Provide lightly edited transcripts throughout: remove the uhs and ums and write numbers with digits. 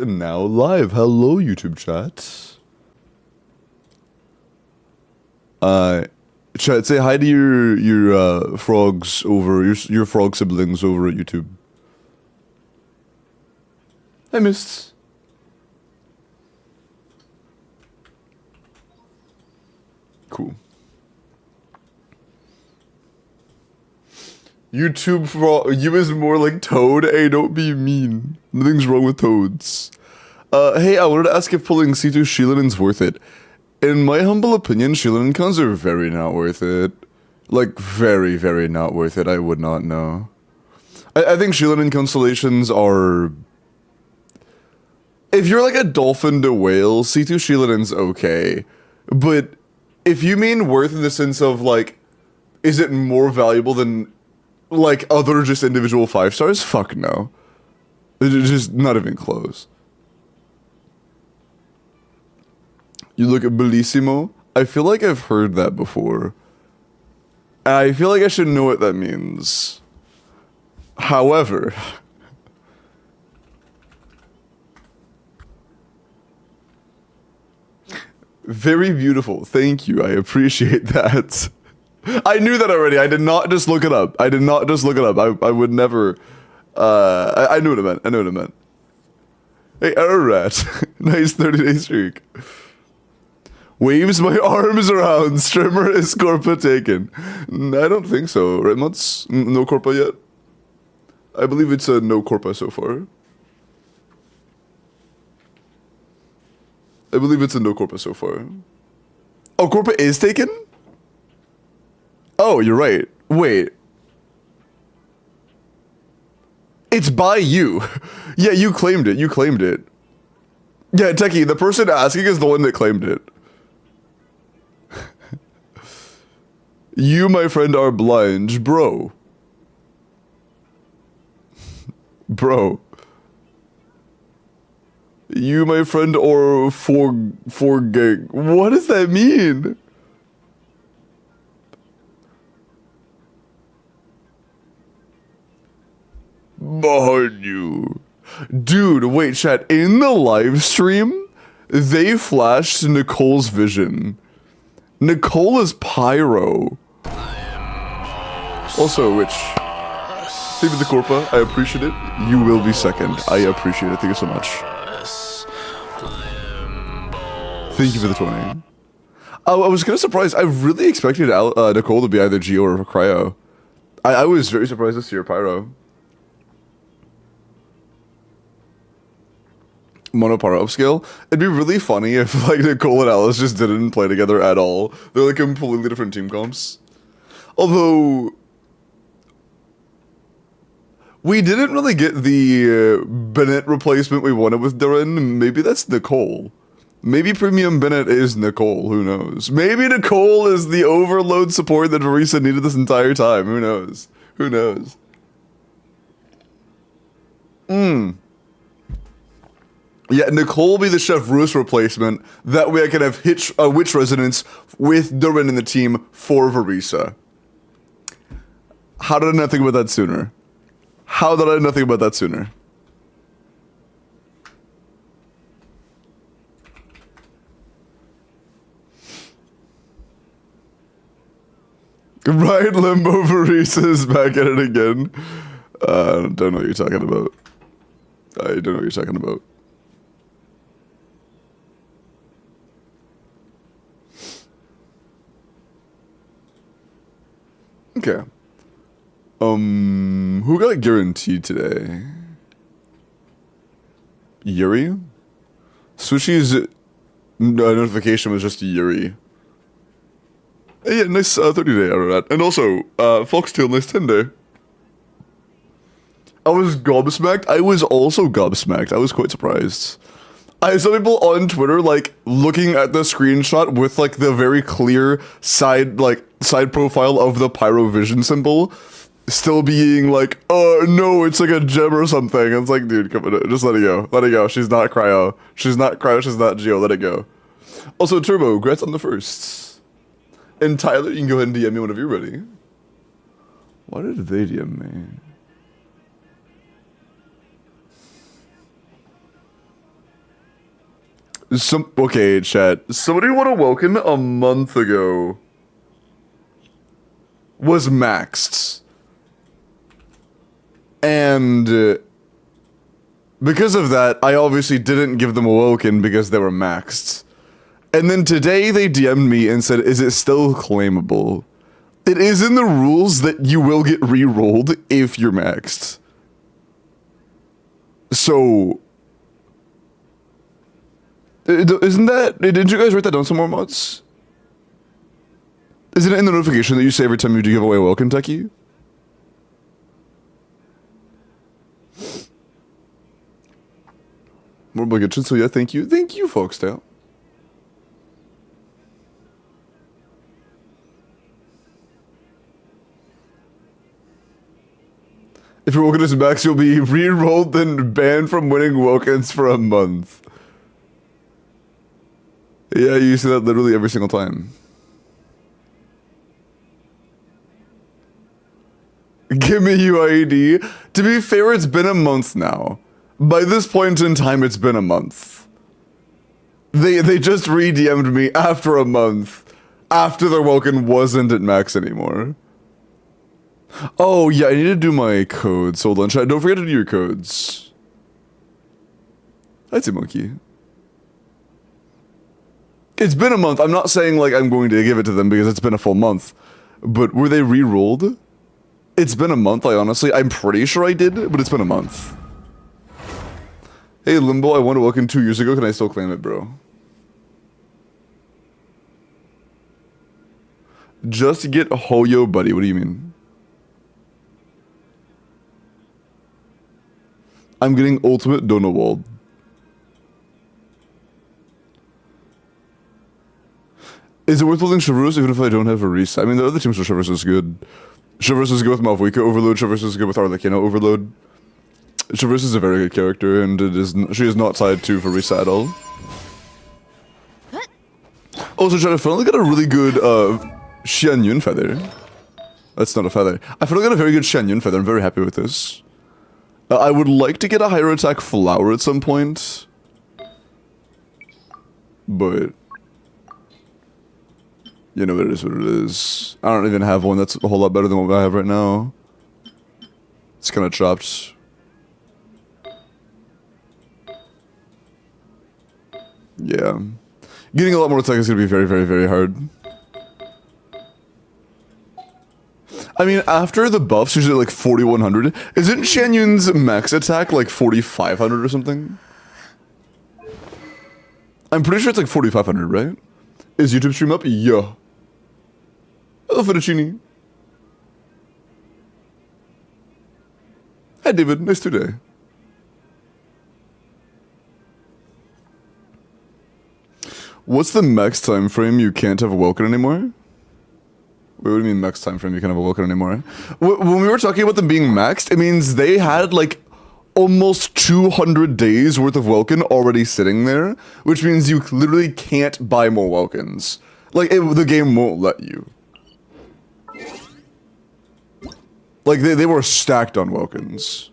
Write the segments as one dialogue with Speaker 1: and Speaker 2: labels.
Speaker 1: Now live. Hello, YouTube chat. Chat, say hi to your frogs over your frog siblings over at YouTube. Hi, Mists. Cool. YouTube frog. You is more like Toad. Hey, don't be mean. Nothing's wrong with toads. Hey, I wanted to ask if pulling C2 Shielin's worth it. In my humble opinion, Shieldon cons are very not worth it. Like, very, very not worth it. I would not know. I think Shieldon constellations are... If you're like a dolphin to whale, C2 Shieldon's okay. But if you mean worth in the sense of, like, is it more valuable than, like, other just individual 5 stars? Fuck no. It's just not even close. You look at Bellissimo. I feel like I've heard that before. I feel like I should know what that means. However... Very beautiful. Thank you. I appreciate that. I knew that already. I did not just look it up. I did not just look it up. I would never... I knew what it meant. I knew what it meant. Hey, Ararat. Nice 30-day streak. Waves my arms around. Streamer is Corpa taken. I don't think so. Right, Mods? No Corpa yet? I believe it's a no Corpa so far. I believe it's a no Corpa so far. Oh, Corpa is taken? Oh, you're right. Wait. It's by you. Yeah, you claimed it. You claimed it. Yeah, Techie, the person asking is the one that claimed it. You, my friend, are blind. Bro. Bro. You, my friend, or for gang. What does that mean? Behind you. Dude, wait, chat. In the live stream, they flashed Nicole's vision. Nicole is Pyro. Also, which... Thank you for the Corpa. I appreciate it. You will be second. I appreciate it. Thank you so much. Thank you for the 20. I was kind of surprised. I really expected Nicole to be either Geo or Cryo. I was very surprised to see her Pyro. Monopyro upscale. It'd be really funny if like Nicole and Alice just didn't play together at all. They're like completely different team comps. Although... We didn't really get the Bennett replacement we wanted with Durin. Maybe that's Nicole. Maybe Premium Bennett is Nicole, who knows? Maybe Nicole is the overload support that Marisa needed this entire time, who knows? Who knows? Yeah, Nicole will be the Chef Roos replacement, that way I can have Witch Resonance with Durin in the team for Marisa. How did I not think about that sooner? How did I not think about that sooner? Right, Limbo Marisa is back at it again. Don't know what you're talking about. I don't know what you're talking about. Okay. Who got guaranteed today? Yuri? Sushi's notification was just Yuri. Hey, yeah, nice 30-day out of that. And also, Foxtail, nice 10-day. I was gobsmacked. I was also gobsmacked. I was quite surprised. I saw people on Twitter, like, looking at the screenshot with, like, the very clear side profile of the Pyro Vision symbol, still being like, oh, no, it's like a gem or something. It's like, dude, come on, just let it go. Let it go. She's not Cryo. She's not Cryo, she's not Geo. Let it go. Also, Turbo, congrats on the first. And Tyler, you can go ahead and DM me whenever you're ready. Why did they DM me? Okay, chat. Somebody won a Welkin a month ago. Was maxed. And because of that, I obviously didn't give them a Welkin because they were maxed. And then today they DM'd me and said, is it still claimable? It is in the rules that you will get re-rolled if you're maxed. So... Isn't that... Didn't you guys write that down somewhere, mods? Isn't it in the notification that you say every time you do give away a Welkin, Techie? More about Genshin, so yeah, thank you. Thank you, Folkstale. If your Welkin is max, you'll be re-rolled and banned from winning Welkins for a month. Yeah, you see that literally every single time. Give me UID. To be fair, it's been a month now. By this point in time, it's been a month. They just re-DM'd me after a month. After their Welkin wasn't at max anymore. Oh, yeah, I need to do my codes. Hold on, chat. Don't forget to do your codes. I'd say monkey. It's been a month. I'm not saying, like, I'm going to give it to them because it's been a full month. But were they re-rolled? It's been a month, I'm pretty sure I did, but it's been a month. Hey, Limbo, I won a Welkin 2 years ago. Can I still claim it, bro? Just get Hoyo, buddy. What do you mean? I'm getting ultimate Donowald. Is it worth holding Chivalrous even if I don't have a reset? I mean, the other teams for Chivalrous is good. Chivalrous is good with Malvuika Overload. Chivalrous is good with Arlecchino Overload. Chivalrous is a very good character, and she is not tied to for reset at all. Also, I finally got a really good Xianyun feather. That's not a feather. I finally got a very good Xianyun feather. I'm very happy with this. I would like to get a higher attack flower at some point, but you know, it is what it is. I don't even have one that's a whole lot better than what I have right now. It's kind of chopped. Yeah. Getting a lot more attack is going to be very, very, very hard. I mean, after the buffs, usually like 4100. Isn't Xianyun's max attack like 4500 or something? I'm pretty sure it's like 4500, right? Is YouTube stream up? Yeah. Hello, Fettuccine. Hi, David. Nice today. What's the max time frame you can't have a Welkin anymore? Wait, what do you mean max time frame you can't have a Welkin anymore? When we were talking about them being maxed, it means they had like almost 200 days worth of Welkin already sitting there, which means you literally can't buy more Welkins. Like, the game won't let you. Like, they were stacked on Welkins.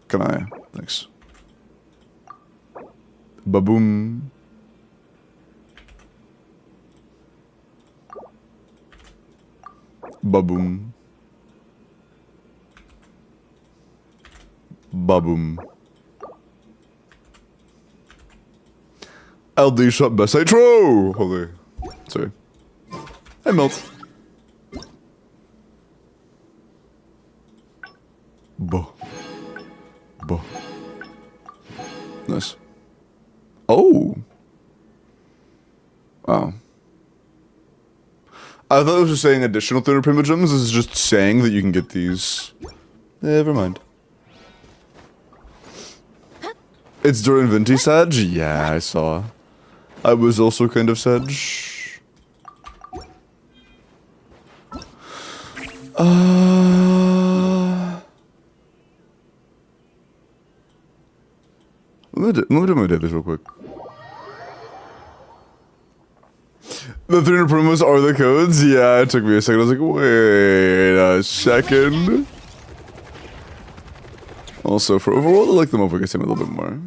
Speaker 1: Can I? Thanks. Ba-boom. Ba-boom. Ba-boom. LD shot best intro! Holy. Sorry. Hey, Melt. Bo. Bo. Nice. Oh. Wow. I thought it was just saying additional 300 primo gems. This is just saying that you can get these. Never mind. It's during Venti Sag? Yeah, I saw. I was also kind of Sag. Let me do my dailies real quick. The 300 promos are the codes? Yeah, it took me a second. I was like, wait a second. Also, for overworld, I like the motherfucker team a little bit more.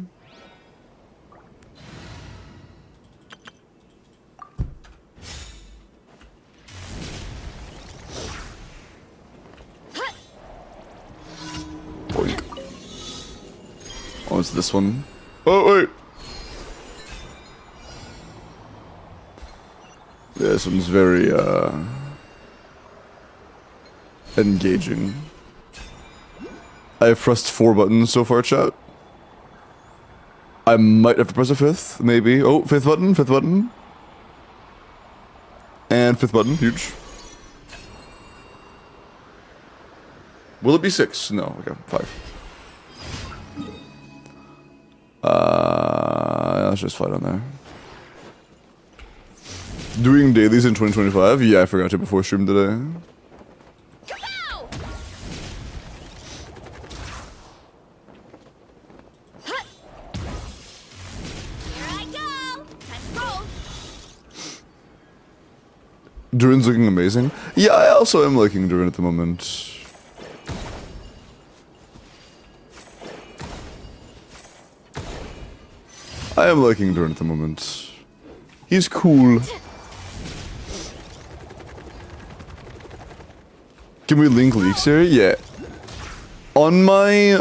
Speaker 1: Boink. Oh, it's this one. Oh, wait! Yeah, this one's very, engaging. I have pressed 4 buttons so far, chat. I might have to press a 5th, maybe. Oh, 5th button, 5th button. And 5th button, huge. Will it be 6? No, okay, 5. Let's just fight on there. Doing dailies in 2025? Yeah, I forgot to before stream today. Durin's looking amazing. Yeah, I also am liking Durin at the moment. I am liking Durin at the moment. He's cool. Can we link leaks here? Yeah. On my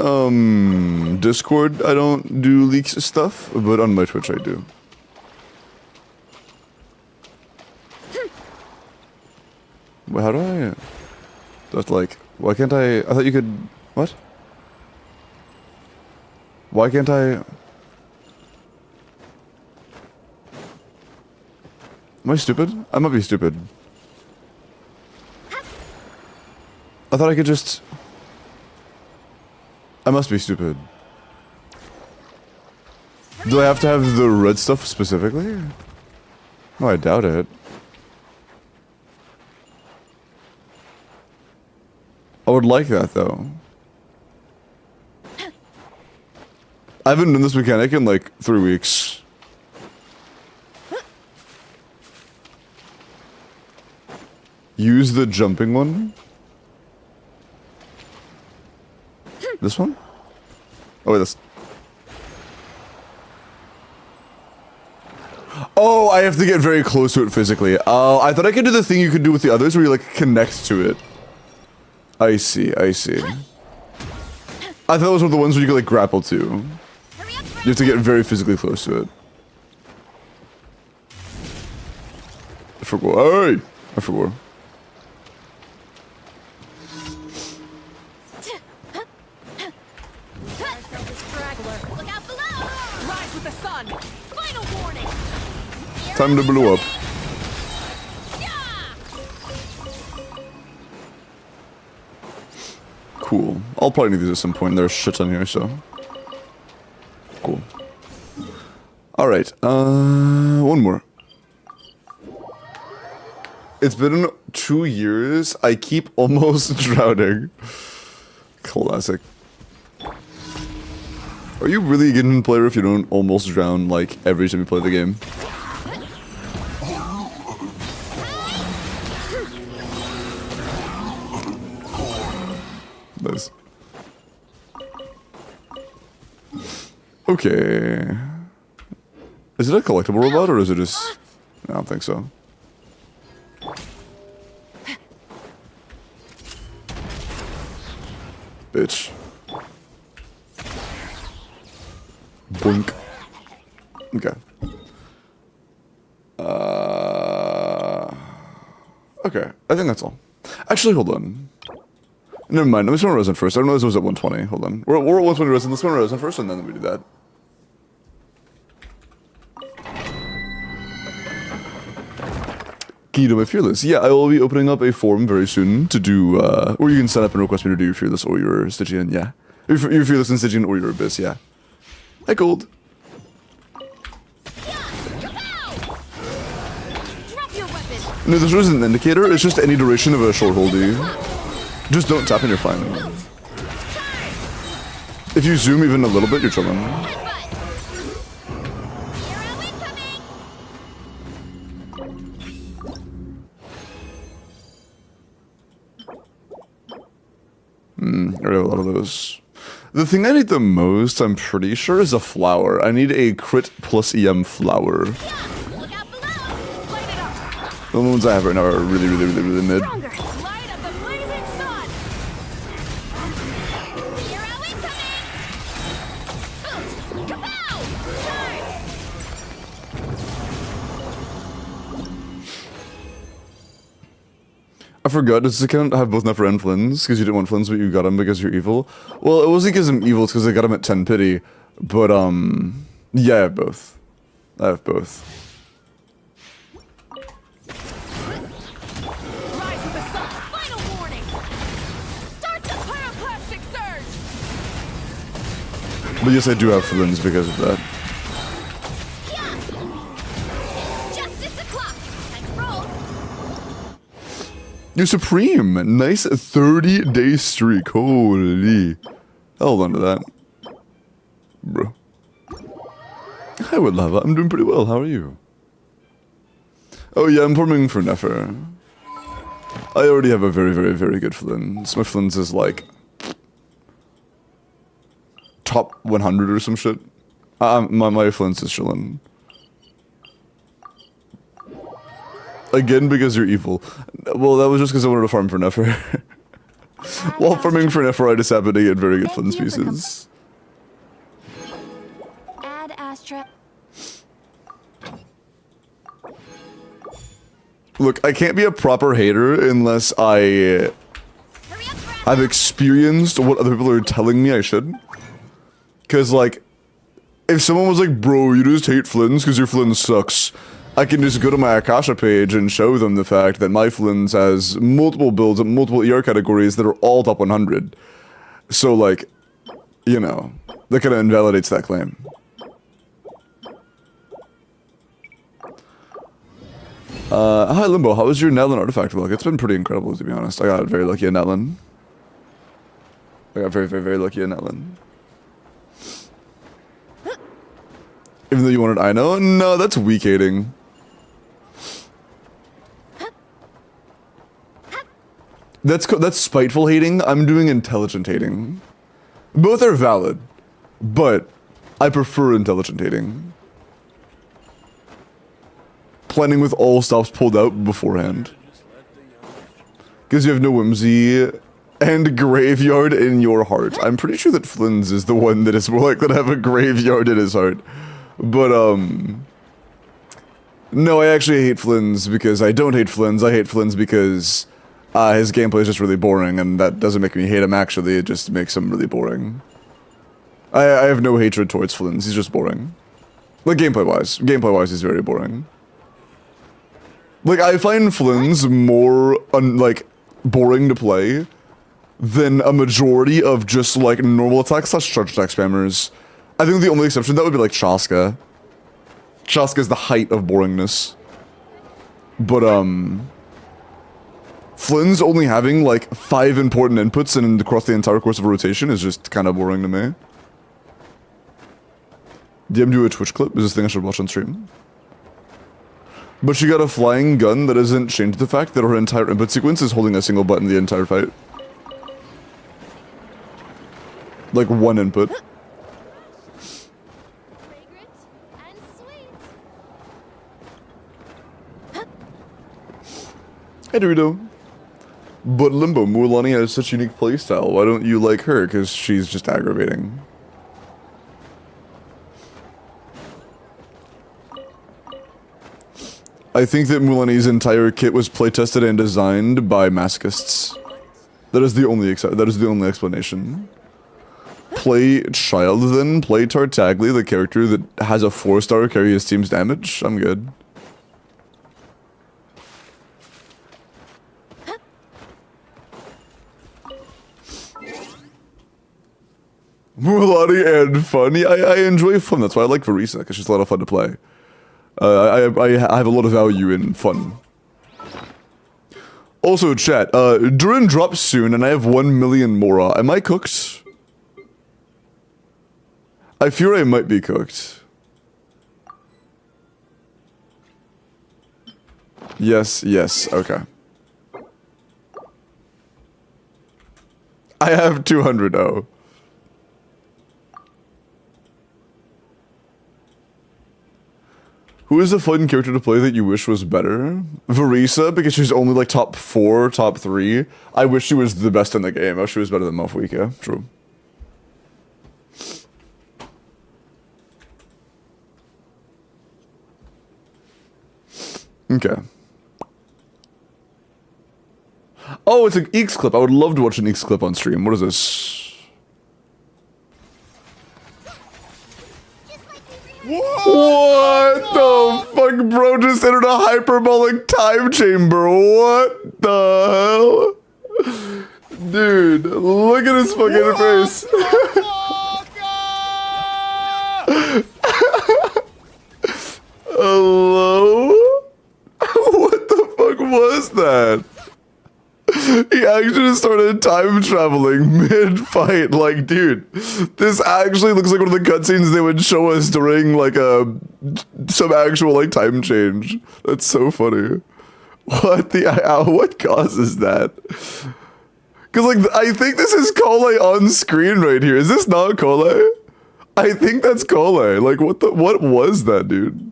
Speaker 1: Discord, I don't do leaks stuff, but on my Twitch I do. How do I... That's like... Why can't I... I thought you could... What? Why can't I... Am I stupid? I might be stupid. I thought I could just... I must be stupid. Do I have to have the red stuff specifically? No, I doubt it. I would like that, though. I haven't done this mechanic in, like, 3 weeks. Use the jumping one? This one? Oh, wait, that's... Oh, I have to get very close to it physically. I thought I could do the thing you could do with the others where you, like, connect to it. I see, I see. I thought those were the ones where you could, like, grapple to. You have to get very physically close to it. I forgot. Hey! I forgot. Time to blow up. Cool. I'll probably need these at some point. There's shit on here, so. Cool. Alright, one more. It's been 2 years. I keep almost drowning. Classic. Are you really a Genshin player if you don't almost drown, like, every time you play the game? Nice. Okay. Is it a collectible robot or is it just... I don't think so. Bitch. Boink. Okay. Okay, I think that's all. Actually, hold on. Never mind, let me spin resin first. I don't know if this was at 120. Hold on. We're at 120 resin. Let's spin resin first and then we do that. Can you do my Fearless? Yeah, I will be opening up a forum very soon to do, or you can sign up and request me to do your Fearless or your Stygian, yeah. Your Fearless and Stygian or your Abyss, yeah. Hi, Gold. No, this isn't an indicator, it's just any duration of a short holdie. Just don't tap and you're fine. If you zoom even a little bit, you're chilling. I have a lot of those. The thing I need the most, I'm pretty sure, is a flower. I need a crit plus EM flower.
Speaker 2: Look out below. Light it up.
Speaker 1: The ones I have right now are really, really, really, really mid.
Speaker 2: Stronger. Light up the blazing sun. Hero incoming. Oops. Kapow! Charge.
Speaker 1: I forgot, does this account have both Nefer and Flins? Because you didn't want Flins, but you got him because you're evil? Well, it wasn't because I'm evil, it's because I got him at 10 pity. But, yeah, I have both. I have both.
Speaker 2: Rise with the sun. Final warning. Start the pyroclastic surge.
Speaker 1: But yes, I do have Flins because of that.
Speaker 2: Yeah. Justice o'clock. Time to roll.
Speaker 1: You're supreme! Nice 30-day streak. Holy. Hold on to that. Bro. Hi, Lava. I'm doing pretty well. How are you? Oh yeah, I'm farming for Nefer. I already have a very, very, very good Flins. My Flins is like... top 100 or some shit. My Flins is chillin'. Again, because you're evil. Well, that was just because I wanted to farm for Nefer. While farming for Nefer, I just happened to get very good Flins pieces.
Speaker 2: Add Astra.
Speaker 1: Look, I can't be a proper hater unless I
Speaker 2: Hurry up,
Speaker 1: have experienced what other people are telling me I should. Because, like, if someone was like, bro, you just hate Flins because your Flins sucks, I can just go to my Akasha page and show them the fact that my Flins has multiple builds and multiple ER categories that are all top 100. So, like, you know, that kind of invalidates that claim. Hi Limbo, how was your Netlin artifact look? It's been pretty incredible, to be honest. I got very lucky at Netlin. I got very, very, very lucky at Netlin. Even though you wanted I know? No, that's weak hating. That's spiteful hating. I'm doing intelligent hating. Both are valid, but I prefer intelligent hating. Planning with all stops pulled out beforehand. Because you have no whimsy and graveyard in your heart. I'm pretty sure that Flynn's is the one that is more likely to have a graveyard in his heart. But, no, I actually hate Flynn's because I don't hate Flynn's. I hate Flynn's because his gameplay is just really boring, and that doesn't make me hate him, actually. It just makes him really boring. I have no hatred towards Flynn's. He's just boring. Like, gameplay-wise. Gameplay-wise, he's very boring. Like, I find Flynn's more, like, boring to play than a majority of just, like, normal attack / charge attack spammers. I think the only exception to that would be, like, Chaska. Chaska's the height of boringness. But, Flynn's only having, like, 5 important inputs and across the entire course of a rotation is just kind of boring to me. DM do a Twitch clip? Is this thing I should watch on stream? But she got a flying gun that doesn't change the fact that her entire input sequence is holding a single button the entire fight. Like, one input.
Speaker 2: Fragrant and sweet.
Speaker 1: Hey, Dorito. But Limbo, Mualani has such unique playstyle. Why don't you like her? Because she's just aggravating. I think that Mualani's entire kit was playtested and designed by masochists. That is the only explanation. Play Child then, play Tartaglia, the character that has a 4-star carry his team's damage. I'm good. Mualani and fun. Yeah, I enjoy fun. That's why I like Varisa, because she's a lot of fun to play. I have a lot of value in fun. Also, chat, Durin drops soon, and I have 1 million Mora. Am I cooked? I fear I might be cooked. Yes, yes, okay. I have 200, oh. Who is a fun character to play that you wish was better? Verisa, because she's only like top 4, top 3. I wish she was the best in the game. I wish she was better than Malphite. True. Okay. Oh, it's an Eeks clip. I would love to watch an Eeks clip on stream. What is this? What the fuck, bro? Just entered a hyperbolic time chamber. What the hell? Dude, look at his fucking face. Hello? What the fuck was that? He actually started time traveling mid-fight. Like, dude, this actually looks like one of the cutscenes they would show us during, like, some actual, like, time change. That's so funny. What causes that? Because, like, I think this is Kole on screen right here. Is this not Kole? I think that's Kole. Like, what was that, dude?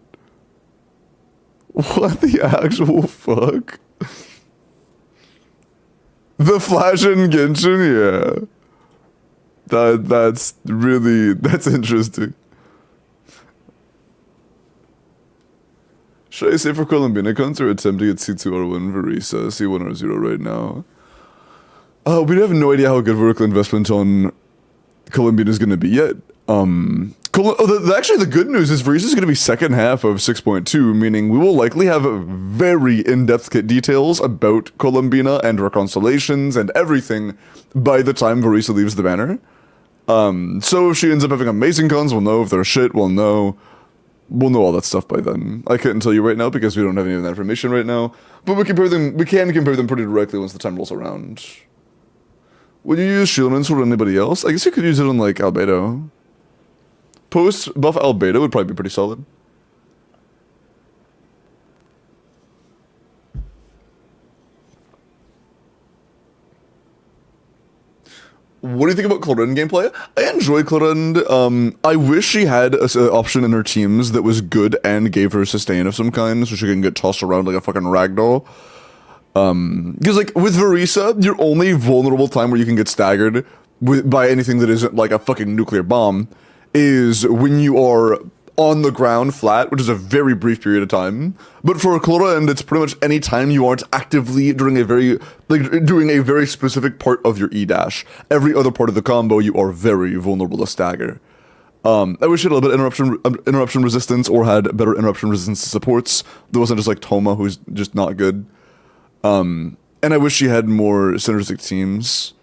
Speaker 1: What the actual fuck? The Flash in Genshin, yeah. That's interesting. Should I say for Columbina cons or attempting at C2 R1 Verisa, C1 R0 right now? We have no idea how good vertical investment on Columbina is going to be yet. Actually, the good news is Verisa is going to be second half of 6.2, meaning we will likely have very in-depth kit details about Columbina and her constellations and everything by the time Verisa leaves the banner. So if she ends up having amazing cons, we'll know. If they're shit, we'll know. We'll know all that stuff by then. I couldn't tell you right now because we don't have any of that information right now. But we can compare them pretty directly once the time rolls around. Would you use Shieldmans or anybody else? I guess you could use it on, like, Albedo. Post-buff Albedo would probably be pretty solid. What do you think about Clorinde gameplay? I enjoy Clorinde. I wish she had an option in her teams that was good and gave her sustain of some kind, so she can get tossed around like a fucking ragdoll. Because, like, with Verisa, your only vulnerable time where you can get staggered by anything that isn't, like, a fucking nuclear bomb is when you are on the ground flat, which is a very brief period of time. But for Clorinde, it's pretty much any time you aren't actively doing a very specific part of your E-dash. Every other part of the combo, you are very vulnerable to stagger. I wish it had a little bit interruption resistance or had better interruption resistance supports. There wasn't just like Toma, who's just not good. And I wish she had more synergistic teams,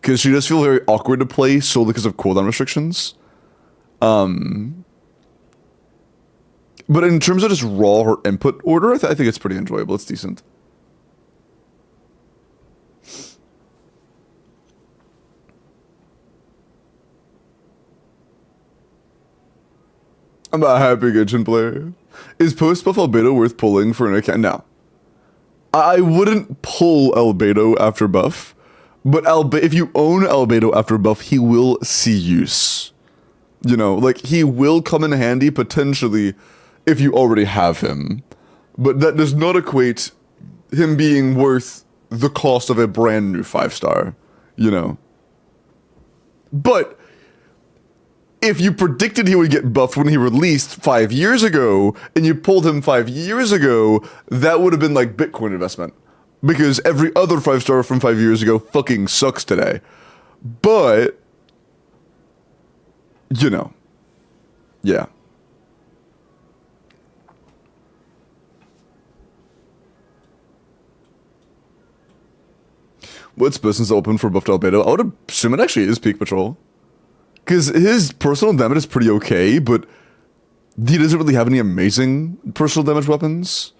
Speaker 1: because she does feel very awkward to play solely because of cooldown restrictions. But in terms of just raw her input order, I think it's pretty enjoyable. It's decent. I'm a happy Genshin player. Is post-buff Albedo worth pulling for an account? No. I wouldn't pull Albedo after buff, but if you own Albedo after buff, he will see use. You know, like, he will come in handy potentially if you already have him. But that does not equate him being worth the cost of a brand new 5-star, you know. But if you predicted he would get buffed when he released 5 years ago, and you pulled him 5 years ago, that would have been like Bitcoin investment. Because every other 5-star from 5 years ago fucking sucks today. But, you know, yeah. What's business open for buffed Albedo? I would assume it actually is Peak Patrol. Because his personal damage is pretty okay, but he doesn't really have any amazing personal damage weapons.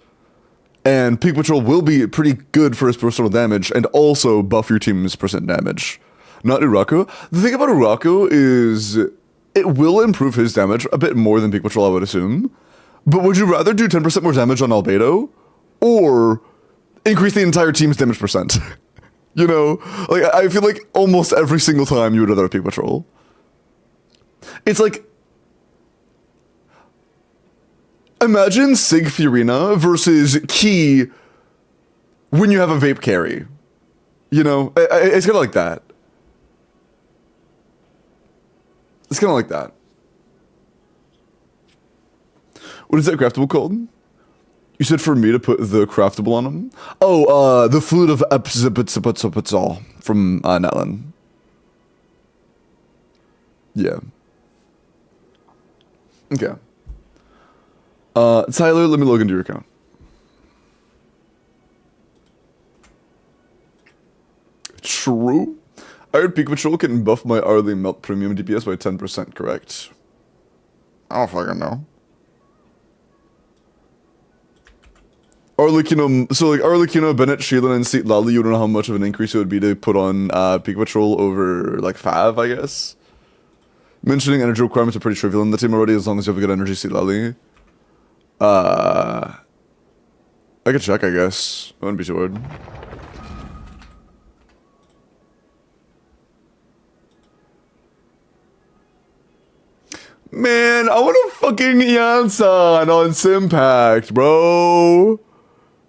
Speaker 1: And Peak Patrol will be pretty good for his personal damage, and also buff your team's percent damage. Not Uraku. The thing about Uraku is it will improve his damage a bit more than Peak Patrol, I would assume. But would you rather do 10% more damage on Albedo, or increase the entire team's damage percent? You know? Like, I feel like almost every single time you would rather have Peak Patrol. It's like, Imagine Sig Fiorina versus Key when you have a vape carry. You know, it's kind of like that. It's kind of like that. What is that craftable called? You said for me to put the craftable on them? Oh, the Flute of Epsipitzal from Netlin. Yeah. Okay. Tyler, let me log into your account. True. I heard Peak Patrol can buff my hourly melt premium DPS by 10%, correct? I don't fucking know. Arlecchino, so like Arlecchino, Bennett, Sheelan, and Seat Lally, you don't know how much of an increase it would be to put on Peak Patrol over like Fav, I guess. Mentioning energy requirements are pretty trivial in the team already as long as you have a good energy, Seat Lally. I could check, I guess. I wouldn't be too worried. Man, I want a fucking Ian-san on Simpact, bro.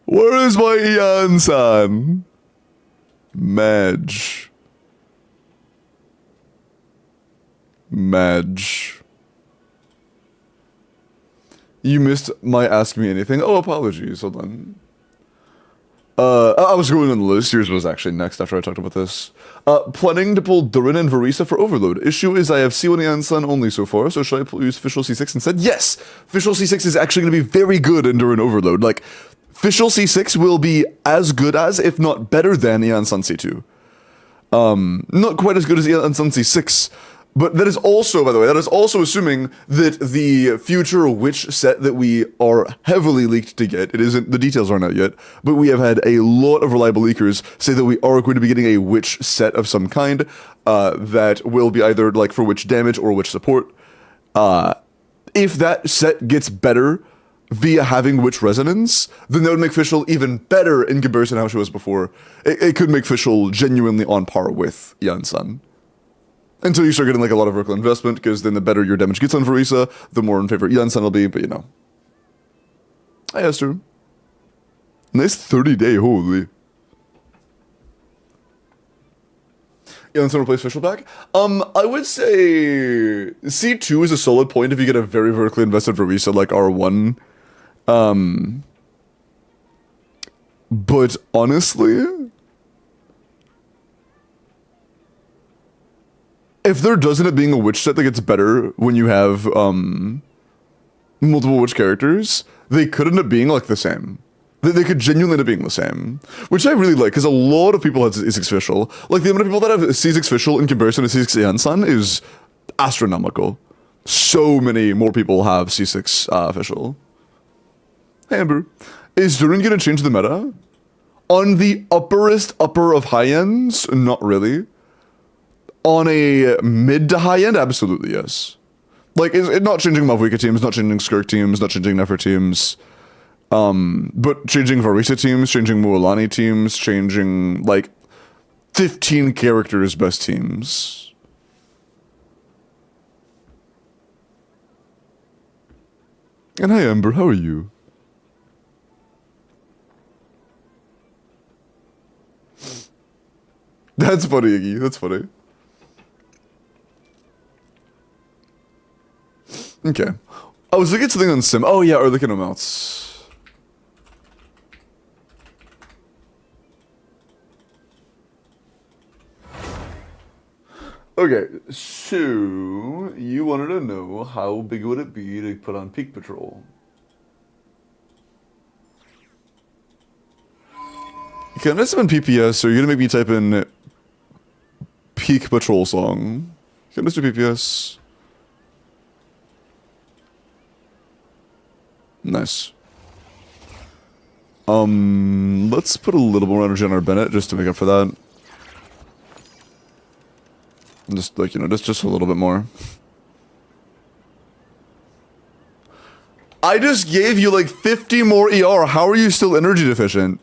Speaker 1: Where is my Ian-san? Madge. You missed my Ask Me Anything. Oh, apologies. Hold on. I was going on the list. Yours was actually next after I talked about this. Planning to pull Durin and Varisa for Overload. Issue is I have C1 and Sun only so far, so should I use Fischl C6 instead? Yes! Fischl C6 is actually going to be very good in Durin Overload. Like, Fischl C6 will be as good as, if not better than, Ian Sun C2. Not quite as good as Ian Sun C6, but that is also, by the way, that is also assuming that the future Witch set that we are heavily leaked to get, it isn't, the details aren't out yet, but we have had a lot of reliable leakers say that we are going to be getting a Witch set of some kind, that will be either like for Witch damage or Witch support. If that set gets better via having Witch Resonance, then that would make Fischl even better in comparison to how she was before. It could make Fischl genuinely on par with Ian Sun. Until you start getting like a lot of vertical investment, because then the better your damage gets on Varisa, the more in favor Ian Sun will be, but you know. Hi Esther. Nice 30-day, holy. Ian Sun replace Fischl back? I would say C2 is a solid point if you get a very vertically invested Varisa like R1. But honestly, if there does end up being a witch set that gets better when you have multiple witch characters, they could end up being like the same. They could genuinely end up being the same, which I really like, because a lot of people have C6 Fischl. Like, the amount of people that have C6 Fischl in comparison to C6 Ian Sun is astronomical. So many more people have C6 Fischl. Hey Amber, is Durin gonna change the meta? On the upper of high ends, not really. On a mid to high end, absolutely yes. Like, it's not changing Mavuika teams, not changing Skirk teams, not changing Nefer teams. But changing Varisa teams, changing Mualani teams, changing, like, 15 characters best teams. And hi Amber, how are you? That's funny, Iggy, that's funny. Okay. I was looking at something on Sim. Oh yeah, or looking at mounts. Okay, so you wanted to know how big would it be to put on Peak Patrol? Okay, let's type in PPS, so you're gonna make me type in Peak Patrol song. Okay, let's do PPS. Nice. Let's put a little more energy on our Bennett just to make up for that. Just like, you know, just a little bit more. I just gave you like 50 more ER. How are you still energy deficient?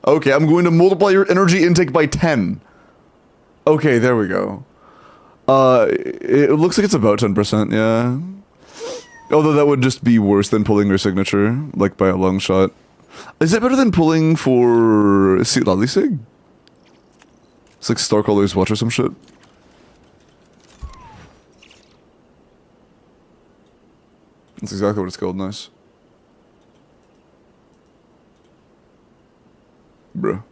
Speaker 1: Okay, I'm going to multiply your energy intake by 10. Okay, there we go. It looks like it's about 10%, yeah. Although that would just be worse than pulling her signature, like by a long shot. Is it better than pulling for Sig? It's like Starcaller's Watch or some shit. That's exactly what it's called, nice. Bruh.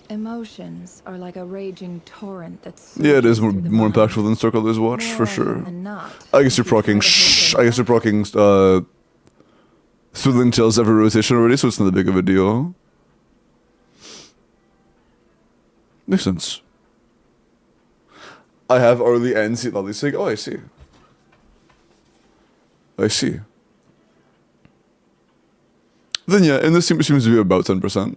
Speaker 3: Emotions are like a raging torrent that's
Speaker 1: Yeah, it is
Speaker 3: surges
Speaker 1: more,
Speaker 3: through the
Speaker 1: more
Speaker 3: mind.
Speaker 1: impactful than Starcaller's Watch,
Speaker 3: More
Speaker 1: for
Speaker 3: often
Speaker 1: sure.
Speaker 3: than not,
Speaker 1: I guess you're
Speaker 3: if you try
Speaker 1: proccing,
Speaker 3: to hold
Speaker 1: I guess you're proccing, Thrilling Tales every rotation already, so it's not that big of a deal. Makes sense. I have early ends at Sig. Oh, I see. I see. Then yeah, and this seems to be about 10%.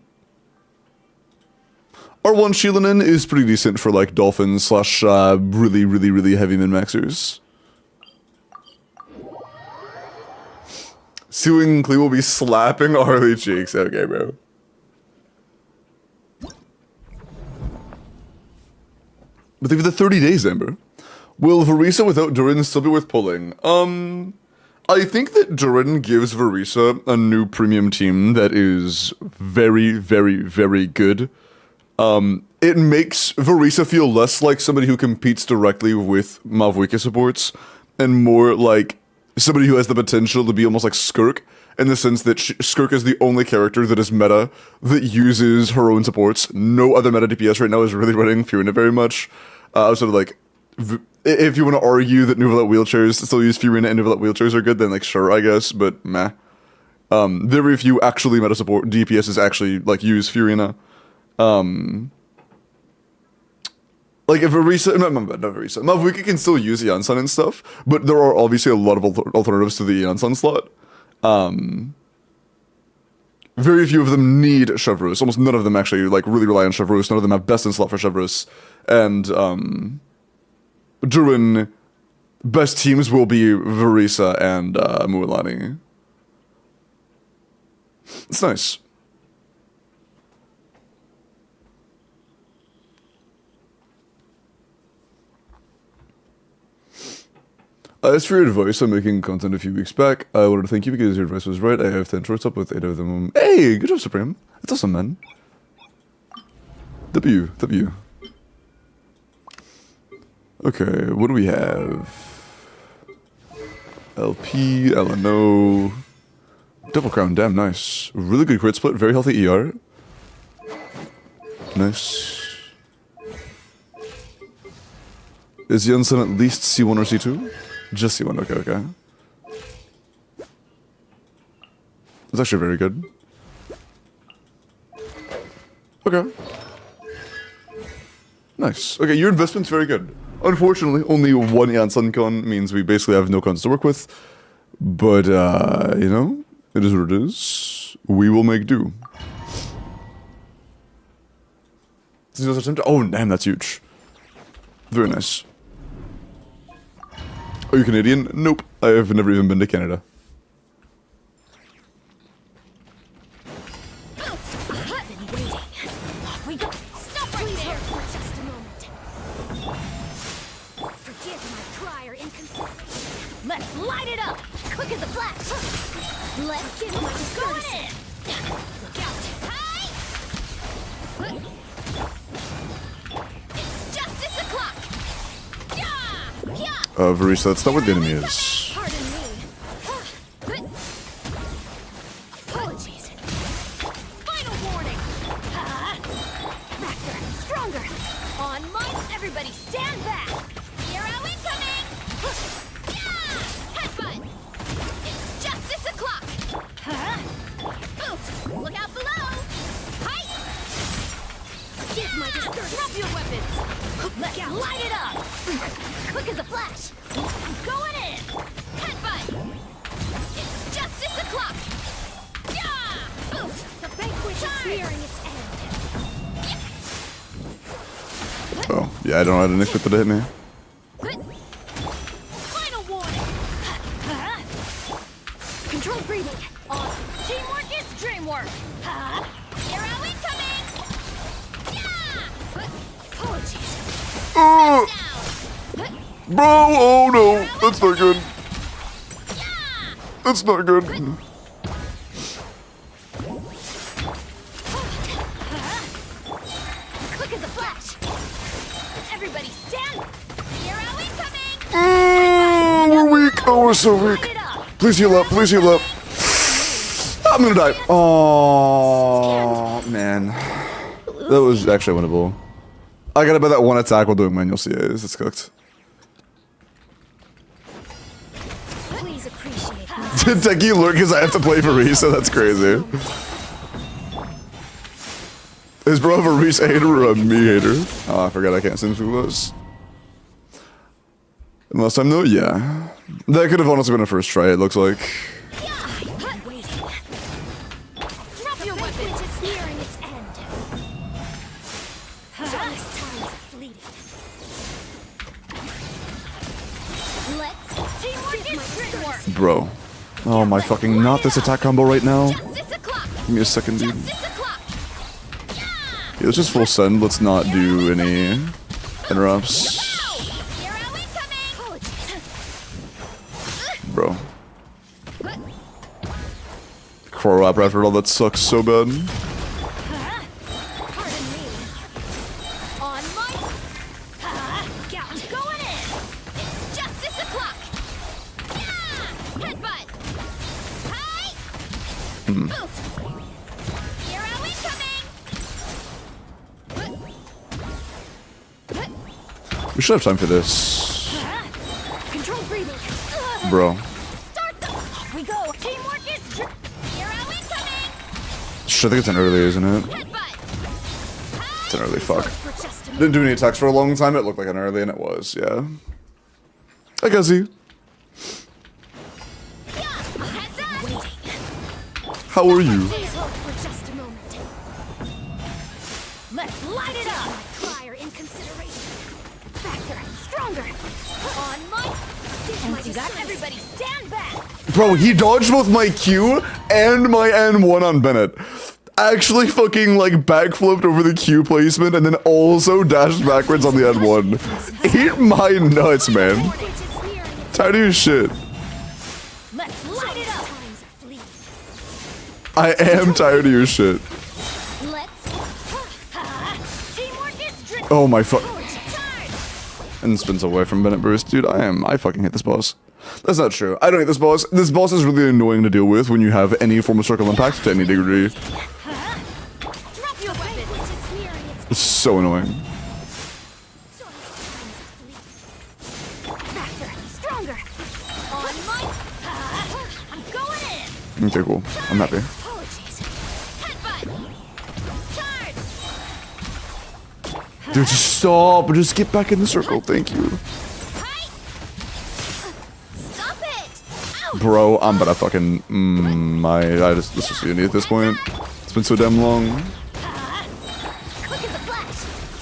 Speaker 1: R1 Shilinen is pretty decent for like dolphins slash really, really, really heavy min-maxers. Stygian Clear will be slapping Harley cheeks. Okay, bro. But they've the 30 days, Amber. Will Verisa without Durin still be worth pulling? I think that Durin gives Verisa a new premium team that is very, very, very good. It makes Verisa feel less like somebody who competes directly with Mavuika supports, and more like somebody who has the potential to be almost like Skirk, in the sense that Skirk is the only character that is meta that uses her own supports. No other meta DPS right now is really running Fiorina very much. Sort of like, if you want to argue that Nuvalet wheelchairs still use Fiorina and Nuvalet wheelchairs are good, then like sure, I guess, but meh. Very few actually meta support DPSs actually like use Fiorina. Like if Verisa, not Verisa, Mavuika can still use Yansan and stuff, but there are obviously a lot of alternatives to the Yansan slot. Very few of them need Chevreuse. Almost none of them actually like really rely on Chevreuse. None of them have best in slot for Chevreuse. And Durin, best teams will be Verisa and Mualani. It's nice. As for your advice on making content a few weeks back, I wanted to thank you because your advice was right. I have 10 shorts up with 8 of them. Hey, good job, Supreme. That's awesome, man. W. Okay, what do we have? LP, LNO, Double Crown, damn nice. Really good crit split, very healthy ER. Nice. Is Jensen at least C1 or C2? Just C1, okay. It's actually very good. Okay. Nice. Okay, your investment's very good. Unfortunately, only one Yansan con means we basically have no cons to work with. But, you know, it is what it is. We will make do. Oh, damn, that's huge. Very nice. Are you Canadian? Nope. I have never even been to Canada.
Speaker 2: We go. Stop right there for just a moment. Forgive my prior inconsistency. Let's light it up. Quick as a flash. Let's give my going in. Look out. Hi. It's justice o'clock. Yeah.
Speaker 1: Verisa, that's not what the enemy is.
Speaker 2: Pardon me. Apologies. Final warning. Faster, stronger. On mark, everybody stand back. Hero incoming. Headbutt. It's justice o'clock. Oof. Look out below. Hi. Give my discourse. Drop your weapons. Let's light it up. Quick as a flash. Going in. Headbutt. It's justice o'clock. Yeah. Oof. The banquet is nearing its end.
Speaker 1: Oh, yeah, I don't know, I didn't expect it to hit me.
Speaker 2: Final warning. Controlled breathing. On. Teamwork is extreme work. Arrow incoming. Yeah. Apologies.
Speaker 1: Oh, bro, oh no, that's not good.
Speaker 2: Yeah.
Speaker 1: That's not good.
Speaker 2: Quick as a flash. Everybody stand. Arrow incoming.
Speaker 1: Oh, we're weak. Oh, we're so weak.
Speaker 2: Light it up.
Speaker 1: Please heal up. Please heal up. I'm gonna die. Oh, man. That was actually winnable. I gotta bet that one attack while doing manual CAs. It's cooked.
Speaker 2: Please appreciate
Speaker 1: Did Techie lurk because I have to play for Reese? So that's crazy. Is bro have a Reese hater or a me hater? Oh, I forgot I can't send through those. And last time though, yeah. That could have honestly been a first try, it looks like.
Speaker 2: Drop your weapon. It is nearing its end. Darkest times are fleeting. Let's teamwork is great work.
Speaker 1: Bro. Oh my fucking, not this attack combo right now.
Speaker 2: Justice o'clock.
Speaker 1: Give me a second, dude.
Speaker 2: Justice o'clock.
Speaker 1: Yeah, let's just full send, let's not do any interrupts.
Speaker 2: Arrow incoming.
Speaker 1: Bro. Crow Rap after all that sucks so bad.
Speaker 2: Pardon me. On my count going in. It's justice o'clock. Yeah! Headbutt. Hi. Oof. Arrow incoming.
Speaker 1: We should have time for this.
Speaker 2: Control breathing.
Speaker 1: Bro.
Speaker 2: Start the. Off we go. Teamwork is. Arrow incoming.
Speaker 1: Shit, I think it's an early, isn't it?
Speaker 2: Headbutt.
Speaker 1: It's an early, fuck.
Speaker 2: For just a
Speaker 1: Didn't do any attacks for a long time, it looked like an early, and it was, yeah. I guess he.
Speaker 2: Heads up.
Speaker 1: How are you?
Speaker 2: Please hold for just a moment. Let's light it up. Prior in consideration. Faster, stronger. On my. See that? Everybody stand back.
Speaker 1: Bro, he dodged both my Q and my N1 on Bennett. Actually fucking like backflipped over the Q placement and then also dashed backwards on the N1. Eat my nuts, man. Tired of your shit.
Speaker 2: Let's light it up.
Speaker 1: I am tired of your shit.
Speaker 2: Let's. Teamwork is driven.
Speaker 1: Oh my fuck. And spins away from Bennett Bruce. Dude, I fucking hate this boss. That's not true. I don't hate this boss. This boss is really annoying to deal with when you have any form of circle impact to any degree.
Speaker 2: Drop your weapon.
Speaker 1: It's so annoying.
Speaker 2: Faster, stronger. On my. I'm going in.
Speaker 1: Okay, cool. I'm happy.
Speaker 2: Apologies. Headbutt. Charge.
Speaker 1: Dude, just stop. Just get back in the circle. Thank you.
Speaker 2: Hi. Stop it. Ow.
Speaker 1: Bro, I'm about to fucking, this is Unity at this point. It's been so damn long.
Speaker 2: Quick as a flash.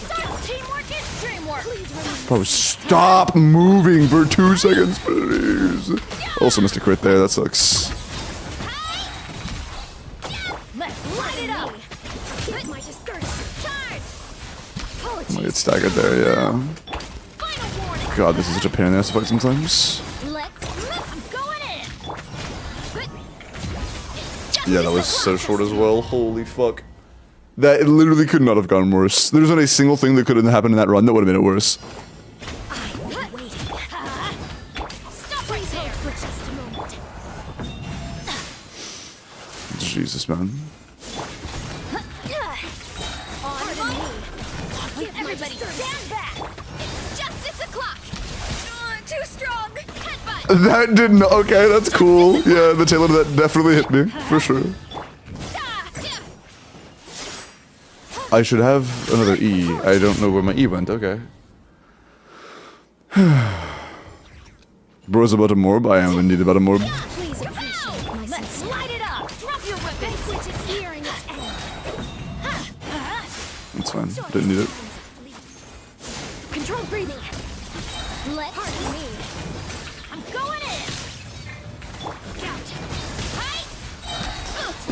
Speaker 2: Stop. Teamwork is dreamwork.
Speaker 1: Bro, stop moving for 2 seconds, please. Also missed a crit there, that sucks.
Speaker 2: Let's light it up. Hit my discouragement. Charge.
Speaker 1: I
Speaker 2: Apologies.
Speaker 1: get staggered there, yeah.
Speaker 2: Final warning.
Speaker 1: God, this is such a pain in the ass to fight sometimes.
Speaker 2: I'm going in.
Speaker 1: Yeah, that was so short as well. Holy fuck. That it literally could not have gone worse. There's not a single thing that could have happened in that run that would have made it worse.
Speaker 2: I'm waiting. Stop right there for just a moment.
Speaker 1: Jesus, man.
Speaker 2: On me. Everybody stand back. It's justice o'clock. Too strong. Headbutt.
Speaker 1: That didn't. Okay, that's cool. Yeah, the tail end of that definitely hit me, for sure. I should have another E. I don't know where my E went. Okay. Bro's about to morb. I am indeed about to morb.
Speaker 2: Please appreciate my Let's light it up. Drop your weapon. Which is nearing its end.
Speaker 1: That's fine. Didn't need it.
Speaker 2: Control breathing. Let's pardon me. I'm going in. Count. Hi.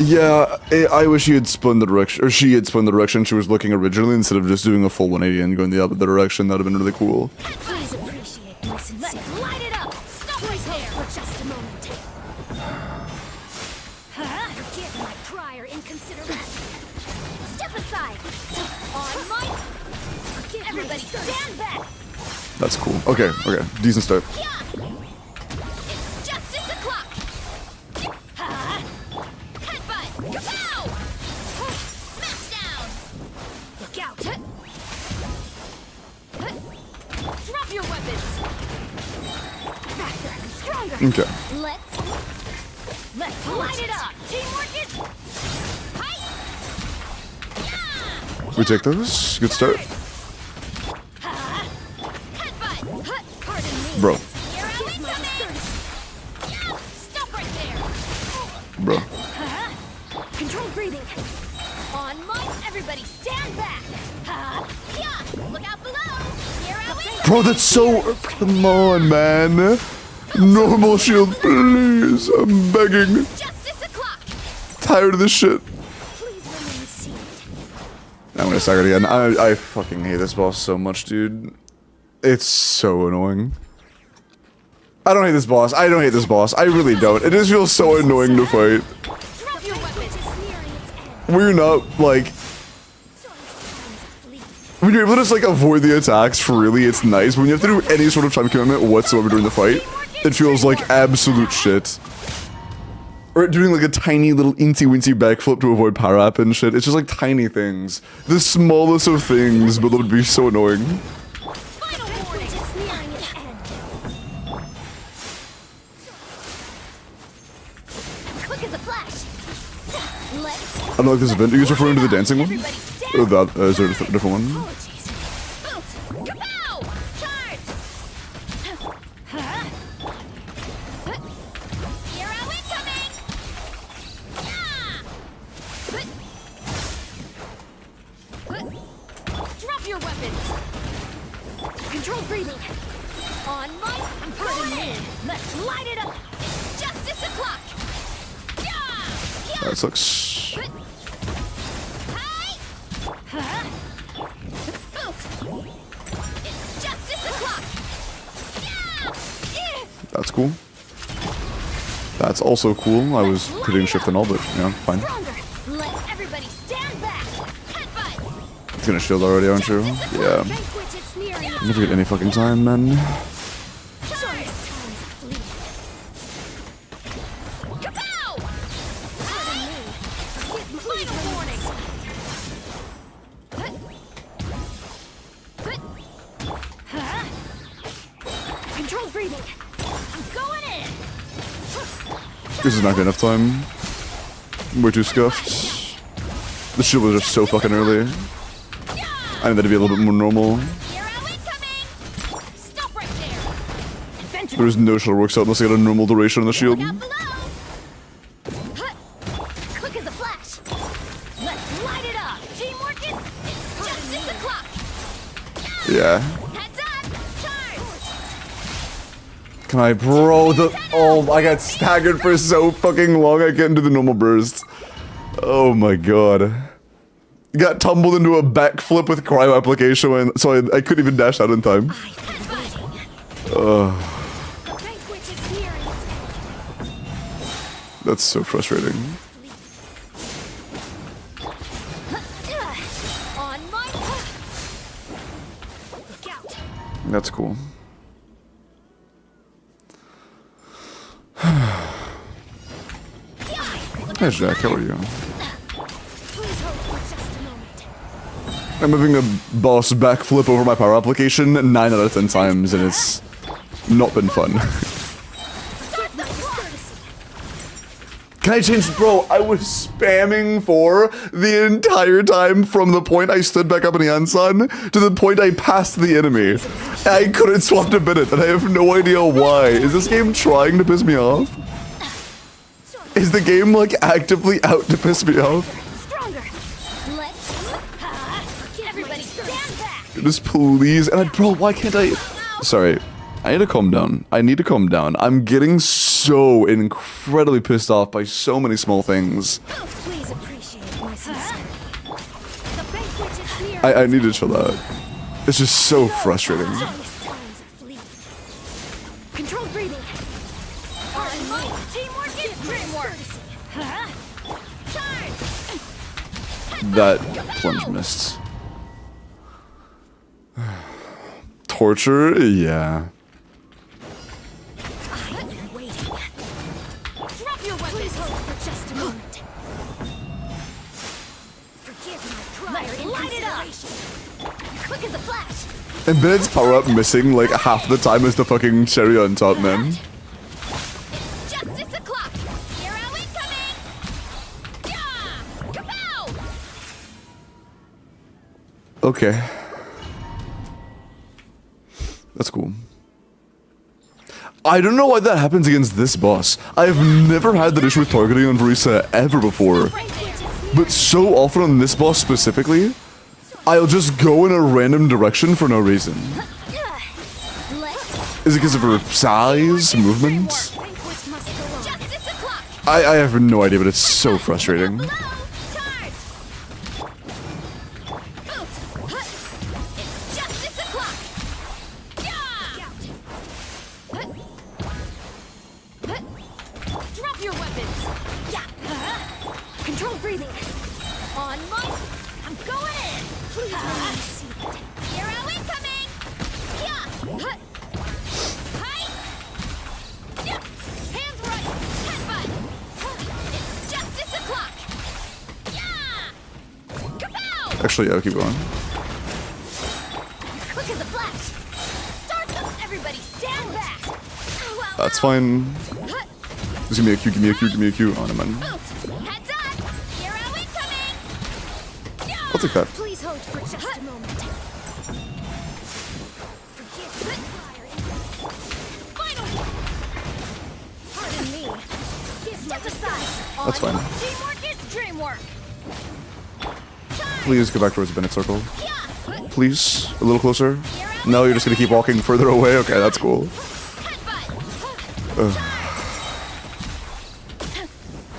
Speaker 1: Yeah, I wish he had spun the direction, or she had spun the direction she was looking originally instead of just doing a full 180 and going the other direction. That would have been really cool.
Speaker 2: Please appreciate my sincerity. Let's light it up. Stop right there for just a moment. Forgive my prior inconsideration. Step aside. On my. Forgive everybody. Stand back.
Speaker 1: That's cool. Okay, okay, decent start.
Speaker 2: It's justice o'clock. Headbutt. Kapow! Smash down. Look out. Drop your weapons. Faster, stronger.
Speaker 1: Okay.
Speaker 2: Let's light it up. Teamwork is tight. Yeah.
Speaker 1: We take those. Good start.
Speaker 2: Headbutt. Pardon me.
Speaker 1: Bro.
Speaker 2: Here I am coming. Yeah. Stop right there.
Speaker 1: Bro.
Speaker 2: Control breathing. On my, everybody stand back. Yeah. Look out below. Here I am.
Speaker 1: Bro, that's so... Come on, man. Normal shield, please. I'm begging.
Speaker 2: Justice o'clock.
Speaker 1: Tired of this shit.
Speaker 2: Please remain seated.
Speaker 1: I'm gonna sack it again. I fucking hate this boss so much, dude. It's so annoying. I don't hate this boss. I don't hate this boss. I really don't. It just feels so annoying to fight.
Speaker 2: Drop your weapons. It's nearing its end.
Speaker 1: We're not, like... When you're able to just, like, avoid the attacks freely, it's nice. But when you have to do any sort of time commitment whatsoever during the fight, it feels like absolute shit. Or doing, like, a tiny little incy-wincy backflip to avoid power up and shit. It's just, like, tiny things. The smallest of things, but that would be so annoying.
Speaker 2: Final warning. It's nearing its end. Quick as a flash. Let's.
Speaker 1: I don't like this event. Are you guys referring to the dancing one?
Speaker 2: Everybody stand.
Speaker 1: Or that, is there a different one?
Speaker 2: Apologies. Oof. Kapow! Charge! Hero incoming! Yeah! Drop your weapons! Control breathing! On my... I'm pardon me! Let's light it up! It's justice o'clock! Yeah!
Speaker 1: That sucks.
Speaker 2: It's justice o'clock! Yeah!
Speaker 1: That's cool. That's also cool. I was hitting shift and all, but, you know, fine.
Speaker 2: Stronger! Let everybody stand back! Headbutt!
Speaker 1: It's gonna shield already, aren't you? Yeah.
Speaker 2: Banquet is nearing its
Speaker 1: Never get any fucking time, man.
Speaker 2: Charge! Kapow! Pardon me. Final warning! Control breathing! I'm going in!
Speaker 1: This is not good enough time. We're too scuffed. The shield was just so fucking early. I need that to be a little bit more normal.
Speaker 2: Hero incoming! Stop right there! Adventure!
Speaker 1: There's no shield works out unless I get a normal duration on the shield.
Speaker 2: Look out below! Quick as a flash! Let's light it up! Teamwork is... It's justice o'clock!
Speaker 1: Yeah.
Speaker 2: Heads up! Charge!
Speaker 1: Can I, bro? Oh, I got staggered for so fucking long. I can't do the normal burst. Oh my god. Got tumbled into a backflip with cryo application, so I couldn't even dash out in time. That's so frustrating. That's cool. Hey Jack, how are you? I'm having a boss backflip over my power application 9 out of 10 times, and it's not been fun. Can I change? Bro, I was spamming for the entire time from the point I stood back up in the Ansan to the point I passed the enemy. I couldn't swap to Bennett, and I have no idea why. Is this game trying to piss me off? Is the game, like, actively out to piss me off?
Speaker 2: Stronger. Let's everybody stand back.
Speaker 1: Just please, and bro, why can't I? Sorry, I need to calm down. I need to calm down. I'm getting so incredibly pissed off by so many small things.
Speaker 2: Please appreciate my sincerity. The banquet is near.
Speaker 1: I need to chill out. It's just so frustrating.
Speaker 2: Controlled breathing. Teamwork is dreamwork. Charge.
Speaker 1: That plunge missed. Torture? Yeah.
Speaker 2: I've been waiting. Drop your weapons. Hold for just a moment. Forgive my prior inconsideration. Quick as a flash.
Speaker 1: And Bennett's power up missing like half the time as the fucking cherry on top, man.
Speaker 2: It's justice o'clock. Hero incoming. Yeah. Kapow.
Speaker 1: Okay. That's cool. I don't know why that happens against this boss. I've never had that issue with targeting on Marisa ever before. But so often on this boss specifically, I'll just go in a random direction for no reason. Is it because of her size, movement?
Speaker 2: Justice o'clock.
Speaker 1: I have no idea, but it's so frustrating.
Speaker 2: Below. Charge. It's justice o'clock. Drop your weapons. Yeah. Control breathing. On my. I'm going in. Please remain seated. Hero incoming. Yeah. Hi. Yeah. Hands right. Headbutt. It's justice o'clock. Yeah. Kapow.
Speaker 1: Actually, yeah, I'll keep going.
Speaker 2: Quick as a flash. Start them. Everybody stand back.
Speaker 1: That's fine. Just give me a Q, give me a Q, give me a Q. Oh, no, man.
Speaker 2: Heads up. Hero incoming.
Speaker 1: I'll take that.
Speaker 2: Please hold for just a moment. Forgive me. Final. Pardon me. Step aside.
Speaker 1: That's fine.
Speaker 2: Teamwork is dreamwork.
Speaker 1: Please go back towards the Bennett circle.
Speaker 2: Yeah.
Speaker 1: Please, a little closer. No, you're just gonna keep walking further away? Okay, that's cool.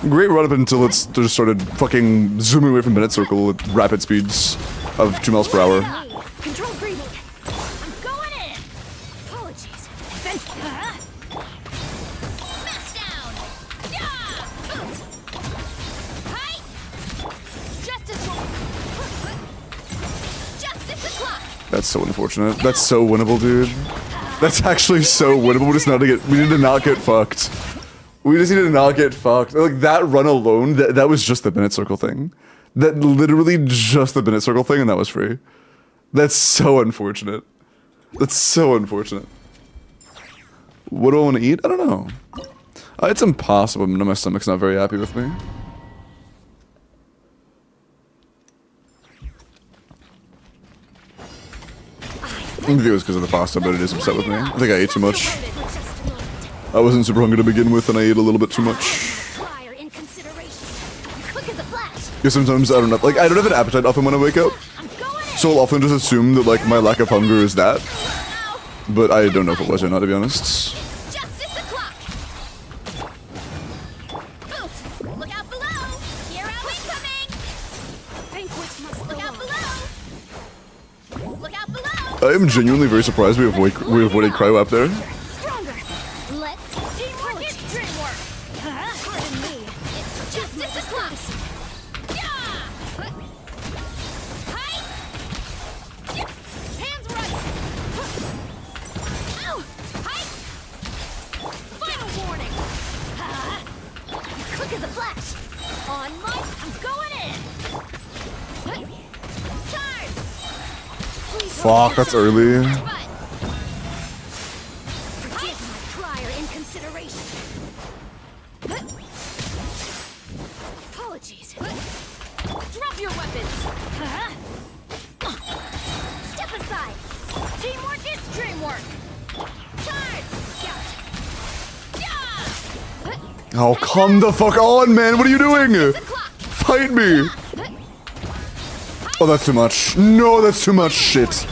Speaker 1: Great run up until it's just started fucking zooming away from Bennett circle at rapid speeds of 2 miles per hour.
Speaker 2: Control breathing. I'm going in. Apologies. Smash down. Yeah. Hi. Justice o'clock.
Speaker 1: That's so unfortunate. That's so winnable, dude. That's actually so winnable. We need to not get fucked. We just need to not get fucked. Like, that run alone, that was just the Bennett circle thing. That literally just the Bennett circle thing, and that was free. That's so unfortunate. That's so unfortunate. What do I want to eat? I don't know. It's impossible. No, my stomach's not very happy with me. I think it was because of the pasta, but it is upset with me. I think I ate too much. I wasn't super hungry to begin with, and I ate a little bit too much. Because sometimes I don't know, like, I don't have an appetite often when I wake up, so I'll often just assume that, like, my lack of hunger is that. But I don't know if it was or not, to be honest. I am genuinely very surprised we avoided cryo up there. Fuck, that's early.
Speaker 2: Apologies. Drop your weapons. Step aside. Teamwork is dreamwork. Charge.
Speaker 1: Oh, come the fuck on, man. What are you doing? Fight me. Oh, that's too much. No, that's too much shit.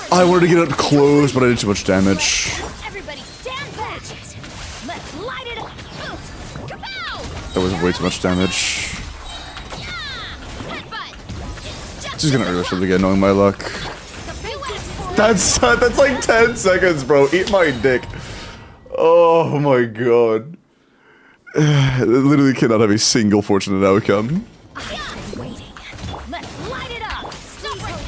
Speaker 1: I wanted to get up close, but I did too much damage.
Speaker 2: Everybody stand back. Let's light it up. Oof. Kapow!
Speaker 1: That was way too much damage.
Speaker 2: Yeah! Headbutt. It's just
Speaker 1: She's gonna early shield again, knowing my luck. That's like 10 seconds, bro. Eat my dick. Oh my god. It literally cannot have a single fortunate outcome.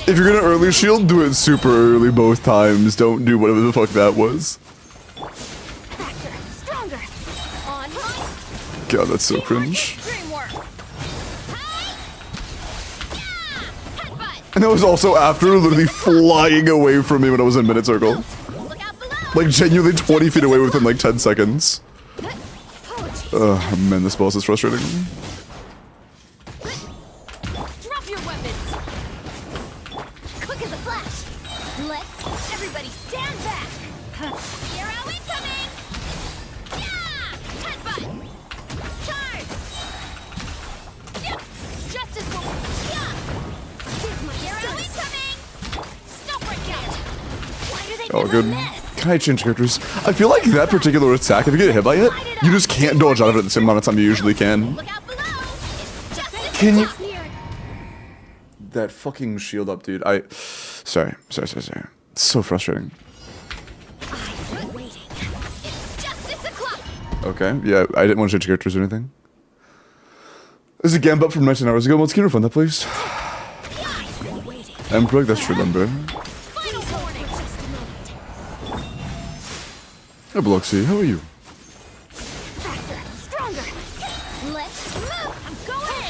Speaker 1: If you're gonna early shield, do it super early both times. Don't do whatever the fuck that was. God, that's so cringe. And that was also after literally flying away from me when I was in minute circle. Like genuinely 20 feet away within like 10 seconds. Oh man, this boss is frustrating.
Speaker 2: Drop your weapons. Quick as a flash. Let's everybody stand back. Hero incoming. Yeah! Headbutt. Charge. Yep. Justice will. Yeah. Here's my hero incoming. Snow breakout. Why do they
Speaker 1: Oh,
Speaker 2: never
Speaker 1: good.
Speaker 2: miss?
Speaker 1: Can I change characters? I feel like that particular attack, if you get hit by it, you just can't dodge out of it at the same amount of time you usually can.
Speaker 2: Look out below. It's justice.
Speaker 1: Can you-
Speaker 2: Near.
Speaker 1: That fucking shield up, dude. Sorry. It's so frustrating.
Speaker 2: I've been waiting. It's justice o'clock.
Speaker 1: Okay, yeah, I didn't want to change characters or anything. This is a Gambit from 19 hours ago. Let's get refund that, please.
Speaker 2: I've been waiting.
Speaker 1: I'm correct, that's true number.
Speaker 2: Final warning. Just a moment.
Speaker 1: Hey, Bloxy, how are you?
Speaker 2: Faster, stronger. Let's move. I'm going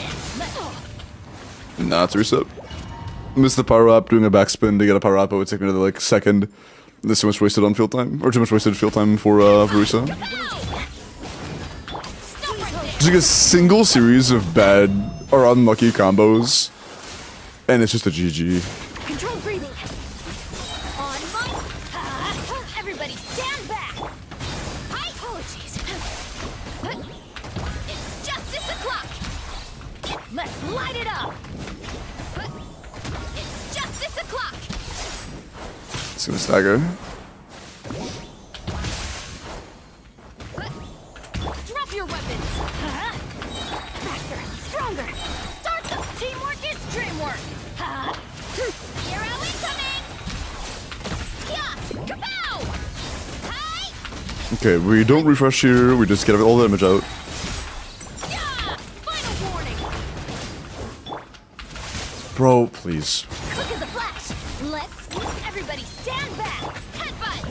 Speaker 2: in.
Speaker 1: Nah, it's a reset. Missed the power up, doing a backspin to get a power up, it would take me another like second. There's too much wasted on field time, or too much wasted field time for Verusa. Just like a single series of bad or unlucky combos, and it's just a GG.
Speaker 2: Control breathing. On my. Everybody stand back. Hi. Apologies. It's justice o'clock. Let's light it up. It's justice o'clock.
Speaker 1: It's gonna stagger.
Speaker 2: Drop your weapons. Faster, stronger. Start them. Teamwork is dreamwork. Hero incoming. Yeah. Kapow. Hi.
Speaker 1: Okay, we don't refresh here, we just get all the damage out.
Speaker 2: Yeah. Final warning.
Speaker 1: Bro, please.
Speaker 2: Quick as a flash. Let's everybody stand back. Headbutt.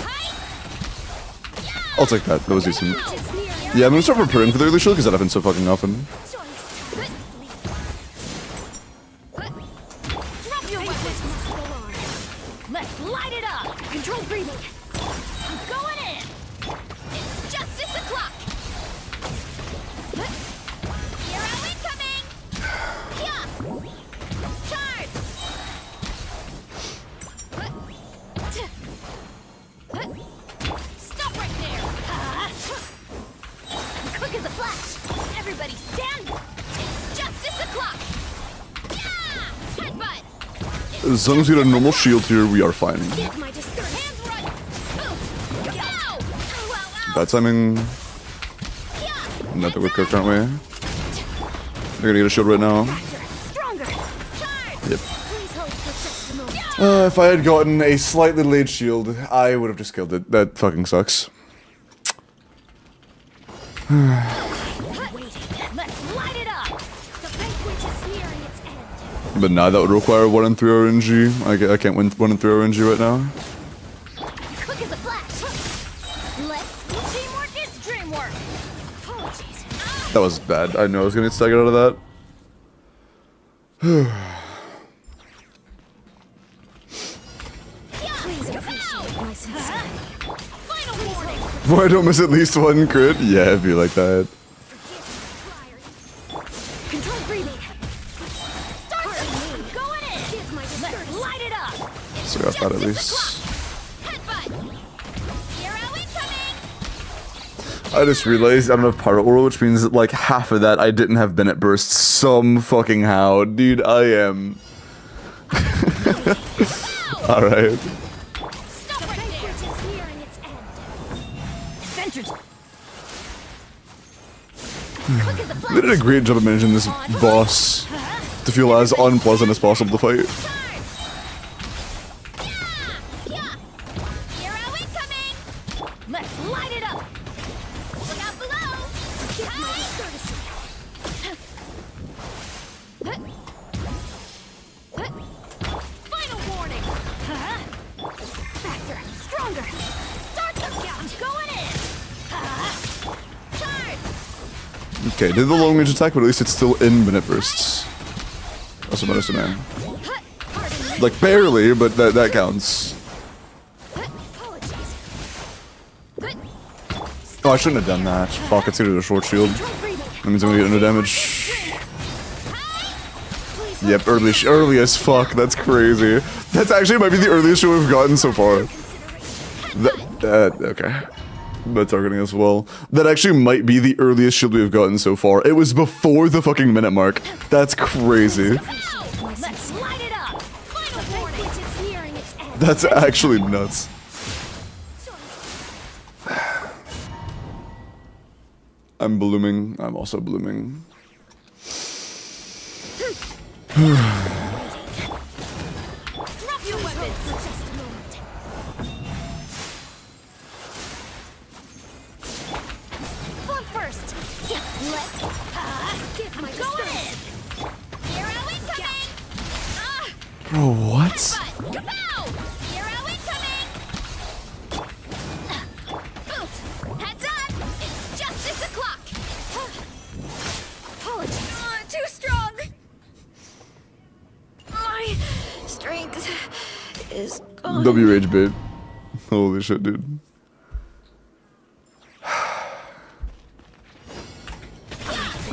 Speaker 2: Hi. Yeah.
Speaker 1: I'll take that, that was decent.
Speaker 2: It's near.
Speaker 1: Yeah, I'm gonna start preparing for the early shield because that happens so fucking often.
Speaker 2: Drop your weapons. Let's light it up. Control breathing. I'm going in. It's justice o'clock. Hero incoming. Yeah. Charge. Stop right there. Quick as a flash. Everybody stand. It's justice o'clock. Yeah. Headbutt.
Speaker 1: As long as we get a normal shield here, we are fine.
Speaker 2: Give my disturb. Hands right. Oof. Ow. Ow, ow, ow.
Speaker 1: Bad timing.
Speaker 2: Yeah.
Speaker 1: Not that we're cooked, aren't we? They're gonna get a shield right now.
Speaker 2: Faster, stronger. Charge.
Speaker 1: Yep.
Speaker 2: Please hold for just a moment.
Speaker 1: If I had gotten a slightly late shield, I would have just killed it. That fucking sucks.
Speaker 2: Waiting. Let's light it up. The banquet is nearing its end.
Speaker 1: But nah, that would require 1 in 3 RNG. I can't win 1 in 3 RNG right now.
Speaker 2: Quick as a flash. Let's. Teamwork is dreamwork. Apologies.
Speaker 1: That was bad. I know I was gonna get staggered out of that.
Speaker 2: Please appreciate my sincerity. Final warning.
Speaker 1: Why don't miss at least 1 crit? Yeah, it'd be like that.
Speaker 2: Control breathing. Start the me. Going in. Let's light it up.
Speaker 1: So I got that at least.
Speaker 2: Headbutt. Hero incoming.
Speaker 1: I just realized I don't have Pyro Aura, which means that like half of that I didn't have Bennett Burst some fucking how. Dude, I am... All right.
Speaker 2: Stop right there. It is nearing its end. Adventure time. Quick as a flash.
Speaker 1: They did a great job of managing this boss to feel as unpleasant as possible to fight.
Speaker 2: Yeah. Hero incoming. Let's light it up. Look out below. Get my courtesy. Final warning. Faster, stronger. Start them. I'm going in. Charge.
Speaker 1: Okay, did the long range attack, but at least it's still in minute bursts. That's what matters to me. Like barely, but that counts.
Speaker 2: Apologies.
Speaker 1: Oh, I shouldn't have done that. Fuck, it's gonna do a short shield. That means I'm gonna get under damage. Yep, early as fuck. That's crazy. That's actually might be the earliest shield we've gotten so far. Okay. But targeting as well. That actually might be the earliest shield we've gotten so far. It was before the fucking minute mark. That's crazy.
Speaker 2: Let's light it up. Final warning. It is nearing its end.
Speaker 1: That's actually nuts. I'm blooming. I'm also blooming.
Speaker 2: Drop your weapons. Just a moment. One first. Yeah, let's give my going. Hero incoming.
Speaker 1: Bro, what?
Speaker 2: Kapow! Hero incoming. Oof. Heads up. It's justice o'clock. Apologies. Too strong. My strength is gone.
Speaker 1: WH bait. Holy shit, dude.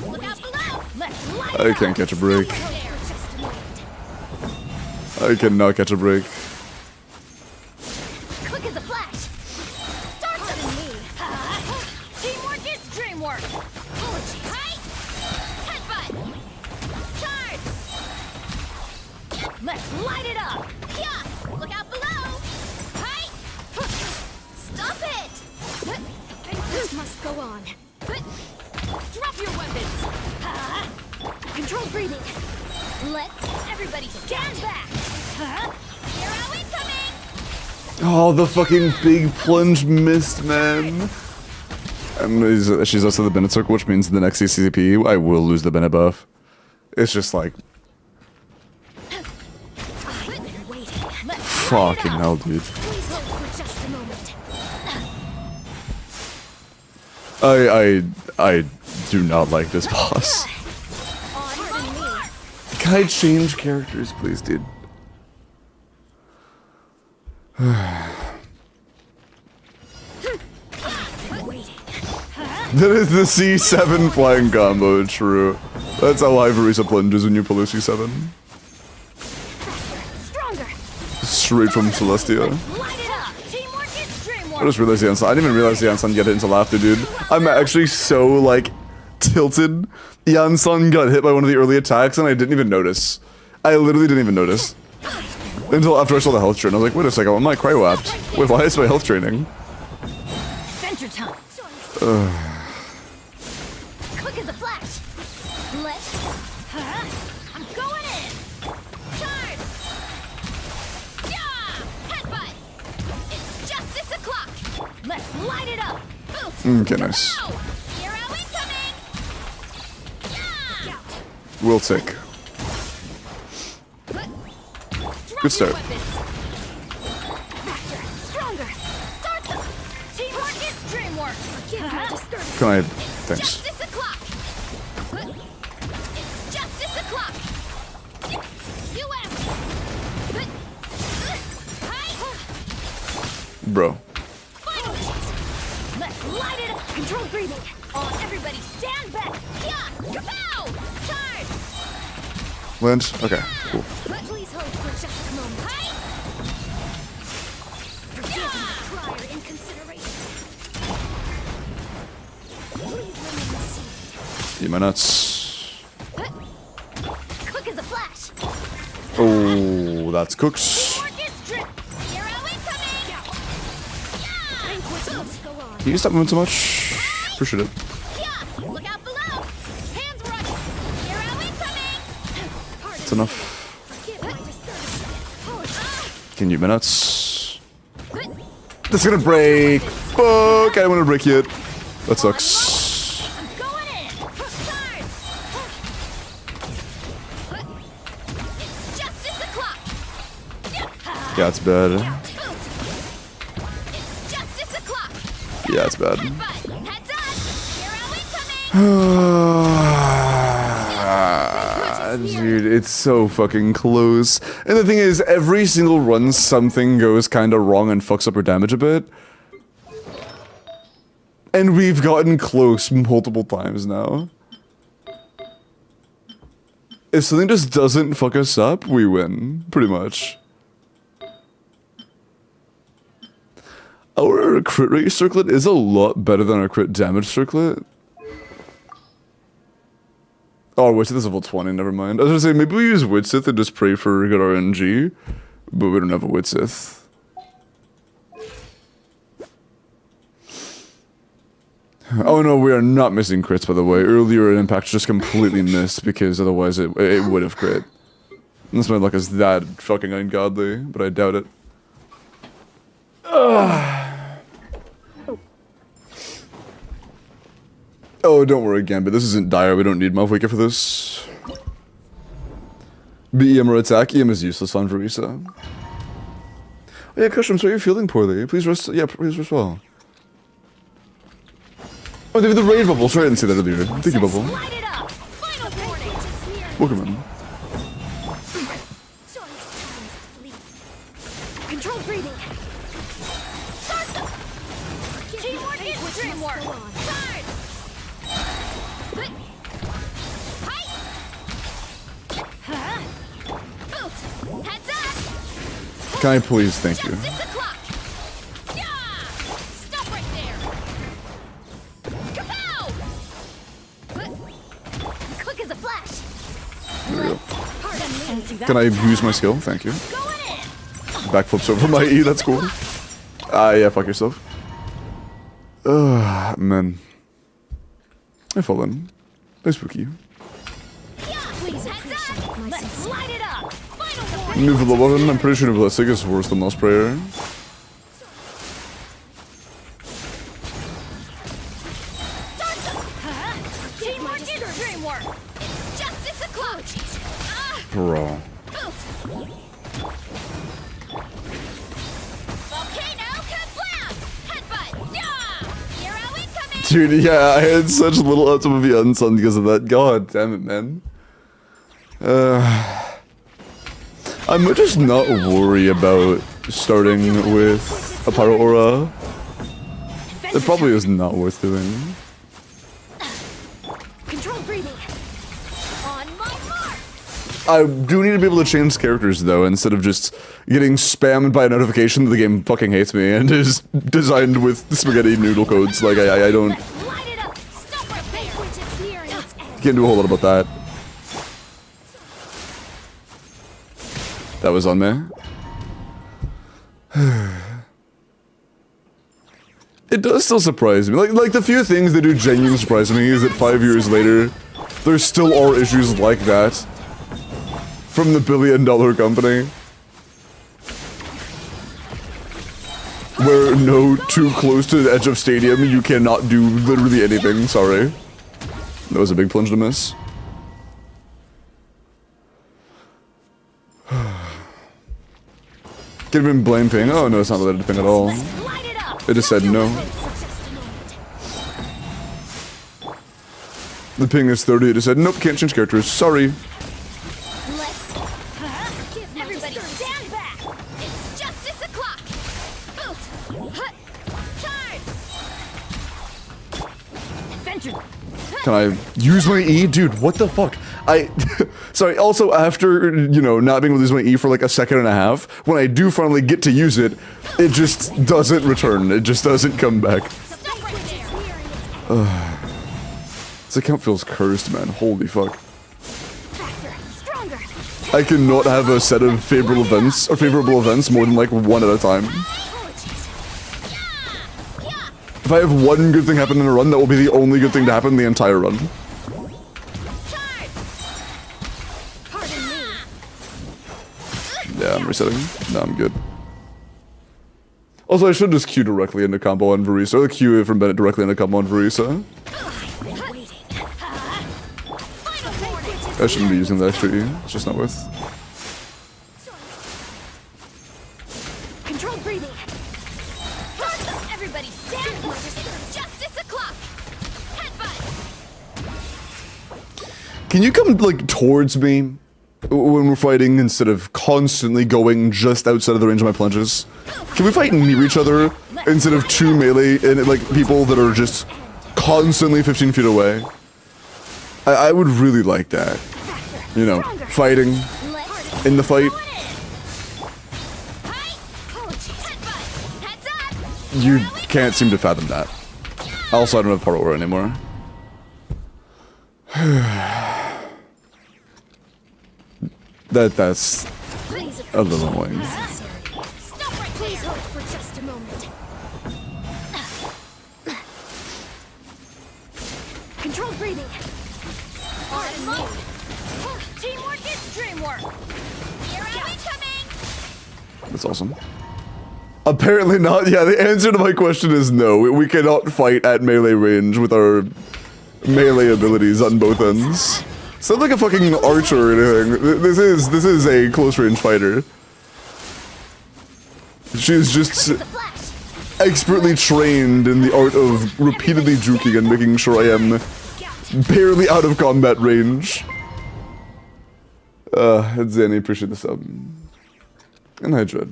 Speaker 2: Look out below. Let's light
Speaker 1: I can't catch a break. I cannot catch a break.
Speaker 2: Quick as a flash. Start them in me. Teamwork is dreamwork. Apologies. Right? Headbutt. Charge. Let's light it up. Yeah. Look out below. Right? Stop it. This must go on. Drop your weapons. Control breathing. Let's everybody stand back. Hero incoming.
Speaker 1: Oh, the fucking big plunge missed, man. And she's also the Bennett circle, which means the next CCP, I will lose the Bennett buff. It's just like, fucking hell, dude.
Speaker 2: Please hold for just a moment.
Speaker 1: I do not like this boss.
Speaker 2: Pardon me.
Speaker 1: Can I change characters, please, dude? That is the C7 flying combo, true. That's how high Verisa plunges when you pull a C7.
Speaker 2: Stronger.
Speaker 1: Straight from Celestia.
Speaker 2: Light it up. Teamwork is dreamwork.
Speaker 1: I just realized the Anson. I didn't even realize the Anson get it into laughter, dude. I'm actually so, like, tilted. Yansan got hit by one of the early attacks and I didn't even notice. I literally didn't even notice. Until after I saw the health drain. I was like, wait a second, I'm not cry-whapped. Wait, why is my health draining?
Speaker 2: Adventure time. Quick as a flash. Let's. I'm going in. Charge. Yeah. Headbutt. It's justice o'clock. Let's light it up. Oof.
Speaker 1: Okay, nice.
Speaker 2: Ow. Hero incoming. Yeah.
Speaker 1: We'll take. Good start.
Speaker 2: Faster, stronger. Start them. Teamwork is dreamwork.
Speaker 1: Can I? Thanks.
Speaker 2: Justice o'clock. It's justice o'clock.
Speaker 1: Bro.
Speaker 2: Final chase. Let's light it up. Control breathing. On everybody, stand back. Yeah. Kapow. Charge.
Speaker 1: Lynch? Okay, cool.
Speaker 2: Please hold for just a moment. Right? Forgive me, prior inconsideration. Please remain seated.
Speaker 1: Eat my nuts.
Speaker 2: Quick as a flash.
Speaker 1: Oh, that's cooks.
Speaker 2: Teamwork is
Speaker 1: Can you stop moving so much? Appreciate it.
Speaker 2: Yeah, look out below. Hands running. Hero incoming.
Speaker 1: That's enough. Can you minutes? That's gonna break. Fuck, I don't wanna break yet. That sucks.
Speaker 2: I'm going in. Charge. It's justice o'clock.
Speaker 1: Yeah, it's bad.
Speaker 2: It's justice o'clock.
Speaker 1: Yeah, it's bad.
Speaker 2: Heads up. Hero incoming.
Speaker 1: Dude, it's so fucking close. And the thing is, every single run, something goes kinda wrong and fucks up our damage a bit. And we've gotten close multiple times now. If something just doesn't fuck us up, we win, pretty much. Our crit rate circlet is a lot better than our crit damage circlet. Oh, Witsith is level 20, never mind. I was gonna say, maybe we use Witsith and just pray for good RNG, but we don't have a Witsith. Oh no, we are not missing crits, by the way. Earlier Impact just completely missed, because otherwise it would have crit. Unless my luck is that fucking ungodly, but I doubt it. Oh, don't worry, Gambit. This isn't dire. We don't need Malfwake for this. Be EM or attack. EM is useless on Verisa. Oh yeah, Customs, are you feeling poorly? Please rest. Yeah, please rest well. Oh, they have the raid bubble. Sorry, I didn't say that earlier. Thank you, Bubble.
Speaker 2: Light it up. Final warning.
Speaker 1: Welcome in.
Speaker 2: Control breathing. Start the teamwork is dreamwork. Charge. Oof. Heads up.
Speaker 1: Can I please? Thank you.
Speaker 2: Justice o'clock. Yeah. Stop right there. Kapow. Quick as a flash. Pardon me.
Speaker 1: Can I use my skill? Thank you.
Speaker 2: Going in.
Speaker 1: Backflips over my E. That's cool. Ah, yeah. Fuck yourself. Man. I fall in. Nice spooky.
Speaker 2: Please heads up. Let's light it up. Final warning.
Speaker 1: Nuvola weapon. I'm pretty sure Nuvola is worse than Lost Prayer.
Speaker 2: Teamwork is dreamwork. It's justice o'clock.
Speaker 1: Bro.
Speaker 2: Volcano kablam! Headbutt! Yeah! Hero incoming!
Speaker 1: Dude, yeah, I had such little uptime of the Unsung because of that. God damn it, man. I might just not worry about starting with a Pyro Aura. It probably is not worth doing.
Speaker 2: Control breathing. On my mark!
Speaker 1: I do need to be able to change characters though, instead of just getting spammed by a notification that the game fucking hates me and is designed with spaghetti noodle codes. Like, I don't...
Speaker 2: Let's light it up! Stop right there! It's nearing its end.
Speaker 1: Can't do a whole lot about that. That was on me. It does still surprise me. Like the few things that do genuinely surprise me is that 5 years later, there still are issues like that from the billion-dollar company. Where no, too close to the edge of stadium, you cannot do literally anything. Sorry. That was a big plunge to miss. Could have been blame ping. Oh no, it's not related to ping at all.
Speaker 2: Light it up!
Speaker 1: It just said no. The ping is 30. It just said nope, can't change characters. Sorry.
Speaker 2: Let's... Everybody stand back! It's justice o'clock! Oof! Charge! Adventure!
Speaker 1: Can I use my E? Dude, what the fuck? Sorry, also after, you know, not being able to use my E for like a second and a half, when I do finally get to use it, it just doesn't return. It just doesn't come back.
Speaker 2: Stop right there!
Speaker 1: This account feels cursed, man. Holy fuck.
Speaker 2: Faster! Stronger!
Speaker 1: I cannot have a set of favorable events more than like one at a time.
Speaker 2: Apologies. Yeah! Yeah!
Speaker 1: If I have one good thing happen in a run, that will be the only good thing to happen the entire run.
Speaker 2: Charge! Pardon me.
Speaker 1: Yeah, I'm resetting. No, I'm good. Also, I should just Q directly into combo on Varisa. Or Q from Bennett directly into combo on Varisa.
Speaker 2: I've been waiting. Final warning.
Speaker 1: I shouldn't be using the extra E. It's just not worth.
Speaker 2: Controlled breathing. Everybody stand by. Justice o'clock. Headbutt.
Speaker 1: Can you come, like, towards me when we're fighting instead of constantly going just outside of the range of my plunges? Can we fight near each other instead of two melee and, like, people that are just constantly 15 feet away? I would really like that. You know, fighting in the fight. You can't seem to fathom that. Also, I don't have part aura anymore. That's a little annoying.
Speaker 2: Stop right. Please hold for just a moment. Controlled breathing. Pardon me. Teamwork is dreamwork. Here I am coming.
Speaker 1: That's awesome. Apparently not. Yeah, the answer to my question is no. We cannot fight at melee range with our melee abilities on both ends. It's not like a fucking archer or anything. This is a close range fighter. She's just expertly trained in the art of repeatedly juking and making sure I am barely out of combat range. Zanny, appreciate the sub. And hi, Dread.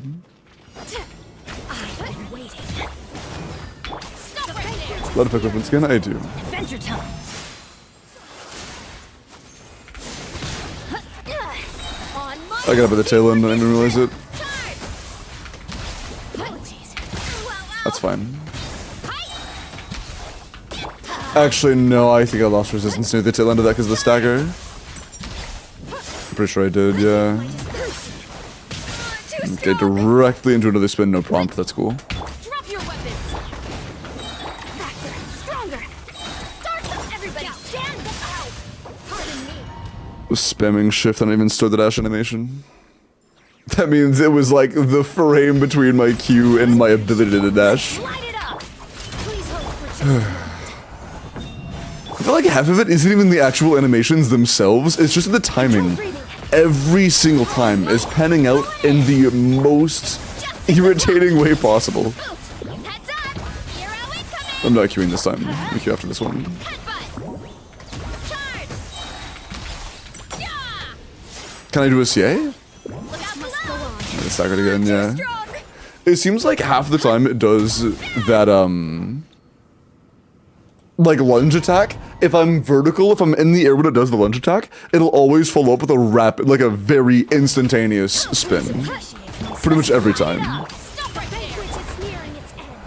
Speaker 1: A lot of equipment skin, I do.
Speaker 2: Adventure time.
Speaker 1: I got up at the tail end and I didn't realize it. That's fine. Actually, no, I think I lost resistance near the tail end of that because of the stagger. I'm pretty sure I did, yeah. Okay, directly into another spin, no prompt, that's cool.
Speaker 2: Drop your weapons. Faster, stronger. Start them, everybody. Stand out. Pardon me.
Speaker 1: Was spamming shift and I even started the dash animation. That means it was like the frame between my Q and my ability to dash.
Speaker 2: Light it up. Please hold for just
Speaker 1: I feel like half of it isn't even the actual animations themselves, it's just the timing. Every single time is panning out in the most irritating way possible.
Speaker 2: heads up. Hero incoming.
Speaker 1: I'm not queuing this time. I'll queue after this one.
Speaker 2: Headbutt. Charge. Yeah.
Speaker 1: Can I do a CA?
Speaker 2: Look out below.
Speaker 1: It's staggered again, yeah.
Speaker 2: Strong.
Speaker 1: It seems like half the time it does that, like lunge attack. If I'm vertical, if I'm in the air when it does the lunge attack, it'll always follow up with a rapid, like a very instantaneous spin. Pretty much every time.
Speaker 2: Stop right there. Banquet is nearing its end.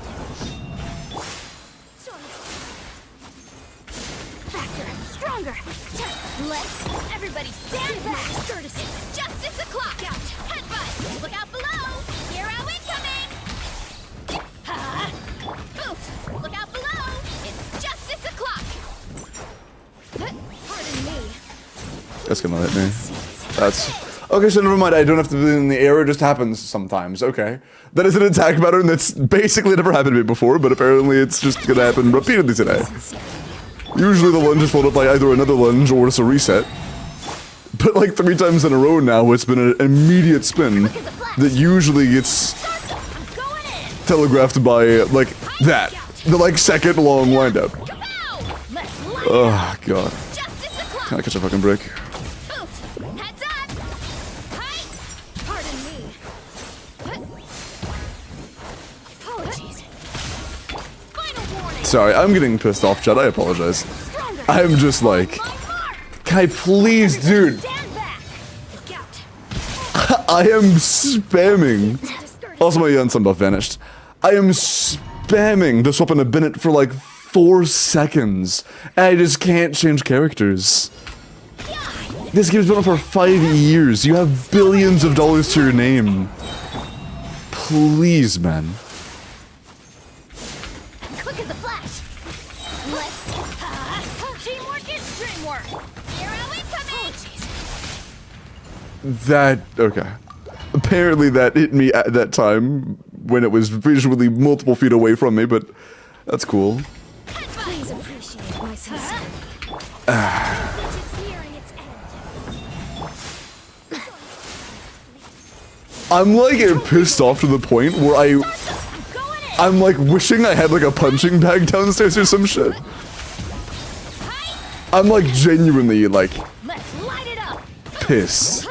Speaker 2: Faster, stronger. Let's everybody stand back. It's justice o'clock. Headbutt. Look out below. Hero incoming. Oof. Look out below. It's justice o'clock. Pardon me.
Speaker 1: That's gonna hit me. That's... Okay, so never mind, I don't have to be in the air, it just happens sometimes, okay. That is an attack pattern that's basically never happened to me before, but apparently it's just gonna happen repeatedly today. Usually the lunge is followed by either another lunge or just a reset. But like 3 times in a row now, it's been an immediate spin that usually gets telegraphed by, like, that. The, like, second long windup. Oh, God. Can I catch a fucking break?
Speaker 2: Heads up. Hi. Pardon me. Apologies. Final warning.
Speaker 1: Sorry, I'm getting pissed off, Chad. I apologize. I'm just like, can I please, dude?
Speaker 2: Stand back. Look out.
Speaker 1: I am spamming. Also, my Yansun buff vanished. I am spamming to swap in a Bennett for like 4 seconds. And I just can't change characters. This game's been on for 5 years. You have billions of dollars to your name. Please, man.
Speaker 2: quick as a flash. Let's teamwork is dreamwork. Hero incoming.
Speaker 1: That, okay. Apparently that hit me at that time when it was visually multiple feet away from me, but that's cool.
Speaker 2: Please appreciate my sincerity.
Speaker 1: I'm like pissed off to the point where I'm like wishing I had like a punching bag downstairs or some shit. I'm like genuinely like pissed.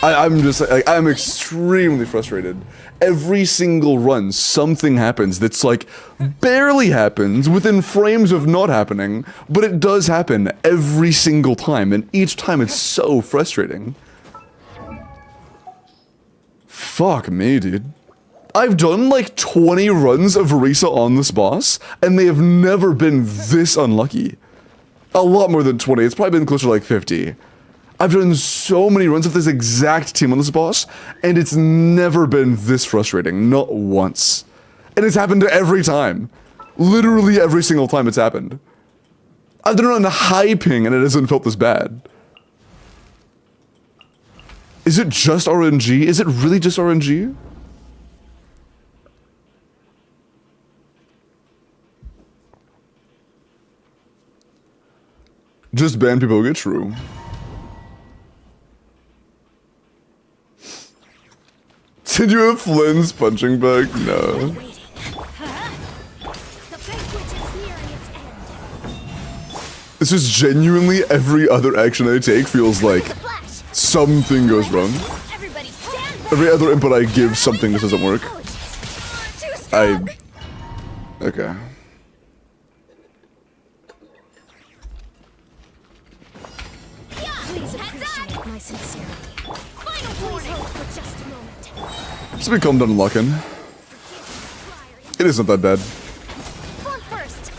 Speaker 1: I'm just like, I'm extremely frustrated. Every single run, something happens that's like barely happens within frames of not happening, but it does happen every single time, and each time it's so frustrating. Fuck me, dude. I've done like 20 runs of Risa on this boss, and they have never been this unlucky. A lot more than 20, it's probably been closer to like 50. I've done so many runs of this exact team on this boss, and it's never been this frustrating, not once. And it's happened every time. Literally every single time it's happened. I've done it on high ping and it hasn't felt this bad. Is it just RNG? Is it really just RNG? Just ban people get true. Did you have Flynn's punching bag? No. This is genuinely every other action I take feels like something goes wrong. Every other input I give, something just doesn't work. Okay.
Speaker 2: My sincerity. Final warning for just a moment.
Speaker 1: So we calm down and lock in. It isn't that bad.
Speaker 2: First.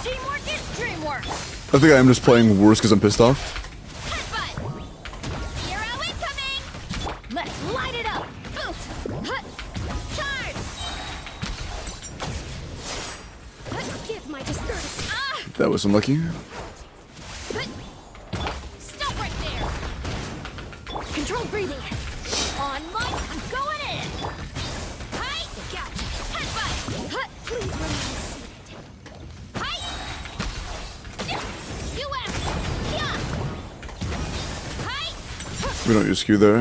Speaker 2: Teamwork is dreamwork.
Speaker 1: I think I am just playing worse because I'm pissed off.
Speaker 2: Hero incoming. Let's light it up. Oof. Charge. Give my discourtesy.
Speaker 1: That was unlucky.
Speaker 2: Stop right there. Control breathing. On mic, I'm going in. Hi, look out. Headbutt. Please remain seated. Hi. US. Yeah. Hi.
Speaker 1: We don't use Q there.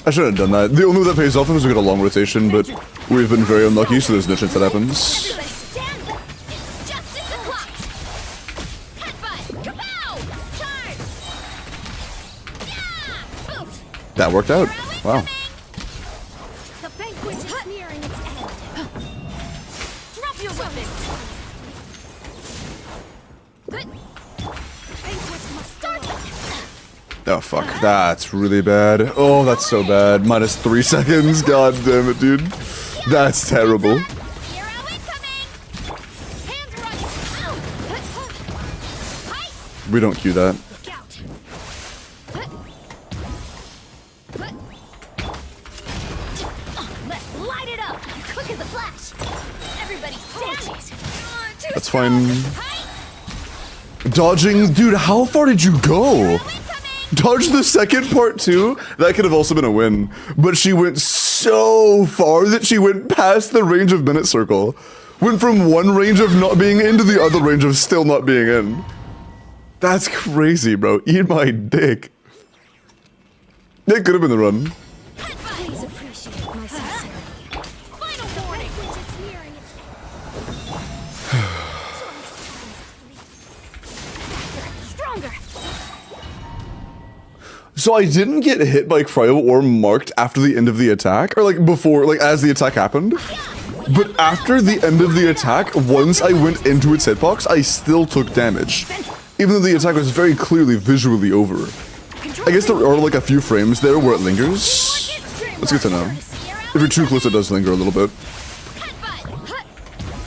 Speaker 1: I should have done that. The only way that pays off is we get a long rotation, but we've been very unlucky, so there's no chance that happens.
Speaker 2: Everybody stand. It's justice o'clock. Headbutt. Kabow. Charge. Yeah. Oof.
Speaker 1: That worked out. Wow.
Speaker 2: The banquet is nearing its end. Drop your weapons. The banquet must start.
Speaker 1: Oh fuck, that's really bad. Oh, that's so bad. Minus 3 seconds. God damn it, dude. That's terrible.
Speaker 2: Hero incoming. Hands running. Hi.
Speaker 1: We don't cue that.
Speaker 2: Look out. Let's light it up. Quick as a flash. Everybody stand.
Speaker 1: That's fine.
Speaker 2: Hi.
Speaker 1: Dodging? Dude, how far did you go? Dodge the second part too? That could have also been a win. But she went so far that she went past the range of minute circle. Went from one range of not being in to the other range of still not being in. That's crazy, bro. Eat my dick. It could have been the run.
Speaker 2: Please appreciate my sincerity. Final warning. It's nearing its end. Stronger.
Speaker 1: So I didn't get hit by cryo or marked after the end of the attack, or like before, like as the attack happened. But after the end of the attack, once I went into its hitbox, I still took damage. Even though the attack was very clearly visually over. I guess there are like a few frames there where it lingers. That's good to know. If you're too close, it does linger a little bit.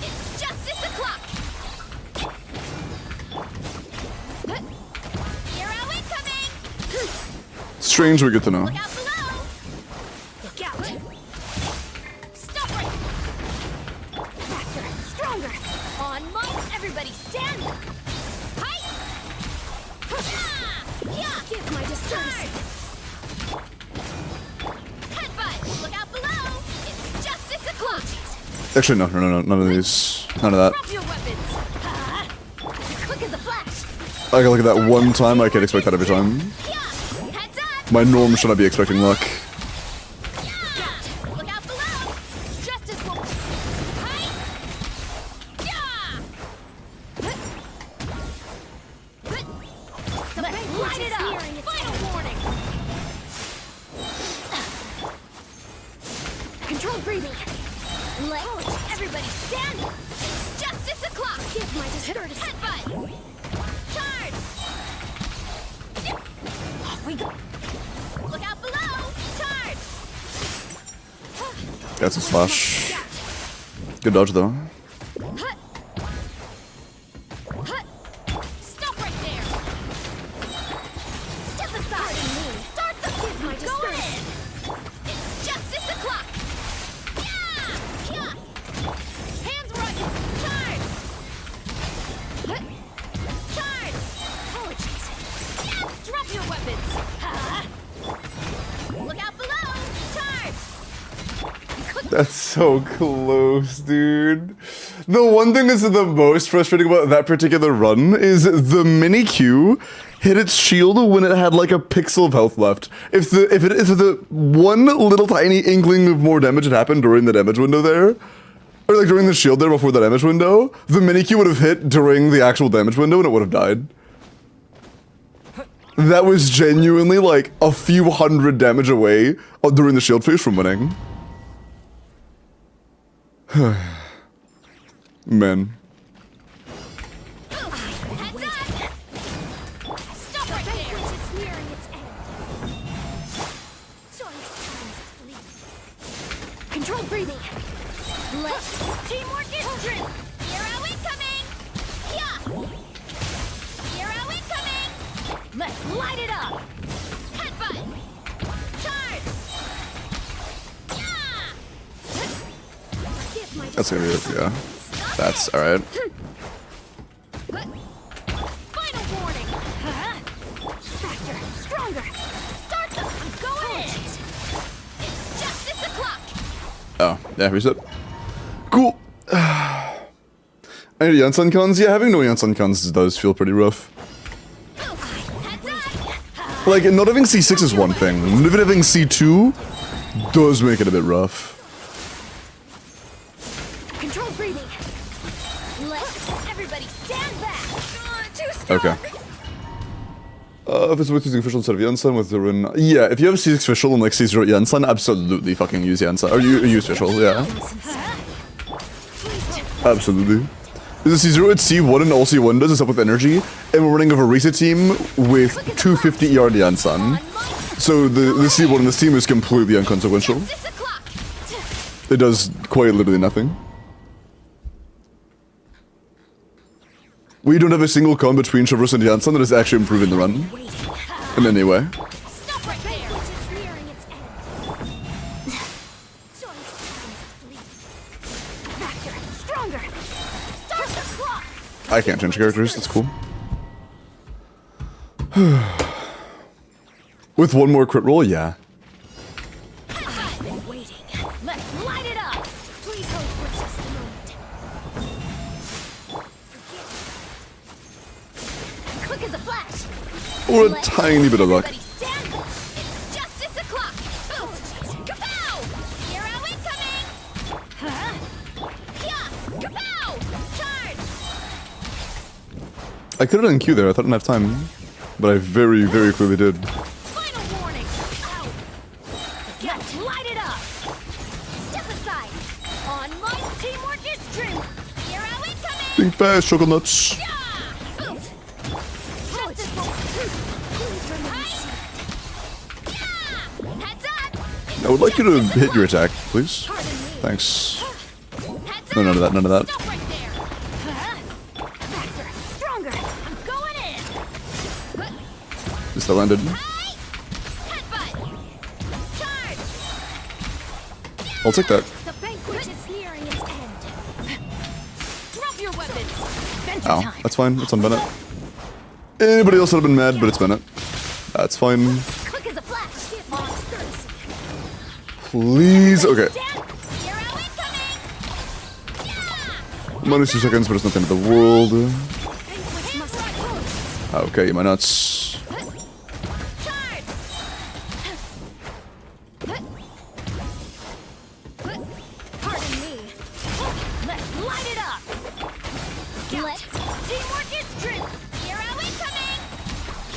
Speaker 2: It's justice o'clock. Hero incoming.
Speaker 1: Strange, but good to know.
Speaker 2: Look out below. Look out. Everybody stand. Hi. Yeah. Give my disturbance. Headbutt. Look out below. It's justice o'clock.
Speaker 1: Actually, no, none of these. None of that.
Speaker 2: Drop your weapons. Quick as a flash.
Speaker 1: I can look at that one time, I can't expect that every time.
Speaker 2: Heads up.
Speaker 1: My norm should not be expecting luck.
Speaker 2: Look out below. Justice will. Hi. Yeah. Let's light it up. Final warning. Controlled breathing. Let's everybody stand. It's justice o'clock. Give my disturbance. Headbutt. Charge. Off we go. Look out below. Charge.
Speaker 1: That's a slash. Good dodge though.
Speaker 2: Stop right there. Step aside. Start the give my disturbance. It's justice o'clock. Yeah. Hands running. Charge. Charge. Apologies. Drop your weapons. Look out below. Charge.
Speaker 1: That's so close, dude. The one thing that's the most frustrating about that particular run is the mini Q hit its shield when it had like a pixel of health left. If the one little tiny inkling of more damage had happened during the damage window there, or like during the shield there before the damage window, the mini Q would have hit during the actual damage window and it would have died. That was genuinely like a few hundred damage away during the shield phase from winning. Man.
Speaker 2: Heads up. Stop right there. It's nearing its end. Controlled breathing. Let's teamwork is drill. Hero incoming. Yeah. Hero incoming. Let's light it up. Headbutt. Charge. Yeah. Give my
Speaker 1: That's gonna be it, yeah. That's alright.
Speaker 2: Final warning. Faster, stronger. Start them. I'm going in. It's justice o'clock.
Speaker 1: Oh, yeah, reset. Cool. Any Yansan cons? Yeah, having no Yansan cons does feel pretty rough.
Speaker 2: Heads up.
Speaker 1: Like, not having C6 is one thing. Even having C2 does make it a bit rough.
Speaker 2: Controlled breathing. Let's everybody stand back. Too strong.
Speaker 1: Okay. If it's worth using official instead of Yansan with the run. Yeah, if you have C6 official and like C0 Yansan, absolutely fucking use Yansan. Or you use official, yeah. Absolutely. There's a C0 at C1 and all C1 does is up with energy, and we're running a Varisa team with 250 ER Yansan. So the C1 in this team is completely inconsequential.
Speaker 2: Justice o'clock.
Speaker 1: It does quite literally nothing. We don't have a single con between Traverse and Yansan that is actually improving the run in any way.
Speaker 2: Stop right there. It's nearing its end. Faster, stronger. Start the clock.
Speaker 1: I can't change characters, that's cool. With one more crit roll, yeah.
Speaker 2: I've been waiting. Let's light it up. Please hold for just a moment. Quick as a flash.
Speaker 1: Or a tiny bit of luck.
Speaker 2: Everybody stand. It's justice o'clock. Kapow! Hero incoming. Yeah. Kapow! Charge.
Speaker 1: I could have done Q there, I thought I didn't have time. But I very, very clearly did.
Speaker 2: Final warning. Ow. Let's light it up. Step aside. On my teamwork is true. Hero incoming.
Speaker 1: Think fast, chocolate nuts.
Speaker 2: Yeah. Oof. Justice will. Please remain seated. Yeah. Heads up.
Speaker 1: I would like you to hit your attack, please.
Speaker 2: Pardon me.
Speaker 1: Thanks.
Speaker 2: Heads
Speaker 1: No,
Speaker 2: up.
Speaker 1: none of that, none of that.
Speaker 2: Stop right there. Faster, stronger. I'm going in.
Speaker 1: Just that landed.
Speaker 2: Hi. Headbutt. Charge.
Speaker 1: I'll take that.
Speaker 2: The banquet is nearing its end. Drop your weapons.
Speaker 1: Ow, that's fine. It's on Bennett. Anybody else would have been mad, but it's Bennett. That's fine.
Speaker 2: Quick as a flash.
Speaker 1: Please. Okay.
Speaker 2: Hero incoming. Yeah.
Speaker 1: Minus 2 seconds, but it's nothing to the world.
Speaker 2: Vanquish must fall.
Speaker 1: Okay, my nuts.
Speaker 2: Charge. Pardon me. Let's light it up. Let's teamwork is strength. Hero incoming.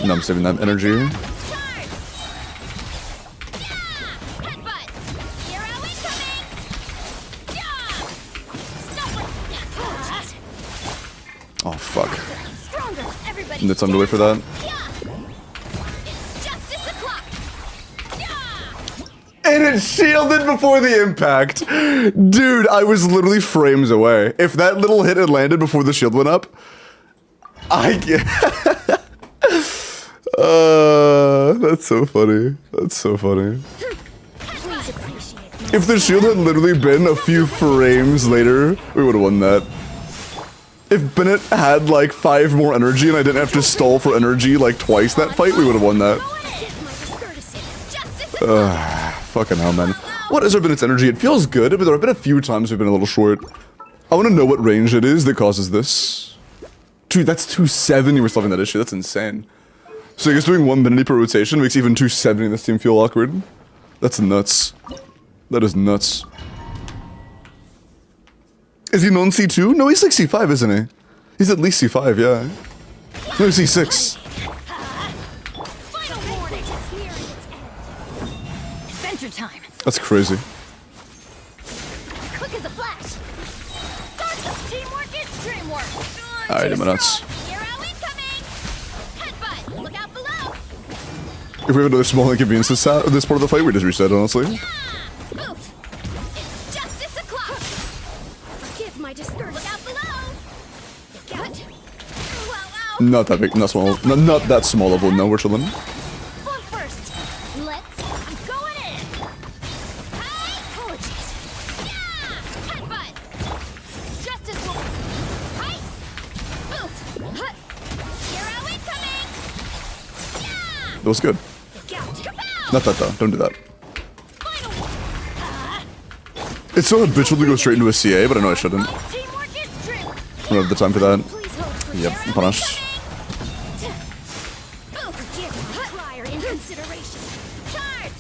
Speaker 1: No, I'm saving that energy.
Speaker 2: Charge. Yeah. Headbutt. Hero incoming. Yeah.
Speaker 1: Oh, fuck.
Speaker 2: Stronger. Everybody.
Speaker 1: That's underway for that.
Speaker 2: Yeah. It's justice o'clock. Yeah.
Speaker 1: And it shielded before the impact. Dude, I was literally frames away. If that little hit had landed before the shield went up, that's so funny. That's so funny.
Speaker 2: Please appreciate my
Speaker 1: If the shield had literally been a few frames later, we would have won that. If Bennett had like 5 more energy and I didn't have to stall for energy like twice that fight, we would have won that.
Speaker 2: justice.
Speaker 1: Fucking hell, man. What is our Bennett's energy? It feels good, but there have been a few times we've been a little short. I want to know what range it is that causes this. Dude, that's 270 we're solving that issue. That's insane. So I guess doing 1 Bennett per rotation makes even 270 in this team feel awkward. That's nuts. That is nuts. Is he non-C2? No, he's like C5, isn't he? He's at least C5, yeah. No, he's C6.
Speaker 2: Final warning. It's nearing its end. Adventure time.
Speaker 1: That's crazy.
Speaker 2: Quick as a flash. Start the teamwork is dreamwork.
Speaker 1: Alright, my nuts.
Speaker 2: Hero incoming. Headbutt. Look out below.
Speaker 1: If we have another small inconvenience this part of the fight, we just reset, honestly.
Speaker 2: Oof. It's justice o'clock. Forgive my discouragement. Look out below. Gut. Wow.
Speaker 1: Not that big, not small, not that small of one, no, we're chilling.
Speaker 2: Fall first. I'm going in. Hi. Apologies. Yeah. Headbutt. Justice will. Hi. Oof. Hut. Hero incoming. Yeah.
Speaker 1: That was good.
Speaker 2: Gout. Kapow.
Speaker 1: Not that though, don't do that.
Speaker 2: Final one.
Speaker 1: It's so habitual to go straight into a CA, but I know I shouldn't.
Speaker 2: Teamwork is true.
Speaker 1: I don't have the time for that.
Speaker 2: Please hold for
Speaker 1: Yep,
Speaker 2: Sharon.
Speaker 1: punished.
Speaker 2: Give prior in consideration. Charge.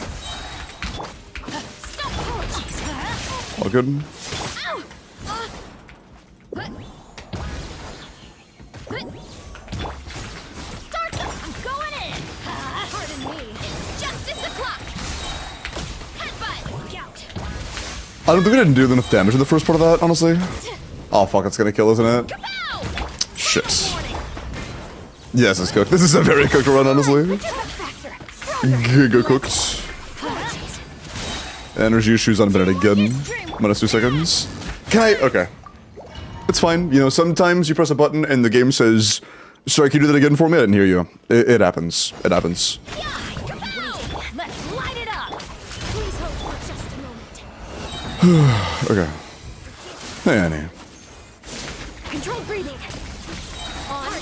Speaker 2: Stop. Apologies.
Speaker 1: All good.
Speaker 2: Ow. Start them. I'm going in. Pardon me. It's justice o'clock. Headbutt. Gout.
Speaker 1: I don't think we didn't do enough damage in the first part of that, honestly. Oh fuck, it's gonna kill, isn't it?
Speaker 2: Kapow.
Speaker 1: Shit. Yes, it's cooked. This is a very cooked run, honestly.
Speaker 2: Faster.
Speaker 1: Giga cooked.
Speaker 2: Apologies.
Speaker 1: Energy issues on Bennett again. Minus 2 seconds. Can I? Okay. It's fine. You know, sometimes you press a button and the game says, sorry, can you do that again for me? I didn't hear you. It happens. It happens.
Speaker 2: Yeah. Kapow. Let's light it up. Please hold for just a moment.
Speaker 1: Okay. Hey, Annie.
Speaker 2: Control breathing. On me.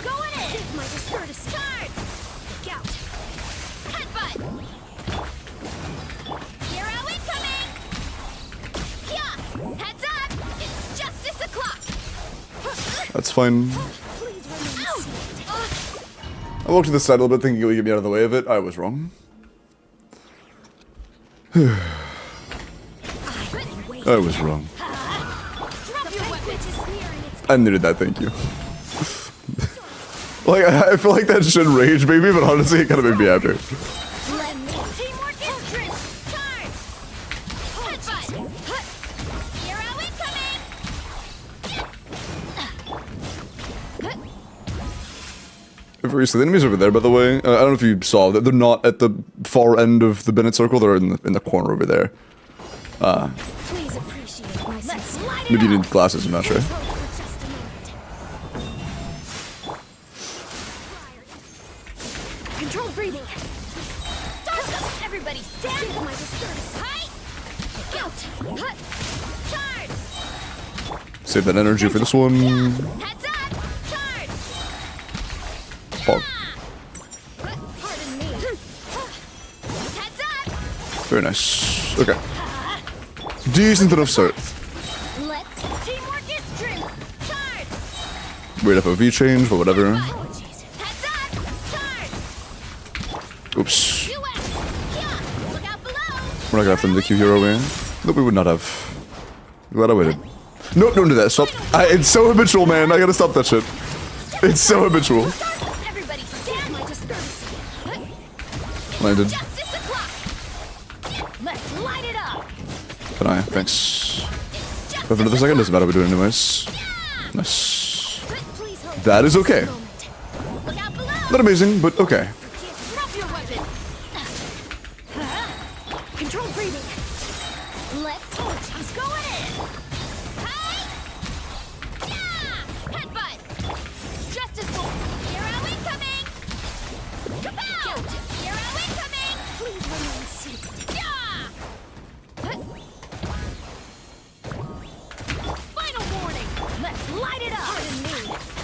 Speaker 2: Going in. Give my discourtesy. Charge. Gout. Headbutt. Hero incoming. Yeah. Heads up. It's justice o'clock.
Speaker 1: That's fine.
Speaker 2: Please remain seated.
Speaker 1: I walked to the side a little bit thinking it would get me out of the way of it. I was wrong. I was wrong.
Speaker 2: Drop your weapons.
Speaker 1: I needed that, thank you. Like, I feel like that should rage maybe, but honestly, it kind of made me happy.
Speaker 2: Let me. Teamwork is true. Charge. Headbutt. Hero incoming.
Speaker 1: Very so the enemies over there, by the way. I don't know if you saw that they're not at the far end of the Bennett circle. They're in the corner over there.
Speaker 2: Please appreciate my Let's light it
Speaker 1: Maybe you
Speaker 2: up.
Speaker 1: need glasses. I'm not sure.
Speaker 2: Hold for just a moment. Controlled breathing. Start them. Everybody stand. Give my discourtesy. Hi. Gout. Hut. Charge.
Speaker 1: Save that energy for this one.
Speaker 2: Heads up.
Speaker 1: Very nice. Okay. Decent enough start.
Speaker 2: Let's teamwork is dream. Charge.
Speaker 1: Weird FOV change, but whatever.
Speaker 2: Heads up. Charge.
Speaker 1: Oops.
Speaker 2: US. Yeah. Look out below.
Speaker 1: We're not gonna have them to Q hero away. Nope, we would not have. Glad I waited. Nope, don't do that. Stop. It's so habitual, man. I gotta stop that shit. It's so habitual.
Speaker 2: Everybody stand my disturbance.
Speaker 1: Landed.
Speaker 2: Justice o'clock. Let's light it up.
Speaker 1: Can I? Thanks. But for another second, doesn't matter what we're doing anyways. Nice.
Speaker 2: Please hold.
Speaker 1: That is okay.
Speaker 2: Look out below.
Speaker 1: Not amazing, but okay.
Speaker 2: Drop your weapon. Control breathing. Let's go in. Hi. Yeah. Headbutt. Justice will. Hero incoming. Kapow. Hero incoming. Please remain seated. Yeah. Final warning. Let's light it up. Pardon me.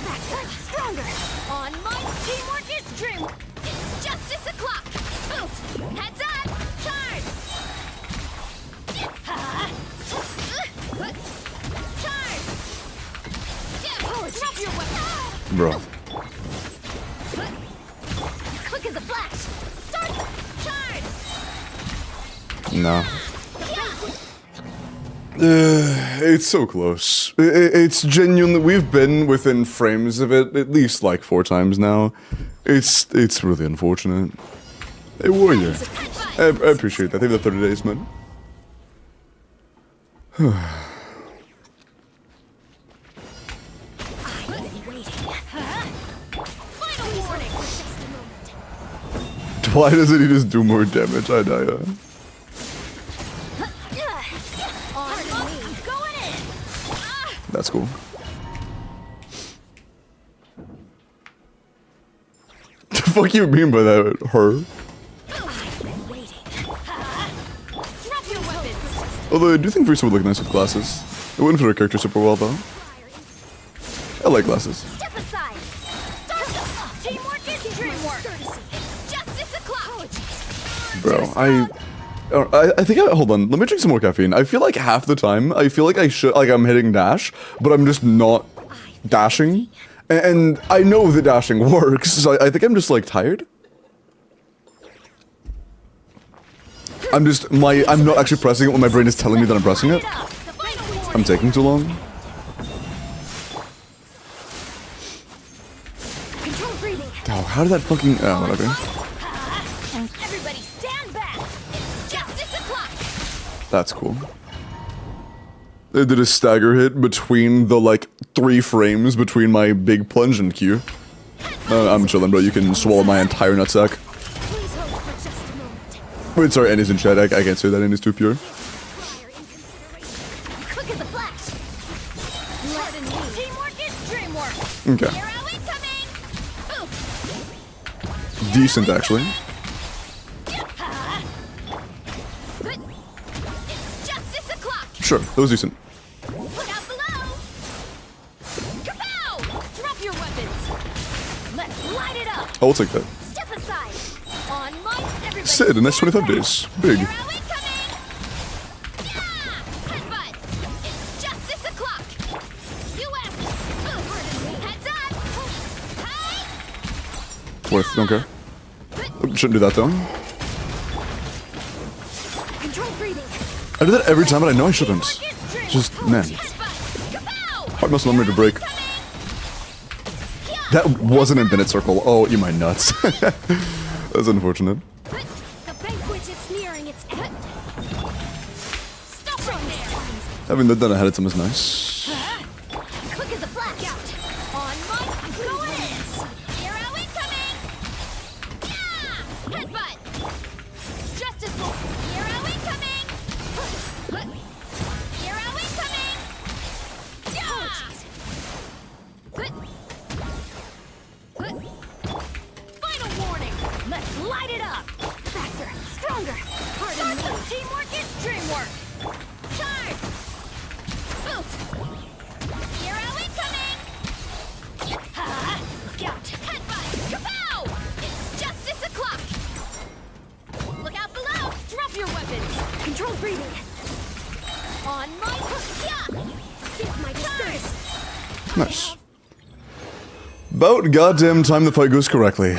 Speaker 2: Faster, stronger. On my teamwork is dream. It's justice o'clock. Oof. Heads up. Charge. Charge. Drop your weapon.
Speaker 1: Bro.
Speaker 2: Quick as a flash. Start. Charge.
Speaker 1: No. It's so close. It's genuinely, we've been within frames of it at least like 4 times now. It's really unfortunate. Hey warrior, I appreciate that. Thank you for the 30 days, man.
Speaker 2: I've been waiting. Final warning. Just a moment.
Speaker 1: Why doesn't he just do more damage? I die.
Speaker 2: On me. Going in.
Speaker 1: That's cool. The fuck you mean by that? Her?
Speaker 2: I've been waiting. Drop your weapons.
Speaker 1: Although I do think Versa would look nice with glasses. It wouldn't fit her character super well though. I like glasses.
Speaker 2: Step aside. Start. Teamwork is dreamwork. It's justice o'clock.
Speaker 1: Bro, I think hold on, let me drink some more caffeine. I feel like half the time, I feel like I'm hitting dash, but I'm just not dashing. And I know that dashing works, so I think I'm just like tired. I'm not actually pressing it when my brain is telling me that I'm pressing it. I'm taking too long.
Speaker 2: Control breathing.
Speaker 1: Oh, how did that fucking, oh, whatever.
Speaker 2: Everybody stand back. It's justice o'clock.
Speaker 1: That's cool. They did a stagger hit between the, like, 3 frames between my big plunge and Q. I'm chilling, bro. You can swallow my entire nutsack.
Speaker 2: Please hold for just a moment.
Speaker 1: Wait, sorry, Annie's in chat. I can't say that. Annie's too pure.
Speaker 2: Prior inconsideration. Quick as a flash. Pardon me. Teamwork is dreamwork.
Speaker 1: Okay.
Speaker 2: Hero incoming. Oof.
Speaker 1: Decent, actually.
Speaker 2: Good. It's justice o'clock.
Speaker 1: Sure, that was decent.
Speaker 2: Look out below. Kapow! Drop your weapons. Let's light it up.
Speaker 1: I'll take that.
Speaker 2: Step aside. On my everybody.
Speaker 1: Sid, the next 25 days. Big.
Speaker 2: Hero incoming. Yeah! Headbutt. It's justice o'clock. US. Heads up. Hi.
Speaker 1: Worth, don't care. Shouldn't do that though.
Speaker 2: Control breathing.
Speaker 1: I do that every time, but I know I shouldn't. Just, man. Heart muscle memory to break. That was an infinite circle. Oh, you my nuts. That's unfortunate.
Speaker 2: The banquet is nearing its end. Stop right there.
Speaker 1: Having that done ahead of time is nice.
Speaker 2: Quick as a flash. On my going in. Hero incoming. Yeah! Headbutt. Justice will. Hero incoming. Hero incoming. Yeah! Good. Final warning. Let's light it up. Faster, stronger. Pardon me. Teamwork is dreamwork. Charge. Oof. On my give my disgrace.
Speaker 1: Nice. About goddamn time the fight goes correctly.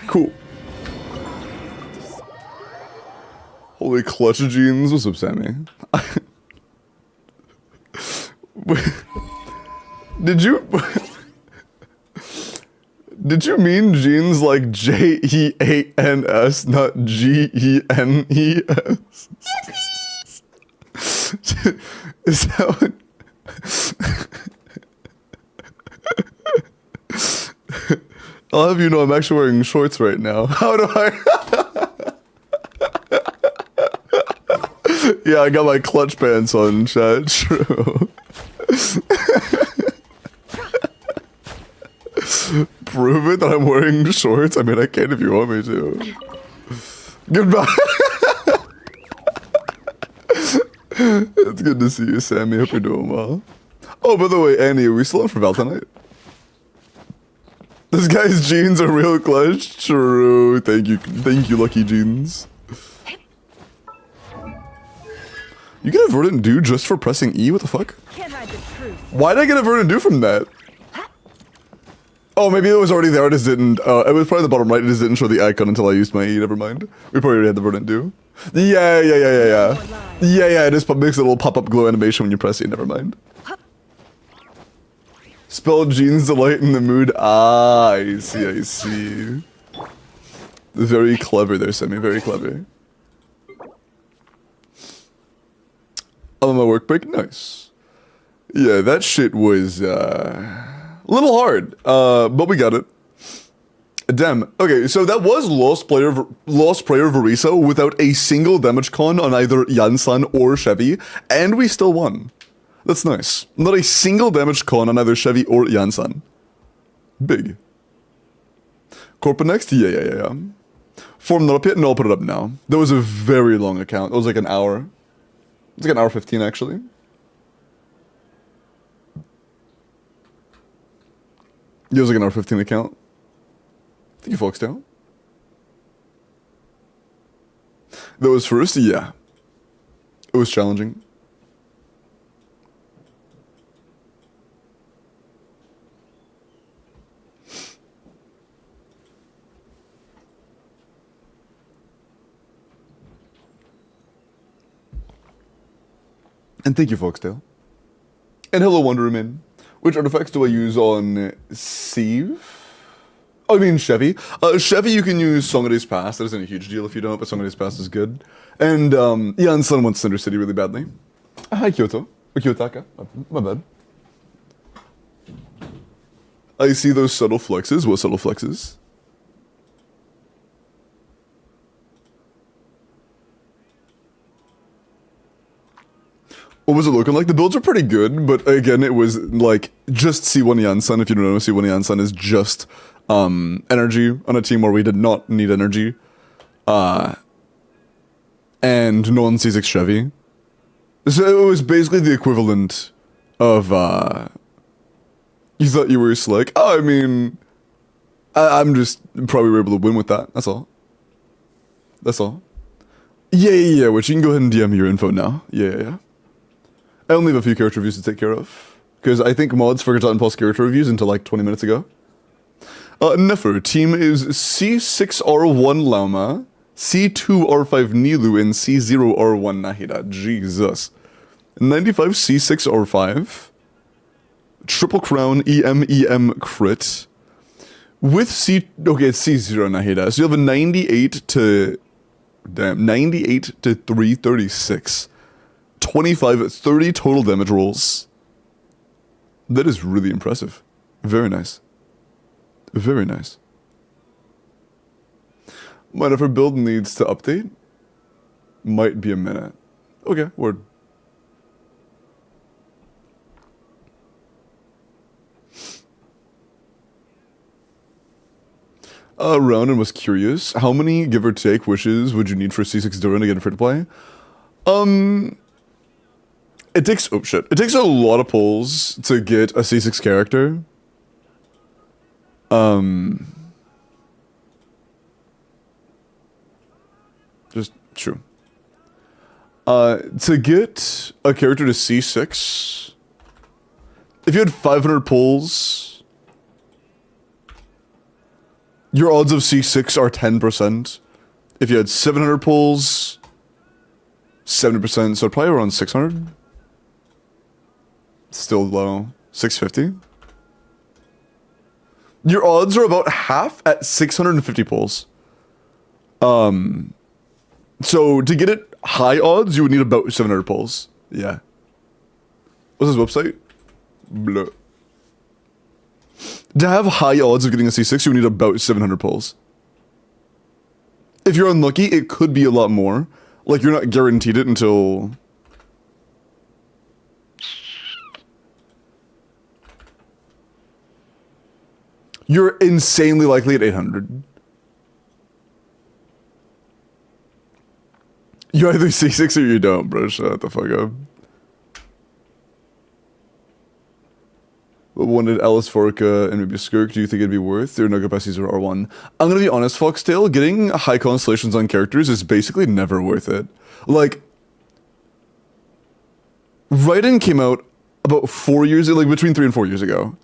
Speaker 1: Cool. Holy clutch of jeans. What's up, Sammy? Did you... Did you mean jeans like Jeans, not Genes? Is that what... I'll have you know I'm actually wearing shorts right now. How do I... Yeah, I got my clutch pants on, chat. True. Prove it that I'm wearing shorts? I mean, I can if you want me to. Goodbye. It's good to see you, Sammy. Hope you're doing well. Oh, by the way, Annie, are we still on for Val tonight? This guy's jeans are real clutch. True. Thank you, Lucky Jeans. You get a verdant do just for pressing E? What the fuck?
Speaker 3: Can't hide the truth.
Speaker 1: Why did I get a verdant do from that? Oh, maybe it was already there. I just didn't. It was probably the bottom right. It just didn't show the icon until I used my E. Never mind. We probably already had the verdant do. Yeah. It just makes a little pop-up glow animation when you press E. Never mind. Spell jeans delight in the mood. Ah, I see. Very clever there, Sammy. Very clever. I'm on my work break. Nice. Yeah, that shit was a little hard, but we got it. Damn. Okay, so that was Lost Prayer Verisa without a single damage con on either Yansan or Chevy, and we still won. That's nice. Not a single damage con on either Chevy or Yansan. Big. Corpa next? Yeah. Form not up yet? No, I'll put it up now. That was a very long account. It was like an hour. It's like an hour 15, actually. Yeah, it was like an hour 15 account. Thank you, Foxtail. That was first? Yeah. It was challenging. And thank you, Foxtail. And hello, Wonderman. Which artifacts do I use on Sieve? Oh, I mean Chevy. Chevy, you can use Song of Days Past. That isn't a huge deal if you don't, but Song of Days Past is good. And, yeah, and Sun wants Cinder City really badly. Hi, Kyoto. Or Kyotaka. My bad. I see those subtle flexes. What subtle flexes? What was it looking like? The builds were pretty good, but again, it was like just C1 Yansan. If you don't know, C1 Yansan is just energy on a team where we did not need energy. And no one C6 Chevy. So it was basically the equivalent of, you thought you were slick. Oh, I mean, I'm just probably able to win with that. That's all. That's all. Yeah, which you can go ahead and DM me your info now. Yeah. I only have a few character reviews to take care of. Because I think mods forgot to unpause character reviews until like 20 minutes ago. Nefer, team is C6R1 Lama, C2R5 Nilu, and C0R1 Nahida. Jesus. 95 C6R5. Triple Crown EM crit. With okay, it's C0 Nahida. So you have a 98 to 336. 25, 30 total damage rolls. That is really impressive. Very nice. Very nice. Mind if our build needs to update? Might be a minute. Okay, word. Roundin was curious. How many give or take wishes would you need for C6 Durin to get free to play? It takes, oh shit. It takes a lot of pulls to get a C6 character. Just true. To get a character to C6, if you had 500 pulls, your odds of C6 are 10%. If you had 700 pulls, 70%, so probably around 600. Still low. 650. Your odds are about half at 650 pulls. So to get it high odds, you would need about 700 pulls. Yeah. What's his website? Blah. To have high odds of getting a C6, you would need about 700 pulls. If you're unlucky, it could be a lot more. Like, you're not guaranteed it until... You're insanely likely at 800. You either C6 or you don't, bro. Shut the fuck up. What one did Alice Forca and maybe Skirk do you think it'd be worth? They're no capacities or R1. I'm gonna be honest, Foxtail, getting high constellations on characters is basically never worth it. Like, Raiden came out about 4 years, like between 3 and 4 years ago.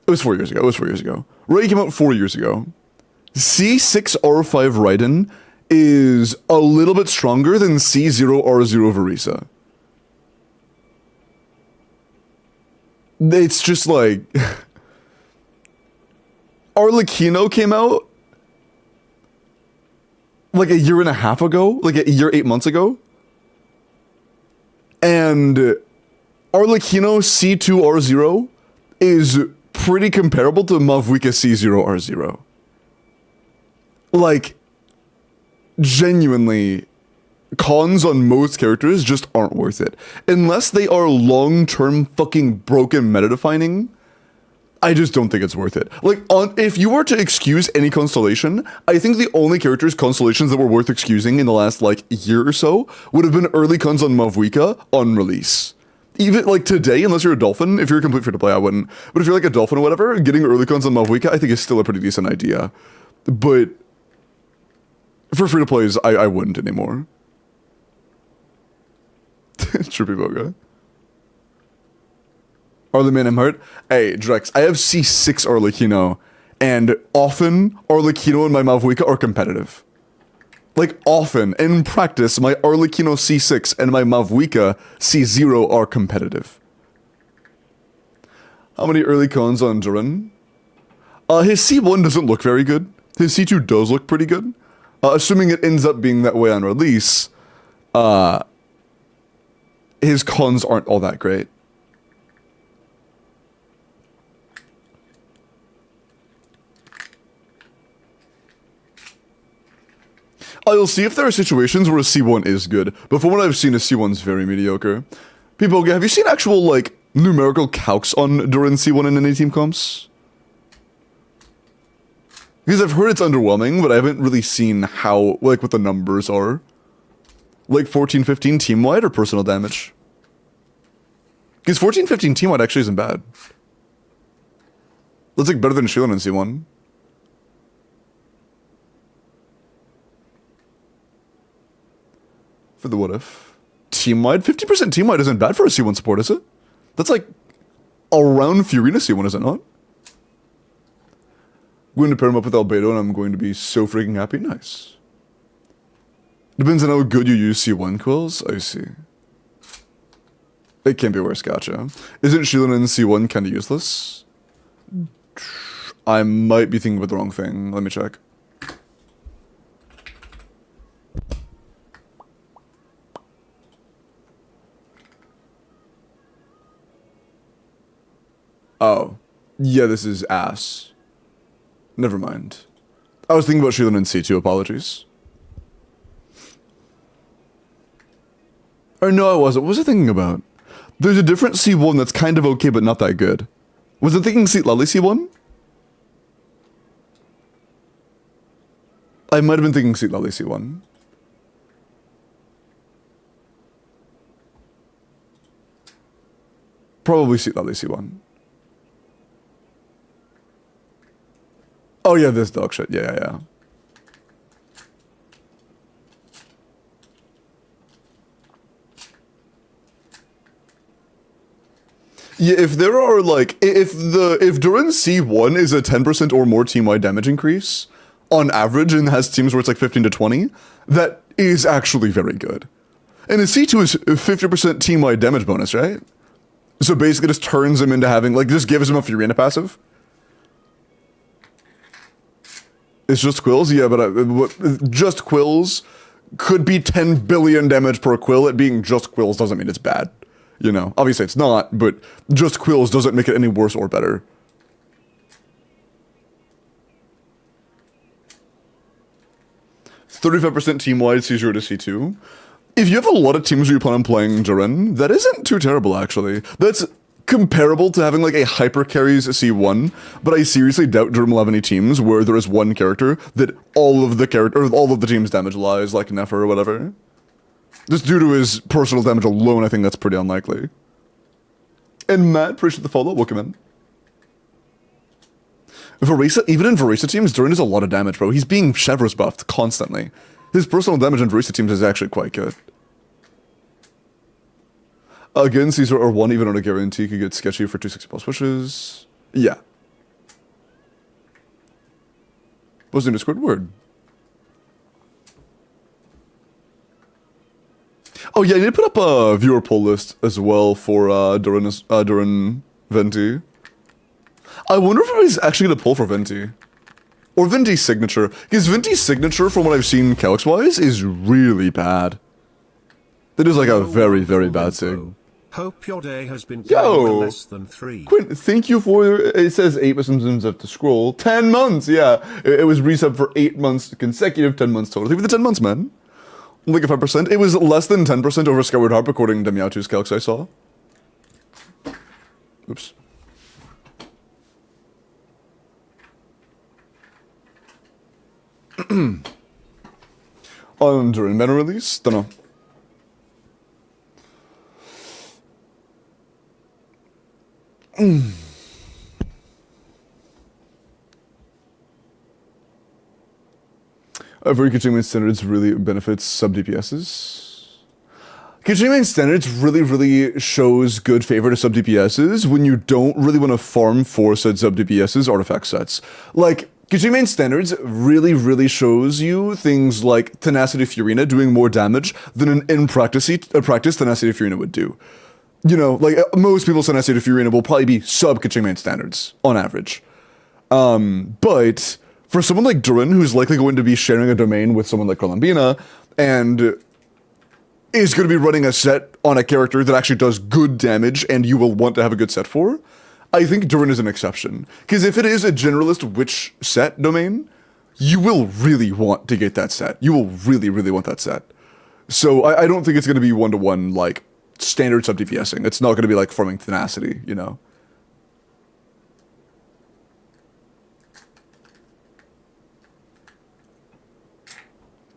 Speaker 1: It was 4 years ago, Raiden came out 4 years ago. C6 R5 Raiden is a little bit stronger than C0 R0 Verisa. It's just like... Arlecchino came out like a year and a half ago, like a year, 8 months ago. And Arlecchino C2 R0 is pretty comparable to Mavuika C0 R0. Like, genuinely, cons on most characters just aren't worth it. Unless they are long-term fucking broken meta-defining, I just don't think it's worth it. Like, if you were to excuse any constellation, I think the only constellations that were worth excusing in the last, like, year or so would have been early cons on Mavuika on release. Even, like, today, unless you're a Dolphin, if you're a complete free-to-play, I wouldn't. But if you're, like, a Dolphin or whatever, getting early cons on Mavuika, I think is still a pretty decent idea. But for free-to-plays, I wouldn't anymore. Trippy Boga. Arleman Emhart. Hey, Drex, I have C6 Arlecchino, and often Arlecchino and my Mavuika are competitive. Like, often, in practice, my Arlecchino C6 and my Mavuika C0 are competitive. How many early cons on Duran? His C1 doesn't look very good. His C2 does look pretty good. Assuming it ends up being that way on release, his cons aren't all that great. I'll see if there are situations where a C1 is good, but from what I've seen, a C1's very mediocre. People, have you seen actual, like, numerical calcs on Duran C1 in any team comps? Because I've heard it's underwhelming, but I haven't really seen how, like, what the numbers are. Like 14-15 team-wide or personal damage? Because 14-15 team-wide actually isn't bad. That's, like, better than Shilin in C1. For the what if. Team-wide? 50% team-wide isn't bad for a C1 support, is it? That's, like, around Furina C1, is it not? I'm going to pair him up with Albedo and I'm going to be so freaking happy. Nice. Depends on how good you use C1 quills. I see. It can't be worse, gotcha. Isn't Shilin in C1 kinda useless? I might be thinking about the wrong thing. Let me check. Oh. Yeah, this is ass. Never mind. I was thinking about Shilin in C2, apologies. Or no, I wasn't. What was I thinking about? There's a different C1 that's kind of okay, but not that good. Was I thinking Seat Lally C1? I might have been thinking Seat Lally C1. Probably Seat Lally C1. Oh yeah, this dog shit. Yeah. Yeah, if there are like if Durin C1 is a 10% or more team-wide damage increase on average and has teams where it's like 15 to 20, that is actually very good. And a C2 is 50% team-wide damage bonus, right? So basically just turns him into having like just gives him a Furina passive. It's just quills, yeah, but just quills could be 10 billion damage per quill. It being just quills doesn't mean it's bad. You know, obviously it's not, but just quills doesn't make it any worse or better. %35% team-wide C0 to C2. If you have a lot of teams where you plan on playing Durin, that isn't too terrible, actually. That's comparable to having like a hyper carries C1, but I seriously doubt Durin will have any teams where there is one character that all of the team's damage lies, like Nefer or whatever. Just due to his personal damage alone, I think that's pretty unlikely. And Matt, appreciate the follow. Welcome in. Verisa, even in Verisa teams, Durin does a lot of damage, bro. He's being Chevro's buffed constantly. His personal damage in Verisa teams is actually quite good. Again, Caesar or 1 even on a guarantee could get sketchy for 260 plus pushes. Yeah. What's in Discord? Word. Oh yeah, I need to put up a viewer poll list as well for Durin Venti. I wonder if anybody's actually gonna pull for Venti. Or Venti's signature. Because Venti's signature, from what I've seen calcs-wise, is really bad. That is like a very, very bad sig.
Speaker 4: Hope your day has been less than 3.
Speaker 1: Quinn, thank you for, it says 8 with some have to scroll. 10 months, yeah. It was resub for 8 months consecutive, 10 months total. Think of the 10 months, man. Like a 5%. It was less than 10% over Skyward Harp according to Meowtwo's calcs I saw. Oops. On Durin meta release? Dunno. Very Kaching standards really benefits sub DPSs. Kaching standards really shows good favor to sub DPSs when you don't really want to farm for said sub DPSs artifact sets. Like, Kaching standards really shows you things like Tenacity Furina doing more damage than an practice Tenacity Furina would do. You know, like most people's Tenacity Furina will probably be sub Kaching standards on average. But for someone like Durin, who's likely going to be sharing a domain with someone like Columbina, and is going to be running a set on a character that actually does good damage and you will want to have a good set for, I think Durin is an exception. Because if it is a generalist witch set domain, you will really want to get that set. You will really want that set. So I don't think it's going to be one-to-one, like, standard sub DPSing. It's not going to be like farming Tenacity, you know?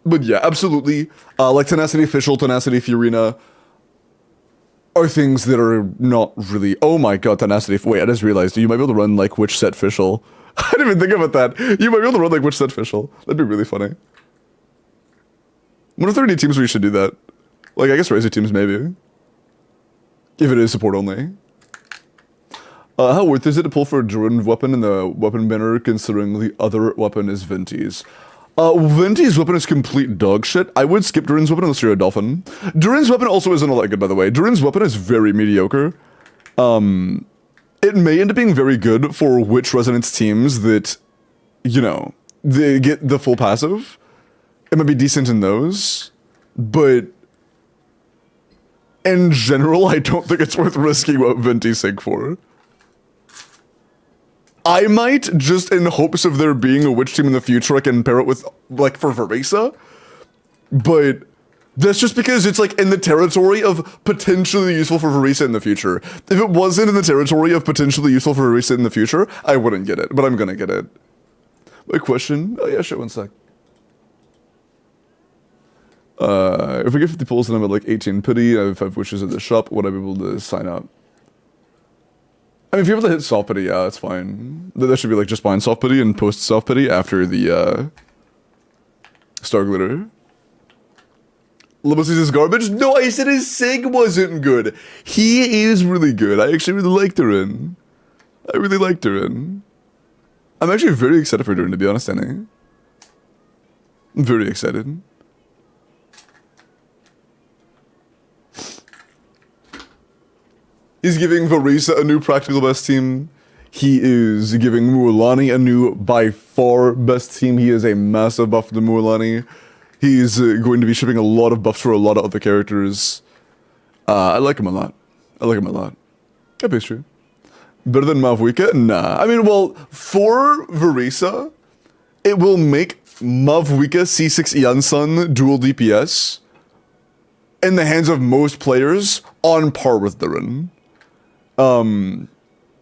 Speaker 1: But yeah, absolutely. Like Tenacity Official, Tenacity Furina are things that are not really... Oh my god, Tenacity... Wait, I just realized you might be able to run like Witch Set Official. I didn't even think about that. You might be able to run like Witch Set Official. That'd be really funny. What if there are any teams where you should do that? Like, I guess Razor teams maybe. If it is support only. How worth is it to pull for a Durin weapon in the weapon banner considering the other weapon is Venti's? Venti's weapon is complete dog shit. I would skip Durin's weapon unless you're a dolphin. Durin's weapon also isn't all that good, by the way. Durin's weapon is very mediocre. It may end up being very good for Witch Resonance teams that, you know, they get the full passive. It might be decent in those, but in general, I don't think it's worth risking what Venti sig for. I might, just in hopes of there being a witch team in the future I can pair it with, like, for Verisa. But that's just because it's, like, in the territory of potentially useful for Verisa in the future. If it wasn't in the territory of potentially useful for Verisa in the future, I wouldn't get it, but I'm gonna get it. My question? Oh yeah, sure, one sec. If we get 50 pulls and I'm at, like, 18 pity, I have 5 wishes at the shop, would I be able to sign up? I mean, if you're able to hit soft pity, yeah, that's fine. That should be like just bind soft pity and post soft pity after the Star Glitter. Limousine's is garbage? No, I said his sig wasn't good. He is really good. I actually really liked Durin. I really liked Durin. I'm actually very excited for Durin, to be honest, Annie. I'm very excited. He's giving Varisa a new practical best team. He is giving Mualani a new, by far, best team. He is a massive buff to Mualani. He's going to be shipping a lot of buffs for a lot of other characters. I like him a lot. I like him a lot. That is true. Better than Mavwika? Nah. I mean, well, for Varisa, it will make Mavwika C6 Iansun dual DPS in the hands of most players on par with Durin.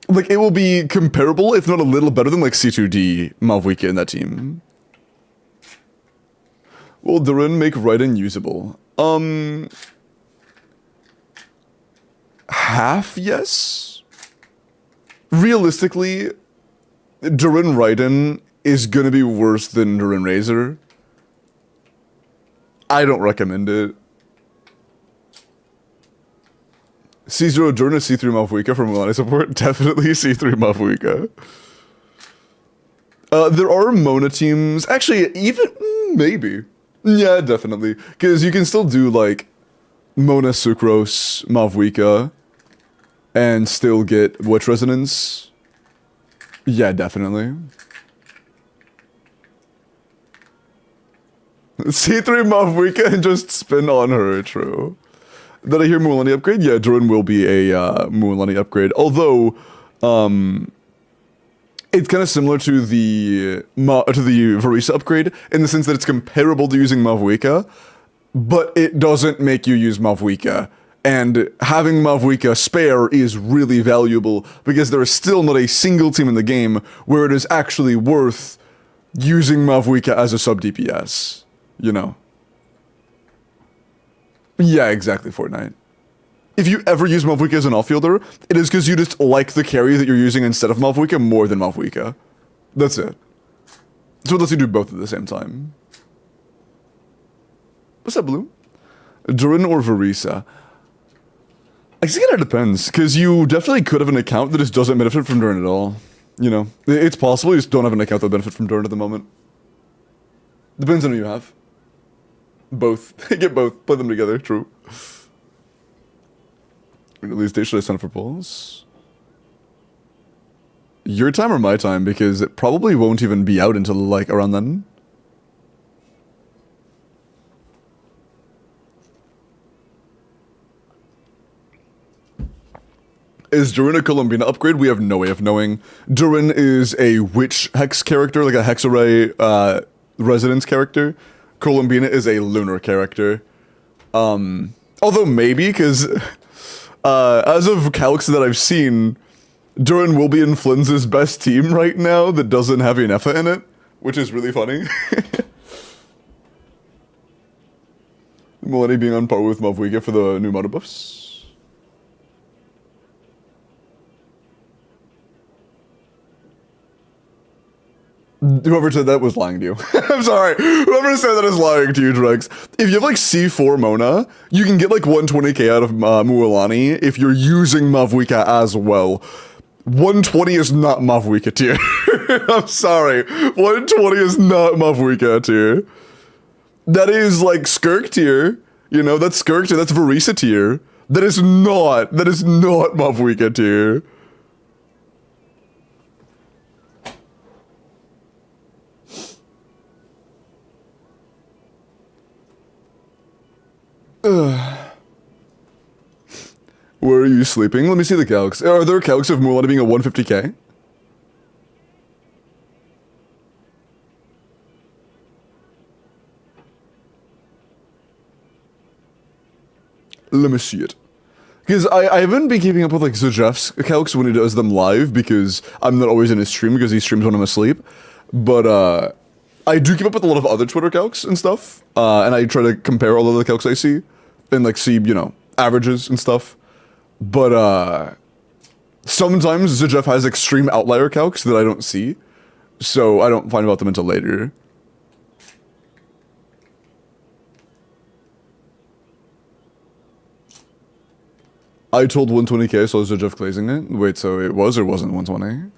Speaker 1: Like, it will be comparable, if not a little better than, like, C2D Mavwika in that team. Will Durin make Raiden usable? Half yes? Realistically, Durin Raiden is gonna be worse than Durin Razor. I don't recommend it. C0 Durin is C3 Mavwika for Mualani support. Definitely C3 Mavwika. There are Mona teams. Actually, even maybe. Yeah, definitely. Because you can still do, like, Mona Sucrose, Mavwika, and still get Witch Resonance. Yeah, definitely. C3 Mavwika and just spin on her, true. Did I hear Mualani upgrade? Yeah, Durin will be a Mualani upgrade. Although, it's kind of similar to the Varisa upgrade in the sense that it's comparable to using Mavwika, but it doesn't make you use Mavwika. And having Mavwika spare is really valuable because there is still not a single team in the game where it is actually worth using Mavwika as a sub DPS. You know? Yeah, exactly, Fortnite. If you ever use Mavwika as an off-fielder, it is because you just like the carry that you're using instead of Mavwika more than Mavwika. That's it. So it lets you do both at the same time. What's up, Blue? Durin or Varisa? I guess it kind of depends, because you definitely could have an account that just doesn't benefit from Durin at all. You know, it's possible you just don't have an account that benefits from Durin at the moment. Depends on who you have. Both. Get both. Play them together, true. Release date, should I sign up for polls? Your time or my time? Because it probably won't even be out until, like, around then. Is Durin a Columbina upgrade? We have no way of knowing. Durin is a witch hex character, like a Hexarray resonance character. Columbina is a lunar character. Although maybe, because as of calcs that I've seen, Durin will be in Flynn's best team right now that doesn't have Inefa in it, which is really funny. Mualani being on par with Mavwika for the new meta buffs. Whoever said that was lying to you. I'm sorry. Whoever said that is lying to you, Drex. If you have like C4 Mona, you can get like 120k out of Mualani if you're using Mavwika as well. 120 is not Mavwika tier. I'm sorry. 120 is not Mavwika tier. That is like Skirk tier. You know, that's Skirk tier. That's Varisa tier. That is not Mavwika tier. Where are you sleeping? Let me see the calcs. Are there calcs of Mualani being a 150k? Let me see it. Because I haven't been keeping up with like Zajeff's calcs when he does them live because I'm not always in his stream because he streams when I'm asleep. But I do keep up with a lot of other Twitter calcs and stuff. And I try to compare all of the calcs I see and like see, you know, averages and stuff. But sometimes Zajeff has extreme outlier calcs that I don't see. So I don't find about them until later. I told 120k, so I was Jeff glazing it. Wait, so it was or wasn't 120?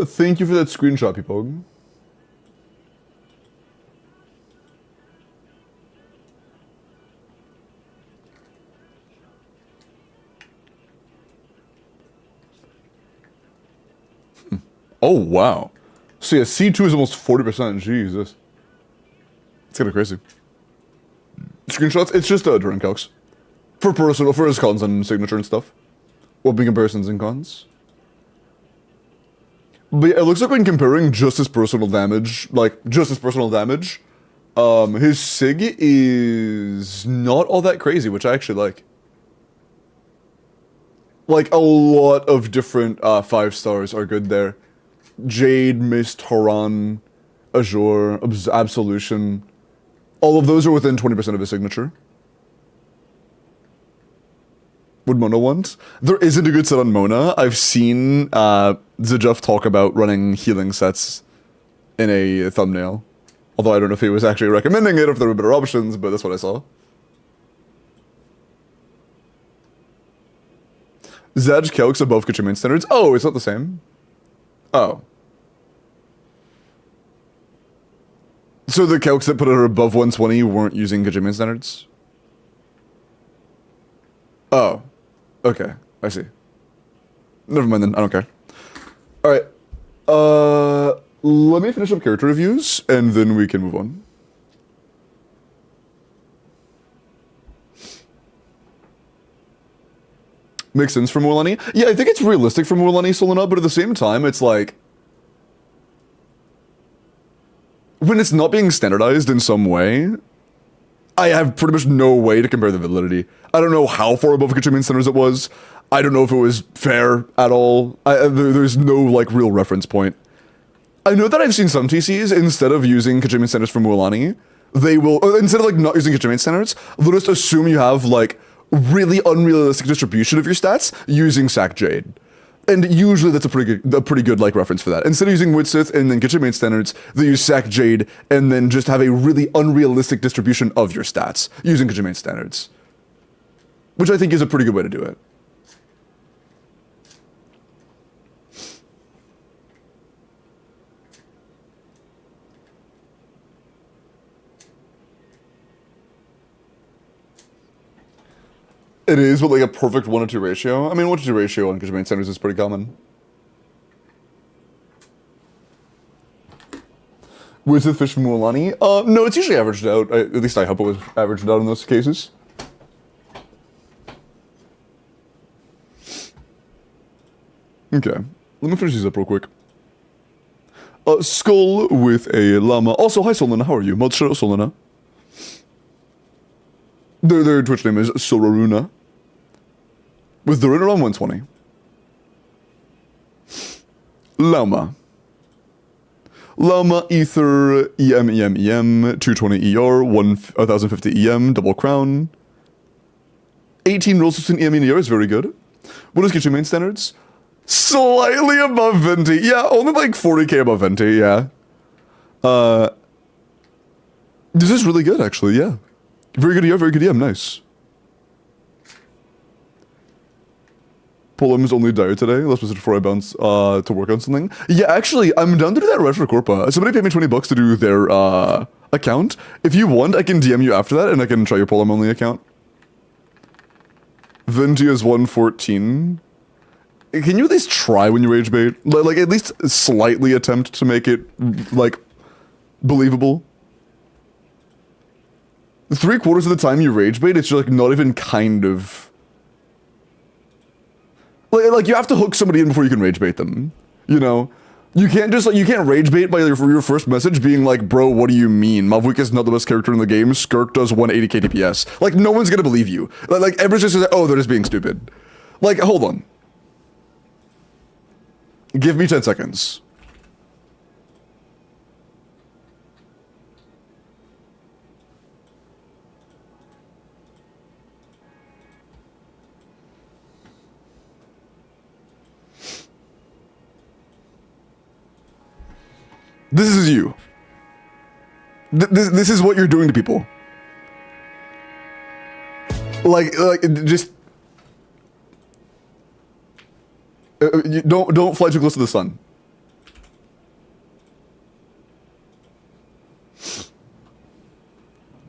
Speaker 1: Thank you for that screenshot, people. Oh, wow. So yeah, C2 is almost 40%. Jesus. It's kind of crazy. Screenshots, it's just during calcs. For personal, for his cons and signature and stuff. Opening comparisons and cons. But yeah, it looks like when comparing just his personal damage, his sig is not all that crazy, which I actually like. Like, a lot of different 5 stars are good there. Jade, Mist, Haran, Azure, Absolution. All of those are within 20% of his signature. Would Mona want? There isn't a good set on Mona. I've seen Zijuf talk about running healing sets in a thumbnail. Although I don't know if he was actually recommending it or if there were better options, but that's what I saw. Zaj calcs above Kachimian standards. Oh, it's not the same. Oh. So the calcs that put her above 120 weren't using Kachimian standards? Oh. Okay, I see. Never mind then, I don't care. Alright. Let me finish up character reviews, and then we can move on. Makes sense for Morlani? Yeah, I think it's realistic for Morlani Solana, but at the same time, it's like... when it's not being standardized in some way, I have pretty much no way to compare the validity. I don't know how far above Kachimian standards it was. I don't know if it was fair at all. There's no, like, real reference point. I know that I've seen some TCs, instead of using Kachimian standards for Mualani, they will, instead of, like, not using Kachimian standards, they'll just assume you have, like, really unrealistic distribution of your stats using Sack Jade. And usually that's a pretty good like reference for that. Instead of using Witsith and then Kachimian standards, they use Sack Jade and then just have a really unrealistic distribution of your stats using Kachimian standards. Which I think is a pretty good way to do it. It is, but like a perfect 1-to-2 ratio. I mean, 1-to-2 ratio on Kachimian standards is pretty common. Wizard Fish Mualani? No, it's usually averaged out. At least I hope it was averaged out in those cases. Okay, let me finish these up real quick. Skull with a llama. Also, hi Solana, how are you? Mod Shadow Solana. Their Twitch name is Soraruna. With the runner on 120. Llama. Llama, Ether, EM, 220 ER, 1050 EM, double crown. 18 rolls between EM and ER is very good. What is Kachimian standards? Slightly above Venti. Yeah, only like 40k above Venti, yeah. This is really good, actually, yeah. Very good ER, very good EM, nice. Polem's only died today. Let's message before I bounce to work on something. Yeah, actually, I'm down to do that right for Corpa. Somebody paid me $20 to do their account. If you want, I can DM you after that and I can try your Polem only account. Venti is 114. Can you at least try when you rage bait? Like, at least slightly attempt to make it, like, believable. 3/4 of the time you rage bait, it's just, like, not even kind of... Like, you have to hook somebody in before you can rage bait them, you know? You can't just, like, you can't rage bait by your first message being like, bro, what do you mean? Mavwik is not the best character in the game, Skirk does 180k DPS. Like, no one's gonna believe you. Like everyone's just like, oh, they're just being stupid. Like, hold on. Give me 10 seconds. This is you. This is what you're doing to people. Like just you don't fly too close to the sun.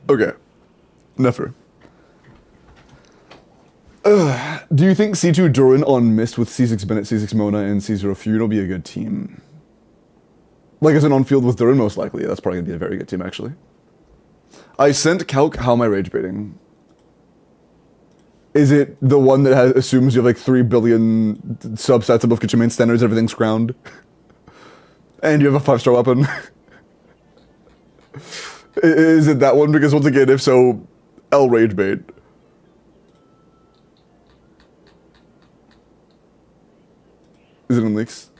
Speaker 1: Okay, never. Do you think C2 Durin on Mist with C6 Bennett, C6 Mona, and C0 Fury will be a good team? Like as an on-field with Durin, most likely. That's probably gonna be a very good team, actually. I sent Calc how am I rage baiting? Is it the one that assumes you have like 3 billion subsets above kitchen main standards, everything's crowned? And you have a 5-star weapon? Is it that one? Because once again, if so, L rage bait. Is it in leaks?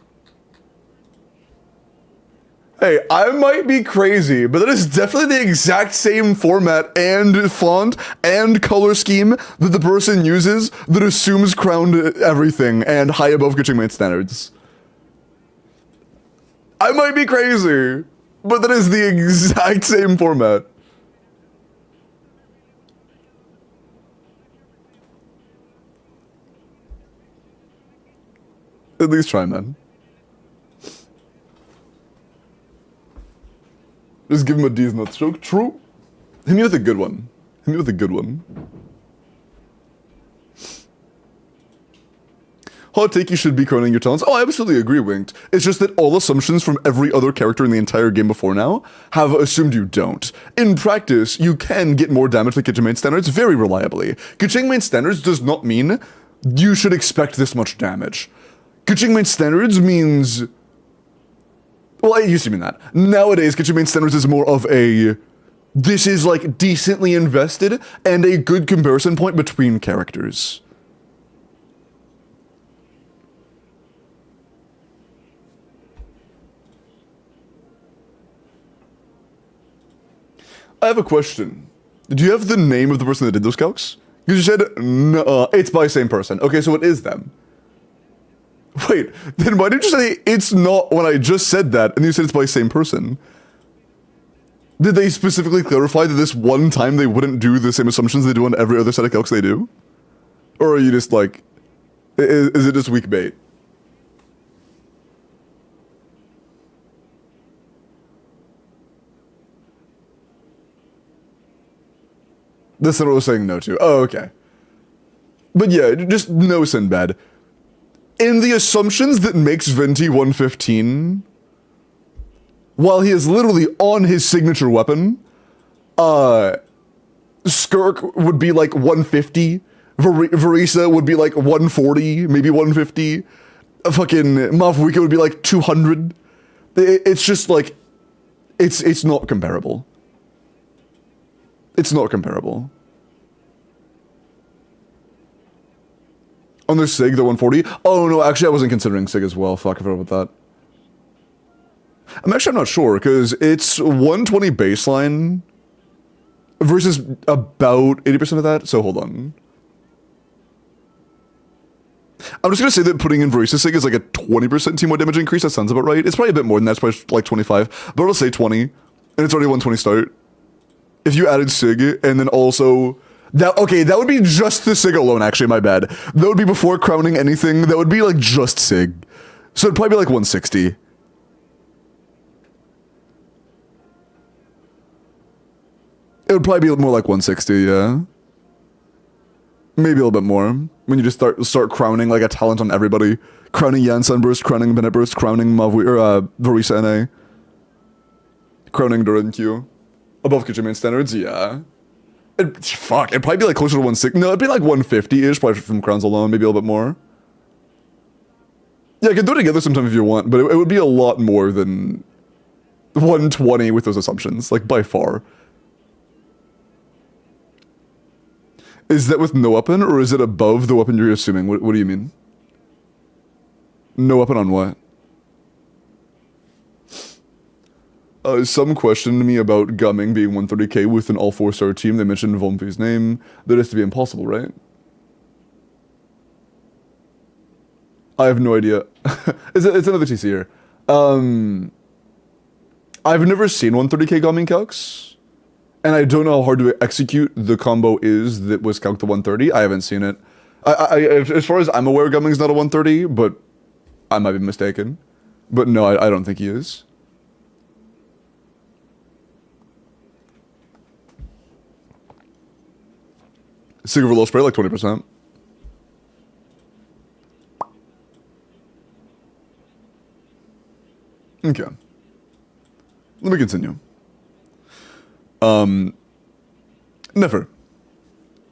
Speaker 1: Hey, I might be crazy, but that is definitely the exact same format and font and color scheme that the person uses that assumes crowned everything and high above kitchen main standards. I might be crazy, but that is the exact same format. At least try, man. Just give him a D's nuts joke. True. Hit me with a good one. Hit me with a good one. Hot take, you should be crowning your talents. Oh, I absolutely agree, Winked. It's just that all assumptions from every other character in the entire game before now have assumed you don't. In practice, you can get more damage than Kitchen Main Standards very reliably. Kitchen Main Standards does not mean you should expect this much damage. Kitchen Main Standards means... Well, it used to mean that. Nowadays, Kitchen Main Standards is more of a... This is, like, decently invested and a good comparison point between characters. I have a question. Do you have the name of the person that did those calcs? Because you said, no, it's by same person. Okay, so it is them. Wait, then why did you say it's not when I just said that and you said it's by same person? Did they specifically clarify that this one time they wouldn't do the same assumptions they do on every other set of calcs they do? Or are you just like, is it just weak bait? That's what I was saying no to. Oh, okay. But yeah, just no Sinbad. In the assumptions that makes Venti 115, while he is literally on his signature weapon, Skirk would be like 150, Verisa would be like 140, maybe 150, fucking Mavuika would be like 200. It's just like, it's not comparable. It's not comparable. On their SIG, the 140? Oh no, actually I wasn't considering SIG as well. Fuck, I forgot about that. I'm not sure, because it's 120 baseline versus about 80% of that, so hold on. I'm just gonna say that putting in Verisa SIG is like a 20% team-wide damage increase. That sounds about right. It's probably a bit more than that. It's probably like 25, but I'll say 20, and it's already 120 start. If you added SIG, and then also... Okay, that would be just the SIG alone, actually, my bad. That would be before crowning anything. That would be, like, just SIG. So it'd probably be, like, 160. It would probably be more like 160, yeah. Maybe a little bit more. When you just start crowning, like, a talent on everybody. Crowning Yan Sunburst, crowning Bennett Burst, crowning Verisa NA. Crowning Durin Q. Above Kitchen Main Standards, yeah. It'd probably be like closer to 160. No, it'd be like 150-ish, probably from crowns alone, maybe a little bit more. Yeah, I can do it together sometime if you want, but it would be a lot more than 120 with those assumptions, like by far. Is that with no weapon, or is it above the weapon you're assuming? What do you mean? No weapon on what? Some questioned me about Gumming being 130k with an all 4-star team. They mentioned Volmfi's name. That is to be impossible, right? I have no idea. It's another TC here. I've never seen 130k gaming calcs, and I don't know how hard to execute the combo is that was calc to 130. I haven't seen it. As far as I'm aware, Gumming's not a 130, but I might be mistaken. But no, I don't think he is. Silver low spray, like 20%. Okay. Let me continue. Nefer.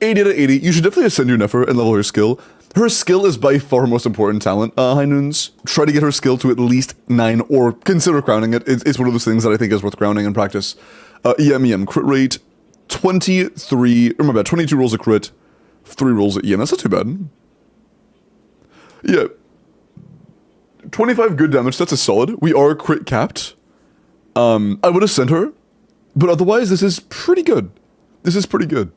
Speaker 1: 80 out of 80. You should definitely ascend your Nefer and level her skill. Her skill is by far her most important talent, High Noons. Try to get her skill to at least 9 or consider crowning it. It's one of those things that I think is worth crowning in practice. EM, crit rate, 22 rolls of crit, 3 rolls of EM. That's not too bad. Yeah. 25 good damage, that's a solid. We are crit capped. I would ascend her, but otherwise this is pretty good. This is pretty good.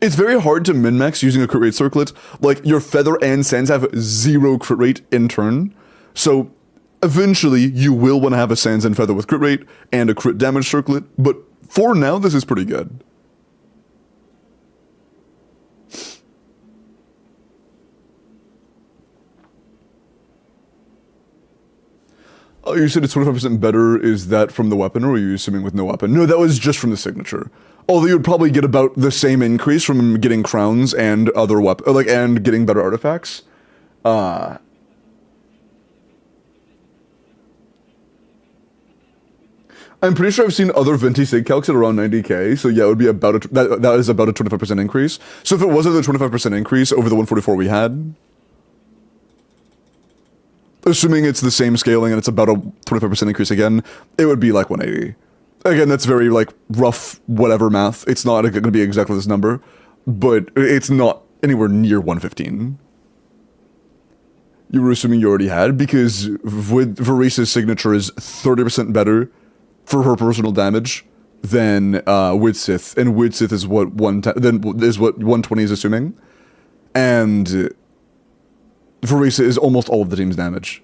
Speaker 1: It's very hard to min-max using a crit rate circlet. Like, your Feather and Sands have 0 crit rate in turn. So, eventually, you will want to have a Sands and Feather with crit rate and a crit damage circlet. But for now, this is pretty good. Oh, you said it's 25% better. Is that from the weapon, or are you assuming with no weapon? No, that was just from the signature. Although you'd probably get about the same increase from getting crowns and other and getting better artifacts. I'm pretty sure I've seen other Venti Sig calcs at around 90k, so yeah, it would be about that is about a 25% increase. So if it wasn't a 25% increase over the 144 we had, assuming it's the same scaling and it's about a 25% increase again, it would be like 180. Again, that's very, like, rough whatever math. It's not going to be exactly this number, but it's not anywhere near 115. You were assuming you already had, because with Varisa's signature is 30% better for her personal damage than Widsith, and Widsith is what 120 is assuming, and Varisa is almost all of the team's damage.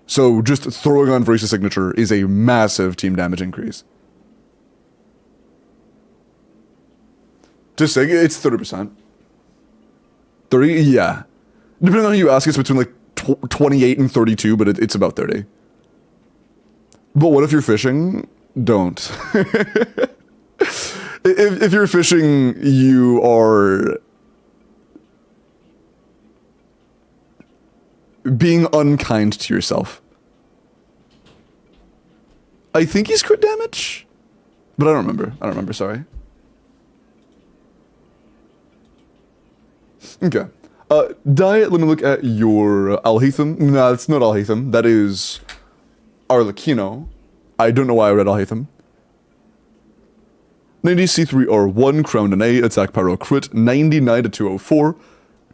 Speaker 1: So just throwing on Varisa's signature is a massive team damage increase. Just saying, it's 30%. 30? Yeah. Depending on who you ask, it's between like 28 and 32, but it's about 30. But what if you're fishing? Don't. If you're fishing, you are being unkind to yourself. I think he's crit damage, but I don't remember, sorry. Okay. Diet, let me look at your Alhaitham. No, it's not Alhaitham. That is Arlecchino. I don't know why I read Alhaitham. 90 C3R1, crowned an A, attack pyro crit, 99 to 204.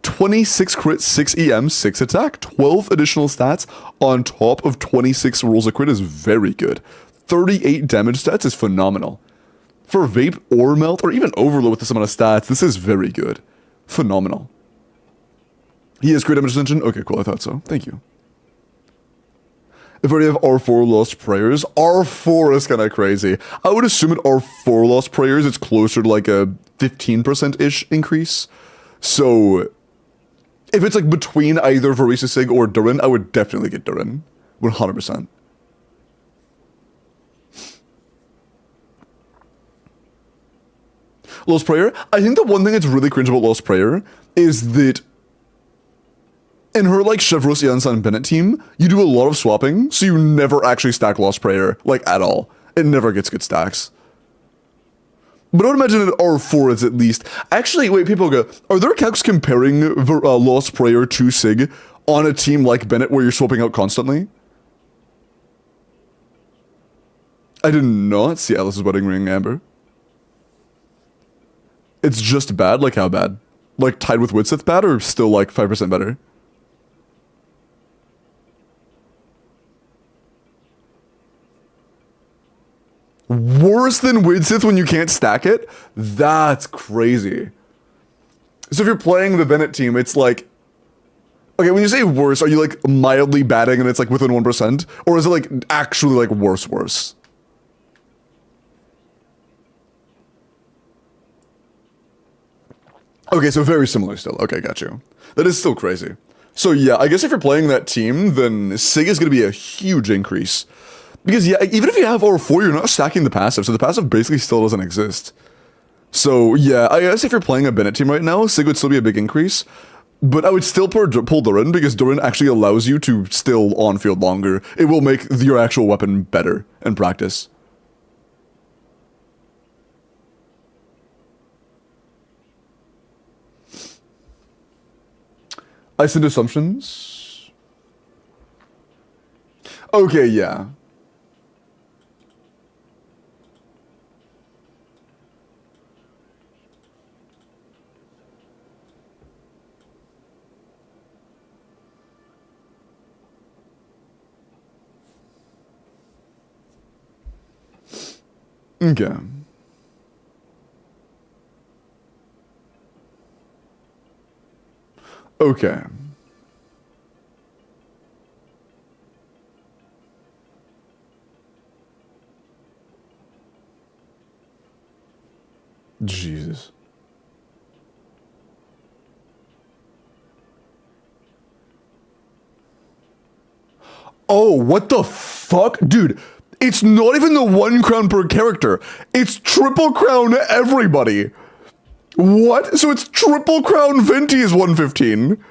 Speaker 1: 26 crit, 6 EM, 6 attack, 12 additional stats on top of 26 rolls of crit is very good. 38 damage stats is phenomenal. For Vape or Melt, or even Overload with this amount of stats, this is very good. Phenomenal. He has great damage extension? Okay, cool, I thought so. Thank you. If I already have R4 Lost Prayers, R4 is kind of crazy. I would assume at R4 Lost Prayers, it's closer to like a 15%-ish increase. So if it's like between either Varisa Sig or Durin, I would definitely get Durin. 100%. Lost Prayer? I think the one thing that's really cringe about Lost Prayer is that in her like Chevros Yansan Bennett team, you do a lot of swapping, so you never actually stack Lost Prayer, like at all. It never gets good stacks. But I would imagine that R4 is at least... Actually, wait, people go, are there calcs comparing Lost Prayer to Sig on a team like Bennett where you're swapping out constantly? I did not see Alice's Wedding Ring, Amber. It's just bad? Like how bad? Like tied with Widsith bad, or still like 5% better? Worse than Widsith when you can't stack it? That's crazy. So if you're playing the Bennett team, it's like Okay, when you say worse, are you like mildly batting and it's like within 1%? Or is it like actually like worse? Okay, so very similar still. Okay, got you. That is still crazy. So yeah, I guess if you're playing that team, then Sig is going to be a huge increase. Because yeah, even if you have over 4, you're not stacking the passive, so the passive basically still doesn't exist. So yeah, I guess if you're playing a Bennett team right now, Sig would still be a big increase. But I would still pull Durin because Durin actually allows you to still on-field longer. It will make your actual weapon better in practice. I send assumptions. Okay, yeah. Okay. Okay. Jesus. Oh, what the fuck? Dude, it's not even the 1 crown per character. It's triple crown everybody. What? So it's triple crown Venti is 115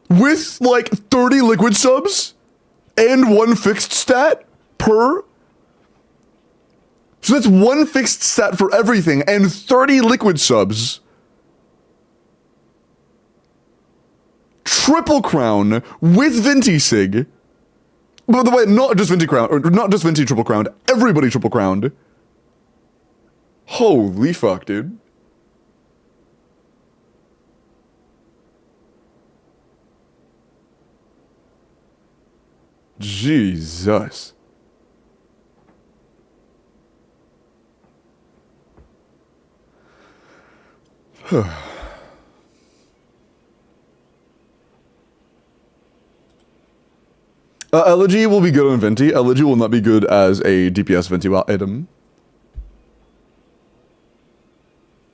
Speaker 1: with like 30 liquid subs and 1 fixed stat per. So that's 1 fixed stat for everything and 30 liquid subs. Triple crown with Venti Sig. By the way, not just Venti crown, or not just Venti triple crowned, everybody triple crowned. Holy fuck, dude. Jesus. Elegy will be good on Venti. Elegy will not be good as a DPS Venti item.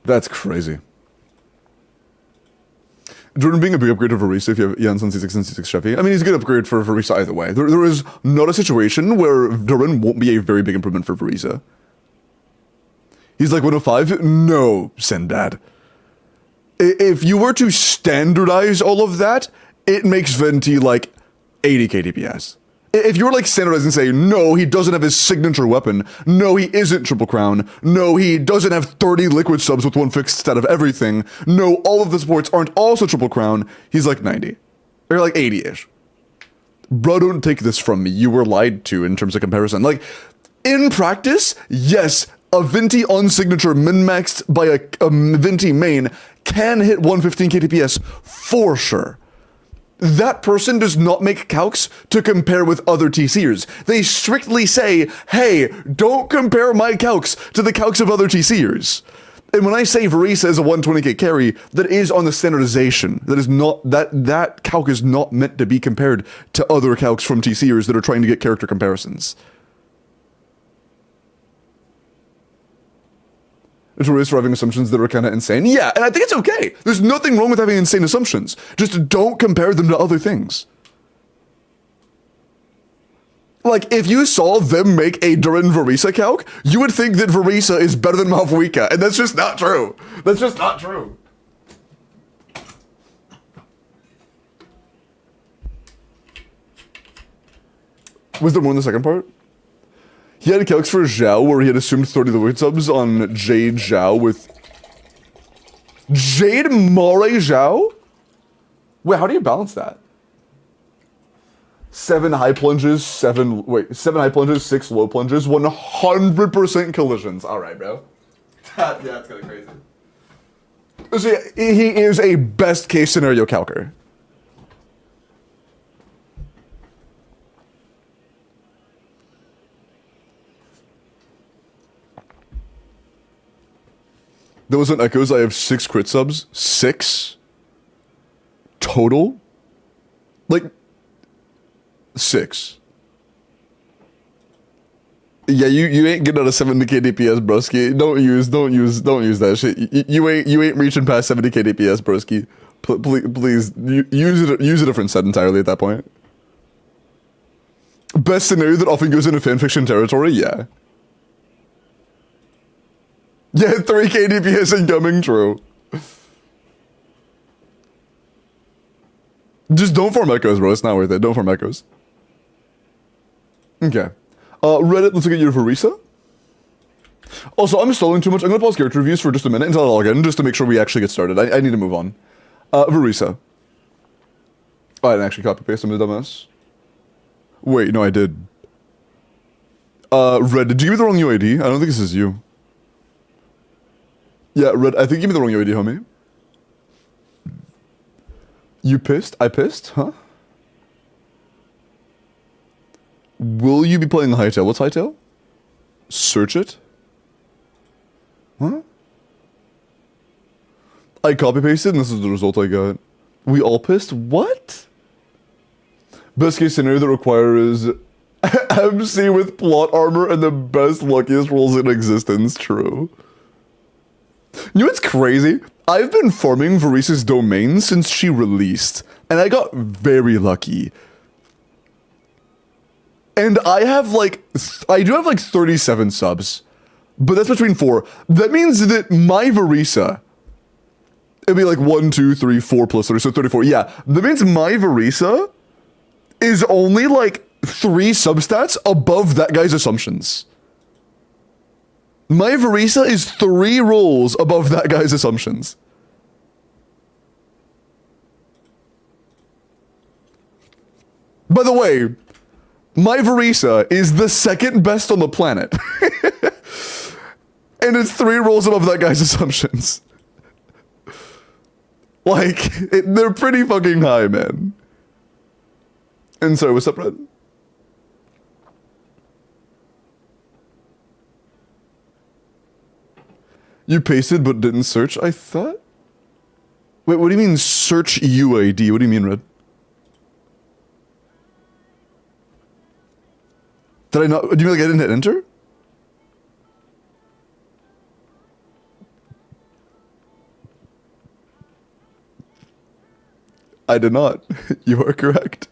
Speaker 1: That's crazy. Jordan being a big upgrade for Varisa if you have Janssen C6 and C6 Chevy. I mean, he's a good upgrade for Varisa either way. There is not a situation where Durin won't be a very big improvement for Varisa. He's like 105? No, Sendad. If you were to standardize all of that, it makes Venti like 80k DPS. If you were like standardized and say, no, he doesn't have his signature weapon, no, he isn't triple crown, no, he doesn't have 30 liquid subs with 1 fixed stat of everything, no, all of the supports aren't also triple crown, he's like 90. Or like 80-ish. Bro, don't take this from me, you were lied to in terms of comparison. Like, in practice, yes, a Venti on signature min-maxed by a Venti main can hit 115k DPS for sure. That person does not make calcs to compare with other TCers. They strictly say, hey, don't compare my calcs to the calcs of other TCers. And when I say Varisa is a 120k carry, that is on the standardization. That is not, that calc is not meant to be compared to other calcs from TCers that are trying to get character comparisons. It's always for having assumptions that are kind of insane. Yeah, and I think it's okay. There's nothing wrong with having insane assumptions. Just don't compare them to other things. Like, if you saw them make a Durin Varisa calc, you would think that Varisa is better than Malfuika, and that's just not true. That's just not true. Was there more in the second part? He had calcs for Zhao where he had assumed 30 liquid subs on Jade Zhao with... Jade Mare Zhao? Wait, how do you balance that? 7 high plunges, 7 high plunges, 6 low plunges, 100% collisions. Alright, bro. Yeah, that's kind of crazy. So yeah, he is a best case scenario calcer. There was an Echoes, I have 6 crit subs. 6? Total? Like 6. Yeah, you ain't getting out of 70k DPS, broski. Don't use that shit. You ain't reaching past 70k DPS, broski. Please use a different set entirely at that point. Best scenario that often goes into fanfiction territory, yeah. Yeah, 3k DPS incoming, true. Just don't farm echoes, bro. It's not worth it. Don't farm echoes. Okay. Reddit, let's look at your Verisa. Also, I'm stalling too much. I'm gonna pause character reviews for just a minute until I log in, just to make sure we actually get started. I need to move on. Verisa. Oh, I didn't actually copy paste. I'm a dumbass. Wait, no, I did. Red, did you give me the wrong UID? I don't think this is you. Yeah, Red, I think you gave me the wrong UID, homie. You pissed? I pissed? Huh? Will you be playing Hightail? What's Hightail? Search it? Huh? I copy-pasted and this is the result I got. We all pissed? What? Best case scenario that requires MC with plot armor and the best, luckiest rolls in existence. True. You know what's crazy? I've been farming Verisa's domain since she released, and I got very lucky. And I have like, I do have like 37 subs, but that's between 4. That means that my Verisa, it'd be like 1, 2, 3, 4 plus 30, so 34. Yeah, that means my Verisa is only like 3 substats above that guy's assumptions. My Verisa is 3 rolls above that guy's assumptions. By the way, my Verisa is the 2nd best on the planet. And it's 3 rolls above that guy's assumptions. Like, they're pretty fucking high, man. And sorry, what's up, Red? You pasted but didn't search, I thought? Wait, what do you mean search UID? What do you mean, Red? Did I not? Do you mean like I didn't hit enter? I did not. You are correct.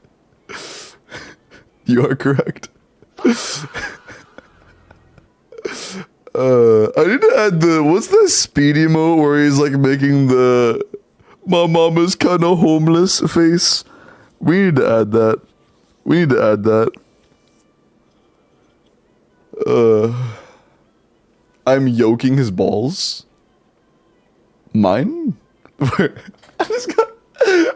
Speaker 1: You are correct. I need to add the, what's the speed emo where he's like making the my mama's kinda homeless face? We need to add that. We need to add that. I'm yoking his balls. Mine? I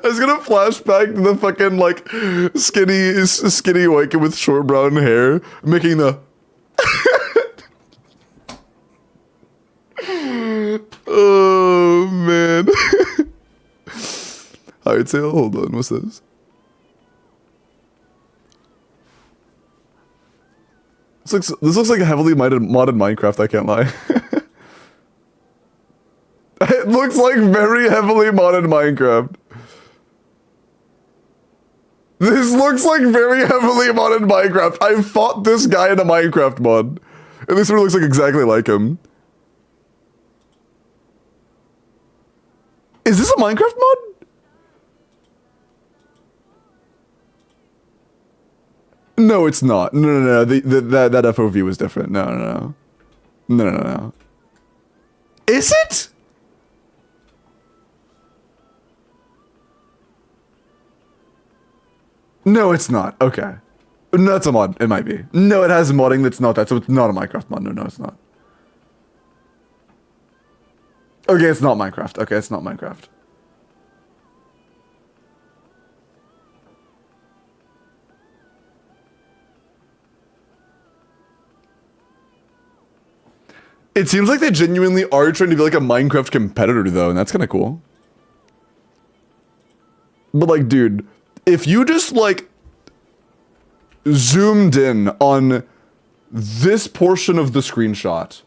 Speaker 1: was gonna flash back to the fucking like skinny white kid with short brown hair making the oh man. Alright, so hold on, what's this? This looks like a heavily modded Minecraft, I can't lie. It looks like very heavily modded Minecraft. This looks like very heavily modded Minecraft. I fought this guy in a Minecraft mod. And this one looks like exactly like him. Is this a Minecraft mod? No, it's not. No. That FOV was different. No. Is it? No, it's not. Okay. No, it's a mod. It might be. No, it has modding that's not that, so it's not a Minecraft mod. No, it's not. Okay, it's not Minecraft. Okay, it's not Minecraft. It seems like they genuinely are trying to be like a Minecraft competitor though, and that's kind of cool. But like, dude, if you just like zoomed in on this portion of the screenshot,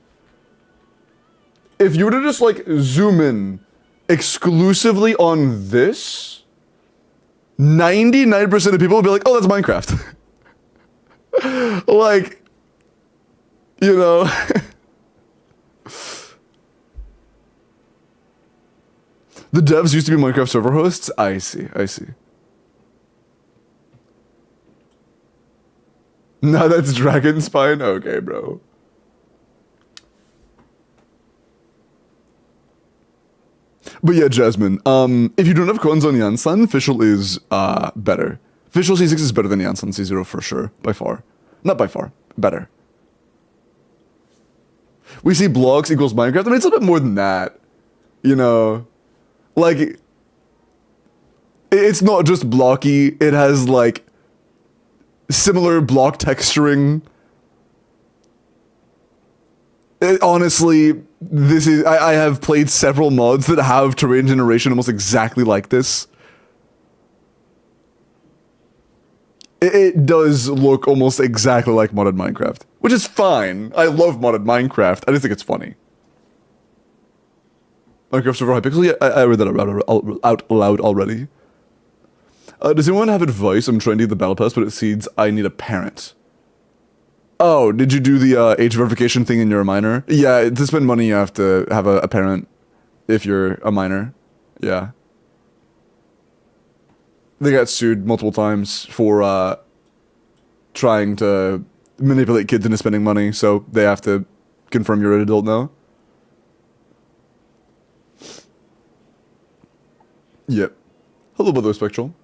Speaker 1: if you were to just like zoom in exclusively on this, 99% of people will be like, oh, that's Minecraft. Like, you know. The devs used to be Minecraft server hosts? I see, I see. No, that's Dragon Spine? Okay, bro. But yeah, Jasmine, if you don't have coins on Yansan, Fischl is better. Fischl C6 is better than Yansan C0 for sure, by far. Not by far, better. We see blocks equals Minecraft, I mean, it's a bit more than that. You know? Like, it's not just blocky, it has like similar block texturing. Honestly, this is I have played several mods that have terrain generation almost exactly like this. It does look almost exactly like modded Minecraft, which is fine. I love modded Minecraft. I just think it's funny. Minecraft server Hypixel? Yeah, I read that out loud already. Does anyone have advice? I'm trying to get the battle pass, but it seems I need a parent. Oh, did you do the age verification thing and you're a minor? Yeah, to spend money you have to have a parent if you're a minor. Yeah. They got sued multiple times for trying to manipulate kids into spending money, so they have to confirm you're an adult now. Yep. Hello, by the way, Spectral.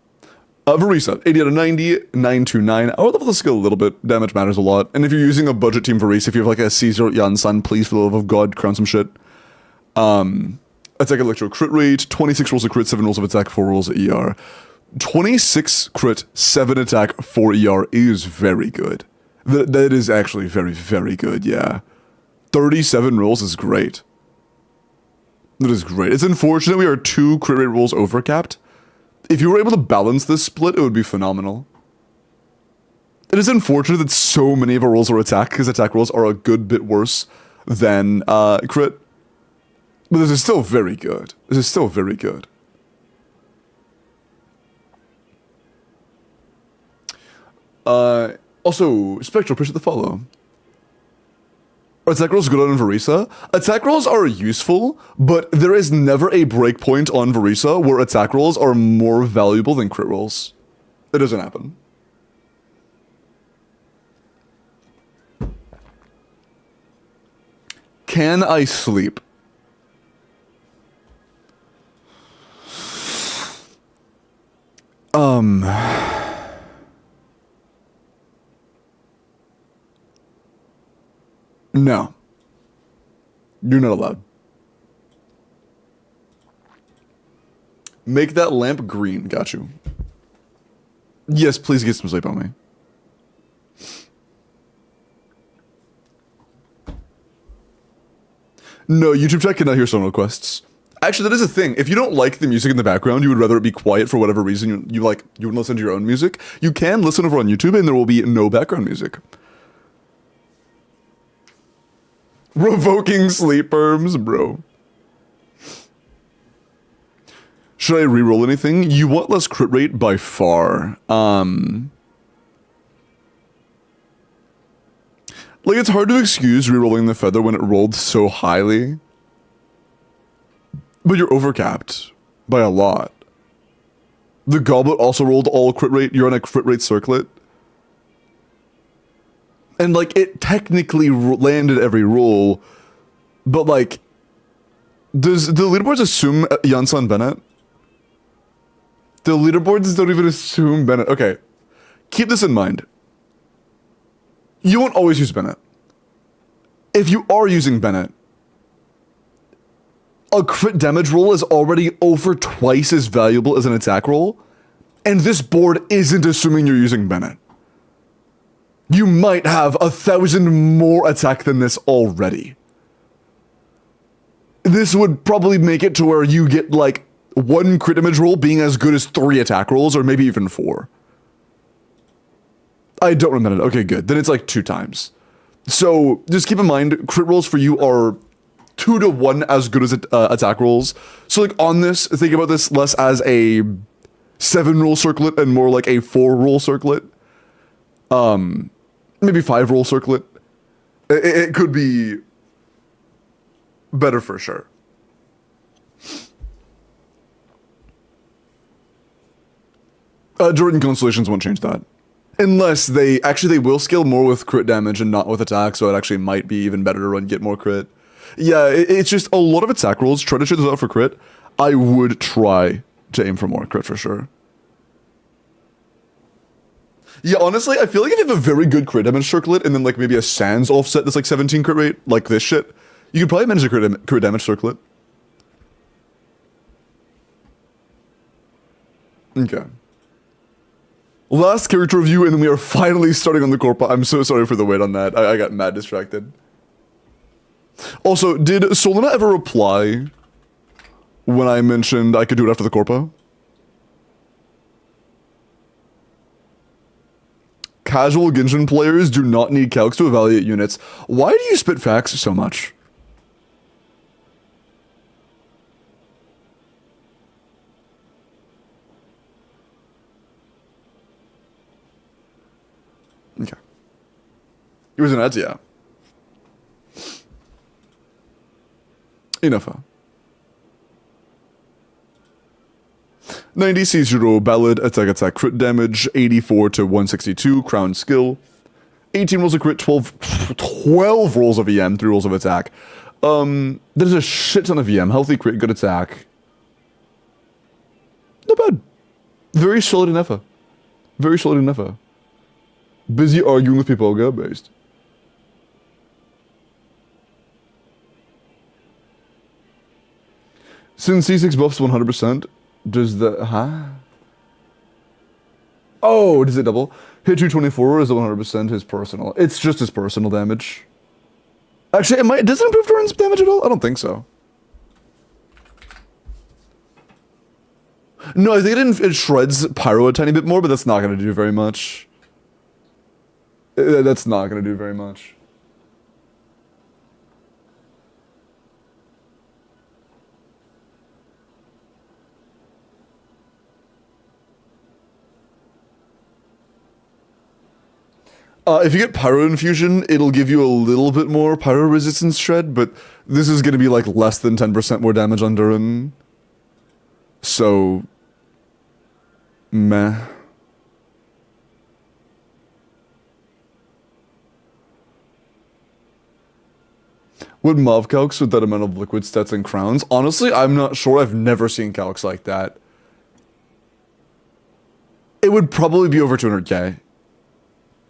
Speaker 1: Verisa, 80 out of 90, 929. I would level the skill a little bit. Damage matters a lot. And if you're using a budget team Verisa, if you have like a Caesar Yansan, please, for the love of God, crown some shit. Attack electro crit rate, 26 rolls of crit, 7 rolls of attack, 4 rolls of ER. 26 crit, 7 attack, 4 ER is very good. That is actually very, very good, yeah. 37 rolls is great. That is great. It's unfortunate we are 2 crit rate rolls overcapped. If you were able to balance this split, it would be phenomenal. It is unfortunate that so many of our rolls are attack, because attack rolls are a good bit worse than crit. But this is still very good. This is still very good. Also, Spectral, appreciate the follow. Are attack rolls good on Verisa? Attack rolls are useful, but there is never a breakpoint on Verisa where attack rolls are more valuable than crit rolls. It doesn't happen. Can I sleep? No. You're not allowed. Make that lamp green. Got you. Yes, please get some sleep on me. No, YouTube chat cannot hear song requests. Actually, that is a thing. If you don't like the music in the background, you would rather it be quiet for whatever reason, you would listen to your own music, you can listen over on YouTube and there will be no background music. Revoking sleep perms, bro. Should I reroll anything? You want less crit rate by far. Like, it's hard to excuse rerolling the feather when it rolled so highly. But you're overcapped by a lot. The goblet also rolled all crit rate. You're on a crit rate circlet. And, like, it technically landed every roll, but, like, does the leaderboards assume Yansan Bennett? The leaderboards don't even assume Bennett. Okay, keep this in mind. You won't always use Bennett. If you are using Bennett, a crit damage roll is already over twice as valuable as an attack roll, and this board isn't assuming you're using Bennett. You might have 1,000 more attack than this already. This would probably make it to where you get, like, 1 crit damage roll being as good as 3 attack rolls, or maybe even 4. I don't remember it. Okay, good. Then it's like 2 times. So, just keep in mind, crit rolls for you are 2 to 1 as good as attack rolls. So, like, on this, think about this less as a 7-roll circlet and more like a 4-roll circlet. Maybe 5-roll circlet. It could be better for sure. Jordan Constellations won't change that. Unless they will scale more with crit damage and not with attack, so it actually might be even better to run get more crit. Yeah, it's just a lot of attack rolls. Try to shoot those out for crit. I would try to aim for more crit for sure. Yeah, honestly, I feel like if you have a very good crit damage circlet and then like maybe a Sans offset that's like 17 crit rate, like this shit, you could probably manage a crit damage circlet. Okay. Last character review, and then we are finally starting on the Corpa. I'm so sorry for the wait on that. I got mad distracted. Also, did Solana ever reply when I mentioned I could do it after the Corpa? Casual Genshin players do not need calcs to evaluate units. Why do you spit facts so much? Okay. He was an ads, yeah. Enough. 90 C0 ballad, attack, crit damage, 84 to 162, crown skill. 18 rolls of crit, 12 rolls of EM, 3 rolls of attack. There's a shit ton of EM, healthy crit, good attack. Not bad. Very solid enough. Very solid enough. Busy arguing with people, go based. Since C6 buffs 100%, does the... Huh? Oh, does it double? Hit 224 is 100% his personal. It's just his personal damage. Actually, does it improve Doran's damage at all? I don't think so. No, I think it shreds Pyro a tiny bit more, but that's not going to do very much. That's not going to do very much. If you get Pyro Infusion, it'll give you a little bit more Pyro Resistance shred, but this is going to be like less than 10% more damage on Duran. So... meh. Would Mauve calcs with that amount of liquid stats and crowns? Honestly, I'm not sure. I've never seen calcs like that. It would probably be over 200k.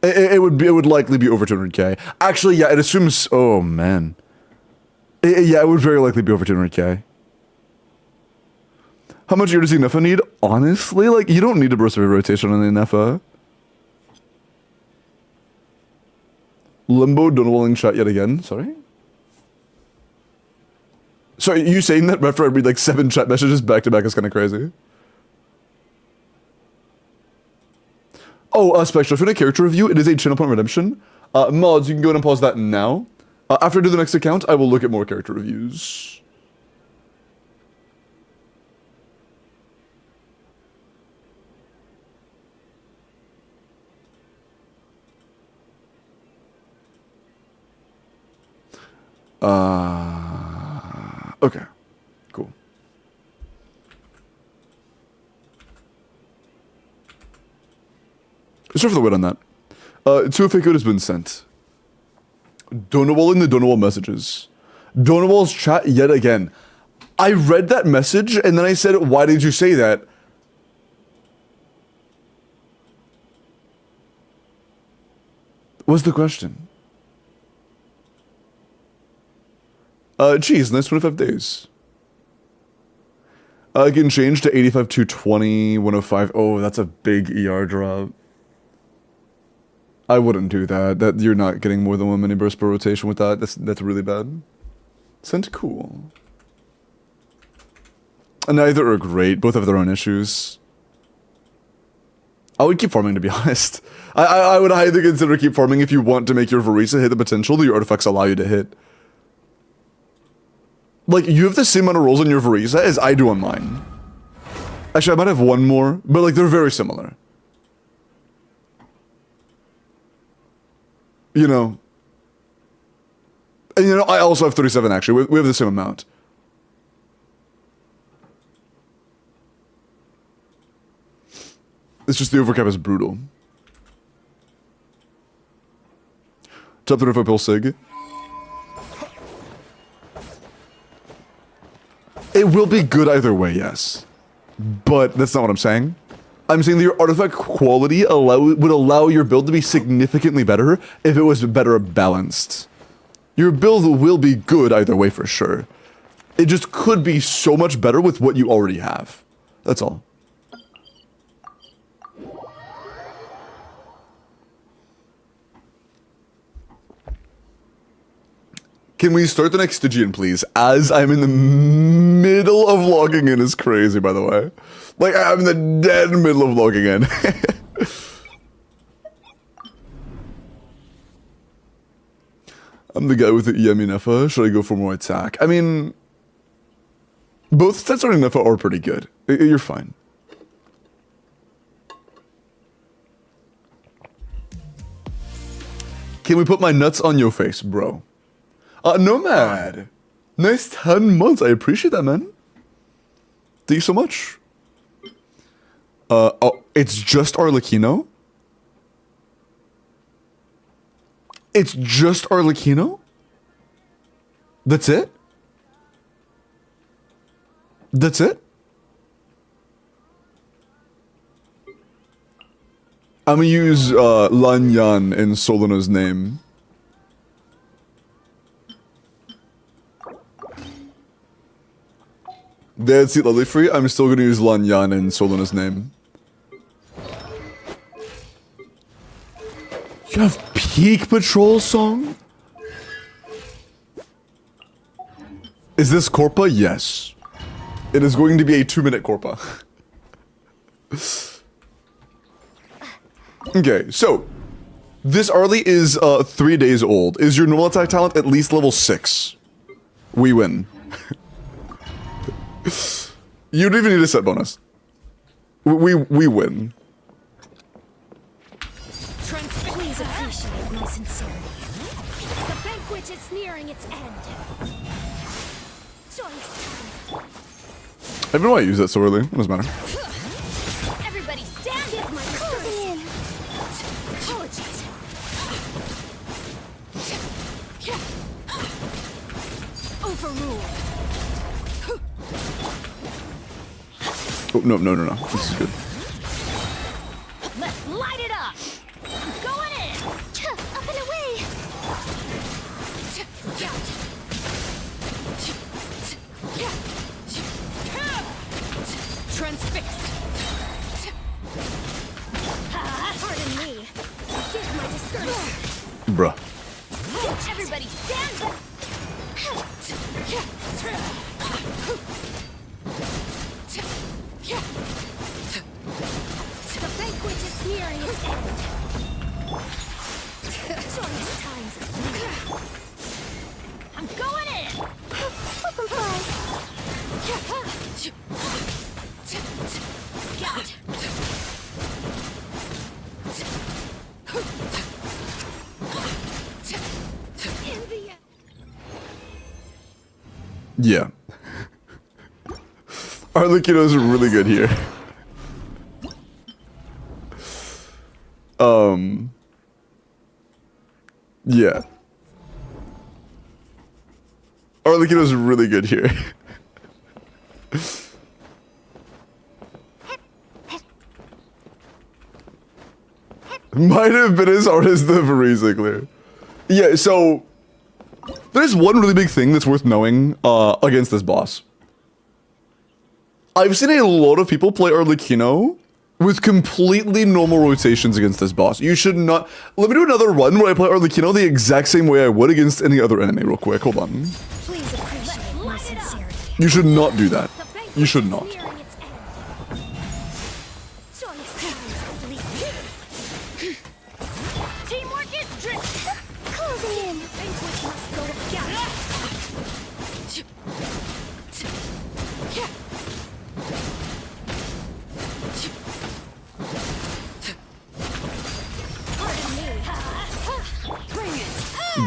Speaker 1: It would likely be over 200k. Actually, yeah, it assumes... Oh, man. Yeah, it would very likely be over 200k. How much gear does Nefa need? Honestly, like, you don't need a burst of rotation on the Nefa. Limbo Donawalling chat yet again. Sorry? Sorry, you saying that after I read like 7 chat messages back to back is kind of crazy. Oh, Spectre, for a character review, it is a channel point redemption. Mods, you can go ahead and pause that now. After I do the next account, I will look at more character reviews. Okay, cool. Sorry for the wait on that. Two fake code has been sent. Donawall in the Donawall messages. Donawall's chat yet again. I read that message and then I said, why did you say that? What's the question? Geez, nice 25 days. Getting changed to 85 to 20, 105. Oh, that's a big ER drop. I wouldn't do that. You're not getting more than 1 mini burst per rotation with that. That's really bad. Sent cool. Neither are great. Both have their own issues. I would keep farming, to be honest. I would highly consider keep farming if you want to make your Varisa hit the potential that your artifacts allow you to hit. Like, you have the same amount of rolls on your Varisa as I do on mine. Actually, I might have one more, but like they're very similar. You know. And you know, I also have 37 actually. We have the same amount. It's just the overcap is brutal. Top 35 pill sig. It will be good either way, yes. But that's not what I'm saying. I'm saying that your artifact quality would allow your build to be significantly better if it was better balanced. Your build will be good either way for sure. It just could be so much better with what you already have. That's all. Can we start the next Stygian, please? As I'm in the middle of logging in is crazy, by the way. Like, I'm in the dead middle of logging in. I'm the guy with the EM Nefa. Should I go for more attack? I mean, both stats on Nefa are pretty good. You're fine. Can we put my nuts on your face, bro? Nomad. Nice 10 months. I appreciate that, man. Thank you so much. Oh, it's just Arlecchino? It's just Arlecchino? That's it? That's it? I'm gonna use Lanyan in Solana's name. Dead Seat Lily free. I'm still gonna use Lanyan in Solana's name. You have Peak Patrol song? Is this Corpa? Yes. It is going to be a 2-minute Corpa. Okay, so this Arlie is 3 days old. Is your normal attack talent at least level 6? We win. You don't even need a set bonus. We win.
Speaker 2: Please appreciate my sincerity. The banquet is nearing its end. Choice time.
Speaker 1: I don't know why I use that so early. What does it matter?
Speaker 2: Everybody stand up, my closing in. Apologies. Overruled.
Speaker 1: Oh, no. This is good.
Speaker 2: Let's light it up. I'm going in. Up and away. Transfixed. Pardon me. Give my discouragement.
Speaker 1: Bruh.
Speaker 2: Everybody stand up. The banquet is nearing its end. Joyous times. I'm going in. Open fire. Got it. In the end.
Speaker 1: Yeah. Arlecchino's really good here. Yeah. Arlecchino's really good here. Might have been as hard as the Varese Clear. Yeah, so there's one really big thing that's worth knowing against this boss. I've seen a lot of people play Arlecchino with completely normal rotations against this boss. You should not... Let me do another run where I play Arlecchino the exact same way I would against any other enemy real quick. Hold on.
Speaker 2: Please appreciate my sincerity.
Speaker 1: You should not do that.
Speaker 2: The banquet
Speaker 1: You should
Speaker 2: is
Speaker 1: not.
Speaker 2: nearing its end. Joyous times, please. Teamwork is drift. Closing in. Banquet must go together.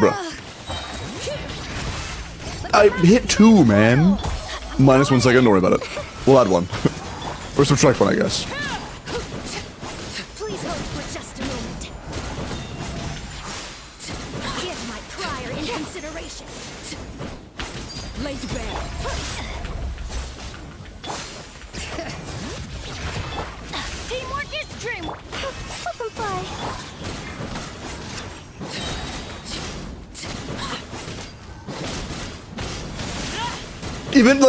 Speaker 1: Bruh. I hit 2, man. Minus 1 second, don't worry about it. We'll add 1. Or subtract 1, I guess.
Speaker 2: Please hold for just a moment. Give my prior in consideration. Laid bare. Teamwork is dream. Welcome, fly.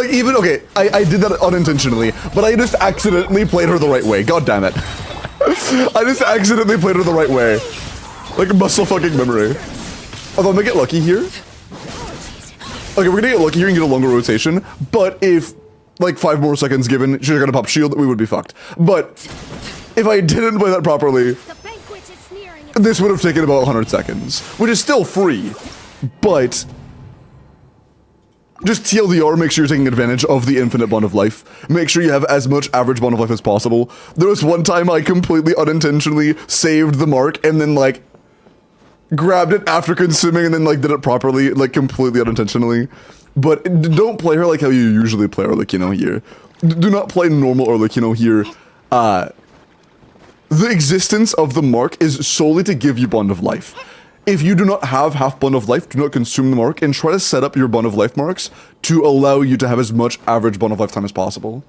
Speaker 1: Even, okay, I did that unintentionally, but I just accidentally played her the right way. God damn it. I just accidentally played her the right way. Like muscle fucking memory. Although I'm gonna get lucky here. Okay, we're gonna get lucky here and get a longer rotation, but if, like, 5 more seconds given, she's gonna pop shield, we would be fucked. But if I didn't play that properly,
Speaker 2: The banquet is nearing.
Speaker 1: this would have taken about 100 seconds, which is still free, but just TLDR, make sure you're taking advantage of the infinite bond of life. Make sure you have as much average bond of life as possible. There was one time I completely unintentionally saved the mark and then, like, grabbed it after consuming and then, like, did it properly, like, completely unintentionally. But don't play her like how you usually play Arlecchino here. Do not play normal Arlecchino here. The existence of the mark is solely to give you bond of life. If you do not have half bond of life, do not consume the mark and try to set up your bond of life marks to allow you to have as much average bond of life time as possible.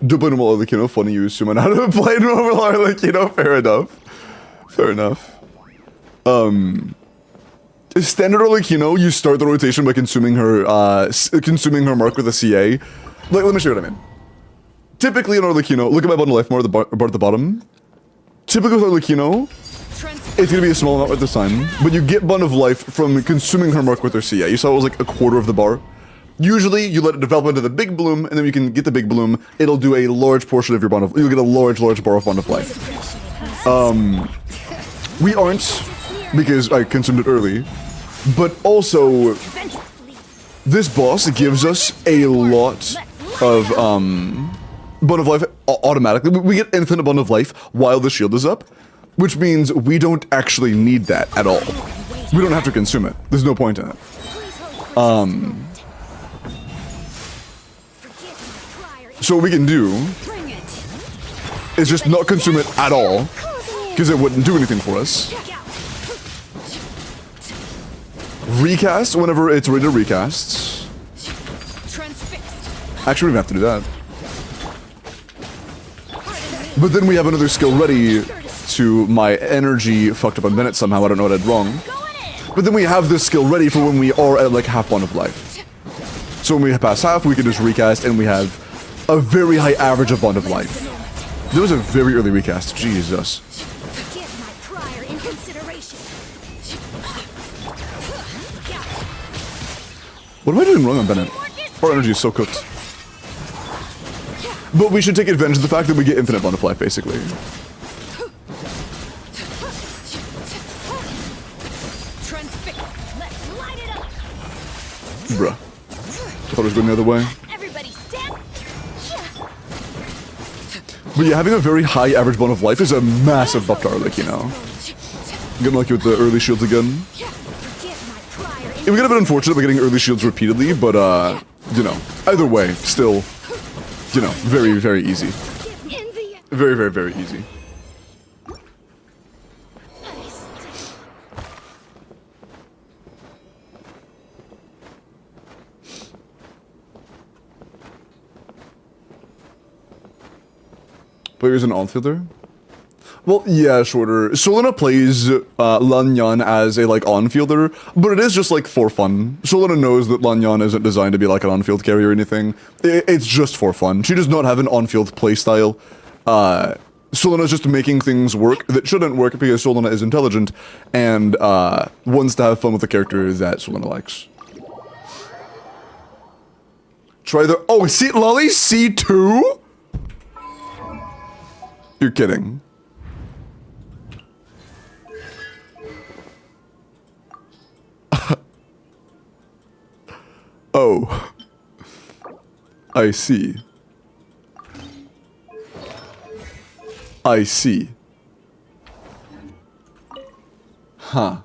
Speaker 1: Do play normal Arlecchino, funny you assume on how to play normal Arlecchino, fair enough. Fair enough. Standard Arlecchino, you start the rotation by consuming her mark with a CA. Like, let me show you what I mean. Typically in Arlecchino, look at my bundle life bar, the bar at the bottom. Typically with Arlecchino, it's gonna be a small amount at this time, but you get bond of life from consuming her mark with her CA. You saw it was like a quarter of the bar. Usually, you let it develop into the big bloom, and then you can get the big bloom. It'll do a large portion of your bond of. You'll get a large bar of bond of life. We aren't, because I consumed it early, but also this boss gives us a lot of bond of life automatically. We get infinite bond of life while the shield is up, which means we don't actually need that at all. We don't have to consume it. There's no point in it. So what we can do is just not consume it at all, because it wouldn't do anything for us. Recast whenever it's ready to recast. Actually, we don't have to do that. But then we have another skill ready to my energy fucked up a minute somehow. I don't know what I did wrong. But then we have this skill ready for when we are at like half bond of life. So when we pass half, we can just recast and we have a very high average of bond of life. There was a very early recast. Jesus. What am I doing wrong on Bennett? Our energy is so cooked. But we should take advantage of the fact that we get infinite bond of life, basically. Bruh. I thought it was going the other way. But yeah, having a very high average bond of life is a massive buff to Arlecchino. Getting lucky with the early shields again. It would get a bit unfortunate by getting early shields repeatedly, but you know, either way, still, you know, very, very easy. Very, very, very easy. Players an on-fielder? Well, yeah, shorter. Solana plays Lanyan as a, like, on-fielder, but it is just, like, for fun. Solana knows that Lanyan isn't designed to be, like, an on-field carry or anything. It's just for fun. She does not have an on-field playstyle. Solana's just making things work that shouldn't work because Solana is intelligent and wants to have fun with the character that Solana likes. Try the... Oh, see, Lolly C2? You're kidding. Oh. I see. I see. Huh.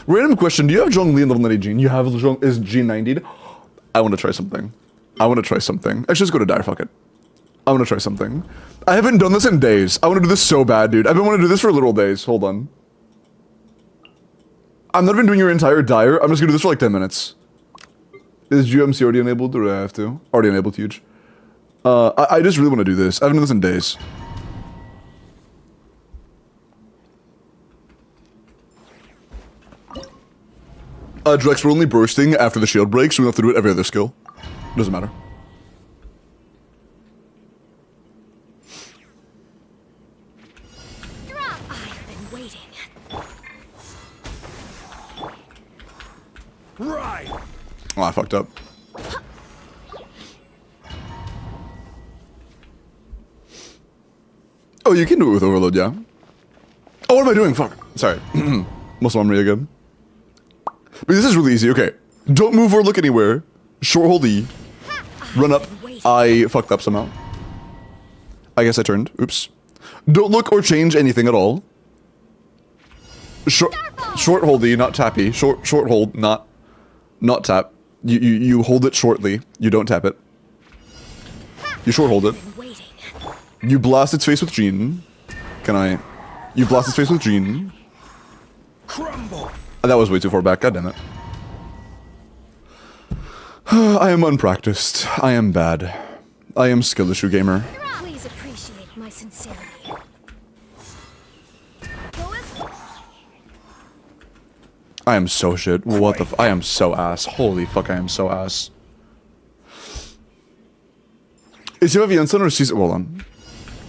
Speaker 1: Random question, do you have Zhongli in level 90 Jean? You have Zhong, is Jean 90'd? I want to try something. I want to try something. Let's just go to Dire, fuck it. I want to try something. I haven't done this in days. I want to do this so bad, dude. I've been wanting to do this for literal days. Hold on. I'm not even doing your entire Dire. I'm just gonna do this for like 10 minutes. Is GMC already enabled, or do I have to? Already enabled, huge. I just really want to do this. I haven't done this in days. Drex, we're only bursting after the shield breaks, so we don't have to do it every other skill. Doesn't matter.
Speaker 2: Drop. I've been waiting.
Speaker 4: Right.
Speaker 1: Oh, I fucked up. Oh, you can do it with overload, yeah. Oh, what am I doing? Fuck. Sorry. Muscle memory again. But this is really easy. Okay. Don't move or look anywhere. Short hold E. Run up. I fucked up somehow. I guess I turned. Oops. Don't look or change anything at all. Short hold E, not tappy. Short hold, not tap. You hold it shortly. You don't tap it. You short hold it. You blast its face with Jean. You blast its face with Jean.
Speaker 4: Crumble.
Speaker 1: That was way too far back, god damn it. I am unpracticed. I am bad. I am skill issue gamer.
Speaker 2: Please appreciate my sincerity.
Speaker 1: I am so shit. What the I am so ass. Holy fuck, I am so ass. Is you have Jensen or Caesar? Hold on.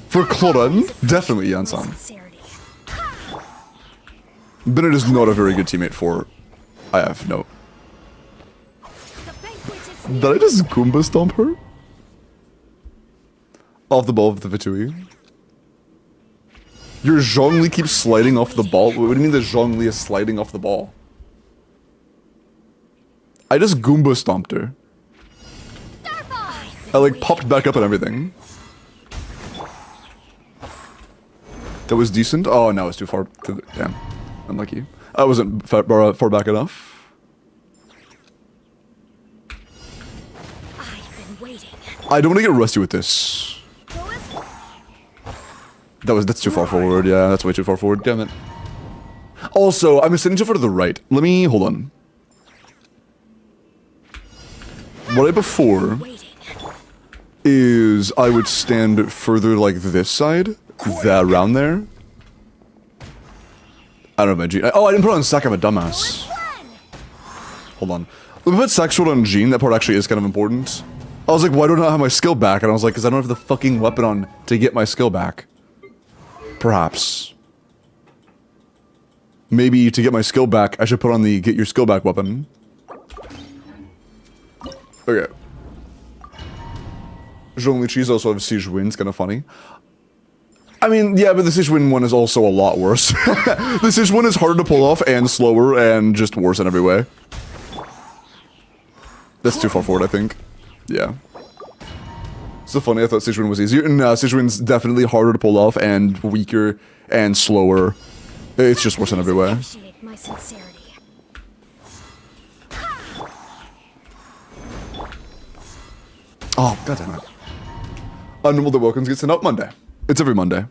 Speaker 1: For Cloran, definitely Jensen. Bennett is not a very good teammate for... I have no... Did I just Goomba stomp her? Off the ball of the Vitui. Your Zhongli keeps sliding off the ball? What do you mean the Zhongli is sliding off the ball? I just Goomba stomped her. I like popped back up and everything. That was decent? Oh, no, it's too far to the... Damn. Unlucky. I wasn't far back enough.
Speaker 2: I've been waiting.
Speaker 1: I don't want to get rusty with this. That's too far forward. Yeah, that's way too far forward. Damn it. Also, I'm sitting too far to the right. Let me hold on. What I prefer is I would stand further like this side, that around there. I don't know if my Jean. Oh, I didn't put it on Sack. I'm a dumbass. Hold on. Let me put Sack Sword on Jean. That part actually is kind of important. I was like, why don't I have my skill back? And I was like, because I don't have the fucking weapon on to get my skill back. Perhaps. Maybe to get my skill back, I should put on the get your skill back weapon. Okay. Zhongli Cheese also have Siege Win. It's kind of funny. I mean, yeah, but the Siege Win one is also a lot worse. The Siege Win is harder to pull off and slower and just worse in every way. That's too far forward, I think. Yeah. So funny, I thought Siege Win was easier. No, Siege Win's definitely harder to pull off and weaker and slower. It's just worse in every way.
Speaker 2: Appreciate my sincerity.
Speaker 1: Oh, goddammit. Unnormal that Welkins gets sent out Monday. It's every Monday.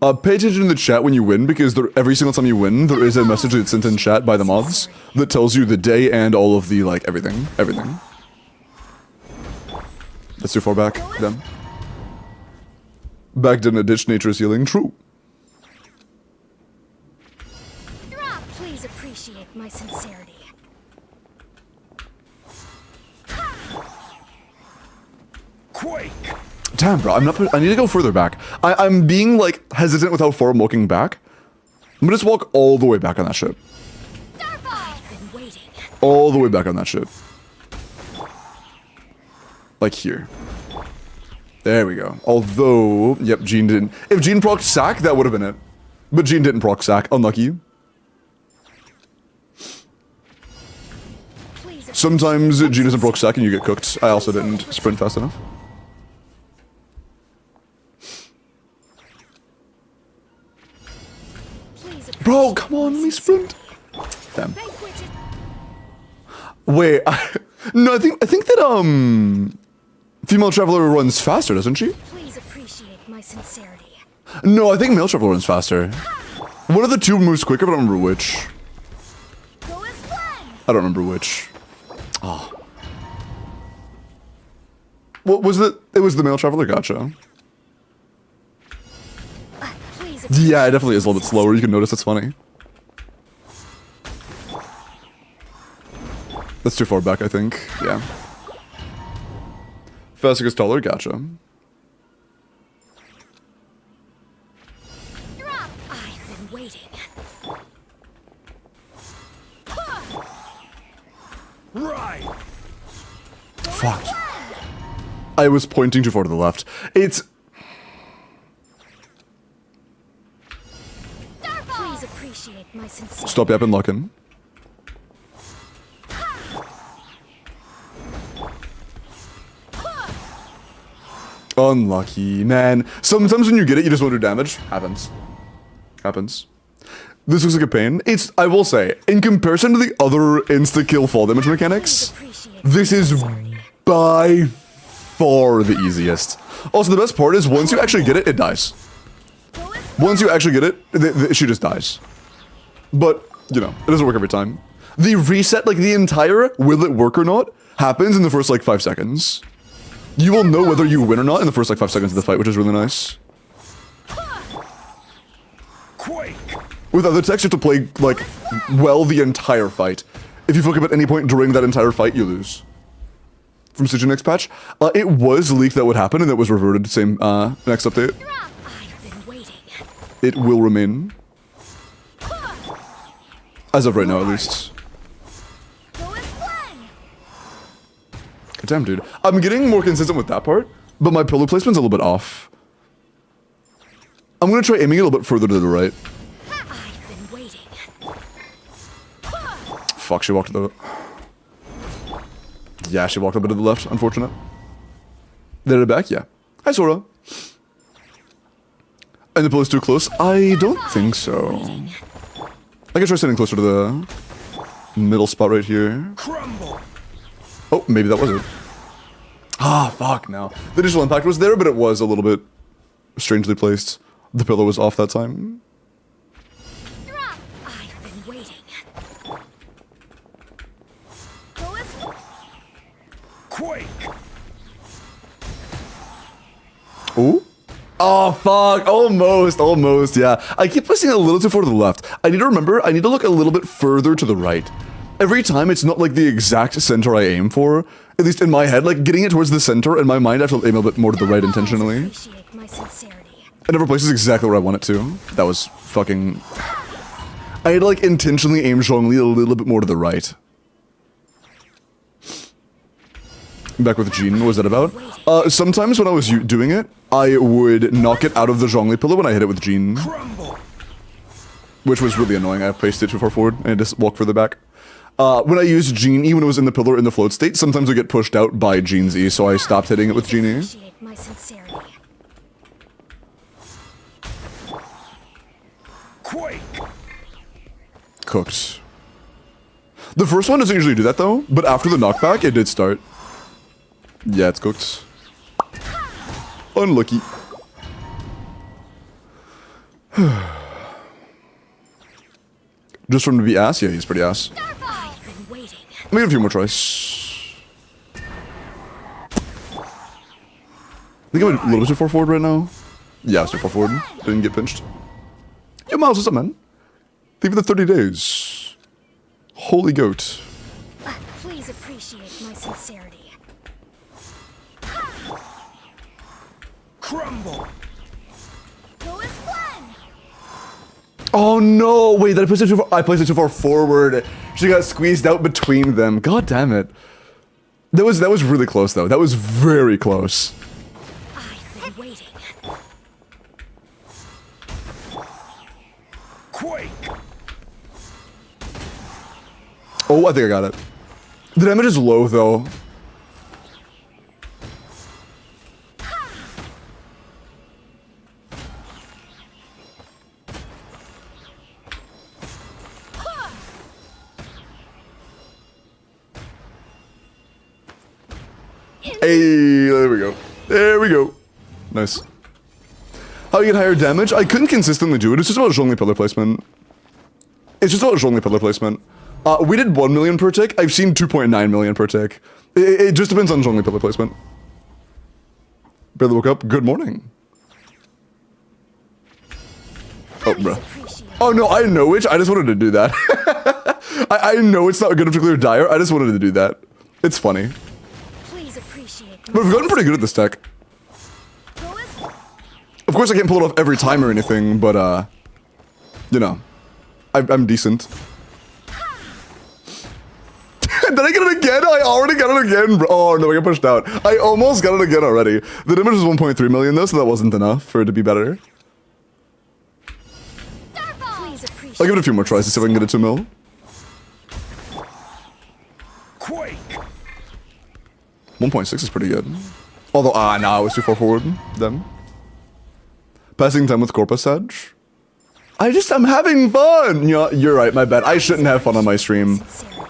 Speaker 1: Pay attention to the chat when you win, because every single time you win, there is a message that's sent in chat by the mods that tells you the day and all of the, like, everything. Everything. That's too far back, then. Back in a ditch, nature is healing. True.
Speaker 2: Please appreciate my sincerity.
Speaker 4: Quake.
Speaker 1: Damn, bro, I need to go further back. I'm being, like, hesitant with how far I'm walking back. I'm gonna just walk all the way back on that ship.
Speaker 2: I've been waiting.
Speaker 1: All the way back on that ship. Like here. There we go. Although, yep, Jean didn't. If Jean procced Sack, that would have been it. But Jean didn't proc Sack. Unlucky. Sometimes Jean isn't broke stack and you get cooked. I also didn't sprint fast enough. Bro, come on, let me sprint. Damn. Wait, no, I think that female traveler runs faster, doesn't she?
Speaker 2: Please appreciate my sincerity.
Speaker 1: No, I think male traveler runs faster. One of the two moves quicker, but I don't remember which.
Speaker 2: Go as planned.
Speaker 1: I don't remember which. Oh. What was it? It was the male traveler, gotcha.
Speaker 2: Please
Speaker 1: Yeah, it definitely is a little bit slower. You can notice it's funny. That's too far back, I think. Yeah. Faster gets taller, gotcha.
Speaker 2: drop. I've been waiting.
Speaker 4: Right.
Speaker 1: Fuck. I was pointing too far to the left. It's...
Speaker 2: Please appreciate my sincerity.
Speaker 1: Stop yapping, lock in. Unlucky, man. Sometimes when you get it, you just won't do damage. Happens. Happens. This looks like a pain. It's, I will say, in comparison to the other insta-kill fall damage mechanics, this is by far the easiest. Also, the best part is once you actually get it, it dies. Once you actually get it, she just dies. But, you know, it doesn't work every time. The reset, like the entire will it work or not, happens in the first like 5 seconds. You will know whether you win or not in the first like 5 seconds of the fight, which is really nice.
Speaker 4: Quake.
Speaker 1: With other techs, you have to play, like, well the entire fight. If you fuck up at any point during that entire fight, you lose. From Stygian next patch, it was leaked that would happen, and it was reverted. Same, next update.
Speaker 2: I've been waiting.
Speaker 1: It will remain. As of right now, at least.
Speaker 2: Go as planned.
Speaker 1: God damn, dude. I'm getting more consistent with that part, but my pillow placement's a little bit off. I'm gonna try aiming a little bit further to the right.
Speaker 2: I've been waiting.
Speaker 1: Fuck, she walked to the... Yeah, she walked a bit to the left, unfortunate. Did it back? Yeah. Hi, Sora. And the pillow's too close? I don't think so. I can try sitting closer to the middle spot right here.
Speaker 4: Crumble.
Speaker 1: Oh, maybe that was it. Ah, fuck, no. The digital impact was there, but it was a little bit strangely placed. The pillow was off that time.
Speaker 2: Drop. I've been waiting. Go as
Speaker 4: Quake.
Speaker 1: Ooh. Oh, fuck. Almost, yeah. I keep pushing it a little too far to the left. I need to remember, I need to look a little bit further to the right. Every time, it's not like the exact center I aim for. At least in my head, like getting it towards the center, in my mind, I have to aim a bit more to the right intentionally.
Speaker 2: appreciate my sincerity.
Speaker 1: It never places exactly where I want it to. That was fucking... I had like intentionally aimed Zhongli a little bit more to the right. Back with Jean, what was that about? Sometimes when I was doing it, I would knock it out of the Zhongli pillow when I hit it with Jean.
Speaker 4: Crumble.
Speaker 1: Which was really annoying. I placed it too far forward and I just walk further back. When I used Genie, when it was in the pillar in the float state, sometimes I get pushed out by Gene's E, so I stopped hitting it with Genie.
Speaker 2: Appreciate my sincerity.
Speaker 4: Quake.
Speaker 1: Cooked. The first one doesn't usually do that though, but after the knockback, it did start. Yeah, it's cooked. Unlucky. Just for him to be ass? Yeah, he's pretty ass.
Speaker 2: I've been waiting.
Speaker 1: Let me get a few more tries. I think I'm a little bit too far forward right now. Yeah, I was too far forward. Didn't get pinched. Yo, Miles, what's up, man? Thank you for the 30 days. Holy goat.
Speaker 2: Please appreciate my sincerity.
Speaker 4: Crumble.
Speaker 2: Go as planned.
Speaker 1: Oh no! Wait, did I place it too far? I placed it too far forward. She got squeezed out between them. God damn it. That was really close though. That was very close.
Speaker 2: I've been waiting.
Speaker 4: Quake.
Speaker 1: Oh, I think I got it. The damage is low though. Hey, there we go. There we go. Nice. How you get higher damage? I couldn't consistently do it. It's just about zhongli pillar placement. It's just about zhongli pillar placement. We did 1 million per tick. I've seen 2.9 million per tick. It just depends on zhongli pillar placement. Barely woke up. Good morning. Oh, bro. Oh, no, I know it. I just wanted to do that. I know it's not good to clear dire. I just wanted to do that. It's funny.
Speaker 2: Please appreciate.
Speaker 1: But we've gotten pretty good at this tech. Of course, I can't pull it off every time or anything, but, you know, I'm decent. Did I get it again? I already got it again, bro. Oh, no, I got pushed out. I almost got it again already. The damage was 1.3 million, though, so that wasn't enough for it to be better. I'll give it a few more tries to see if I can get it 2 mil.
Speaker 4: Quake.
Speaker 1: 1.6 is pretty good. Although, no, I was too far forward then. Passing time with Corpus Edge. I'm having fun! Yeah, you're right, my bad. I shouldn't have fun on my stream.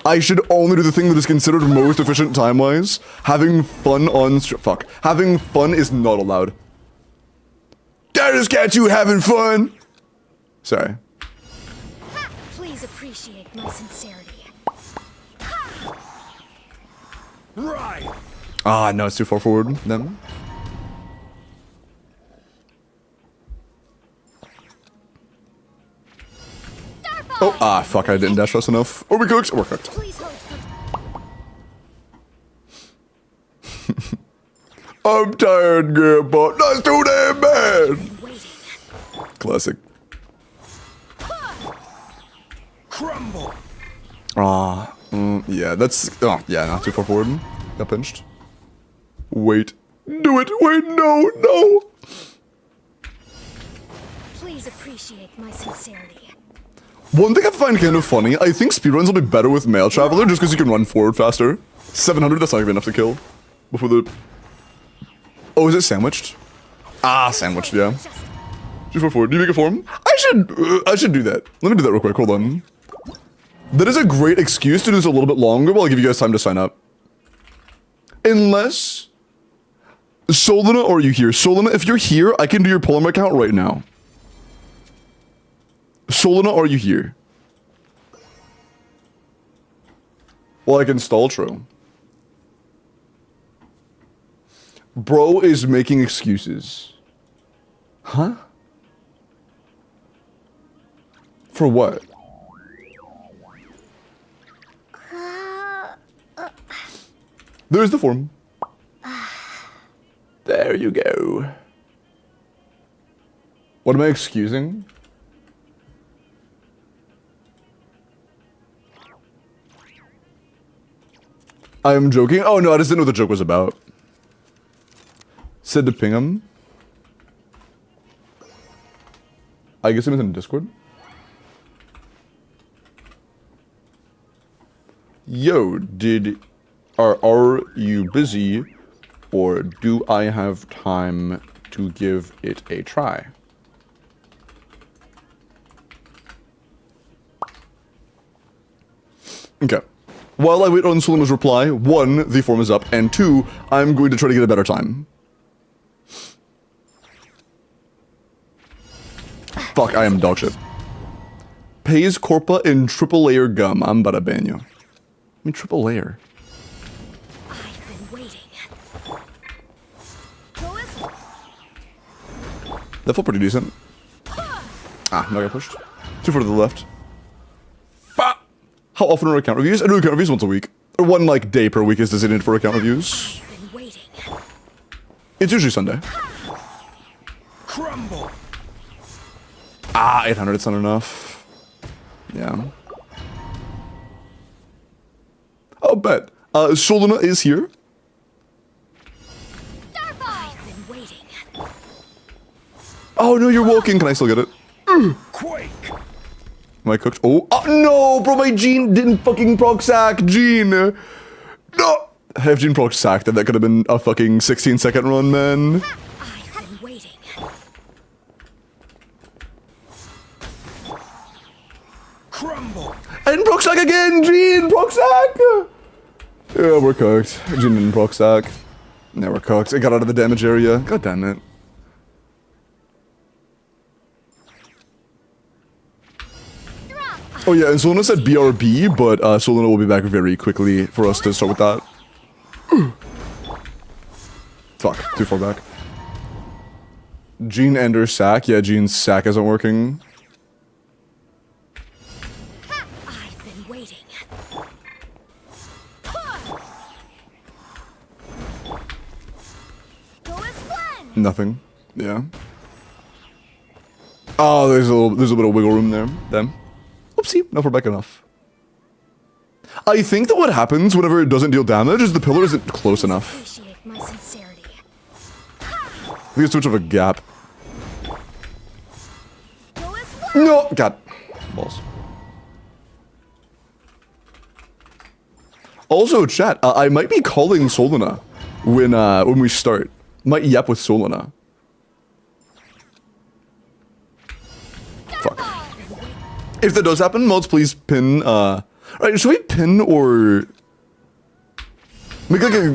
Speaker 1: I should only do the thing that is considered most efficient time-wise. Having fun on fuck. Having fun is not allowed. That is cat you having fun! Sorry.
Speaker 2: Please appreciate my sincerity.
Speaker 4: Right.
Speaker 1: No, it's too far forward then. Oh, fuck, I didn't dash fast enough. Overcooked. Overcooked.
Speaker 2: Please hold for
Speaker 1: I'm tired, Grandpa. That's too damn bad. Classic.
Speaker 4: Crumble.
Speaker 1: Yeah, that's... Oh, yeah, not too far forward. Got pinched. Wait. Do it. Wait, no, no.
Speaker 2: Please appreciate my sincerity.
Speaker 1: One thing I find kind of funny, I think speedruns will be better with Mail Traveler just because you can run forward faster. 700, that's not even enough to kill. Before the... Oh, is it sandwiched? Sandwiched, yeah. Too far forward. Do you make it for him? I should do that. Let me do that real quick, hold on. That is a great excuse to do this a little bit longer, but I'll give you guys time to sign up. Unless... Solana, or are you here? Solana, if you're here, I can do your Polymer account right now. Solana, are you here? Well, I can stall true. Bro is making excuses. Huh? For what? There's the form. There you go. What am I excusing? I am joking. Oh no, I just didn't know what the joke was about. Said to ping him. I guess he was in Discord. Yo, are you busy, or do I have time to give it a try? Okay. While I wait on Sulema's reply, 1, the form is up, and 2, I'm going to try to get a better time. Fuck, I am dogshit. Pays Corpa in triple layer gum. I'm about to ban you. I mean, triple layer.
Speaker 2: I've been waiting.
Speaker 1: That felt pretty decent. No, I got pushed. Too far to the left. How often are account reviews? I do account reviews once a week. Or one, like, day per week is designated for account reviews.
Speaker 2: I've been waiting.
Speaker 1: It's usually Sunday.
Speaker 4: Crumble.
Speaker 1: 800, it's not enough. Yeah. Oh, bet. Solana is here.
Speaker 2: I've been waiting.
Speaker 1: Oh, no, you're walking. Can I still get it?
Speaker 4: Quake.
Speaker 1: Am I cooked? Oh, no, bro, my Gene didn't fucking proc sack. Gene. If Jean proc sacked that could have been a fucking 16-second run, man.
Speaker 2: I've been waiting.
Speaker 4: Crumble.
Speaker 1: And proc sack again, Jean! Proc sack! Yeah, we're cooked. Jean didn't proc sack. Yeah, we're cooked. It got out of the damage area. God damn it. Oh yeah, and Solana said BRB, but Solana will be back very quickly for us to start with that. Fuck, too far back. Jean Ender sack. Yeah, Jean's sack isn't working.
Speaker 2: I've been waiting. Go as planned.
Speaker 1: Nothing. Yeah. Oh, there's a bit of wiggle room there. Then. Oopsie, not far back enough. I think that what happens whenever it doesn't deal damage is the pillar isn't close enough.
Speaker 2: Appreciate my sincerity.
Speaker 1: I think it's too much of a gap.
Speaker 2: Go as planned.
Speaker 1: No! God. Balls. Also, chat, I might be calling Solana when we start. Might yap with Solana. Fuck. If that does happen, mods, please pin, Alright, should we pin or... Make like a...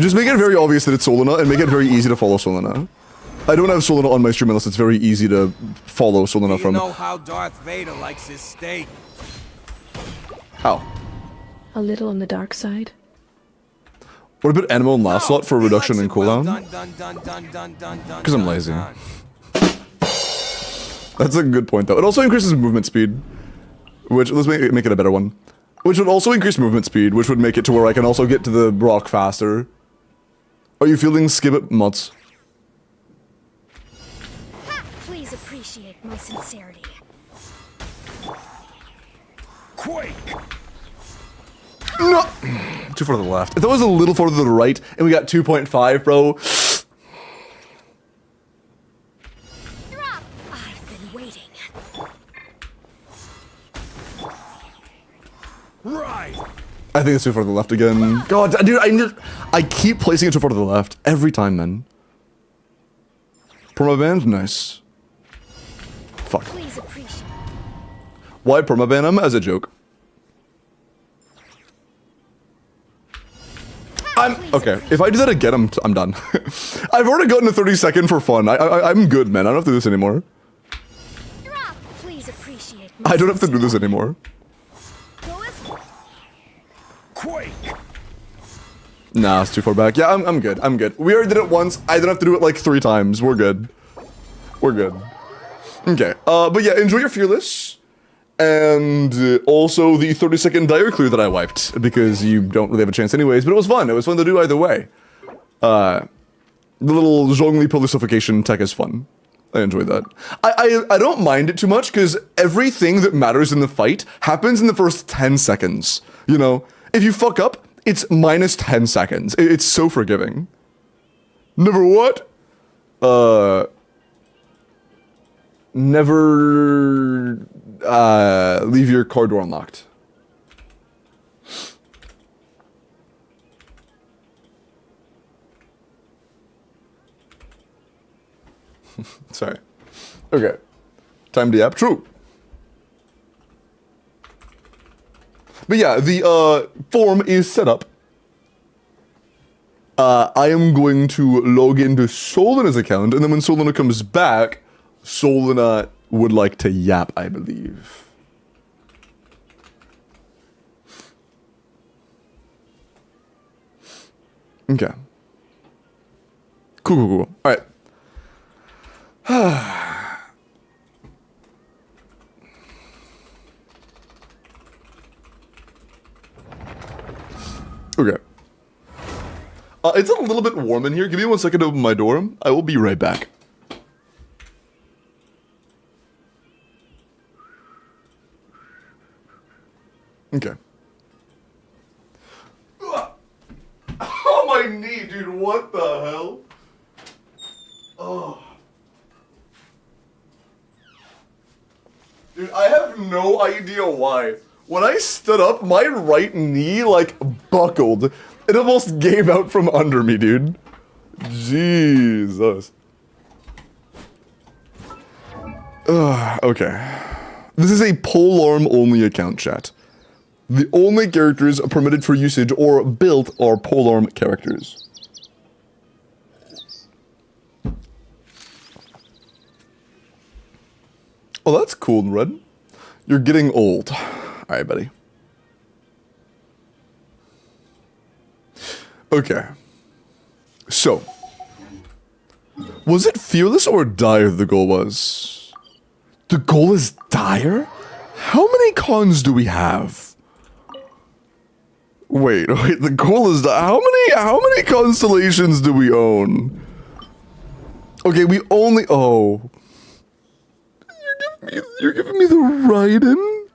Speaker 1: just make it very obvious that it's Solana and make it very easy to follow Solana. I don't have Solana on my stream unless it's very easy to follow Solana from...
Speaker 4: You know how Darth Vader likes his steak.
Speaker 1: How?
Speaker 5: A little on the dark side.
Speaker 1: What about Animal and Last Slot for a reduction in cooldown?
Speaker 4: Because
Speaker 1: I'm lazy. That's a good point, though. It also increases movement speed. Which, let's make it a better one. Which would also increase movement speed, which would make it to where I can also get to the rock faster. Are you feeling skip mods?
Speaker 2: Please appreciate my sincerity.
Speaker 4: Quake.
Speaker 1: No! Too far to the left. If that was a little farther to the right, and we got 2.5, bro.
Speaker 2: I've been waiting.
Speaker 4: Right.
Speaker 1: I think it's too far to the left again. God, dude, I keep placing it too far to the left. Every time, man. Permaband? Nice. Fuck.
Speaker 2: Please appreciate.
Speaker 1: Why permaban him as a joke? Okay, if I do that again, I'm done. I've already gotten a 30-second for fun. I'm good, man. I don't have to do this anymore.
Speaker 2: Please appreciate.
Speaker 1: I don't have to do this anymore.
Speaker 2: Go as
Speaker 4: Quake.
Speaker 1: Nah, it's too far back. Yeah, I'm good. I'm good. We already did it once. I don't have to do it like 3 times. We're good. We're good. Okay. But yeah, enjoy your Fearless. And also the 30-second Dire Clear that I wiped, because you don't really have a chance anyways, but it was fun. It was fun to do either way. The little Zhongli Polarification tech is fun. I enjoyed that. I don't mind it too much, because everything that matters in the fight happens in the first 10 seconds. You know? If you fuck up, it's minus 10 seconds. It's so forgiving. Never what? Never leave your car door unlocked. Sorry. Okay. Time to yap. True. But yeah, the form is set up. I am going to log into Solana's account, and then when Solana comes back, Solana would like to yap, I believe. Okay. Cool. Alright. Okay. It's a little bit warm in here. Give me 1 second to open my door. I will be right back. Okay. Oh, my knee, dude. What the hell? Oh. Dude, I have no idea why. When I stood up, my right knee, like, buckled. It almost gave out from under me, dude. Jesus. Okay. This is a polearm only account, chat. The only characters permitted for usage or built are polearm characters. Oh, that's cool, Red. You're getting old. Alright, buddy. Okay. So. Was it Fearless or Dire the goal was? The goal is Dire? How many cons do we have? Wait, the goal is how many constellations do we own? Okay, we only You're giving me the Raiden?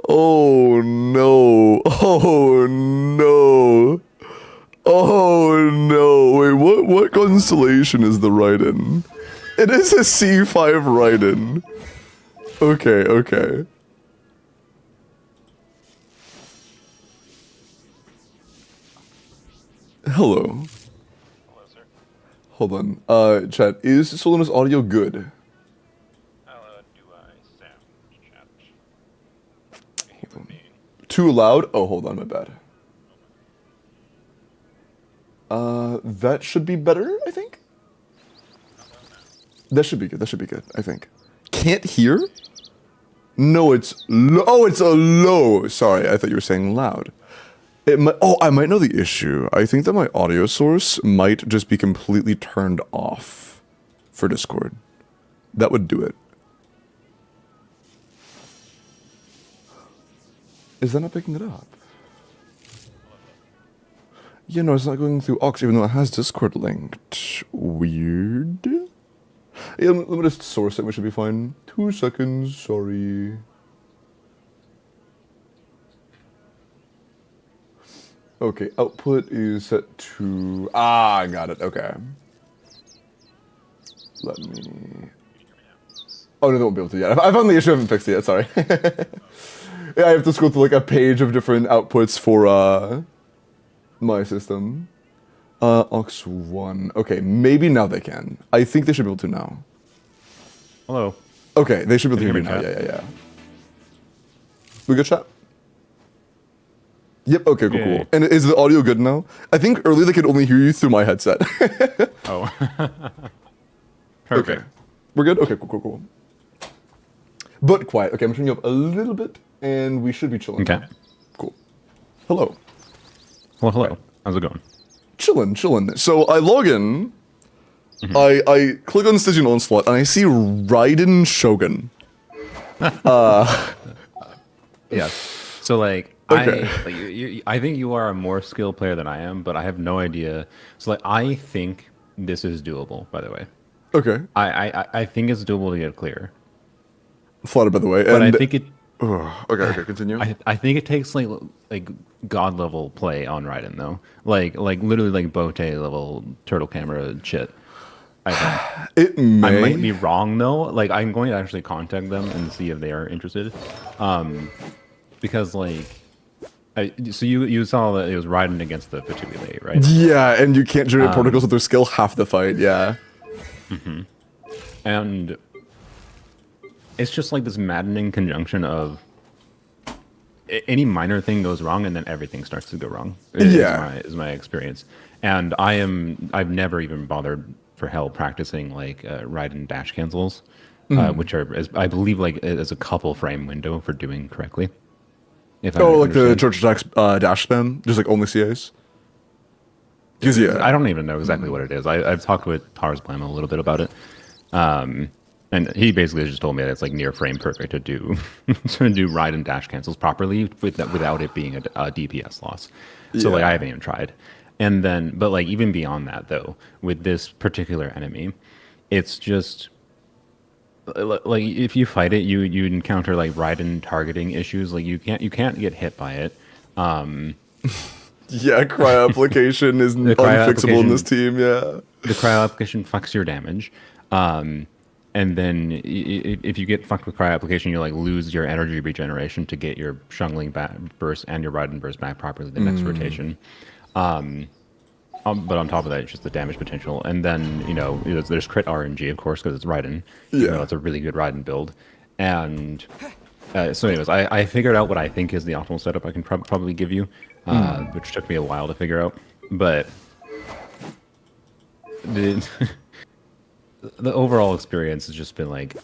Speaker 1: Oh no. Oh no. Oh no. Wait, what constellation is the Raiden? It is a C5 Raiden. Okay, okay. Hello.
Speaker 6: Hello, sir.
Speaker 1: Hold on. Chat, is Solana's audio good?
Speaker 6: How do I sound, chat?
Speaker 1: Too loud? Oh, hold on, my bad. That should be better, I think? That should be good, I think. Can't hear? No, it's low. Oh, it's a low. Sorry, I thought you were saying loud. It might, I might know the issue. I think that my audio source might just be completely turned off for Discord. That would do it. Is that not picking it up? Yeah, no, it's not going through Aux, even though it has Discord linked. Weird. Yeah, let me just source it, we should be fine. 2 seconds, sorry. Okay, output is set to... I got it, okay. Let me... Oh, no, they won't be able to yet. I found the issue, I haven't fixed it yet, sorry. Yeah, I have to scroll through like a page of different outputs for my system. Aux 1. Okay, maybe now they can. I think they should be able to now.
Speaker 7: Hello.
Speaker 1: Okay, they should be able to hear me
Speaker 7: Can
Speaker 1: now.
Speaker 7: you hear me,
Speaker 1: Yeah. We good, chat? Yep, okay, cool.
Speaker 7: Yay.
Speaker 1: And is the audio good now? I think earlier they could only hear you through my headset.
Speaker 7: Oh. Perfect.
Speaker 1: Okay. We're good? Okay, cool. But quiet. Okay, I'm turning you up a little bit, and we should be chilling.
Speaker 7: Okay.
Speaker 1: Now. Cool. Hello.
Speaker 7: Well, hello. How's it going?
Speaker 1: Chillin'. So I log in, I click on Stygian Onslaught, and I see Raiden Shogun.
Speaker 7: Yes. So like,
Speaker 1: Okay.
Speaker 7: I think you are a more skilled player than I am, but I have no idea. So like, I think this is doable. By the way,
Speaker 1: Okay.
Speaker 7: I think it's doable to get clear.
Speaker 1: Flattered, by the way.
Speaker 7: But
Speaker 1: and,
Speaker 7: I think it.
Speaker 1: Okay, continue.
Speaker 7: I think it takes like god level play on Raiden though. Like literally like Bote level turtle camera shit. I think.
Speaker 1: It may.
Speaker 7: I might be wrong though. Like I'm going to actually contact them and see if they are interested. Because like, so you saw that it was Raiden against the Fatui Relay, right?
Speaker 1: Yeah, and you can't generate particles with their skill half the fight, yeah.
Speaker 7: And it's just like this maddening conjunction of any minor thing goes wrong and then everything starts to go wrong. Is my experience. And I've never even bothered for hell practicing like Raiden dash cancels, which are, I believe, like as a couple frame window for doing correctly. If I
Speaker 1: Like the
Speaker 7: understand.
Speaker 1: church dash spam, just like only CAs. Because yeah,
Speaker 7: I don't even know exactly what it is. I've talked with Tars Blam a little bit about it, and he basically just told me that it's like near frame perfect to do Raiden dash cancels properly without it being a DPS loss. So like I haven't even tried. And then, but like even beyond that though, with this particular enemy, it's just like if you fight it, you encounter like Raiden targeting issues. Like you can't get hit by it.
Speaker 1: yeah, cryo application is unfixable in this team. Yeah,
Speaker 7: the cryo application fucks your damage. and then if you get fucked with Cry Application, you like lose your energy regeneration to get your Shungling burst and your Raiden burst back properly the next rotation. But on top of that, it's just the damage potential. And then, you know, there's crit RNG, of course, because it's Raiden.
Speaker 1: Yeah.
Speaker 7: You know, it's a really good Raiden build. And so anyways, I figured out what I think is the optimal setup I can probably give you, which took me a while to figure out. But the overall experience has just been like,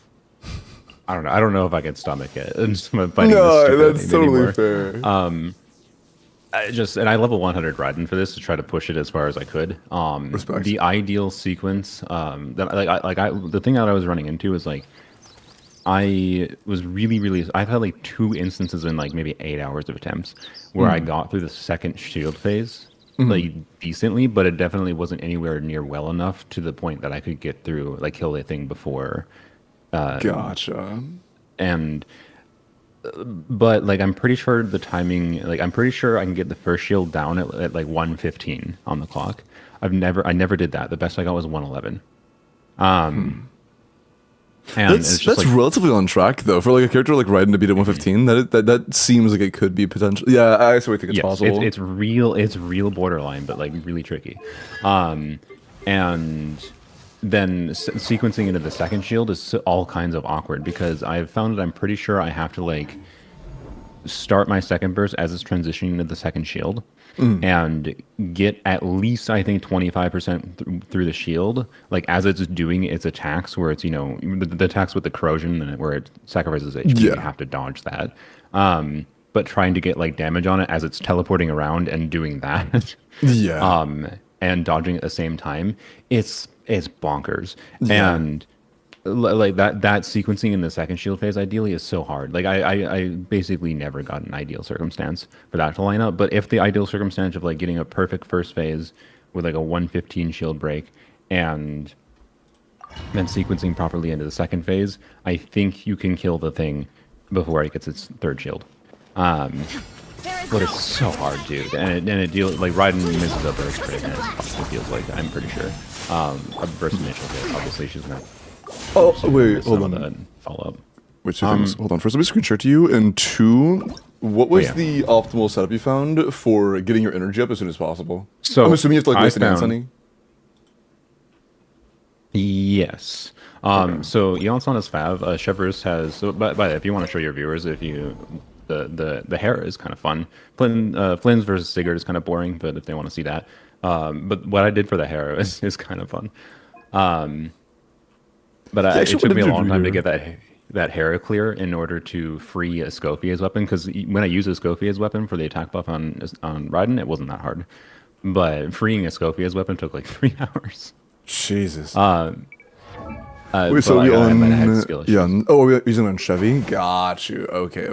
Speaker 7: I don't know. I don't know if I can stomach it. I'm just fighting
Speaker 1: No,
Speaker 7: this
Speaker 1: that's totally
Speaker 7: anymore.
Speaker 1: fair.
Speaker 7: And I level 100 Raiden for this to try to push it as far as I could.
Speaker 1: Respect.
Speaker 7: The ideal sequence, the thing that I was running into is like, I was really, I've had like 2 instances in like maybe 8 hours of attempts where I got through the second shield phase like decently, but it definitely wasn't anywhere near well enough to the point that I could get through, like kill the thing before.
Speaker 1: Gotcha.
Speaker 7: But like I'm pretty sure the timing, like I'm pretty sure I can get the first shield down at like 1:15 on the clock. I never did that. The best I got was 1:11. And
Speaker 1: That's
Speaker 7: like,
Speaker 1: relatively on track though for like a character like Raiden to beat at 115. That seems like it could be potential. Yeah, I actually think it's possible.
Speaker 7: It's real borderline, but like really tricky. And then sequencing into the second shield is all kinds of awkward because I've found that I'm pretty sure I have to like start my second burst as it's transitioning into the second shield and get at least, I think, 25% through the shield, like as it's doing its attacks where it's, you know, the attacks with the corrosion and where it sacrifices HP, you have to dodge that. But trying to get like damage on it as it's teleporting around and doing that. And dodging at the same time, it's bonkers. And like that sequencing in the second shield phase ideally is so hard. Like I basically never got an ideal circumstance for that to line up. But if the ideal circumstance of like getting a perfect first phase with like a 1:15 shield break and then sequencing properly into the second phase, I think you can kill the thing before it gets its third shield. But it's so hard, dude. And it deals like Raiden misses a burst crit and it feels like, I'm pretty sure. A burst initial hit, obviously she's not.
Speaker 1: Oh wait, hold on.
Speaker 7: Follow up.
Speaker 1: Wait, 2 things. Hold on. First, let me screen share to you. And 2, what was the optimal setup you found for getting your energy up as soon as possible?
Speaker 7: So
Speaker 1: I'm assuming you have to like waste an dance, honey.
Speaker 7: Yes. So Eon's Fav, Chevers has. So, by the way, if you want to show your viewers, if you the hair is kind of fun. Flynn's versus Sigurd is kind of boring, but if they want to see that, but what I did for the hair is kind of fun. But it took me a long time to get that hair clear in order to free Escofia's weapon, because when I used Escofia's weapon for the attack buff on Raiden, it wasn't that hard. But freeing Escofia's weapon took like 3 hours.
Speaker 1: Jesus.
Speaker 7: Wait, so we on?
Speaker 1: Oh, we're using it on Chevy. Got you. Okay.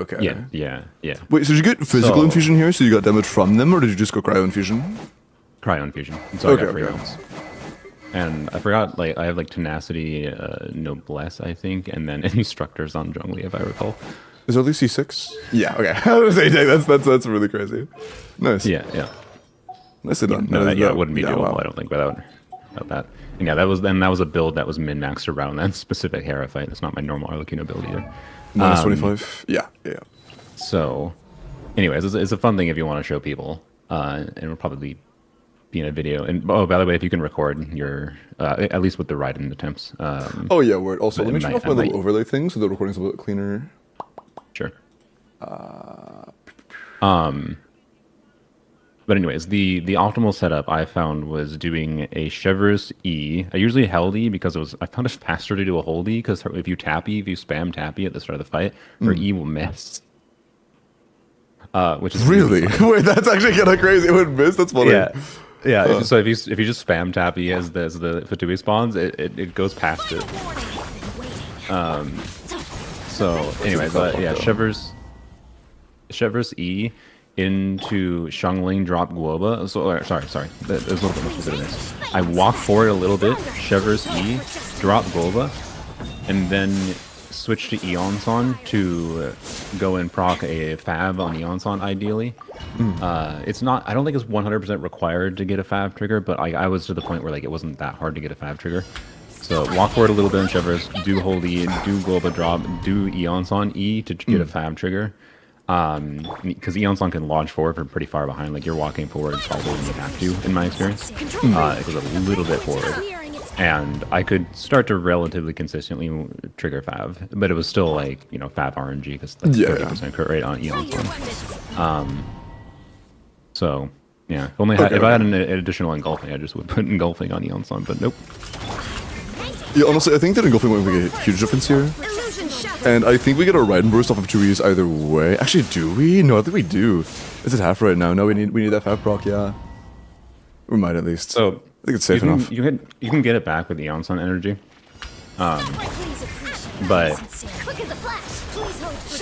Speaker 7: Yeah.
Speaker 1: Wait, so did you get physical infusion here? So you got damage from them, or did you just go cryo infusion?
Speaker 7: Cryo infusion. So I got free rounds. And I forgot, like, I have, like, Tenacity, Noblesse, I think, and then Instructors on Zhongli, if I recall.
Speaker 1: Is there at least C6? Yeah, okay. I was going to say, that's really crazy. Nice.
Speaker 7: Yeah.
Speaker 1: Nicely done.
Speaker 7: No, it wouldn't be doable, I don't think, without that. And yeah, that was a build that was min-maxed around that specific Hera fight. That's not my normal Arlecchino build either.
Speaker 1: Minus 25? Yeah.
Speaker 7: So, anyways, it's a fun thing if you want to show people. And it'll probably be in a video. And by the way, if you can record your at least with the Raiden attempts.
Speaker 1: Oh yeah, word. Also, let me turn off my little overlay thing so the recording's a little cleaner.
Speaker 7: Sure. But anyways, the optimal setup I found was doing a Chevreuse E. I usually held E because I found it faster to do a hold E, because if you spam tap E at the start of the fight, her E will miss. Which is
Speaker 1: really wait, that's actually kind of crazy. It would miss. That's funny.
Speaker 7: Yeah. So if you just spam tap E as the Fatui spawns, it goes past it. So anyways, yeah, Chevreuse E into Shungling drop Guoba. So sorry. There's a little bit more to this. I walk forward a little bit, Chevreuse E, drop Guoba, and then switch to Eonson to go and proc a Fab on Eonson ideally. It's not, I don't think it's 100% required to get a Fab trigger, but I was to the point where like it wasn't that hard to get a Fab trigger. So walk forward a little bit in Shivers, do hold E, do Global Drop, do Eons on E to get a fab trigger. Because Eons on can launch forward from pretty far behind. Like you're walking forward farther than you have to, in my experience. It goes a little bit forward. And I could start to relatively consistently trigger Fav, but it was still like, you know, Fav RNG because that's 30% crit rate on Eons on. So, yeah, if I had an additional engulfing, I just would put engulfing on Eons on, but nope.
Speaker 1: Yeah, honestly, I think that engulfing won't make a huge difference here. And I think we get a Ride and Burst off of 2Es either way. Actually, do we? No, I think we do. Is it half right now? No, we need that 5 proc, yeah. We might at least.
Speaker 7: So
Speaker 1: I think it's safe enough.
Speaker 7: You can get it back with the Eons on energy. But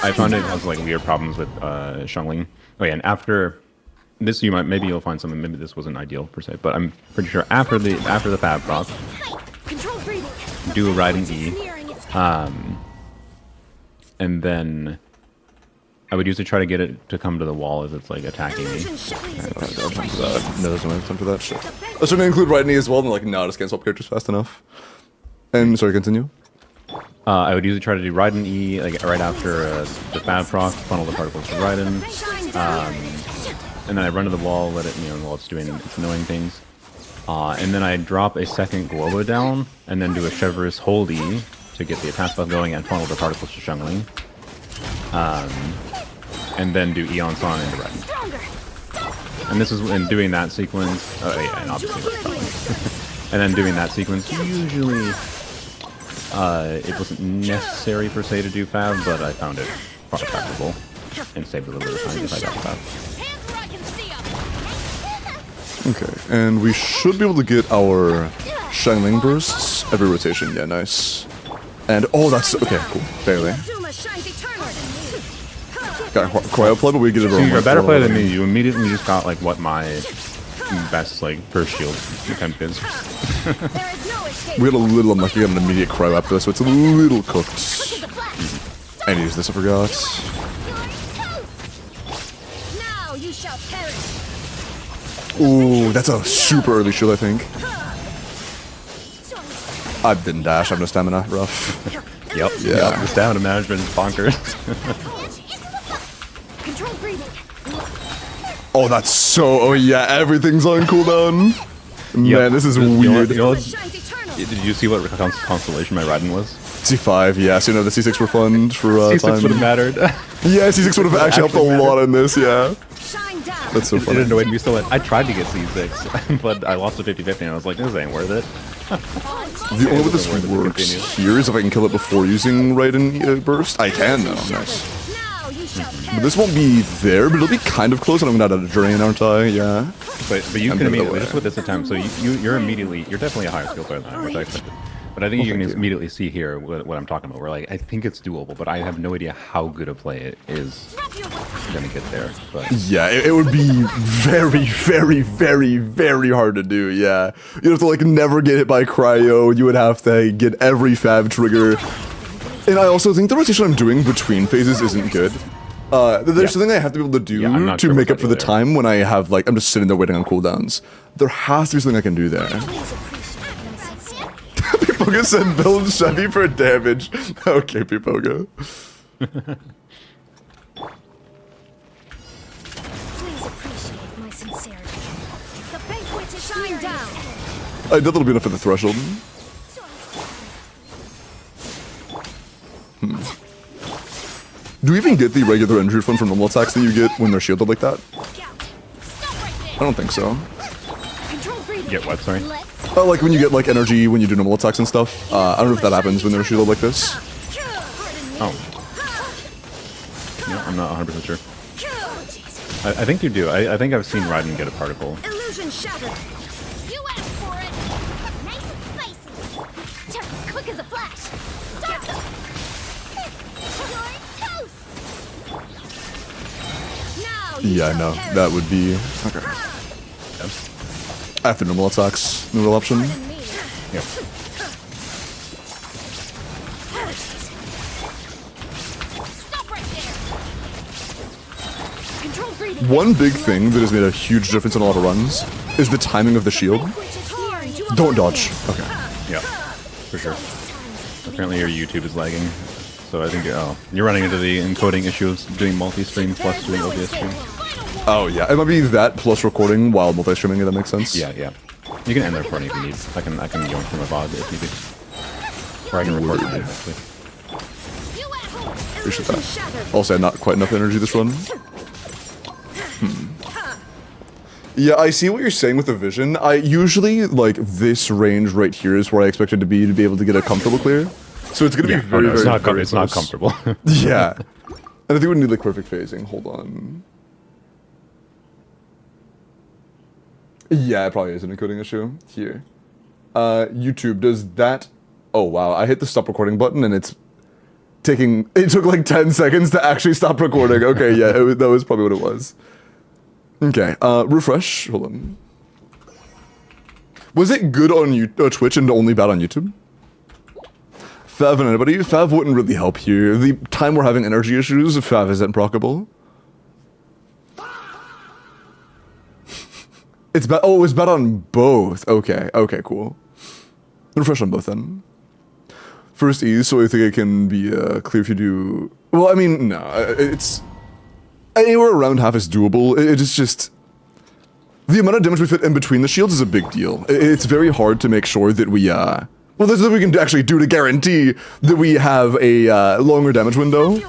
Speaker 7: I found it has like weird problems with Shungling. Oh yeah, and after this maybe you'll find something, maybe this wasn't ideal per se, but I'm pretty sure after the Fab proc, do a Riding E. And then I would usually try to get it to come to the wall as it's like attacking me.
Speaker 1: No, there's no time for that shit. Let's try to include Riding E as well, and like, no, I just can't swap characters fast enough. And sorry, continue.
Speaker 7: I would usually try to do Raiden E like right after the Fab proc, funnel the particles to Raiden, and then I run to the wall, let it, you know, while it's doing its annoying things, and then I drop a second Globo down, and then do a Cheverus hold E to get the attack buff going and funnel the particles to Shungling, and then do Eon Son into Raiden. And this is in doing that sequence. Oh yeah, and obviously, and then doing that sequence usually. It wasn't necessary per se to do Fab, but I found it far preferable and saved a little bit of time if I got Fab.
Speaker 1: Okay, and we should be able to get our Shining Bursts every rotation. Yeah, nice. And oh, that's okay, cool. Barely. Got cryo play, but we get it.
Speaker 7: So you're a better player than me. You immediately just got like what my best like first shield attempt is.
Speaker 1: We got a little unlucky on an immediate cryo after this, so it's a little cooked. I use this, I forgot. Ooh, that's a super early shield, I think. I didn't dash, I have no stamina, rough.
Speaker 7: Yep, the stamina management is bonkers.
Speaker 1: Oh, that's so, oh yeah, everything's on cooldown. Man, this is weird.
Speaker 7: Did you see what constellation my Raiden was?
Speaker 1: C5, yeah, so you know the C6 were fun for
Speaker 7: C6
Speaker 1: time.
Speaker 7: would have mattered.
Speaker 1: Yeah, C6 would have actually helped a lot in this, yeah. That's so funny.
Speaker 7: It annoyed me so much. I tried to get C6, but I lost to 50-50 and I was like, this ain't worth it.
Speaker 1: The only way this works here is if I can kill it before using Raiden Burst. I can though, nice. But this won't be there, but it'll be kind of close, and I'm gonna add a drain, aren't I? Yeah.
Speaker 7: But you can immediately, just with this attempt, so you're definitely a higher skill player than I am, which I expected. But I think you can immediately see here what I'm talking about. Where like I think it's doable, but I have no idea how good a play it is gonna get there. But
Speaker 1: yeah, it would be very, very, very, very hard to do. Yeah, you have to like never get hit by cryo. You would have to get every Fab trigger. And I also think the rotation I'm doing between phases isn't good. There's something I have to be able to do to make up for the time when I have like I'm just sitting there waiting on cooldowns. There has to be something I can do there. Pipoga said build Chevy for damage. Okay, Pipoga.
Speaker 2: Please appreciate my sincerity. The banquet is shine down.
Speaker 1: I did a little bit enough for the threshold. Do you even get the regular injury fund from normal attacks that you get when they're shielded like that? I don't think so.
Speaker 7: get what? Sorry.
Speaker 1: Like when you get like energy when you do normal attacks and stuff. I don't know if that happens when they're shielded like this.
Speaker 7: Oh. No, I'm not 100% sure. I think you do. I think I've seen Raiden get a particle.
Speaker 2: Illusion shattered. You asked for it. Nice and spicy. Just quick as a flash. Stop. You're toast. Now you
Speaker 1: Yeah, I know. That would be okay. After normal attacks, noodle option.
Speaker 7: Yep.
Speaker 1: One big thing that has made a huge difference in a lot of runs is the timing of the shield. Don't dodge. Okay.
Speaker 7: Yep. for sure. Apparently your YouTube is lagging. So I think you're running into the encoding issue of doing multi-stream plus doing OBS stream.
Speaker 1: Oh yeah, it might be that plus recording while multi-streaming. If that makes sense.
Speaker 7: Yeah. You can end the recording if you need. I can join from a VOD if you do. Or I can record it actually.
Speaker 1: Appreciate that. Also, not quite enough energy this run. Yeah, I see what you're saying with the vision. I usually, like, this range right here is where I expect it to be able to get a comfortable clear. So it's gonna be very,
Speaker 7: it's not
Speaker 1: very
Speaker 7: it's not
Speaker 1: close.
Speaker 7: comfortable.
Speaker 1: Yeah. And I think we need, like, perfect phasing. Hold on. Yeah, it probably is an encoding issue. Here. YouTube, does that... Oh, wow. I hit the stop recording button and it's taking... It took like 10 seconds to actually stop recording. Okay, yeah, that was probably what it was. Okay, refresh. Hold on. Was it good on Twitch and only bad on YouTube? Fav and anybody? Fav wouldn't really help here. The time we're having energy issues, Fav isn't proccable. It's bad. Oh, it was bad on both. Okay, cool. Refresh on both then. First E, so I think it can be clear if you do... Well, I mean, no, it's... Anywhere around half is doable. It is just... The amount of damage we fit in between the shields is a big deal. It's very hard to make sure that we, well, that's what we can actually do to guarantee that we have a longer damage window.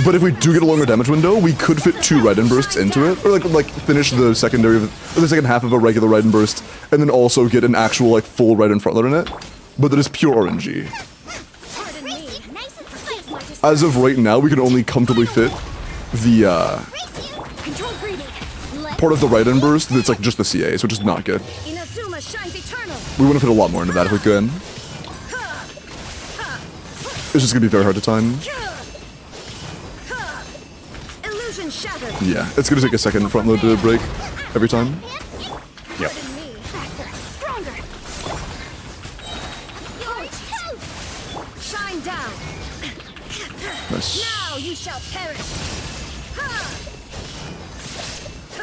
Speaker 1: But if we do get a longer damage window, we could fit 2 Raiden bursts into it, or like finish the secondary, or the second half of a regular Raiden burst, and then also get an actual like full Raiden frontload in it. But that is pure RNG. As of right now, we can only comfortably fit the part of the Raiden burst that's like just the CA, so which is not good. We want to fit a lot more into that if we could. It's just gonna be very hard to time. Yeah, it's gonna take a second front load to break every time.
Speaker 7: Yep.
Speaker 1: Nice.
Speaker 2: Now you shall perish.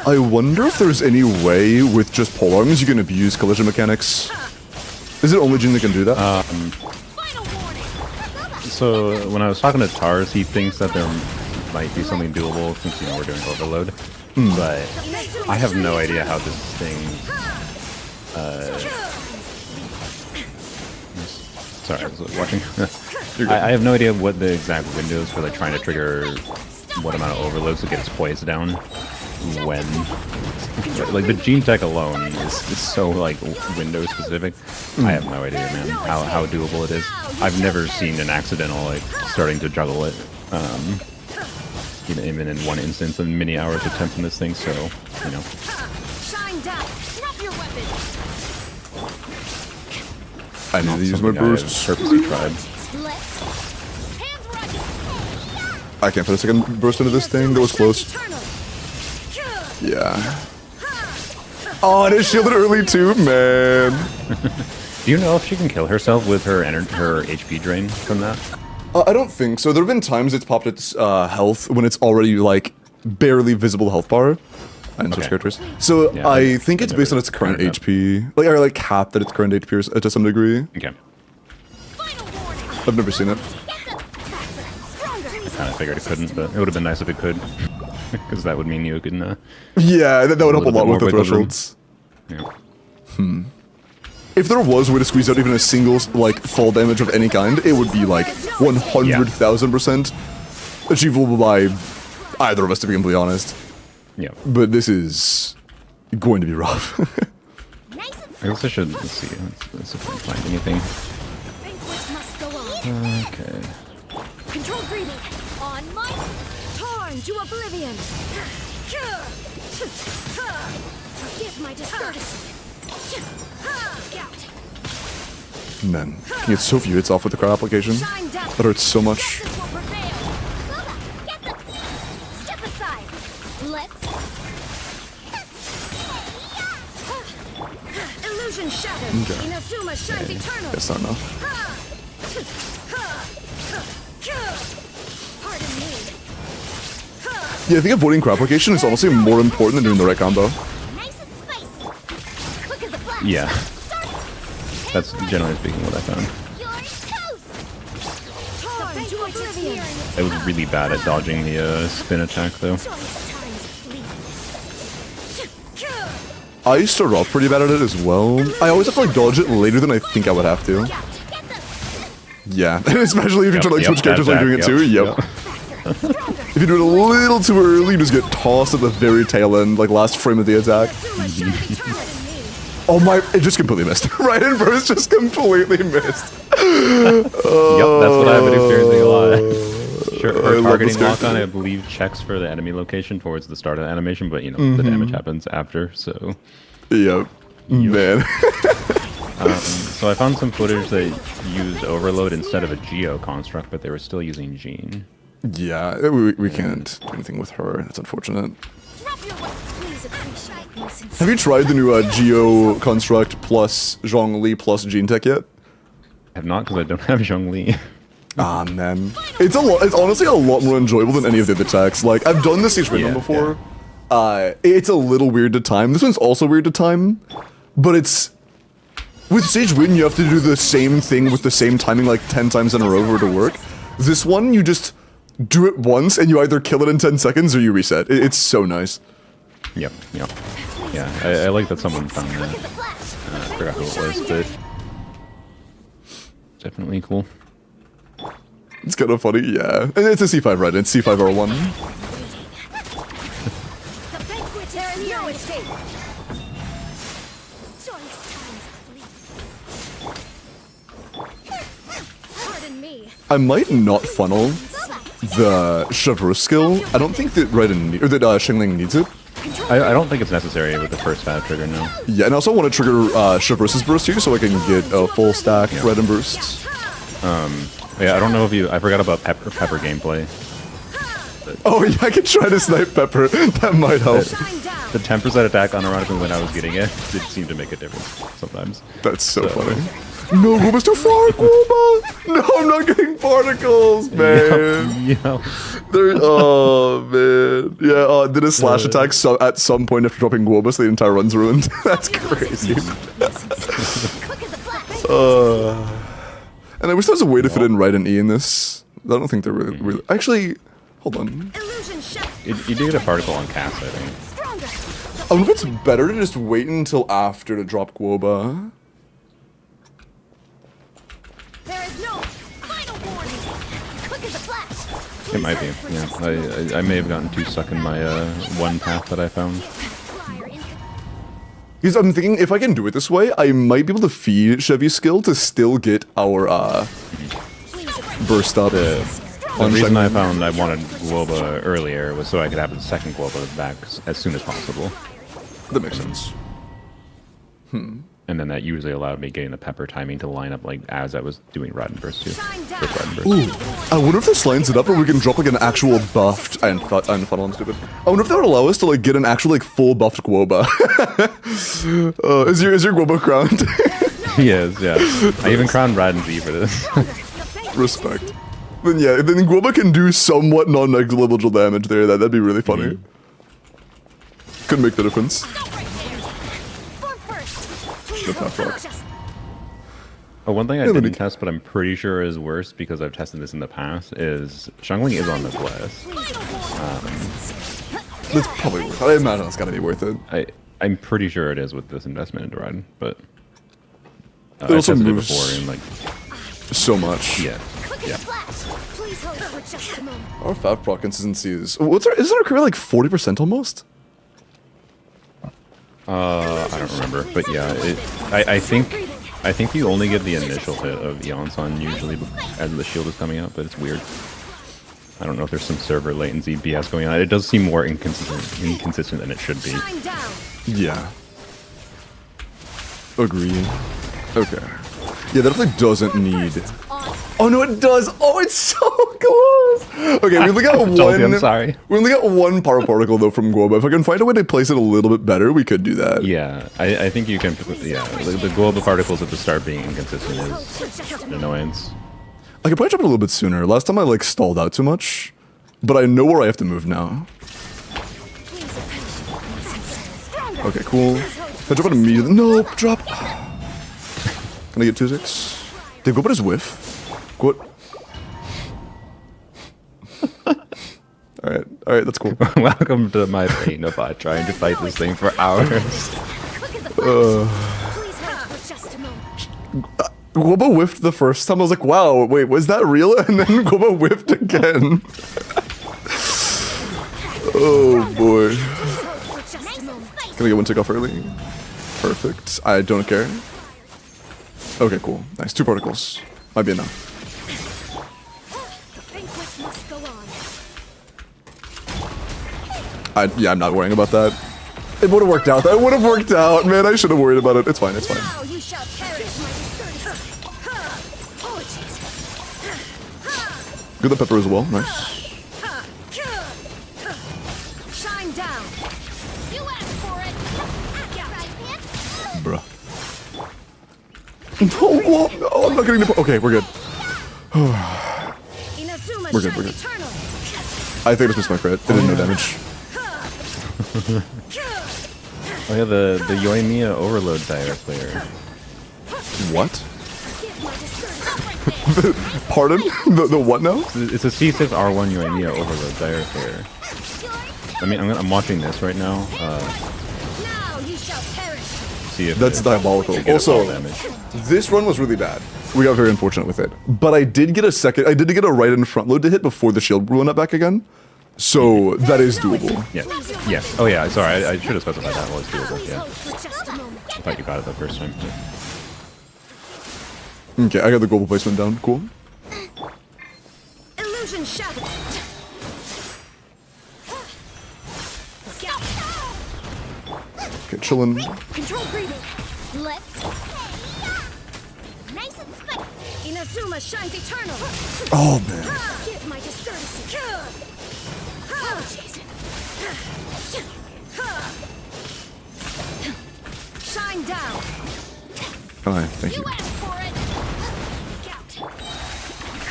Speaker 1: I wonder if there's any way with just polearms you can abuse collision mechanics. Is it only Jin that can do that?
Speaker 7: So when I was talking to Tars, he thinks that there might be something doable since we're doing overload. But I have no idea how this thing. Sorry, I was watching. I have no idea what the exact windows for like trying to trigger what amount of overload to get its poise down. When like the gene tech alone is so like window specific. I have no idea, man, how doable it is. I've never seen an accidental like starting to juggle it. Even in one instance in many hours of attempting this thing, so you know.
Speaker 1: I need to use my bursts.
Speaker 7: Purposely tried.
Speaker 1: I can't put a second burst into this thing. That was close. Yeah. Oh, and it shielded early too, man.
Speaker 7: Do you know if she can kill herself with her her HP drain from that?
Speaker 1: I don't think so. There have been times it's popped its health when it's already like barely visible health bar. I didn't switch characters. So
Speaker 7: Yeah,
Speaker 1: I think it's based on its current
Speaker 7: Fair enough.
Speaker 1: HP. Like, or like capped at its current HP to some degree.
Speaker 7: Okay.
Speaker 1: I've never seen it.
Speaker 7: I kind of figured it couldn't, but it would have been nice if it could. Because that would mean you can...
Speaker 1: Yeah, that would help a
Speaker 7: little
Speaker 1: lot
Speaker 7: bit
Speaker 1: with the
Speaker 7: more wiggle room.
Speaker 1: thresholds.
Speaker 7: Yeah.
Speaker 1: If there was a way to squeeze out even a single, like, fall damage of any kind, it would be, like, 100,000% achievable by either of us, to be completely honest.
Speaker 7: Yeah.
Speaker 1: But this is going to be rough.
Speaker 7: I guess I should... Let's see. Let's see if I can find anything. Okay.
Speaker 2: Control breathing. On my torn to oblivion. Forgive my discourtesy.
Speaker 1: Man, you can get so few hits off with the crowd application. That hurts so much.
Speaker 2: Step aside. Let's. Illusion shattered.
Speaker 1: Okay.
Speaker 2: Inazuma shines eternal.
Speaker 1: That's not enough.
Speaker 2: Pardon me.
Speaker 1: Yeah, I think avoiding crowd application is honestly more important than doing the right combo.
Speaker 2: Nice and spicy. Quick as a flash.
Speaker 7: Yeah. That's generally speaking what I found. I was really bad at dodging the spin attack though.
Speaker 1: I started off pretty bad at it as well. I always have to like dodge it later than I think I would have to. Yeah, especially if you're trying to like switch characters like doing it too. Yep. If you do it a little too early, you just get tossed at the very tail end, like last frame of the attack. Oh my, it just completely missed. Right in burst just completely missed.
Speaker 7: Yep, that's what I've been experiencing a lot. Sure,
Speaker 1: I love
Speaker 7: targeting
Speaker 1: this character.
Speaker 7: lock-on, I believe, checks for the enemy location towards the start of the animation, but you know, the damage happens after, so...
Speaker 1: Yep. Man.
Speaker 7: So I found some footage that used Overload instead of a Geo construct, but they were still using Jean.
Speaker 1: Yeah, we can't do anything with her. That's unfortunate. Have you tried the new Geo construct plus Zhongli plus Gene Tech yet?
Speaker 7: I have not, because I don't have Zhongli.
Speaker 1: Ah man, it's a lot. It's honestly a lot more enjoyable than any of the other techs. Like I've done the Siege Rhythm before. It's a little weird to time. This one's also weird to time, but it's with Sage Win you have to do the same thing with the same timing like 10 times in a row for it to work. This one you just do it once and you either kill it in 10 seconds or you reset. It's so nice.
Speaker 7: Yep. Yeah, I like that someone found that. I forgot who it was, but definitely cool.
Speaker 1: It's kind of funny, yeah. And it's a C5, right? It's C5 R1. I might not funnel the Chevreuse skill. I don't think that Raiden or that Shengling needs it.
Speaker 7: I don't think it's necessary with the first fat trigger, no.
Speaker 1: Yeah, and I also want to trigger Chevreuse's burst here so I can get a full stack Raiden bursts.
Speaker 7: Yeah, I don't know if you... I forgot about Pepper gameplay.
Speaker 1: Oh yeah, I could try to snipe Pepper. That might help.
Speaker 7: The 10% attack unironically when I was getting it did seem to make a difference sometimes.
Speaker 1: That's so funny. No, Guoba's too far, Guoba! No, I'm not getting particles, man.
Speaker 7: Yeah.
Speaker 1: Oh, man. Yeah, did a slash attack at some point after dropping Guoba so the entire run's ruined. That's crazy. And I wish there was a way to fit in right and E in this. I don't think they're really... Actually, hold on.
Speaker 7: You did get a particle on cast, I think.
Speaker 1: I wonder if it's better to just wait until after to drop Guoba.
Speaker 7: It might be, yeah. I may have gotten too stuck in my one path that I found.
Speaker 1: Because I'm thinking if I can do it this way, I might be able to feed Chevy's skill to still get our burst up.
Speaker 7: The reason I found I wanted Guoba earlier was so I could have the second Guoba back as soon as possible.
Speaker 1: That makes sense.
Speaker 7: And then that usually allowed me getting the Pepper timing to line up like as I was doing Raiden Burst too.
Speaker 1: Ooh, I wonder if this lines it up or we can drop like an actual buffed and funnel. I'm stupid. I wonder if that would allow us to like get an actual like full buffed Guoba. Is your Guoba crowned?
Speaker 7: He is, yeah. I even crowned Raiden Z for this.
Speaker 1: Respect. Then yeah, then Guoba can do somewhat non-negligible damage there. That'd be really funny. Could make the difference.
Speaker 7: Oh, one thing I didn't test, but I'm pretty sure is worse because I've tested this in the past, is Shangling is on this list.
Speaker 1: That's probably worth it. I imagine it's gotta be worth it.
Speaker 7: I'm pretty sure it is with this investment into Raiden, but
Speaker 1: it also
Speaker 7: I tested
Speaker 1: moves
Speaker 7: it before in like
Speaker 1: so much.
Speaker 7: Yeah.
Speaker 1: Our FAV proc consistency is isn't our career like 40% almost?
Speaker 7: I don't remember, but yeah, I think you only get the initial hit of Eonson usually as the shield is coming out, but it's weird. I don't know if there's some server latency BS going on. It does seem more inconsistent than it should be.
Speaker 1: Yeah. Agreed. Okay. Yeah, that definitely doesn't need... Oh no, it does! Oh, it's so close! Okay, we only got one...
Speaker 7: I'm sorry.
Speaker 1: We only got one power particle though from Guoba. If I can find a way to place it a little bit better, we could do that.
Speaker 7: Yeah, I think you can... Yeah, the Guoba particles at the start being inconsistent is an annoyance.
Speaker 1: I could probably drop it a little bit sooner. Last time I like stalled out too much. But I know where I have to move now. Okay, cool. If I drop it immediately... No, drop! Can I get 2-6? Did Guoba just whiff? What? Alright, that's cool.
Speaker 7: Welcome to my pain of trying to fight this thing for hours.
Speaker 2: Quick as a flash. Please hold for just a moment.
Speaker 1: Guoba whiffed the first time. I was like, wow, wait, was that real? And then Guoba whiffed again. Oh boy.
Speaker 2: For just a moment.
Speaker 1: Can I get one tick off early? Perfect. I don't care. Okay, cool. Nice. 2 particles. Might be enough.
Speaker 2: The banquet must go on.
Speaker 1: Yeah, I'm not worrying about that. It would have worked out. That would have worked out, man. I should have worried about it. It's fine. It's fine.
Speaker 2: Now you shall perish, my discourtesy. Apologies.
Speaker 1: Good the pepper as well. Nice.
Speaker 2: Shine down. You asked for it.
Speaker 1: Bruh. Oh, I'm not getting the. Okay, we're good.
Speaker 2: Inazuma
Speaker 1: We're good,
Speaker 2: shines
Speaker 1: we're good.
Speaker 2: eternal.
Speaker 1: I think I just missed my crit. It did no damage.
Speaker 7: Oh yeah, the Yoimiya overload dire player.
Speaker 1: What?
Speaker 2: Give my discourtesy.
Speaker 1: Pardon? The what now?
Speaker 7: It's a C6 R1 Yoimiya overload dire player. I mean, I'm watching this right now.
Speaker 2: Now you shall perish.
Speaker 7: See if
Speaker 1: That's diabolical.
Speaker 7: get
Speaker 1: Also,
Speaker 7: fall damage.
Speaker 1: this run was really bad. We got very unfortunate with it. But I did get a second. I did get a right in front load to hit before the shield blew up back again. So that is doable.
Speaker 7: Yes. Yes. Oh yeah. Sorry, I should have specified that was doable. Yeah.
Speaker 2: Hold for just a moment.
Speaker 7: I thought you got it the first time.
Speaker 1: Okay, I got the global placement down. Cool.
Speaker 2: Illusion shattered. Look out.
Speaker 1: Okay, chillin'.
Speaker 2: Control breathing. Let's. Nice and spiky. Inazuma shines eternal.
Speaker 1: Oh man.
Speaker 2: Give my discourtesy. Apologies. Shine down.
Speaker 1: Alright, thank you.
Speaker 2: You asked for it. Look out.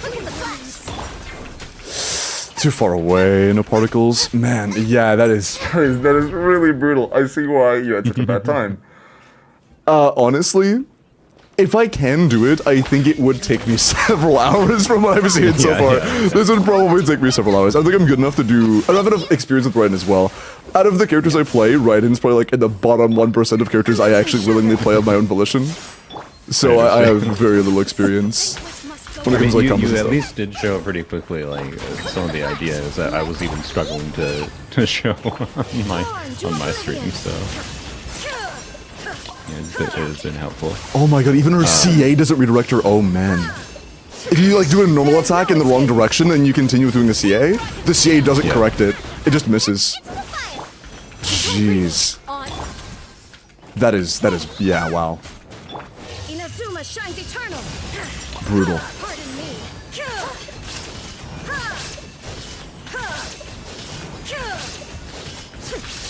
Speaker 2: Quick as a flash.
Speaker 1: Too far away, no particles. Man, yeah, that is really brutal. I see why you had such a bad time. Honestly, if I can do it, I think it would take me several hours from what I've seen so
Speaker 7: Yeah,
Speaker 1: far.
Speaker 7: yeah.
Speaker 1: This would probably take me several hours. I think I'm good enough to do. I have enough experience with Raiden as well. Out of the characters I play, Raiden's probably like in the bottom 1% of characters I actually willingly play of my own volition. So I have very little experience when it
Speaker 7: I mean,
Speaker 1: comes to like
Speaker 7: you
Speaker 1: combos and
Speaker 7: at
Speaker 1: stuff.
Speaker 7: least did show it pretty quickly. Like some of the ideas that I was even struggling to show on my stream. So yeah, it has been helpful.
Speaker 1: Oh my god, even her CA doesn't redirect her. Oh man. If you like do a normal attack in the wrong direction and you continue with doing the CA doesn't correct it. It just misses. Jeez. That is, yeah, wow.
Speaker 2: Inazuma shines eternal.
Speaker 1: Brutal.
Speaker 2: Pardon me.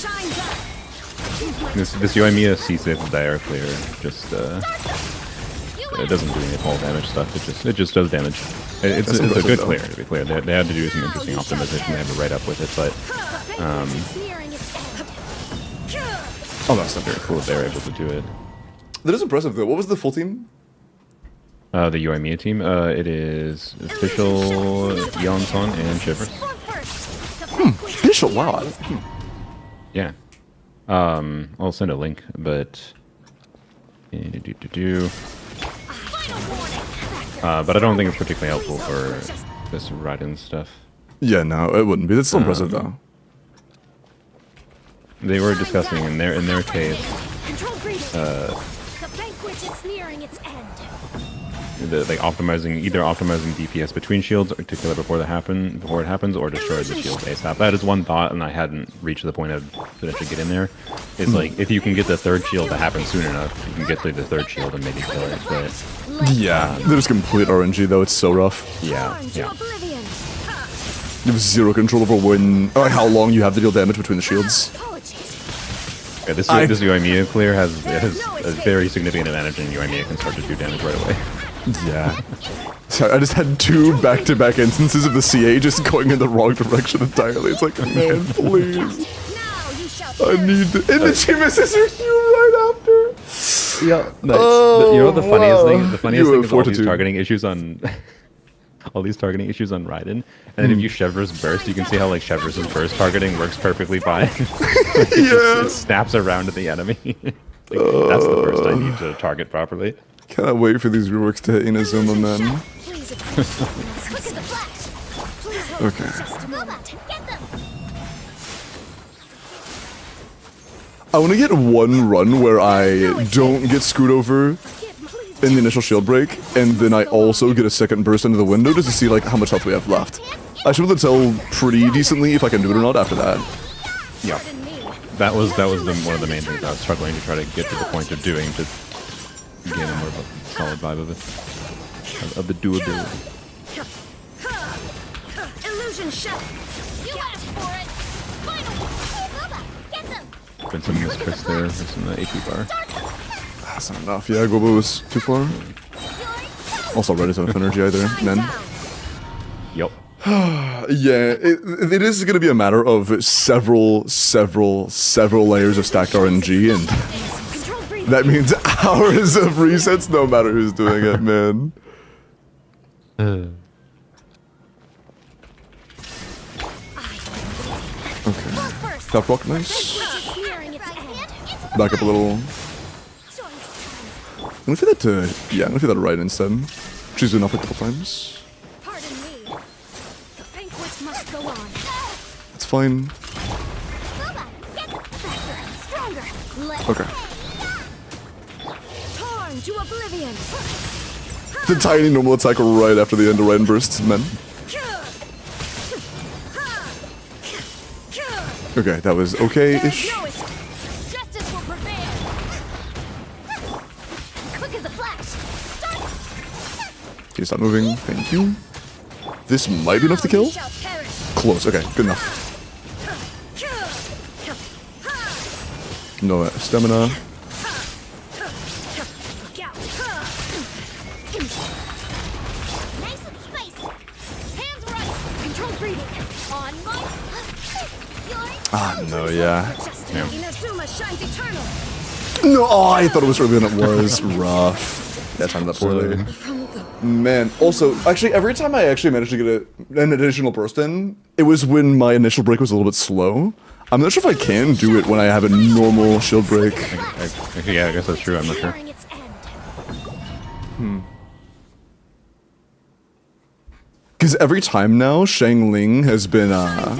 Speaker 2: Shine down.
Speaker 7: This Yoimiya C6 dire player just it doesn't do any fall damage stuff. It just does damage. It's a
Speaker 1: impressive,
Speaker 7: good
Speaker 1: though.
Speaker 7: clear, to be clear. They had to do some interesting optimization. They had to write up with it, but
Speaker 2: Nearing its end.
Speaker 1: Oh, that's not
Speaker 7: very cool if they were able to do it.
Speaker 1: That is impressive though. What was the full team?
Speaker 7: The Yoimiya team, it is Official, Yeon-son, and Shivers.
Speaker 2: Form first. The
Speaker 1: Official, wow.
Speaker 7: Yeah. I'll send a link, but but I don't think it's particularly helpful for this Raiden stuff.
Speaker 1: Yeah, no, it wouldn't be. That's still impressive though.
Speaker 7: They were discussing in their case
Speaker 2: Control breathing. The banquet is nearing its end.
Speaker 7: like optimizing DPS between shields to kill it before it happens, or destroy the shield ASAP. That is one thought, and I hadn't reached the point of potentially get in there. It's like if you can get the third shield to happen soon enough, you can get through the third shield and maybe kill it. But
Speaker 1: Yeah, they're just complete RNG though. It's so rough.
Speaker 7: yeah,
Speaker 2: Born to
Speaker 7: yeah.
Speaker 2: oblivion.
Speaker 1: You have zero control over when or how long you have to deal damage between the shields.
Speaker 2: Apologies.
Speaker 7: Yeah, this Yoimiya clear has a very significant advantage, and Yoimiya can start to do damage right away.
Speaker 1: Yeah. Sorry, I just had 2 back-to-back instances of the CA just going in the wrong direction entirely. It's like, man, please.
Speaker 2: Now you shall
Speaker 1: I need to. And then she misses her Q right after.
Speaker 7: Yeah,
Speaker 1: Oh,
Speaker 7: you know the funniest
Speaker 1: wow.
Speaker 7: thing? The funniest
Speaker 1: You
Speaker 7: thing
Speaker 1: have
Speaker 7: is all these
Speaker 1: fortitude.
Speaker 7: targeting issues on all these targeting issues on Raiden, and then if you Chevre's burst, you can see how like Chevre's burst targeting works perfectly fine. It snaps around at the enemy. That's the burst I need to target properly.
Speaker 1: Cannot wait for these reworks to hit Inazuma, man. Okay. I want to get one run where I don't get screwed over in the initial shield break, and then I also get a second burst into the window just to see like how much health we have left. I should be able to tell pretty decently if I can do it or not after that.
Speaker 7: Yeah, that was one of the main things I was struggling to try to get to the point of doing to gain a more of a solid vibe of it, of the doability.
Speaker 2: Illusion shot. You asked for it. Final. Get them.
Speaker 7: Been some mistress there, there's some HP bar.
Speaker 1: That's not enough. Yeah, Gobo was too far. Also, Red doesn't have energy either. Then.
Speaker 7: Yup.
Speaker 1: Yeah, it is going to be a matter of several layers of stacked RNG, and that means hours of resets no matter who's doing it, man. Okay. Top rock, nice. Back up a little. I'm gonna feed that to, yeah, I'm gonna feed that to Raiden instead. She's been off a couple times.
Speaker 2: Pardon me. The banquet must go on.
Speaker 1: It's fine. Okay.
Speaker 2: Torn to oblivion.
Speaker 1: The tiny normal attack right after the end of Raiden bursts, men. Okay, that was okay-ish.
Speaker 2: Justice will prevail. Quick as a flash.
Speaker 1: Okay, stop moving. Thank you. This might be enough to kill. Close. Okay, good enough. No stamina.
Speaker 2: Nice and spicy. Hands right. Controlled breathing. On my.
Speaker 1: Ah, no, yeah.
Speaker 7: Yeah.
Speaker 2: Inazuma shines eternal.
Speaker 1: No, oh, I thought it was earlier than it was. Rough. Yeah, timed that poorly. Man, also, actually, every time I actually managed to get an additional burst in, it was when my initial break was a little bit slow. I'm not sure if I can do it when I have a normal shield break.
Speaker 7: Yeah, I guess that's true, I'm not sure.
Speaker 2: Nearing its end.
Speaker 1: Because every time now, Shangling has been on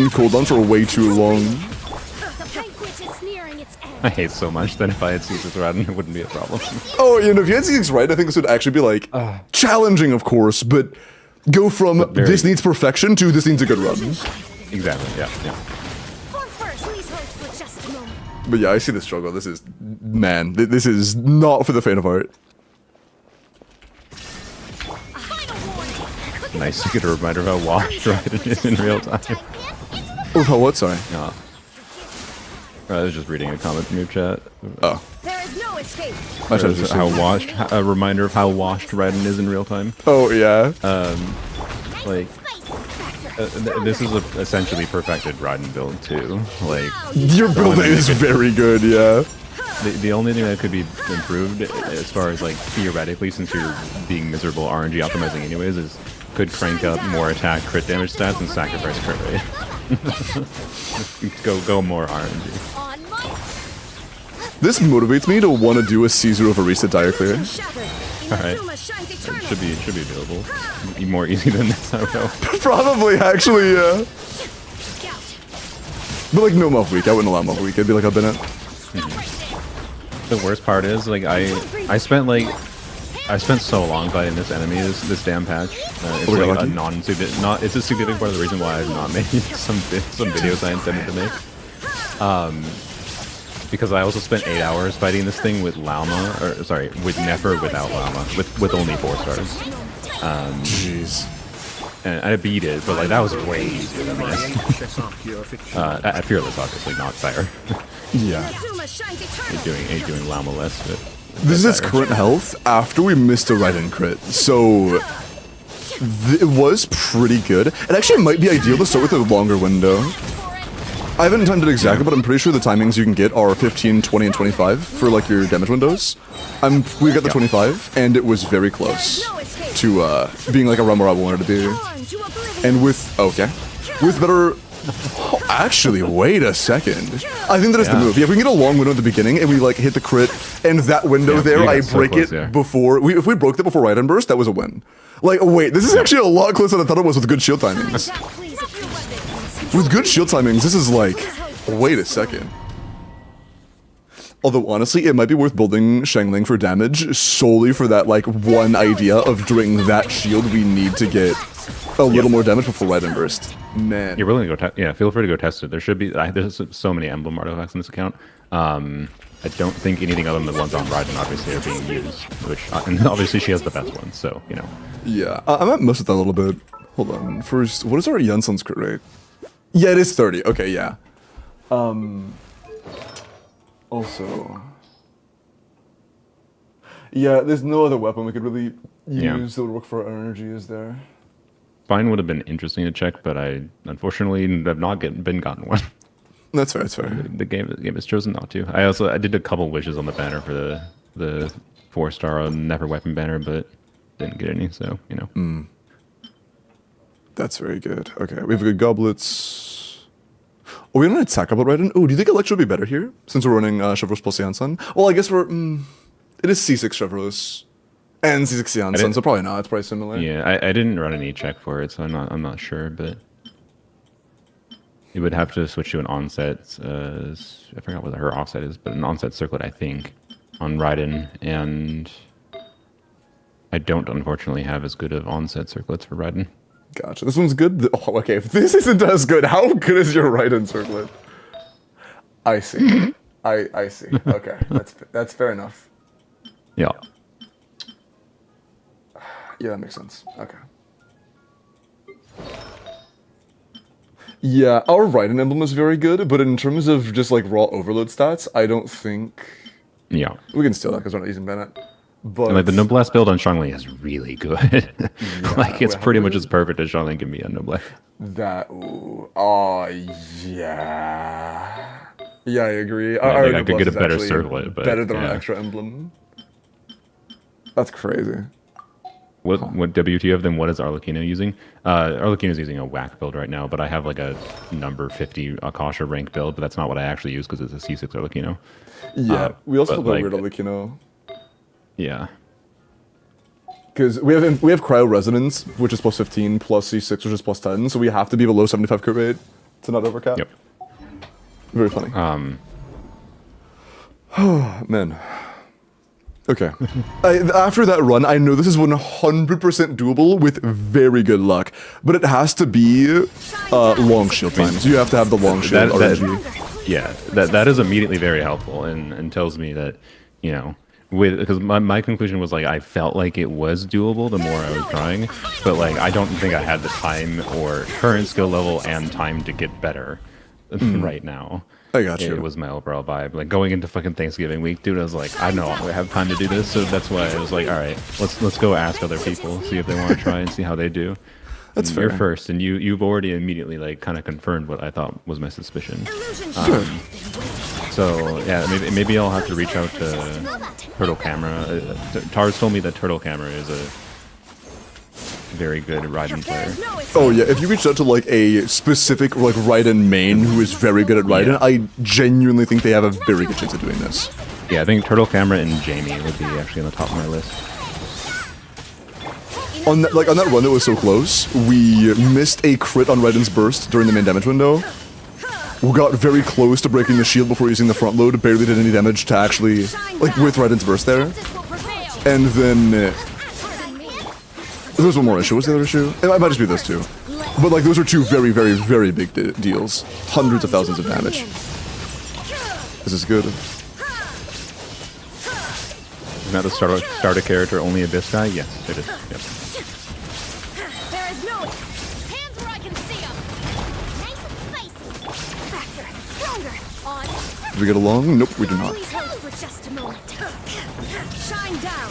Speaker 1: cooldown for way too long.
Speaker 2: The banquet is nearing its end.
Speaker 7: I hate so much that if I had Caesar's Raiden, it wouldn't be a problem.
Speaker 1: Oh, you know, if you had C6 right, I think this would actually be like challenging, of course, but go from
Speaker 7: very-
Speaker 1: this needs perfection to this needs a good run.
Speaker 7: Exactly, yeah.
Speaker 2: Form first, please hold for just a moment.
Speaker 1: But yeah, I see the struggle. This is, man, this is not for the faint of heart.
Speaker 2: Final warning.
Speaker 7: Nice to get a reminder of how washed Raiden is in real time.
Speaker 1: Oh, how what? Sorry.
Speaker 7: Yeah. I was just reading a comment from your chat.
Speaker 1: Oh.
Speaker 2: There is no escape.
Speaker 1: I should have just
Speaker 7: How
Speaker 1: seen-
Speaker 7: washed, a reminder of how washed Raiden is in real time.
Speaker 1: Oh, yeah.
Speaker 7: Like, this is a essentially perfected Raiden build too. Like,
Speaker 1: Your build is very good, yeah.
Speaker 7: the only thing that could be improved, as far as like theoretically, since you're being miserable RNG optimizing anyways, is could crank up more attack crit damage stats and sacrifice crit rate. go more RNG.
Speaker 2: On my.
Speaker 1: This motivates me to want to do a Caesar of Arisa Dire Clear.
Speaker 7: Alright. Should be available. Be more easy than this, I know.
Speaker 1: Probably, actually, yeah. But like, no Muff Week. I wouldn't allow Muff Week. I'd be like a Bennett.
Speaker 7: The worst part is, like, I spent so long fighting this enemy, this damn patch. It's
Speaker 1: we got
Speaker 7: like a
Speaker 1: lucky?
Speaker 7: it's a significant part of the reason why I've not made some videos I intended to make. Because I also spent 8 hours fighting this thing with Llama, or sorry, with Nefer without Llama, with only 4 stars.
Speaker 1: Jeez.
Speaker 7: And I beat it, but like that was way easier than this. At Fearless, obviously, not Fire.
Speaker 1: Yeah.
Speaker 7: Ain't doing Llama less, but
Speaker 1: This is its current health after we missed a Raiden crit, so it was pretty good. It actually might be ideal to start with a longer window. I haven't timed it exactly, but I'm pretty sure the timings you can get are 15, 20, and 25 for like your damage windows. We got the 25, and it was very close. to being like around where I wanted to be.
Speaker 2: On to oblivion.
Speaker 1: And with with better. Oh, actually, wait a second. I think that is the move. Yeah, if we can get a long window at the beginning and we like hit the crit, and that window there,
Speaker 7: yeah,
Speaker 1: I
Speaker 7: so
Speaker 1: break
Speaker 7: close,
Speaker 1: it
Speaker 7: yeah.
Speaker 1: before. If we broke that before Ride and Burst, that was a win. Like, oh, wait, this is actually a lot closer than I thought it was with good shield timings.
Speaker 2: Now, please, drop your weapons.
Speaker 1: With good shield timings, this is like. Wait a second. Although honestly, it might be worth building Shangling for damage solely for that like one idea of during that shield we need to get a little more damage before Ride and Burst. Man.
Speaker 7: You're willing to go yeah, feel free to go test it. There should be there's so many emblem artifacts in this account. I don't think anything other than the ones on Raiden obviously are being used, which and obviously she has the best ones, so you know.
Speaker 1: Yeah, I'm at most of that a little bit. Hold on. First, what is our Jensen's crit rate? Yeah, it is 30. Okay, yeah. Also, yeah, there's no other weapon we could really use that would work for our energy, is there?
Speaker 7: Spine would have been interesting to check, but I unfortunately have not been gotten one.
Speaker 1: That's fair. That's fair.
Speaker 7: The game has chosen not to. I did a couple wishes on the banner for the 4-star never weapon banner, but didn't get any. So you know.
Speaker 1: That's very good. Okay, we have good goblets. Oh, we don't attack goblet right in. Oh, do you think Electro would be better here since we're running Chevreuse plus Janssen? Well, I guess we're. It is C6 Chevreuse and C6 Janssen, so probably not. It's probably similar.
Speaker 7: Yeah, I didn't run any check for it, so I'm not sure, but you would have to switch to an onset. I forgot what her offset is, but an onset circlet, I think, on Raiden, and I don't unfortunately have as good of onset circlets for Raiden.
Speaker 1: Gotcha. This one's good. Oh, okay. If this isn't as good, how good is your Raiden circlet? I see. I see. Okay, that's fair enough.
Speaker 7: Yeah.
Speaker 1: Yeah, that makes sense. Okay. Yeah, our Raiden emblem is very good, but in terms of just like raw overload stats, I don't think...
Speaker 7: Yeah.
Speaker 1: We can steal that because we're not using Bennett. But...
Speaker 7: Like, the Noblesse build on Xiangling is really good. Like, it's pretty much as perfect as Xiangling can be on Noblesse.
Speaker 1: That... Ooh, oh, yeah... Yeah, I agree.
Speaker 7: I think I could get a better circlet, but...
Speaker 1: Better than an extra emblem. That's crazy.
Speaker 7: What WTF, then what is Arlecchino using? Arlecchino's using a whack build right now, but I have like a number 50 Akasha rank build, but that's not what I actually use because it's a C6 Arlecchino.
Speaker 1: Yeah, we also have a
Speaker 7: like,
Speaker 1: weird Arlecchino.
Speaker 7: Yeah.
Speaker 1: Because we have Cryo Resonance, which is plus 15, plus C6, which is plus 10, so we have to be below 75 crit rate to not overcap.
Speaker 7: Yep.
Speaker 1: Very funny. Man. Okay. After that run, I know this is 100% doable with very good luck, but it has to be long shield times. You have to have the long shield RNG.
Speaker 7: Yeah, that is immediately very helpful and tells me that, you know, because my conclusion was like I felt like it was doable the more I was trying, but like I don't think I had the time or current skill level and time to get better right now.
Speaker 1: I got you.
Speaker 7: It was my overall vibe. Like going into fucking Thanksgiving week, dude, I was like, I know I have time to do this, so that's why I was like, all right, let's go ask other people, see if they want to try and see how they do.
Speaker 1: That's fair.
Speaker 7: You're first, and you've already immediately like kind of confirmed what I thought was my suspicion. So yeah, maybe I'll have to reach out to Turtle Camera. Tars told me that Turtle Camera is a very good Raiden player.
Speaker 1: Oh yeah, if you reach out to like a specific like Raiden main who is very good at Raiden, I genuinely think they have a very good chance of doing this.
Speaker 7: Yeah, I think Turtle Camera and Jamie would be actually on the top of my list.
Speaker 1: On that run that was so close, we missed a crit on Raiden's burst during the main damage window. We got very close to breaking the shield before using the front load, barely did any damage to actually, like, with Raiden's burst there. And then, there was one more issue. What's the other issue? It might just be those two. But, like, those are two very, very, very big deals. Hundreds of thousands of damage. This is good.
Speaker 7: Isn't that the starter character only Abyss guy? Yes, it is. Yep.
Speaker 2: There is no hands where I can see them. Nice and spicy. Faster, stronger. On.
Speaker 1: Do we get along? Nope, we do not.
Speaker 2: Please hold for just a moment. Shine down.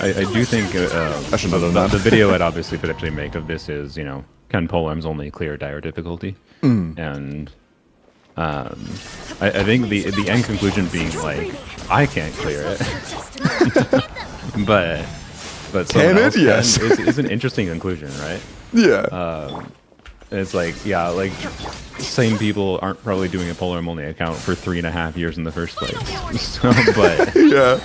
Speaker 7: I do think
Speaker 1: I should have done that.
Speaker 7: the video I'd obviously potentially make of this is, you know, can polearms only clear dire difficulty? And I think the end conclusion being like, I can't clear it. but but
Speaker 1: Can
Speaker 7: someone
Speaker 1: it?
Speaker 7: else
Speaker 1: Yes.
Speaker 7: is an interesting conclusion, right?
Speaker 1: Yeah.
Speaker 7: It's like, yeah, like same people aren't probably doing a polearm only account for 3.5 years in the first place. So, but
Speaker 1: Yeah.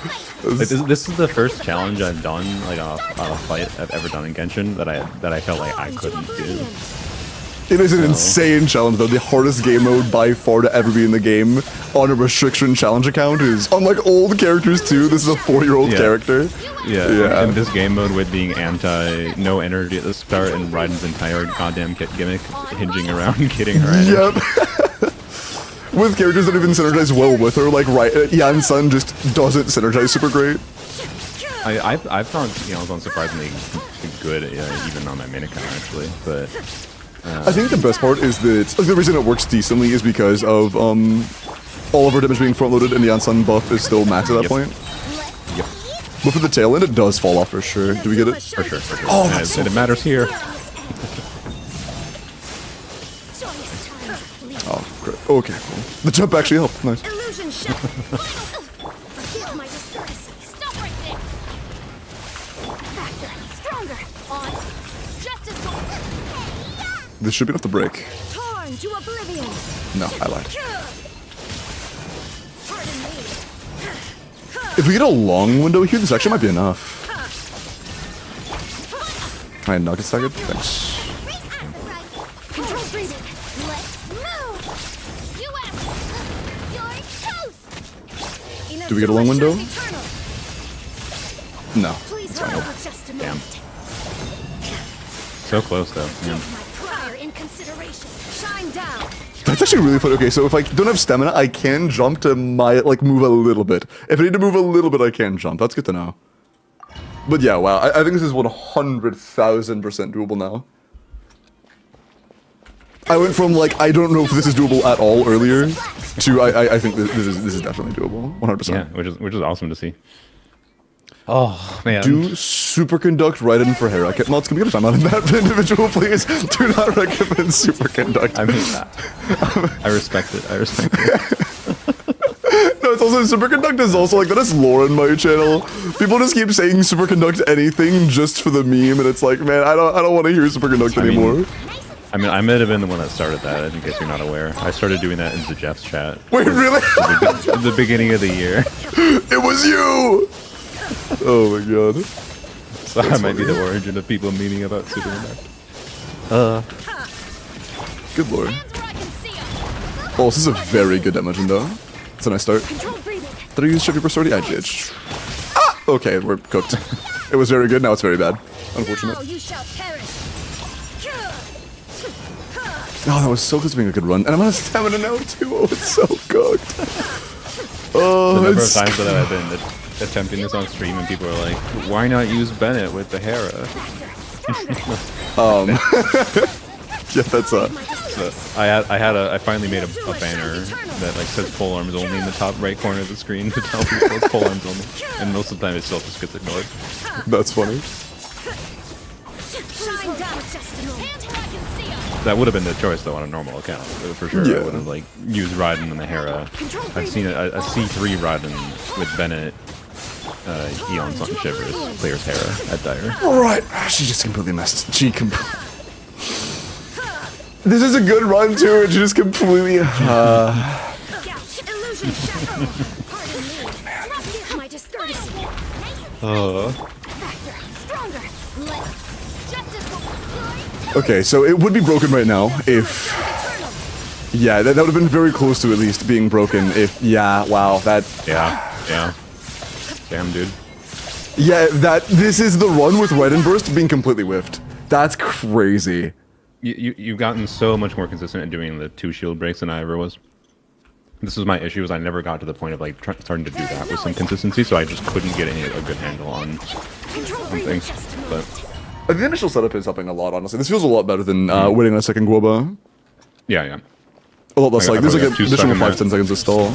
Speaker 7: like, this is the first challenge I've done like on a fight I've ever done in Genshin that I felt like I couldn't do.
Speaker 1: It is an insane challenge though. The hardest game mode by far to ever be in the game on a restriction challenge account is, unlike old characters too, this is a 4-year-old character.
Speaker 7: Yeah. And this game mode with being no energy at the start and Raiden's entire goddamn gimmick hinging around getting her energy.
Speaker 1: Yep. With characters that even synergize well with her, like Yan Sun just doesn't synergize super great.
Speaker 7: I've found gone surprisingly good even on my main account actually, but
Speaker 1: I think the best part is that the reason it works decently is because of all of our damage being front loaded and the Yan Sun buff is still max at that point.
Speaker 7: Yep.
Speaker 1: But for the tail end, it does fall off for sure. Do we get it?
Speaker 7: For sure.
Speaker 1: Oh,
Speaker 7: and it matters here.
Speaker 1: Oh, great. Okay, cool. The jump actually helped. Nice.
Speaker 2: Illusion shot. Forgive my discourtesy. Stop right there. Faster, stronger. On. Justice goal.
Speaker 1: This should be enough to break.
Speaker 2: Torn to oblivion.
Speaker 1: No, I lied.
Speaker 2: Pardon me.
Speaker 1: If we get a long window here, this actually might be enough. I had nugget staggered. Thanks.
Speaker 2: Control breathing. Let's move. You asked. You're toast.
Speaker 1: Do we get a long window? No.
Speaker 2: Please
Speaker 1: It's fine.
Speaker 2: hold for just a
Speaker 7: Damn.
Speaker 2: moment.
Speaker 7: So close though. Yeah.
Speaker 2: My prior in consideration. Shine down.
Speaker 1: That's actually really fun. Okay, so if I don't have stamina, I can jump to move a little bit. If I need to move a little bit, I can jump. That's good to know. But yeah, wow. I think this is 100,000% doable now. I went from I don't know if this is doable at all earlier to I think this is definitely doable. 100%.
Speaker 7: Yeah, which is awesome to see. Oh man.
Speaker 1: Do superconduct Raiden for Hera. Okay, Mods, can we get a timeout on that individual, please? Do not recommend superconduct.
Speaker 7: I mean, I respect it. I respect it.
Speaker 1: No, it's also superconduct is also that is lore in my channel. People just keep saying superconduct anything just for the meme, and it's like, man, I don't want to hear superconduct anymore.
Speaker 7: I mean, I might have been the one that started that, in case you're not aware. I started doing that in Jeff's chat.
Speaker 1: Wait, really?
Speaker 7: At the beginning of the year.
Speaker 1: It was you! Oh my god.
Speaker 7: So I might be the origin of people memeing about superconduct.
Speaker 1: Good lord.
Speaker 2: Hands where I can see 'em.
Speaker 1: Oh, this is a very good damage though. It's a nice start.
Speaker 2: Control breathing.
Speaker 1: Did I use Chevy Burst already? I did. Ah! Okay, we're cooked. It was very good, now it's very bad. Unfortunate.
Speaker 2: Now you shall perish.
Speaker 1: Oh, that was so close to being a good run. And I'm out of stamina now too. Oh, it's so cooked. Oh,
Speaker 7: The number of
Speaker 1: it's
Speaker 7: times that I've been attempting this on stream and people are like, why not use Bennett with the Hera?
Speaker 1: yeah, that's
Speaker 7: So I finally made a banner that says polearms only in the top right corner of the screen to tell people it's polearms only, and most of the time it still just gets ignored.
Speaker 1: that's funny.
Speaker 2: Shine down just a moment. Hands where I can see 'em.
Speaker 7: That would have been the choice though on a normal account for sure.
Speaker 1: Yeah.
Speaker 7: I would have used Raiden and the Hera. I've seen a C3 Raiden with Bennett, Eons on Shivers, players Hera at Dire.
Speaker 1: Alright, she just completely messed. This is a good run too, and she just completely.
Speaker 2: Illusion shadow. Pardon me. Forgive my discourtesy. Faster, stronger. Justice will.
Speaker 1: Okay, so it would be broken right now if. Yeah, that would have been very close to at least being broken if. Yeah, wow, that.
Speaker 7: Yeah. Damn, dude.
Speaker 1: Yeah, this is the run with Raiden Burst being completely whiffed. That's crazy.
Speaker 7: You've gotten so much more consistent at doing the 2 shield breaks than I ever was. This was my issue, is I never got to the point of starting to do that with some consistency, so I just couldn't get a good handle on things. But
Speaker 1: The initial setup is helping a lot, honestly. This feels a lot better than waiting on a second Guoba.
Speaker 7: yeah.
Speaker 1: A lot less
Speaker 7: I
Speaker 1: there's
Speaker 7: probably
Speaker 1: an
Speaker 7: got 2 stuck
Speaker 1: additional
Speaker 7: in there.
Speaker 1: 5-10 seconds of stall.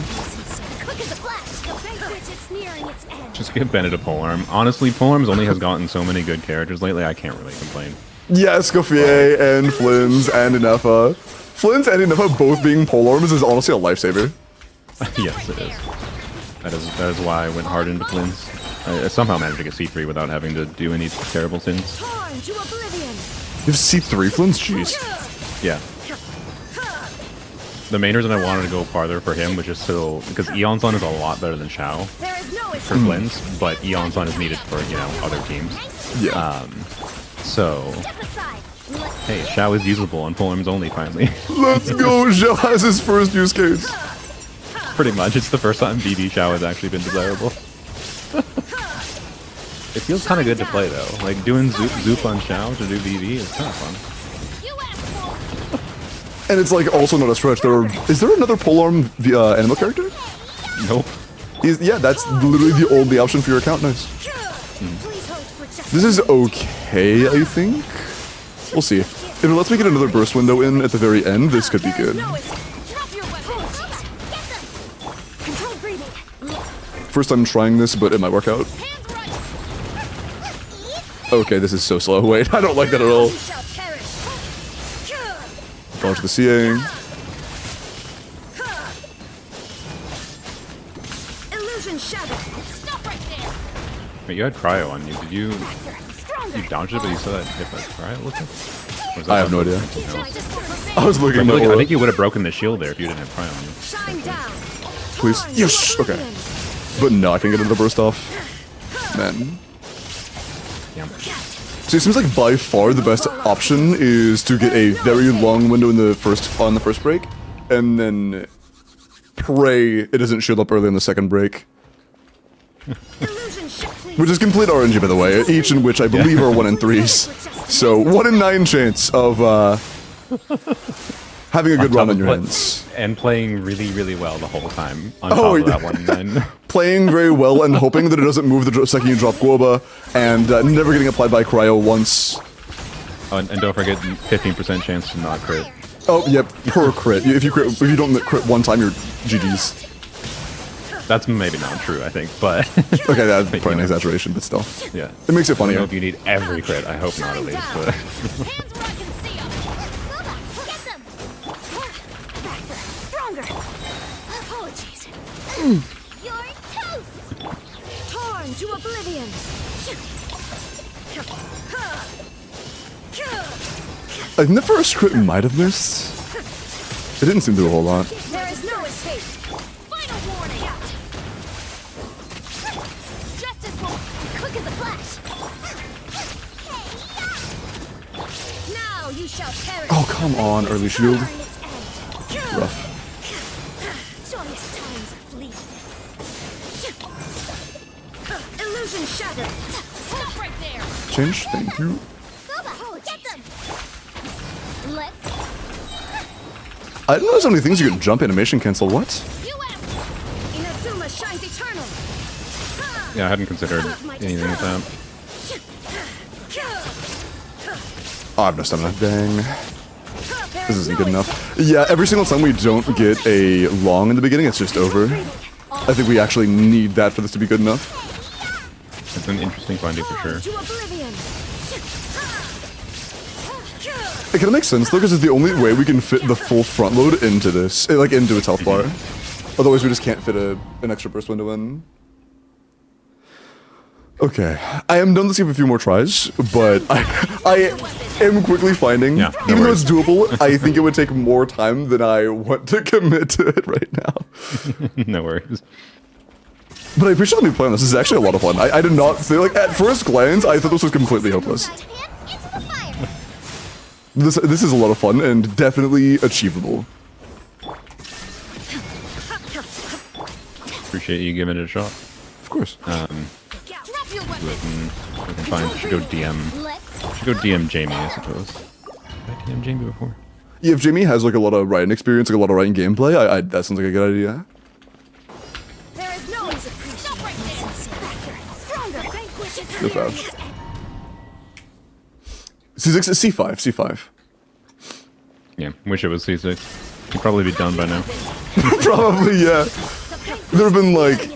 Speaker 2: Quick as a flash. The banquet is nearing its end.
Speaker 7: Just give Bennett a polearm. Honestly, polearms only has gotten so many good characters lately, I can't really complain.
Speaker 1: Yeah, Escoffier and Flynn's and Inefa. Flynn's and Inefa both being polearms is honestly a lifesaver.
Speaker 7: Yes, it is. That is why I went hard into Flynn's. I somehow managed to get C3 without having to do any terrible sins.
Speaker 2: Torn to oblivion.
Speaker 1: You have C3 flints? Jeez.
Speaker 7: Yeah. The main reason I wanted to go farther for him was just so because Eon Sun is a lot better than Shao
Speaker 2: There is no
Speaker 7: for flints, but Eon Sun is needed for other teams.
Speaker 1: Yeah.
Speaker 7: So
Speaker 2: step aside.
Speaker 7: hey, Shao is usable on full arms only finally.
Speaker 1: Let's go. Zhao has his first use case.
Speaker 7: Pretty much, it's the first time BB Shao has actually been desirable. It feels kind of good to play though. Like doing Zoop on Shao to do BB is kind of fun.
Speaker 2: You asked for.
Speaker 1: And it's like also not a stretch. Is there another polearm animal character?
Speaker 7: Nope.
Speaker 1: Yeah, that's literally the only option for your account. Nice.
Speaker 2: Please hold for just.
Speaker 1: This is okay, I think. We'll see. If it lets me get another burst window in at the very end, this could be good.
Speaker 2: No, it's drop your weapons. Get them. Control breathing.
Speaker 1: First time trying this, but it might work out.
Speaker 2: Hands right.
Speaker 1: Okay, this is so slow. Wait, I don't like that at all.
Speaker 2: You shall perish.
Speaker 1: Dodge the seeing.
Speaker 2: Illusion shattered. Stop right there.
Speaker 7: Wait, you had cryo on you. Did you
Speaker 2: Stronger.
Speaker 7: dodge it, but you still had hit by cryo looking? Or was that
Speaker 1: I have no idea.
Speaker 7: something else?
Speaker 1: I was looking
Speaker 7: I
Speaker 1: at
Speaker 7: feel like- I
Speaker 1: aura.
Speaker 7: think you would have broken the shield there if you didn't have cryo on you.
Speaker 2: Shine down.
Speaker 1: Please.
Speaker 2: Torn
Speaker 1: Yes.
Speaker 2: to
Speaker 1: Okay.
Speaker 2: oblivion.
Speaker 1: But no, I can get another burst off. Man.
Speaker 7: Yeah.
Speaker 1: So it seems like by far the best option is to get a very long window in the on the first break, and then pray it doesn't shield up early in the second break.
Speaker 2: Illusion please.
Speaker 1: Which is complete RNG, by the way, each in which I believe are 1 in 3s. So 1 in 9 chance of having a good run on your hands.
Speaker 7: And playing really, really well the whole time on
Speaker 1: Oh,
Speaker 7: top of
Speaker 1: yeah.
Speaker 7: that one. And then
Speaker 1: Playing very well and hoping that it doesn't move the second you drop Guoba, and never getting applied by cryo once.
Speaker 7: oh, and don't forget 15% chance to not crit.
Speaker 1: Oh, yep, per crit. If you don't crit one time, you're GG's.
Speaker 7: That's maybe not true, I think, but
Speaker 1: Okay, that's
Speaker 7: But,
Speaker 1: probably an
Speaker 7: you know.
Speaker 1: exaggeration, but still.
Speaker 7: yeah.
Speaker 1: It makes it
Speaker 7: I don't know
Speaker 1: funnier.
Speaker 7: if you need every crit. I hope not, at least. But
Speaker 2: Hands where I can see 'em. Get them. Faster. Stronger. Apologies. You're toast. Torn to oblivion.
Speaker 1: I think the first crit might have missed. It didn't seem to do a whole lot.
Speaker 2: There is no escape. Final warning. Justice will be quick as a flash. Now you shall perish.
Speaker 1: Oh, come on, early shield.
Speaker 2: Burn its end.
Speaker 1: Rough.
Speaker 2: Joyous times are fleeting. Illusion shattered. Stop right there.
Speaker 1: Change, thank you.
Speaker 2: Get them. Let's.
Speaker 1: I didn't know there's so many things you could jump animation cancel. What?
Speaker 2: You asked. Inazuma shines eternal.
Speaker 7: yeah, I hadn't considered anything with that.
Speaker 1: Oh, I have no stamina. Dang. This isn't good enough. Yeah, every single time we don't get a long in the beginning, it's just over. I think we actually need that for this to be good enough.
Speaker 7: It's an interesting finding for sure.
Speaker 2: To oblivion.
Speaker 1: It kind of makes sense though, because it's the only way we can fit the full front load into this, like into its health bar. Otherwise, we just can't fit an extra burst window in. Okay, I am done. Let's give it a few more tries, but I am quickly finding,
Speaker 7: Yeah, no
Speaker 1: even though
Speaker 7: worries.
Speaker 1: it's doable, I think it would take more time than I want to commit to it right now.
Speaker 7: No worries.
Speaker 1: But I appreciate me playing this. This is actually a lot of fun. I did not feel like, at first glance, I thought this was completely hopeless.
Speaker 2: Into the fire.
Speaker 1: This is a lot of fun and definitely achievable.
Speaker 7: Appreciate you giving it a shot.
Speaker 1: Of course.
Speaker 2: Drop your
Speaker 7: We
Speaker 2: weapons.
Speaker 7: can find. Should go DM.
Speaker 2: Let's.
Speaker 7: Should go DM Jamie, I suppose. Did I DM Jamie before?
Speaker 1: Yeah, if Jamie has like a lot of writing experience, like a lot of writing gameplay, that sounds like a good idea.
Speaker 2: There is no appreciation. Stop right there. Stronger. Vanquish is
Speaker 1: Go
Speaker 2: here.
Speaker 1: fast. C6 is C5, C5.
Speaker 7: Yeah, wish it was C6. He'd probably be done by now.
Speaker 1: Probably, yeah. There have been like,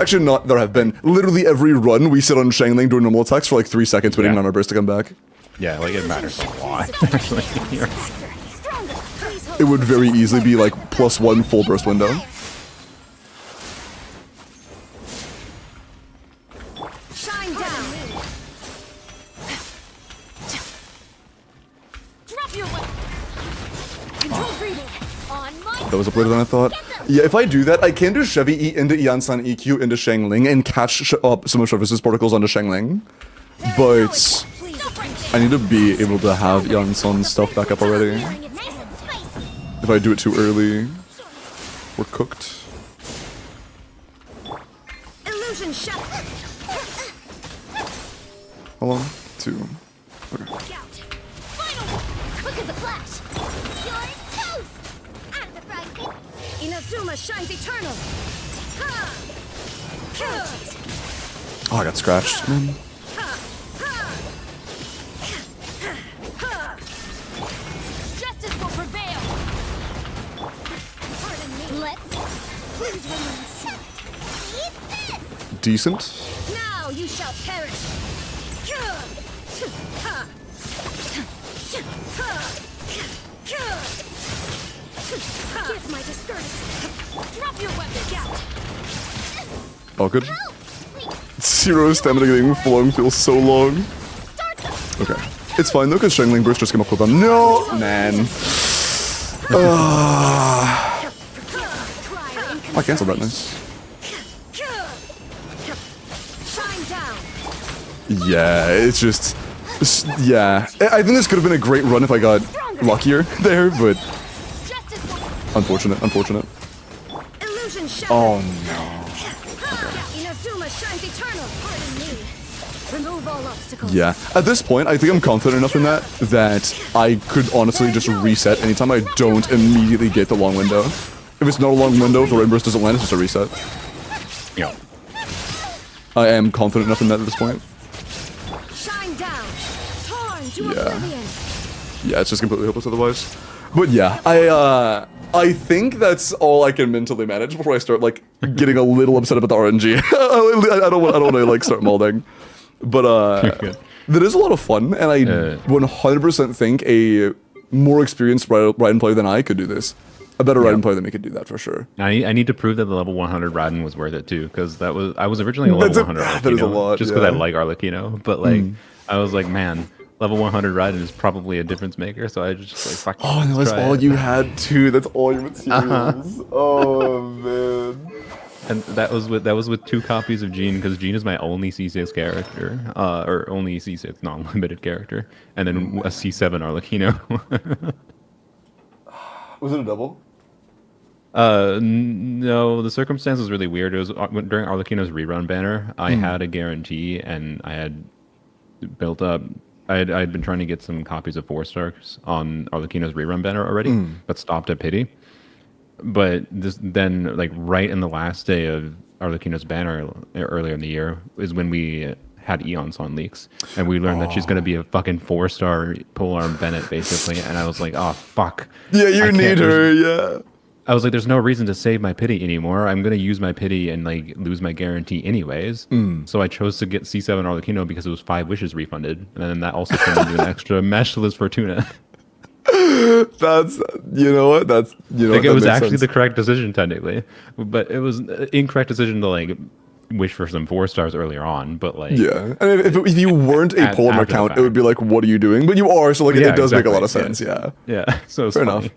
Speaker 1: actually not, there have been, literally every run we sit on Shangling doing normal attacks for like 3 seconds waiting
Speaker 7: Yeah.
Speaker 1: on our burst to come back.
Speaker 7: Yeah, like it matters a lot, actually. Here.
Speaker 2: Stronger. Please hold
Speaker 1: It would very easily be like +1 full burst window.
Speaker 2: Shine down. Drop your weapon. Control breathing. On my.
Speaker 1: That was up later than I thought. Yeah, if I do that, I can do Chevy E into Ian-san EQ into Shangling and catch some of Travis's particles onto Shangling. But I need to be able to have Ian-san's stuff back up already. If I do it too early, we're cooked.
Speaker 2: Illusion shot.
Speaker 1: How long? 2. Okay.
Speaker 2: Final. Quick as a flash. You're toast. I'm the frying pan. Inazuma shines eternal. Ha.
Speaker 1: Oh, I got scratched, man.
Speaker 2: Justice will prevail. Pardon me. Let's please remain silent. Eat this.
Speaker 1: Decent.
Speaker 2: Now you shall perish. Give my disturbance. Drop your weapon.
Speaker 1: All good. Zero stamina getting flung feels so long. Okay. It's fine though, because Shangling Burst just came off cooldown. No! Man. I canceled that, nice. Yeah, it's just... Yeah. I think this could have been a great run if I got luckier there, but... Unfortunate, unfortunate. Oh no.
Speaker 2: Inazuma shines eternal. Pardon me. Remove all obstacles.
Speaker 1: Yeah. At this point, I think I'm confident enough in that I could honestly just reset anytime I don't immediately get the long window. If it's not a long window, if the Rain Burst doesn't land, it's just a reset.
Speaker 7: Yeah.
Speaker 1: I am confident enough in that at this point.
Speaker 2: Shine down. Torn to
Speaker 1: Yeah.
Speaker 2: oblivion.
Speaker 1: Yeah, it's just completely hopeless otherwise. But yeah, I think that's all I can mentally manage before I start like getting a little upset about the RNG. I don't want to like start molding. But that is a lot of fun, and I 100% think a more experienced Raiden player than I could do this. A better Raiden player than me could do that for sure.
Speaker 7: I need to prove that the level 100 Raiden was worth it too, because I was originally a level 100 Arlecchino,
Speaker 1: that is a lot,
Speaker 7: just because I like Arlecchino, but like I was like, man, level 100 Raiden is probably a difference maker, so I just like, fuck.
Speaker 1: Oh, and that's all you had too. That's all your materials. Oh man.
Speaker 7: And that was with 2 copies of Jean, because Jean is my only C6 character, or only C6 non-limited character, and then a C7 Arlecchino.
Speaker 1: Was it a double?
Speaker 7: No, the circumstance was really weird. It was during Arlecchino's rerun banner. I had a guarantee, and I had built up. I had been trying to get some copies of 4 stars on Arlecchino's rerun banner already, but stopped at pity. But then, like right in the last day of Arlecchino's banner earlier in the year, is when we had Eon-san leaks, and we learned that she's gonna be a fucking 4-star polearm Bennett basically, and I was like, oh fuck.
Speaker 1: Yeah, you need her. Yeah.
Speaker 7: I was like, there's no reason to save my pity anymore. I'm going to use my pity and like lose my guarantee anyways. So I chose to get C7 Arlecchino because it was 5 wishes refunded. And then that also turned into an extra Meshless Fortuna.
Speaker 1: That's, you know what? That's, you know,
Speaker 7: like it was actually
Speaker 1: sense.
Speaker 7: the correct decision technically. But it was an incorrect decision to like wish for some 4 stars earlier on. But like,
Speaker 1: yeah. I mean, if you weren't a polearm account, it would be like, what are you doing? But you are, so like it does make a lot of sense. Yeah.
Speaker 7: Yeah. So it's
Speaker 1: fair
Speaker 7: funny.
Speaker 1: enough.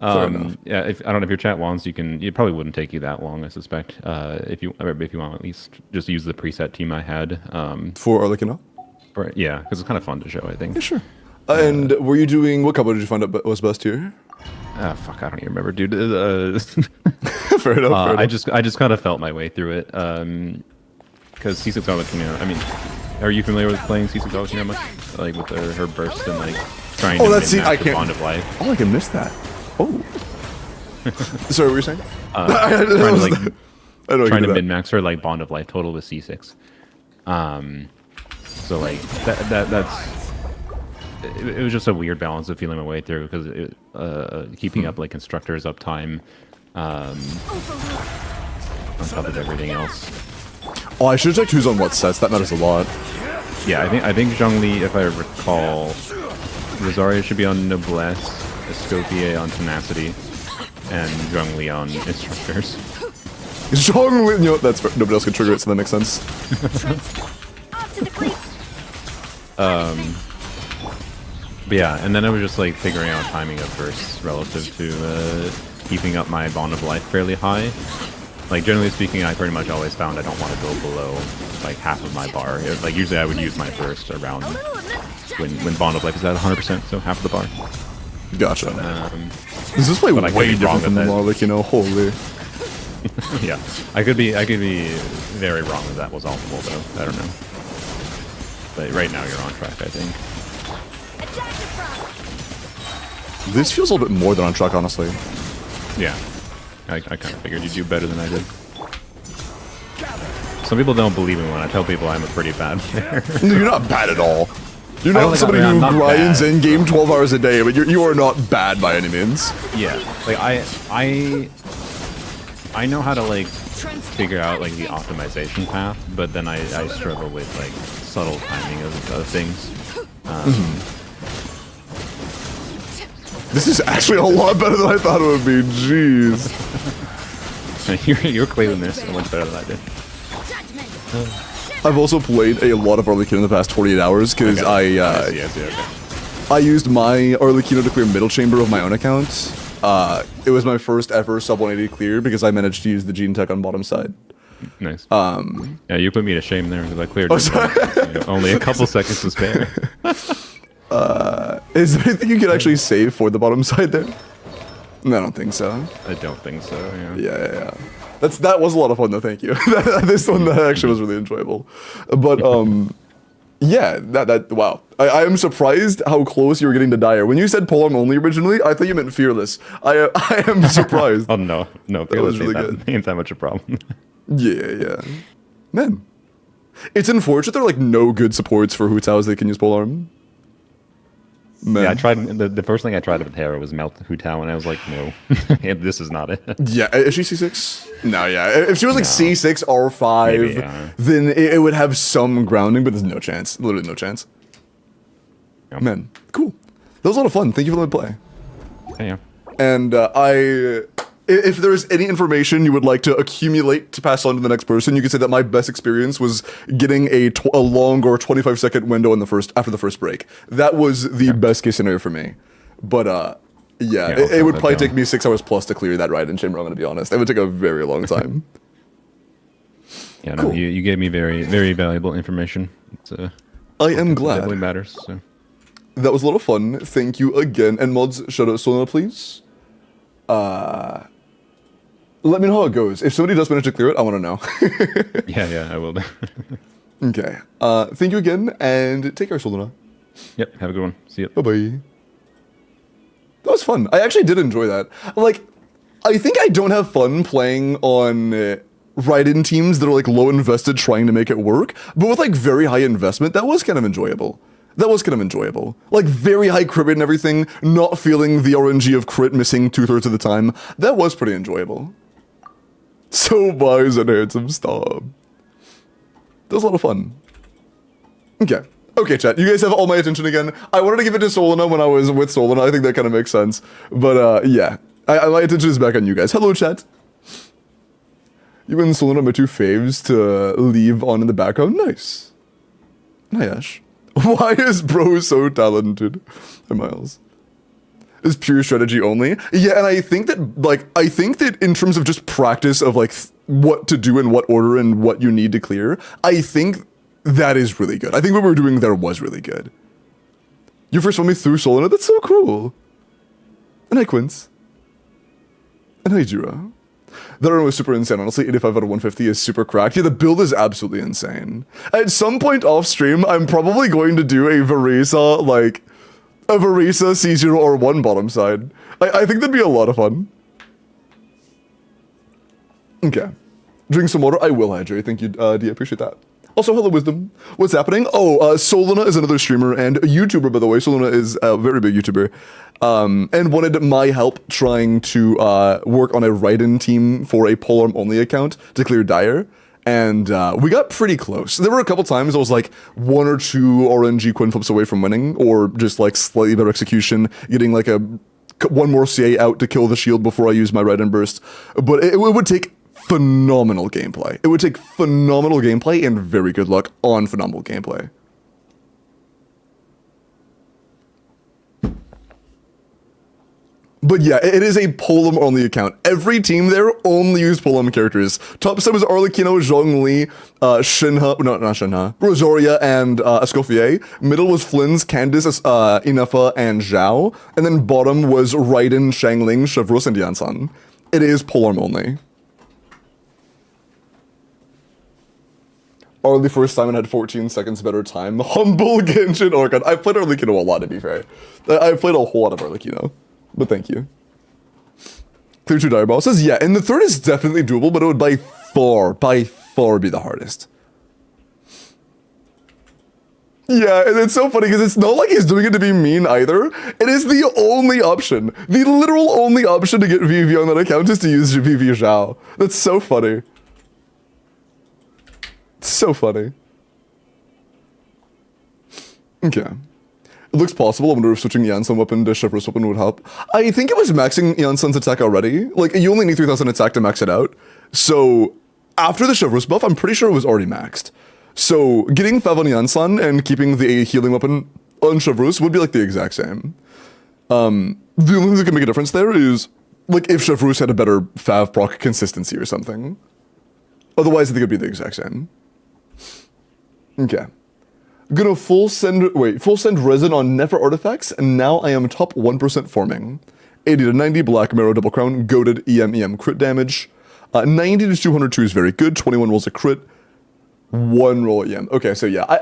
Speaker 1: Fair enough.
Speaker 7: Yeah, I don't know if your chat wants, it probably wouldn't take you that long, I suspect. If you want, at least just use the preset team I had.
Speaker 1: For Arlecchino?
Speaker 7: Yeah, because it's kind of fun to show, I think.
Speaker 1: Yeah, sure. And were you doing, what combo did you find out was best here?
Speaker 7: Fuck, I don't even remember, dude.
Speaker 1: Fair enough.
Speaker 7: I just kind of felt my way through it. Because C6 Arlecchino, I mean, are you familiar with playing C6 Arlecchino much? Like with her burst and like trying to min-max the Bond of Life?
Speaker 1: Oh, I can miss that. Oh. Sorry, what were you saying?
Speaker 7: Trying to min-max her like Bond of Life total with C6. So like that's it was just a weird balance of feeling my way through, because keeping up like constructors uptime on top of everything else.
Speaker 1: Oh, I should have checked who's on what sets. That matters a lot.
Speaker 7: Yeah, I think Zhongli, if I recall, Rosario should be on Noblesse, Escopia on Tenacity, and Zhongli on Instructors.
Speaker 1: Zhongli, you know what, that's fair. Nobody else can trigger it, so that makes sense.
Speaker 2: Back to the creep.
Speaker 7: But yeah, and then I was just like figuring out timing of bursts relative to keeping up my bond of life fairly high. Like generally speaking, I pretty much always found I don't want to go below like half of my bar. Like usually I would use my burst around when bond of life is at 100%, so half of the bar.
Speaker 1: Gotcha. Is this way
Speaker 7: but I could
Speaker 1: way
Speaker 7: be wrong
Speaker 1: different from the
Speaker 7: with it.
Speaker 1: Logic, you know? Holy.
Speaker 7: Yeah, I could be very wrong if that was optimal though. I don't know. But right now you're on track, I think.
Speaker 1: This feels a little bit more than on track, honestly.
Speaker 7: Yeah, I kind of figured you'd do better than I did. Some people don't believe me when I tell people I'm a pretty bad player.
Speaker 1: No, you're not bad at all. You're
Speaker 7: I don't
Speaker 1: not
Speaker 7: think
Speaker 1: somebody
Speaker 7: I'm
Speaker 1: who
Speaker 7: not
Speaker 1: grinds
Speaker 7: bad.
Speaker 1: in game 12 hours a day, but you are not bad by any means.
Speaker 7: Yeah, like I know how to like figure out like the optimization path, but then I struggle with like subtle timing of things.
Speaker 1: This is actually a lot better than I thought it would be. Jeez.
Speaker 7: You're clearing this so much better than I did.
Speaker 1: I've also played a lot of Arlecchino in the past 48 hours because
Speaker 7: Okay. I see, okay.
Speaker 1: I used my Arlecchino to clear middle chamber of my own account. It was my first ever sub 180 clear because I managed to use the gene tech on bottom side.
Speaker 7: Nice. Yeah, you put me to shame there because I cleared. Only a couple seconds to spare.
Speaker 1: Is there anything you can actually save for the bottom side there? No, I don't think so.
Speaker 7: I don't think so. Yeah.
Speaker 1: Yeah. That was a lot of fun though. Thank you. This one actually was really enjoyable. But yeah, wow. I am surprised how close you were getting to Dire. When you said polearm only originally, I thought you meant fearless. I am surprised.
Speaker 7: Oh no,
Speaker 1: That was really good.
Speaker 7: Ain't that much a problem.
Speaker 1: Yeah. Man, it's unfortunate there are like no good supports for Hu Tao's they can use polearm. Man.
Speaker 7: Yeah, I tried. The first thing I tried with Terra was melt Hu Tao, and I was like, no, this is not it.
Speaker 1: Yeah, is she C6? No, yeah. If she was like C6 or 5,
Speaker 7: Maybe, yeah.
Speaker 1: then it would have some grounding, but there's no chance. Literally no chance.
Speaker 7: Yeah.
Speaker 1: Man, cool. That was a lot of fun. Thank you for letting me play.
Speaker 7: Yeah.
Speaker 1: And if there's any information you would like to accumulate to pass on to the next person, you could say that my best experience was getting a long or 25-second window after the first break. That was the best case scenario for me. But yeah, it would probably take me 6 hours plus to clear that ride in chamber. I'm gonna be honest. It would take a very long time.
Speaker 7: Yeah, no,
Speaker 1: Cool.
Speaker 7: you gave me very, very valuable information. It's,
Speaker 1: I am
Speaker 7: it
Speaker 1: glad.
Speaker 7: definitely matters. So.
Speaker 1: That was a lot of fun. Thank you again. And mods, shout out Solana, please. Let me know how it goes. If somebody does manage to clear it, I want to know.
Speaker 7: Yeah, I will.
Speaker 1: Okay. Thank you again, and take care, Solana.
Speaker 7: Yep, have a good one. See ya.
Speaker 1: Bye-bye. That was fun. I actually did enjoy that. Like, I think I don't have fun playing on ride-in teams that are like low invested trying to make it work, but with like very high investment, that was kind of enjoyable. Like very high crit rate and everything, not feeling the RNG of crit missing 2/3 of the time. That was pretty enjoyable. So wise and handsome, stop. That was a lot of fun. Okay, chat. You guys have all my attention again. I wanted to give it to Solana when I was with Solana. I think that kind of makes sense. But yeah, my attention is back on you guys. Hello, chat. You and Solana are my two faves to leave on in the background. Nice. Hi, Ash. Why is bro so talented? Hi, Miles. Is pure strategy only? Yeah, and I think that in terms of just practice of like what to do in what order and what you need to clear, I think that is really good. I think what we were doing there was really good. You first won me through Solana? That's so cool. And hi, Quince. And hi, Jira. That run was super insane, honestly. 85 out of 150 is super cracked. Yeah, the build is absolutely insane. At some point off stream, I'm probably going to do a Varesa, C0 or 1 bottom side. I think that'd be a lot of fun. Okay. Drink some water. I will hydrate. Thank you, D. I appreciate that. Also, hello, Wisdom. What's happening? Oh, Solana is another streamer and a YouTuber, by the way. Solana is a very big YouTuber. And wanted my help trying to work on a write-in team for a polearm-only account to clear Dire. And we got pretty close. There were a couple times I was like 1 or 2 RNG coin flips away from winning, or just like slightly better execution, getting like one more CA out to kill the shield before I use my write-in burst. But it would take phenomenal gameplay. It would take phenomenal gameplay and very good luck on phenomenal gameplay. But yeah, it is a Polam only account. Every team there only used Polam characters. Top 7 was Arlecchino, Zhongli, Shinha, no, not Shinha, Rosaria, and Escoffier. Middle was Flynn's, Candice, Inefa, and Zhao. And then bottom was Raiden, Shangling, Chevreuse, and Yansan. It is Polarm only. Arlie first time and had 14 seconds better time. Humble Genshin Orchid. I've played Arlecchino a lot, to be fair. I've played a whole lot of Arlecchino. But thank you. Clear 2 Dire Ball says, yeah, and the third is definitely doable, but it would by far be the hardest. Yeah, and it's so funny because it's not like he's doing it to be mean either. It is the only option. The literal only option to get VV on that account is to use VV Zhao. That's so funny. So funny. Okay. It looks possible. I wonder if switching Yansan weapon to Chevreuse weapon would help. I think it was maxing Yansan's attack already. Like, you only need 3000 attack to max it out. So, after the Chevreuse buff, I'm pretty sure it was already maxed. So, getting Fav on Yansan and keeping the healing weapon on Chevreuse would be like the exact same. The only thing that can make a difference there is, like, if Chevreuse had a better Fav proc consistency or something. Otherwise, I think it'd be the exact same. Okay. Gonna full send resin on Nefer artifacts, and now I am top 1% forming. 80 to 90, Black Marrow, Double Crown, Goaded, EM crit damage. 90 to 202 is very good, 21 rolls a crit, 1 roll EM. Okay, so yeah, I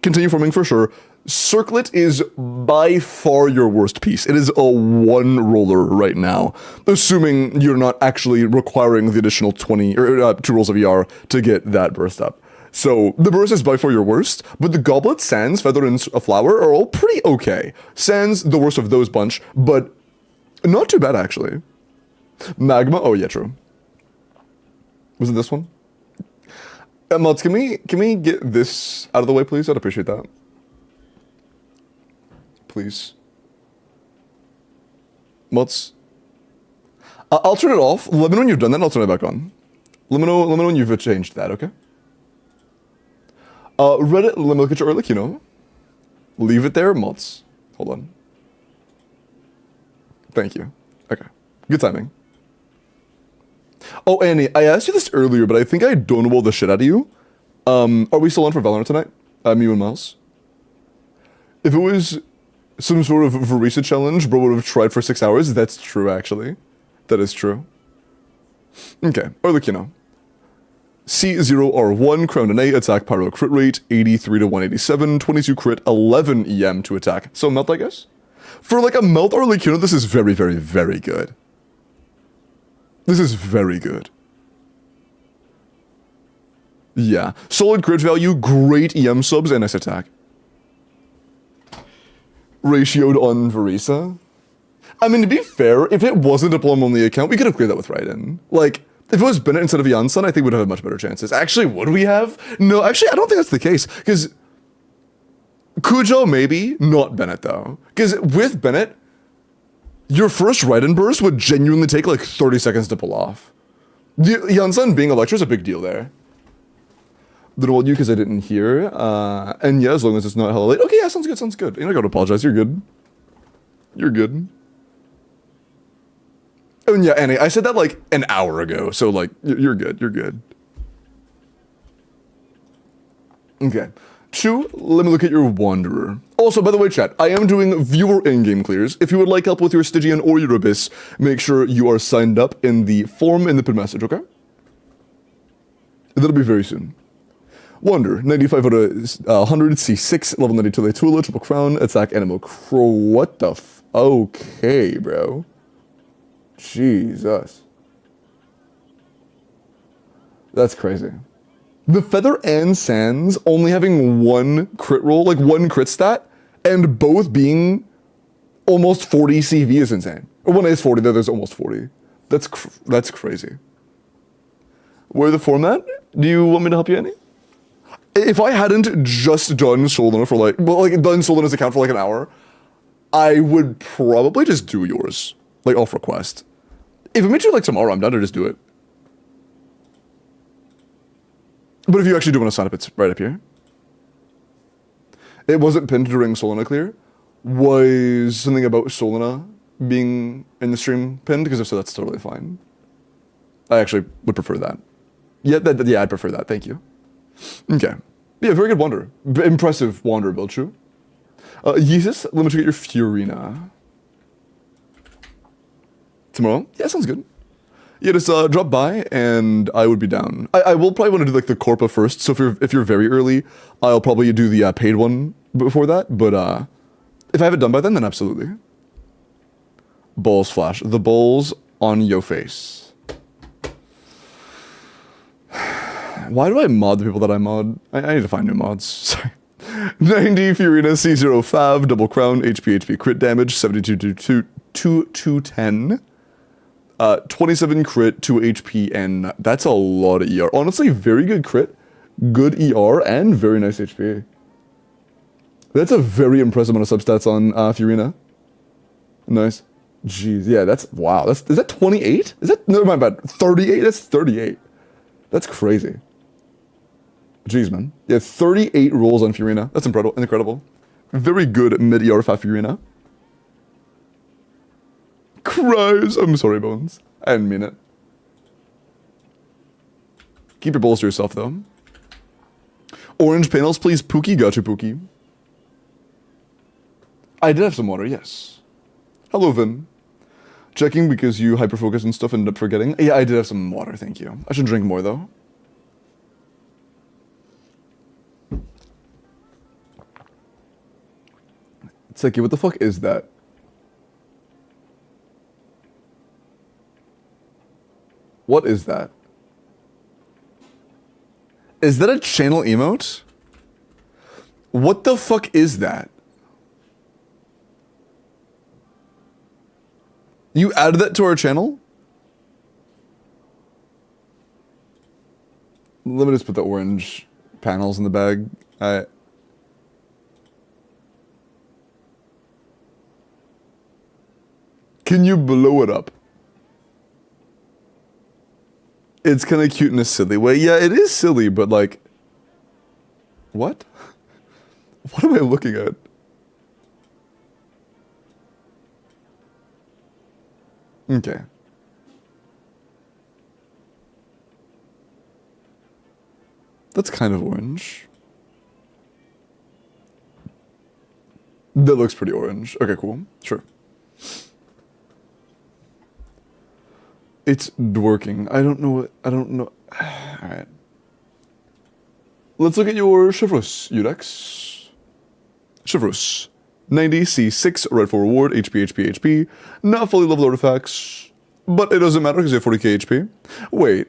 Speaker 1: continue forming for sure. Circlet is by far your worst piece. It is a 1 roller right now, assuming you're not actually requiring the additional 20 or 2 rolls of ER to get that burst up. So, the burst is by far your worst, but the Goblet, Sands, Feather, and a Flower are all pretty okay. Sands, the worst of those bunch, but not too bad, actually. Magma, oh yeah, true. Was it this one? Mods, can we get this out of the way, please? I'd appreciate that. Please. Mods. I'll turn it off. Let me know when you've done that, and I'll turn it back on. Let me know when you've changed that, okay? Reddit, let me look at your Arlecchino. Leave it there, mods. Hold on. Thank you. Okay. Good timing. Oh, Annie, I asked you this earlier, but I think I donewall the shit out of you. Are we still on for Valorant tonight? You and Miles? If it was some sort of Verisa challenge, bro would have tried for 6 hours. That's true, actually. That is true. Okay, Arlecchino. C0R1, Crown and A, attack pyro crit rate, 83 to 187, 22 crit, 11 EM to attack. So melt, I guess? For like a melt Arlecchino, this is very, very, very good. This is very good. Yeah. Solid crit value, great EM subs, and nice attack. Ratioed on Verisa. I mean, to be fair, if it wasn't a Plum-only account, we could have cleared that with Raiden. Like, if it was Bennett instead of Yansan, I think we'd have much better chances. Actually, would we have? No, actually, I don't think that's the case. Because Kujo, maybe. Not Bennett, though. Because with Bennett, your first Raiden burst would genuinely take like 30 seconds to pull off. Yansan being Electra is a big deal there. Didn't want you because I didn't hear. And yeah, as long as it's not hella late. Okay, yeah, sounds good, sounds good. You don't gotta apologize, you're good. You're good. Oh, and yeah, Annie, I said that like an hour ago, so like, you're good, you're good. Okay. 2, let me look at your Wanderer. Also, by the way, chat, I am doing viewer in-game clears. If you would like help with your Stygian or your Abyss, make sure you are signed up in the form in the pinned message, okay? That'll be very soon. Wander, 95 out of 100, C6, level 92 Laytula, triple crown, attack animal crow. What the f? Okay, bro. Jesus. That's crazy. The Feather and Sands only having 1 crit roll, like 1 crit stat, and both being almost 40 CV is insane. Or one is 40, the other's almost 40. That's crazy. Where the format? Do you want me to help you any? If I hadn't just done Solana for like, well, like done Solana's account for like an hour, I would probably just do yours, like off request. If it meant you like tomorrow, I'm down to just do it. But if you actually do want to sign up, it's right up here. It wasn't pinned during Solana Clear. Was something about Solana being in the stream pinned? Because if so, that's totally fine. I actually would prefer that. Yeah, yeah, I'd prefer that. Thank you. Okay. Yeah, very good wander. Impressive wander build, true. Yeezus, let me check out your Furina. Tomorrow? Yeah, sounds good. Yeah, just drop by and I would be down. I will probably want to do like the Corpa first. So if you're very early, I'll probably do the paid one before that. But if I have it done by then absolutely. Balls flash. The balls on your face. Why do I mod the people that I mod? I need to find new mods. Sorry. 90 Furina C05 double crown HP crit damage 72 to 210. 27 crit, 2 HP, and that's a lot of ER. Honestly, very good crit, good ER, and very nice HP. That's a very impressive amount of substats on Furina. Nice. Jeez, yeah, that's, wow. Is that 28? Is that, never mind, bad. 38? That's 38. That's crazy. Jeez, man. Yeah, 38 rolls on Furina. That's incredible. Very good mid-ER for Furina. Cries. I'm sorry, Bones. I didn't mean it. Keep your balls to yourself, though. Orange panels, please. Pookie. Gotcha, Pookie. I did have some water, yes. Hello, Vin. Checking because you hyperfocus and stuff and ended up forgetting. Yeah, I did have some water, thank you. I should drink more, though. It's like, what the fuck is that? What is that? Is that a channel emote? What the fuck is that? You added that to our channel? Let me just put the orange panels in the bag. Can you blow it up? It's kind of cute in a silly way. Yeah, it is silly, but like... What? What am I looking at? Okay. That's kind of orange. That looks pretty orange. Okay, cool. Sure. It's working. I don't know. Alright. Let's look at your Chivrus, Udex. Chivrus. 90 C6, right for reward, HP. Not fully leveled artifacts, but it doesn't matter because you have 40k HP. Wait.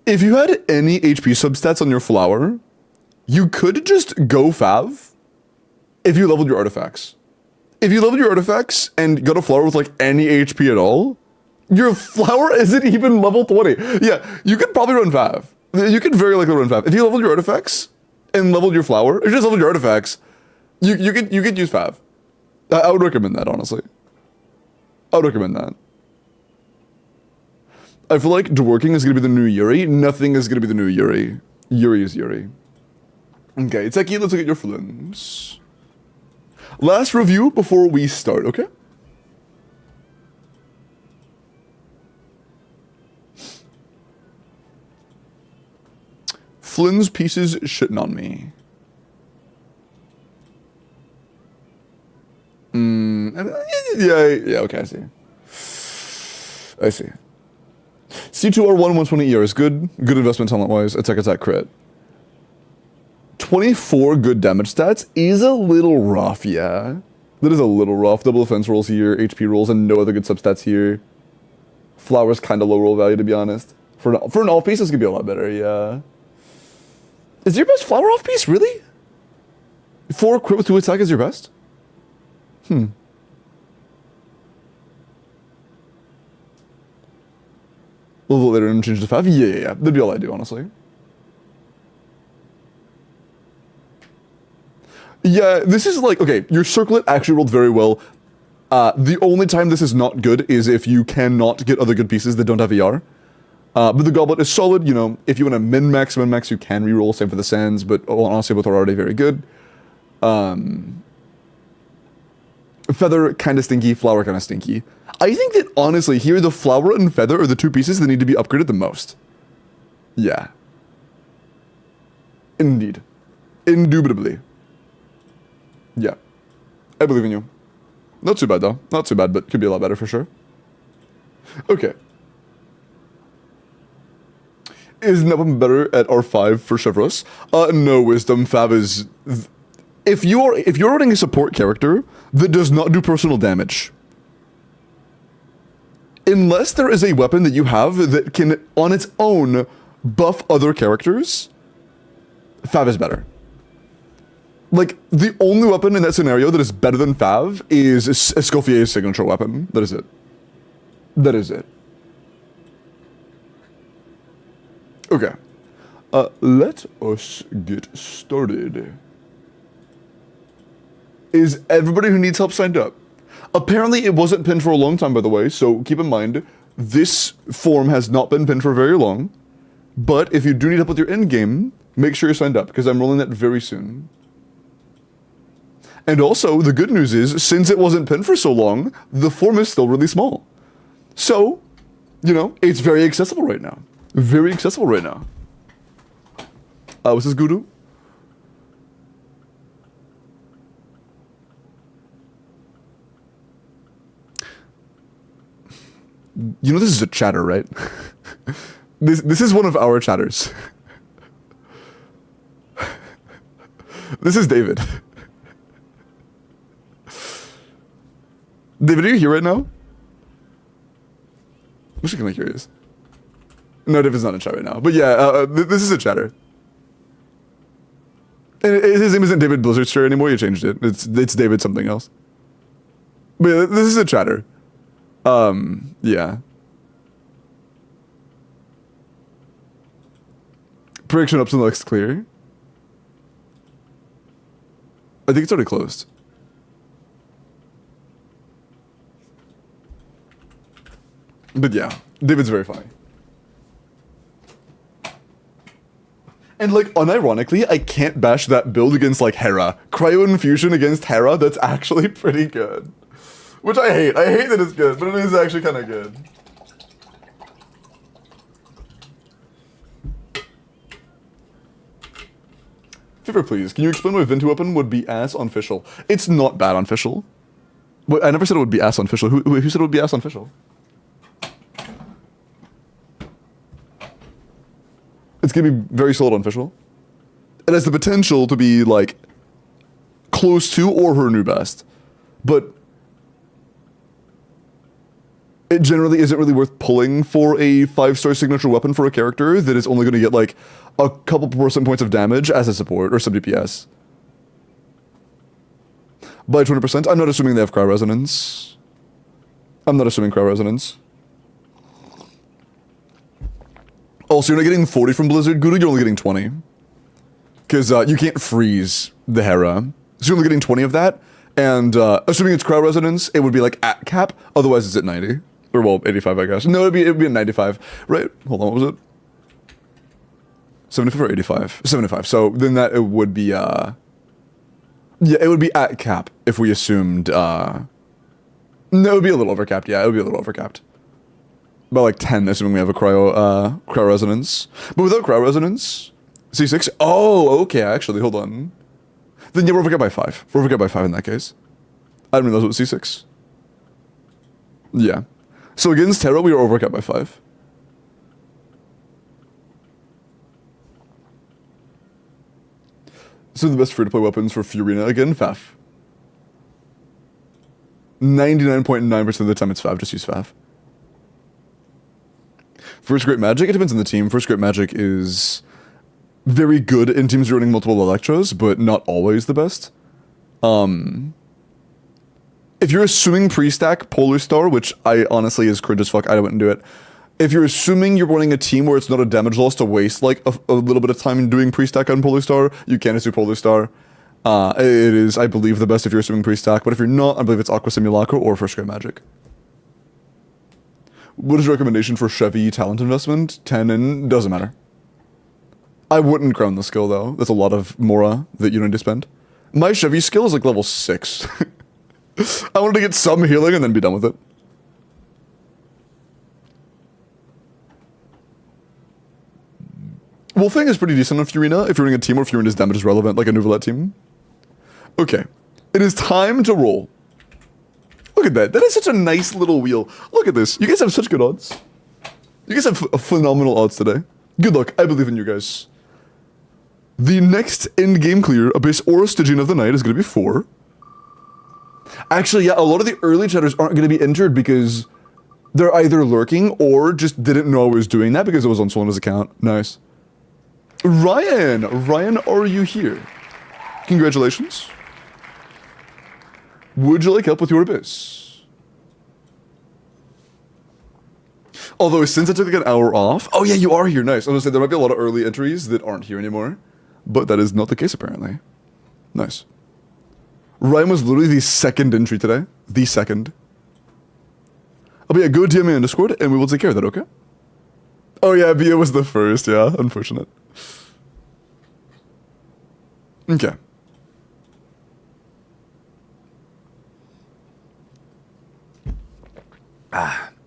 Speaker 1: If you had any HP substats on your flower, you could just go Fav if you leveled your artifacts. If you leveled your artifacts and got a flower with like any HP at all, your flower isn't even level 20. Yeah, you could probably run Fav. You could very likely run Fav. If you leveled your artifacts and leveled your flower, if you just leveled your artifacts, you could use Fav. I would recommend that, honestly. I would recommend that. I feel like Dworking is going to be the new Yuri. Nothing is going to be the new Yuri. Yuri is Yuri. Okay, Techie, let's look at your flims. Last review before we start, okay? Flynn's pieces shitting on me. Yeah, okay, I see. C2R1, 120 years. Good investment talent-wise. Attack crit. 24 good damage stats is a little rough, yeah. That is a little rough. Double defense rolls here, HP rolls, and no other good substats here. Flower's kind of low roll value, to be honest. For an off-piece, this could be a lot better, yeah. Is your best flower off-piece, really? 4 crit with 2 attack is your best? A little later and change to 5? Yeah. That'd be all I do, honestly. Yeah, this is like, okay, your circlet actually rolled very well. The only time this is not good is if you cannot get other good pieces that don't have ER. But the Goblet is solid, you know, if you want to min-max, you can reroll, same for the Sands, but honestly both are already very good. Feather, kind of stinky, Flower, kind of stinky. I think that, honestly, here, the Flower and Feather are the two pieces that need to be upgraded the most. Yeah. Indeed. Indubitably. Yeah. I believe in you. Not too bad, though. Not too bad, but could be a lot better for sure. Okay. Is Nebum better at R5 for Chevros? No, Wisdom. Fav is... If you're running a support character that does not do personal damage, unless there is a weapon that you have that can, on its own, buff other characters, Fav is better. Like, the only weapon in that scenario that is better than Fav is Escoffier's signature weapon. That is it. That is it. Okay. Let us get started. Is everybody who needs help signed up? Apparently it wasn't pinned for a long time, by the way, so keep in mind, this form has not been pinned for very long, but if you do need help with your endgame, make sure you're signed up, because I'm rolling that very soon. And also, the good news is, since it wasn't pinned for so long, the form is still really small. So, you know, it's very accessible right now. Very accessible right now. What's this, Guru? You know this is a chatter, right? This is one of our chatters. This is David. David, are you here right now? I'm just kind of curious. No, David's not in chat right now. But yeah, this is a chatter. And his name isn't David Blizzardster anymore. You changed it. It's David something else. But yeah, this is a chatter. Yeah. Prediction up to the next clear. I think it's already closed. But yeah, David's very funny. And like, unironically, I can't bash that build against like Hera. Cryo Infusion against Hera, that's actually pretty good. Which I hate. I hate that it's good, but it is actually kind of good. Favor, please. Can you explain why Vintu Weapon would be ass on Fischl? It's not bad on Fischl. But I never said it would be ass on Fischl. Who said it would be ass on Fischl? It's gonna be very solid on Fischl. It has the potential to be like close to or her new best, but it generally isn't really worth pulling for a 5-star signature weapon for a character that is only going to get like a couple percent points of damage as a support or some DPS. By 20%, I'm not assuming they have Cryo Resonance. I'm not assuming Cryo Resonance. Also, you're not getting 40 from Blizzard, Guru, you're only getting 20. Because you can't freeze the Hera. So you're only getting 20 of that, and assuming it's Cryo Resonance, it would be like at cap, otherwise it's at 90. Or well, 85 I guess. No, it'd be at 95. Right, hold on, what was it? 75 or 85? 75, so then that it would be, yeah, it would be at cap if we assumed, no, it would be a little overcapped, yeah, it would be a little overcapped. About like 10, assuming we have a Cryo Resonance. But without Cryo Resonance, C6, oh, okay, actually, hold on. Then yeah, we're overcapped by 5. We're overcapped by 5 in that case. I didn't realize it was C6. Yeah. So against Terra, we were overcapped by 5. So the best free-to-play weapons for Furina, again, Faf. 99.9% of the time it's Faf, just use Faf. First Great Magic, it depends on the team. First Great Magic is very good in teams running multiple Electros, but not always the best. If you're assuming pre-stack Polar Star, which I honestly is cringe as fuck, I wouldn't do it. If you're assuming you're running a team where it's not a damage loss to waste like a little bit of time in doing pre-stack on Polar Star, you can assume Polar Star. It is, I believe, the best if you're assuming pre-stack, but if you're not, I believe it's Aqua Simulacro or First Grade Magic. What is your recommendation for Chevy talent investment? 10 and doesn't matter. I wouldn't crown the skill though. That's a lot of Mora that you need to spend. My Chevy skill is like level 6. I wanted to get some healing and then be done with it. Wolfing is pretty decent on Furina if you're running a team or Furina's damage is relevant, like a Nuvolet team. Okay. It is time to roll. Look at that. That is such a nice little wheel. Look at this. You guys have such good odds. You guys have phenomenal odds today. Good luck. I believe in you guys. The next end-game clear, Abyss or Stygian of the Night, is going to be 4. Actually, yeah, a lot of the early chatters aren't going to be entered because they're either lurking or just didn't know I was doing that because it was on Solona's account. Nice. Ryan! Ryan, are you here? Congratulations. Would you like help with your Abyss? Although, since I took like an hour off... Oh yeah, you are here, nice. I was going to say, there might be a lot of early entries that aren't here anymore. But that is not the case, apparently. Nice. Ryan was literally the second entry today. The second. Oh, but yeah, go DM me on Discord, and we will take care of that, okay? Oh yeah, Bia was the first, yeah. Unfortunate. Okay.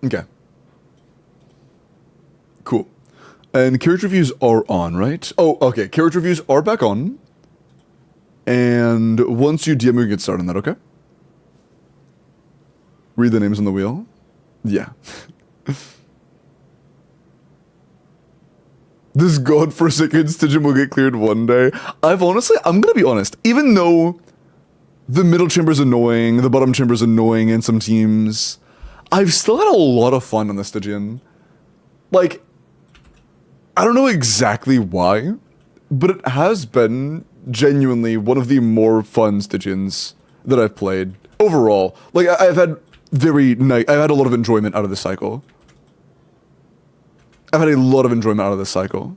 Speaker 1: Okay. Cool. And character reviews are on, right? Oh, okay. Character reviews are back on. And once you DM, we can get started on that, okay? Read the names on the wheel. Yeah. This godforsaken Stygian will get cleared one day. I'm gonna be honest, even though the middle chamber's annoying, the bottom chamber's annoying in some teams, I've still had a lot of fun on the Stygian. Like, I don't know exactly why, but it has been genuinely one of the more fun Stygians that I've played overall. Like, I've had I've had a lot of enjoyment out of this cycle. I've had a lot of enjoyment out of this cycle.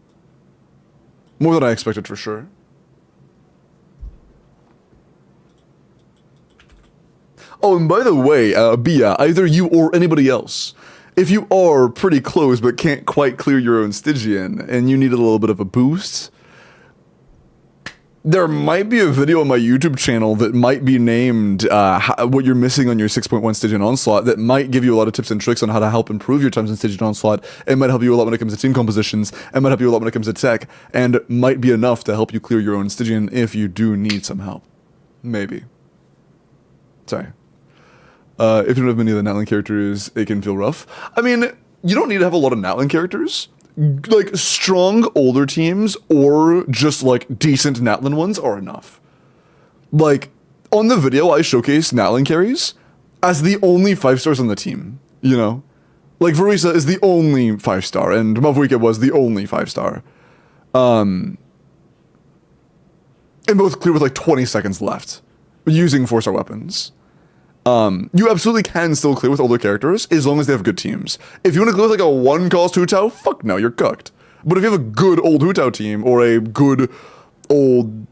Speaker 1: More than I expected, for sure. Oh, and by the way, Bia, either you or anybody else, if you are pretty close but can't quite clear your own Stygian and you need a little bit of a boost, there might be a video on my YouTube channel that might be named what you're missing on your 6.1 Stygian Onslaught that might give you a lot of tips and tricks on how to help improve your times in Stygian Onslaught. It might help you a lot when it comes to team compositions, it might help you a lot when it comes to tech, and might be enough to help you clear your own Stygian if you do need some help. Maybe. Sorry. If you don't have many of the Natlan characters, it can feel rough. I mean, you don't need to have a lot of Natlan characters. Like, strong older teams or just, like, decent Natlan ones are enough. Like, on the video, I showcased Natlan carries as the only 5-stars on the team, you know? Like, Verisa is the only 5-star, and Mavuika was the only 5-star. And both clear with, like, 20 seconds left, using 4-star weapons. You absolutely can still clear with older characters as long as they have good teams. If you want to clear with like a 1-cost Hu Tao, fuck no, you're cooked. But if you have a good old Hu Tao team or a good old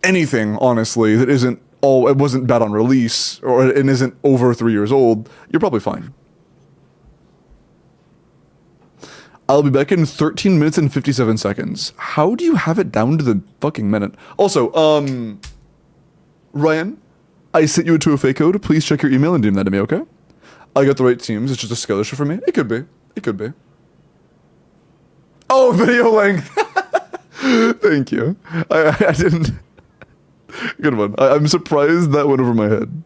Speaker 1: anything, honestly, that it wasn't bad on release or it isn't over 3 years old, you're probably fine. I'll be back in 13 minutes and 57 seconds. How do you have it down to the fucking minute? Also, Ryan, I sent you a 2FA code. Please check your email and DM that to me, okay? I got the right teams. It's just a skill issue for me. It could be. It could be. Oh, video length. Thank you. I didn't. Good one. I'm surprised that went over my head.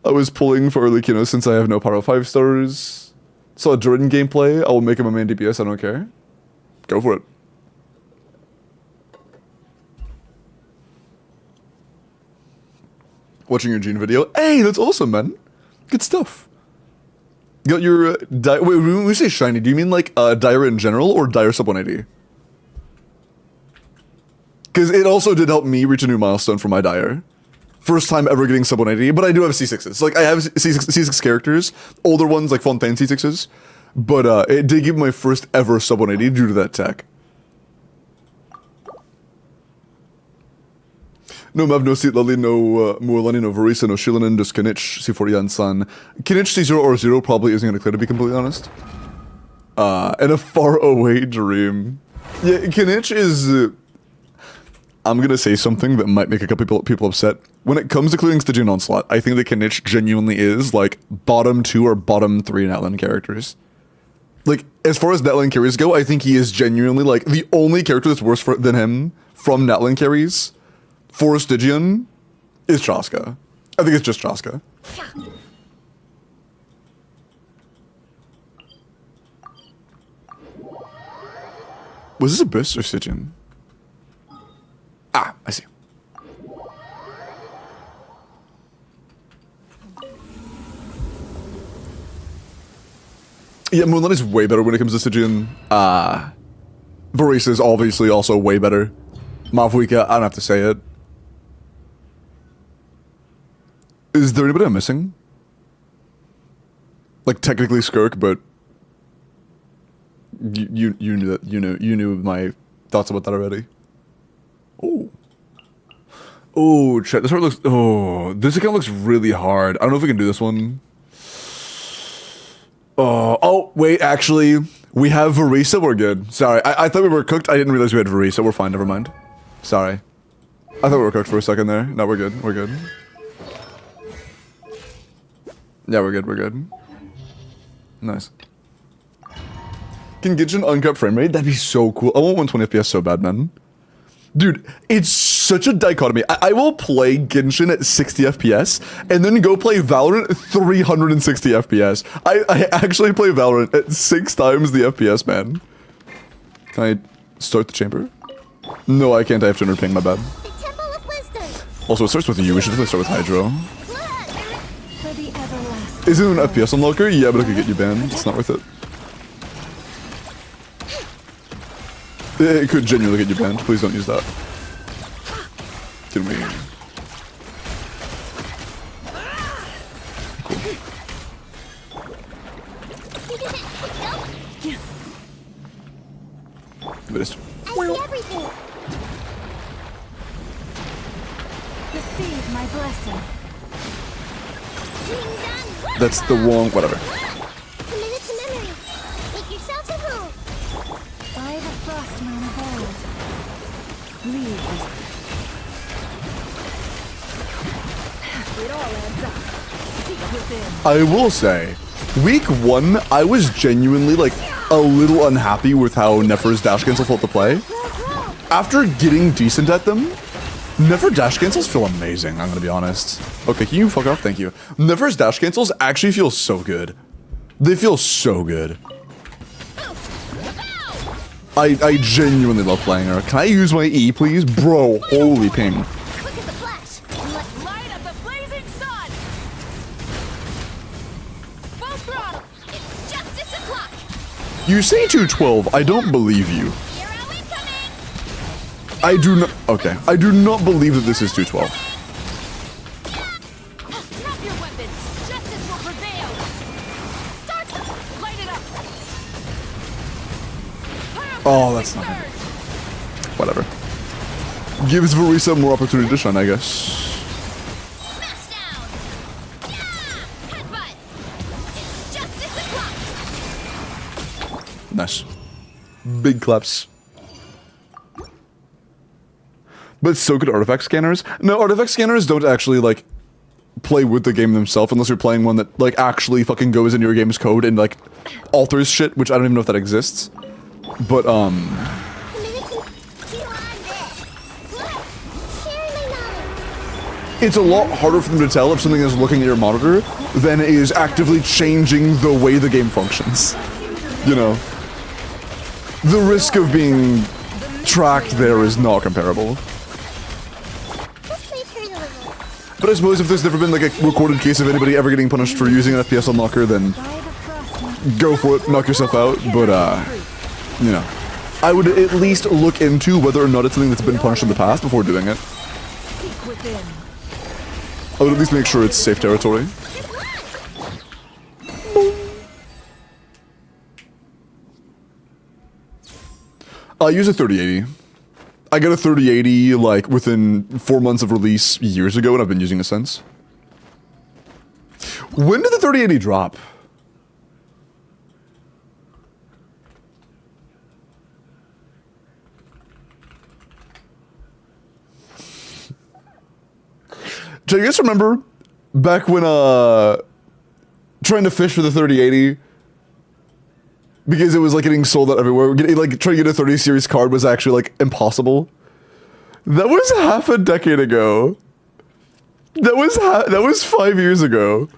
Speaker 1: I was pulling for early Kino since I have no Pyro 5-stars. Saw Jordan gameplay. I will make him a main DPS. I don't care. Go for it. Watching your Gene video. Hey, that's awesome, man. Good stuff. Got your wait, when we say shiny, do you mean like Dire in general or Dire sub 180? Because it also did help me reach a new milestone for my Dire. First time ever getting sub 180, but I do have C6s. Like, I have C6 characters, older ones like Fontaine C6s, but it did give my first ever sub 180 due to that tech. No Mav, no Seat Lily, no Mualani, no Varisa, no Shilinen, just Kinich, C40 and Sun. Kinich C0 or 0 probably isn't going to clear, to be completely honest. And a far away dream. Yeah, Kinich is... I'm going to say something that might make a couple people upset. When it comes to clearing Stygian Onslaught, I think that Kinich genuinely is, like, bottom 2 or bottom 3 Netland characters. Like, as far as Netland carries go, I think he is genuinely, like, the only character that's worse than him from Netland carries for Stygian is Chaska. I think it's just Chaska. Was this Abyss or Stygian? Ah, I see. Yeah, Moonlight is way better when it comes to Stygian. Varisa is obviously also way better. Mavuika, I don't have to say it. Is there anybody I'm missing? Like technically Skirk, but you knew that you knew my thoughts about that already. Oh. Oh, chat. This part looks. Oh, this account looks really hard. I don't know if we can do this one. Oh, wait. Actually, we have Varisa. We're good. Sorry, I thought we were cooked. I didn't realize we had Varisa. We're fine. Never mind. Sorry. I thought we were cooked for a second there. No, we're good. We're good. Yeah, we're good. We're good. Nice. Can Genshin uncut frame rate? That'd be so cool. I want 120 FPS so bad, man. Dude, it's such a dichotomy. I will play Genshin at 60 FPS and then go play Valorant at 360 FPS. I actually play Valorant at 6 times the FPS, man. Can I start the chamber? No, I can't. I have to ping, my bad.
Speaker 2: The Temple of Wisdom.
Speaker 1: Also, it starts with you. We should definitely start with Hydro.
Speaker 2: For the everlasting.
Speaker 1: Is it an FPS unlocker? Yeah, but it could get you banned. It's not worth it. It could genuinely get you banned. Please don't use that. Can we... Cool. But it's...
Speaker 2: I see everything.
Speaker 3: Receive my blessing.
Speaker 1: That's the wrong... whatever.
Speaker 2: Commit it to memory. Make yourselves at home.
Speaker 3: By the frostman of old. Leave this. It all adds up. Seek within.
Speaker 1: I will say, week 1, I was genuinely, like, a little unhappy with how Nefer's dash cancel felt to play. After getting decent at them, Nefer dash cancels feel amazing, I'm gonna be honest. Okay, can you fuck off? Thank you. Nefer's dash cancels actually feel so good. They feel so good. I genuinely love playing her. Can I use my E, please? Bro, holy ping.
Speaker 2: Look at the flash.
Speaker 3: Let's light up the blazing sun.
Speaker 2: Full throttle. It's justice o'clock.
Speaker 1: You say 212, I don't believe you.
Speaker 2: Here are we coming.
Speaker 1: I do not, okay. I do not believe that this is 212.
Speaker 3: Drop your weapons. Justice will prevail. Start. Light it up.
Speaker 1: Oh, that's not good. Whatever. Gives Varisa more opportunity to shine, I guess.
Speaker 2: Smash down. Yeah. Headbutt. It's justice o'clock.
Speaker 1: Nice. Big claps. But so good artifact scanners? No, artifact scanners don't actually, like, play with the game themselves unless you're playing one that, like, actually fucking goes into your game's code and, like, alters shit, which I don't even know if that exists. But, it's a lot harder for them to tell if something is looking at your monitor than is actively changing the way the game functions. You know? The risk of being tracked there is not comparable. But I suppose if there's never been like a recorded case of anybody ever getting punished for using an FPS unlocker, then go for it, knock yourself out. But, you know, I would at least look into whether or not it's something that's been punished in the past before doing it. I would at least make sure it's safe territory. I use a 3080. I got a 3080 like within 4 months of release years ago, and I've been using it since. When did the 3080 drop? Do you guys remember back when trying to fish for the 3080 because it was like getting sold out everywhere? Like trying to get a 30 series card was actually like impossible. That was half a decade ago. That was 5 years ago.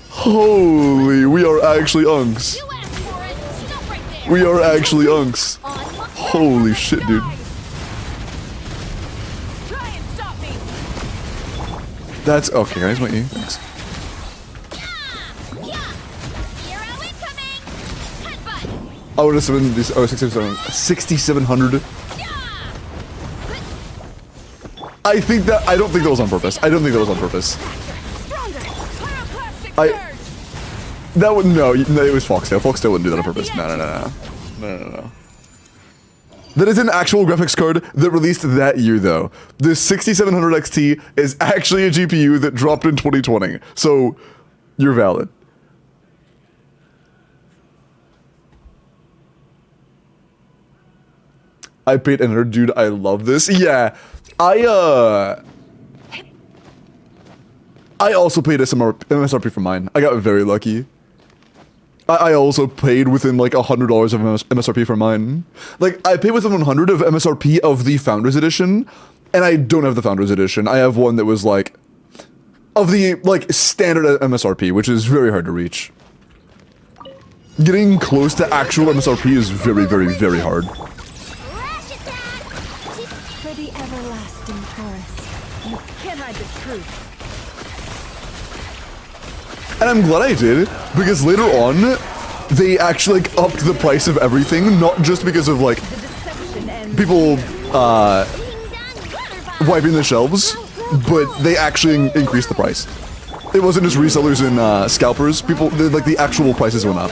Speaker 1: Holy, we are actually unks.
Speaker 3: You asked for it. Stop right there.
Speaker 1: We are actually unks.
Speaker 3: On my
Speaker 1: Holy shit, dude.
Speaker 3: Try and stop me.
Speaker 1: That's okay, guys. My E. Thanks.
Speaker 2: Hero incoming! Headbutt!
Speaker 1: I would have summoned these. Oh, 6,700. I think that. I don't think that was on purpose. I don't think that was on purpose.
Speaker 3: Stronger. Pyroclastic
Speaker 1: I-
Speaker 3: surge.
Speaker 1: That would no. It was Foxtail. Foxtail wouldn't do that on purpose. No. That is an actual graphics card that released that year, though. The 6700 XT is actually a GPU that dropped in 2020. So, you're valid. I paid enter, dude. I love this. Yeah, I also paid MSRP for mine. I got very lucky. I also paid within like $100 of MSRP for mine. Like I paid within 100 of MSRP of the Founders Edition, and I don't have the Founders Edition. I have one that was like of the like standard MSRP, which is very hard to reach. Getting close to actual MSRP is very, very, very hard.
Speaker 2: Rash attack!
Speaker 3: For the everlasting forest. You can't hide the truth.
Speaker 1: And I'm glad I did, because later on, they actually like upped the price of everything, not just because of like
Speaker 3: The deception ends.
Speaker 1: people
Speaker 2: Being done butterball!
Speaker 1: wiping the shelves, but they actually increased the price. It wasn't just resellers and scalpers. People, like the actual prices went up.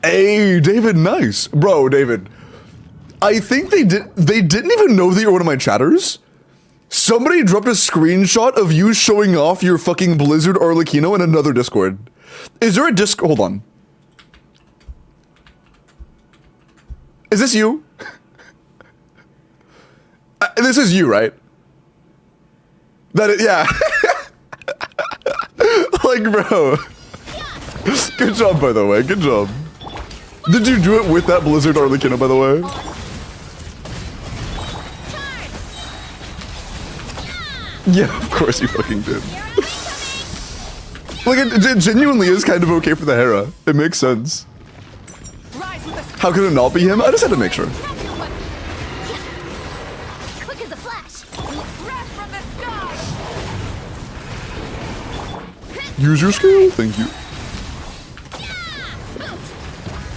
Speaker 1: Hey, David, nice. Bro, David. I think they didn't even know that you're one of my chatters. Somebody dropped a screenshot of you showing off your fucking Blizzard Arlecchino in another Discord. Is there a hold on. Is this you? This is you, right? That is, yeah. Like, bro. Good job, by the way. Good job. Did you do it with that Blizzard Arlecchino, by the way? Yeah, of course you fucking did. Like, it genuinely is kind of okay for the Hera. It makes sense.
Speaker 3: Rise with the
Speaker 1: How could it not be him? I just had to make sure.
Speaker 2: Quick as a flash!
Speaker 3: wrath from the sky.
Speaker 1: Use your skill. Thank you.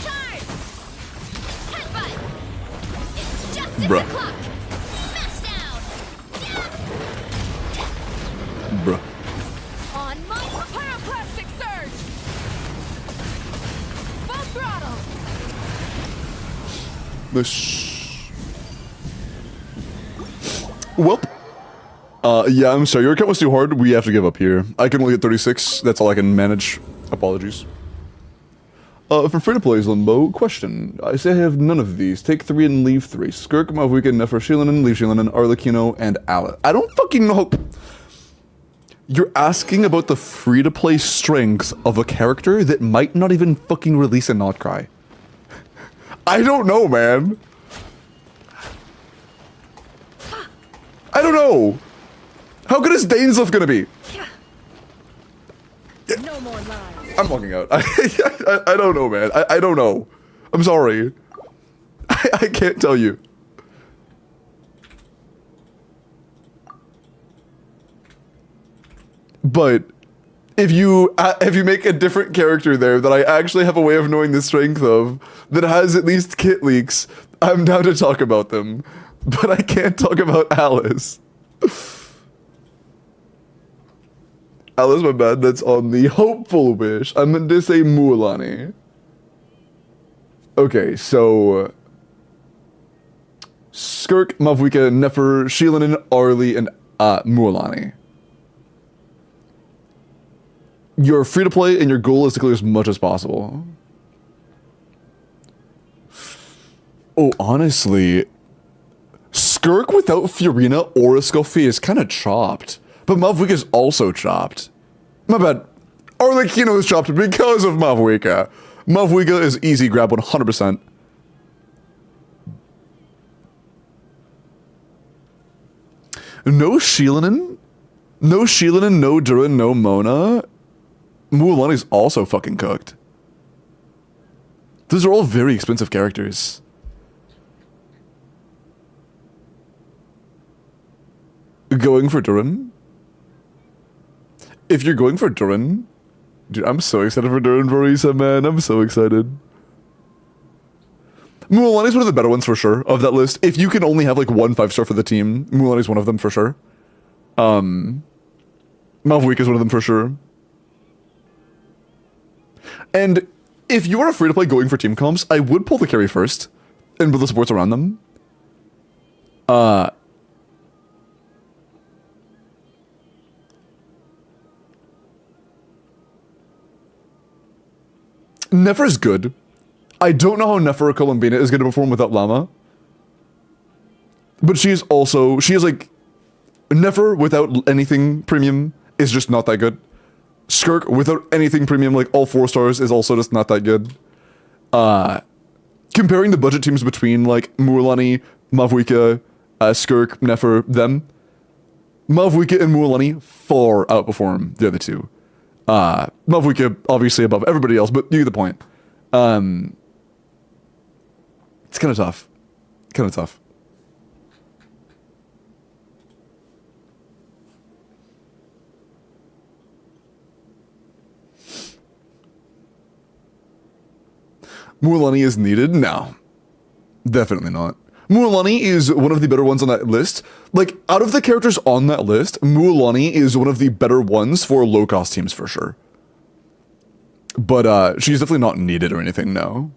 Speaker 2: Charge! Headbutt! It's justice
Speaker 1: Bruh.
Speaker 2: o'clock! Smash down!
Speaker 1: Bruh.
Speaker 3: On my pyroclastic surge. Full throttle.
Speaker 1: Welp. Yeah, I'm sorry. Your account was too hard. We have to give up here. I can only get 36. That's all I can manage. Apologies. For free-to-plays, Limbo, question. I say I have none of these. Take 3 and leave 3. Skirk, Mavuika, Nefer, Shilinen, leave Shilinen, Arlecchino, and Alice. I don't fucking know. You're asking about the free-to-play strength of a character that might not even fucking release a Notcry. I don't know, man. I don't know. How good is Dainsleif gonna be?
Speaker 3: No more lies.
Speaker 1: I'm walking out. I don't know, man. I don't know. I'm sorry. I can't tell you. But if you make a different character there that I actually have a way of knowing the strength of, that has at least kit leaks, I'm down to talk about them. But I can't talk about Alice. Alice, my bad. That's on the hopeful wish. I meant to say Mualani. Okay, so Skirk, Mavuika, Nefer, Sheelanin, Arlie, and Mualani. You're free to play, and your goal is to clear as much as possible. Oh, honestly, Skirk without Fiorina or a Scoffy is kind of chopped. But Mavuika is also chopped. My bad. Arlecchino is chopped because of Mavuika. Mavuika is easy grab 100%. No Sheelanin? No Sheelanin, no Durin, no Mona. Mualani's also fucking cooked. Those are all very expensive characters. Going for Durin? If you're going for Durin, dude, I'm so excited for Durin Varisa, man. I'm so excited. Mualani's one of the better ones for sure of that list. If you can only have like one 5-star for the team, Mualani's one of them for sure. Mavuika is one of them for sure. And if you are free to play going for team comps, I would pull the carry first and build the supports around them. Nefer is good. I don't know how Nefer Columbina is going to perform without Llama. But she is like, Nefer without anything premium is just not that good. Skirk without anything premium, like all 4 stars, is also just not that good. Comparing the budget teams between like Mualani, Mavuika, Skirk, Nefer, them, Mavuika and Mualani far outperform the other two. Mavuika obviously above everybody else, but you get the point. It's kind of tough. Kind of tough. Mualani is needed? No. Definitely not. Mualani is one of the better ones on that list. Like, out of the characters on that list, Mualani is one of the better ones for low-cost teams for sure. But, she's definitely not needed or anything, no.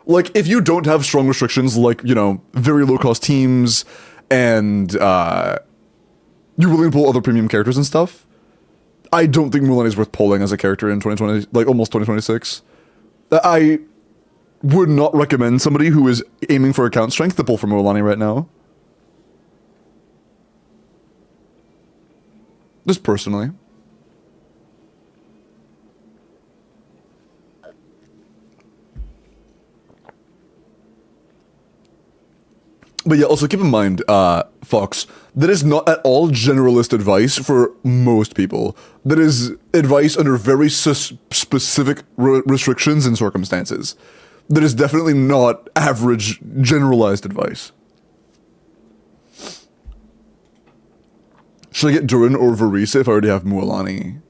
Speaker 1: Like, if you don't have strong restrictions, like, you know, very low-cost teams, and, you're willing to pull other premium characters and stuff, I don't think Mualani is worth pulling as a character in 2020, like, almost 2026. I would not recommend somebody who is aiming for account strength to pull for Mualani right now. Just personally. But yeah, also keep in mind, Fox, that is not at all generalist advice for most people. That is advice under very specific restrictions and circumstances. That is definitely not average generalized advice. Should I get Durin or Varisa if I already have Mualani?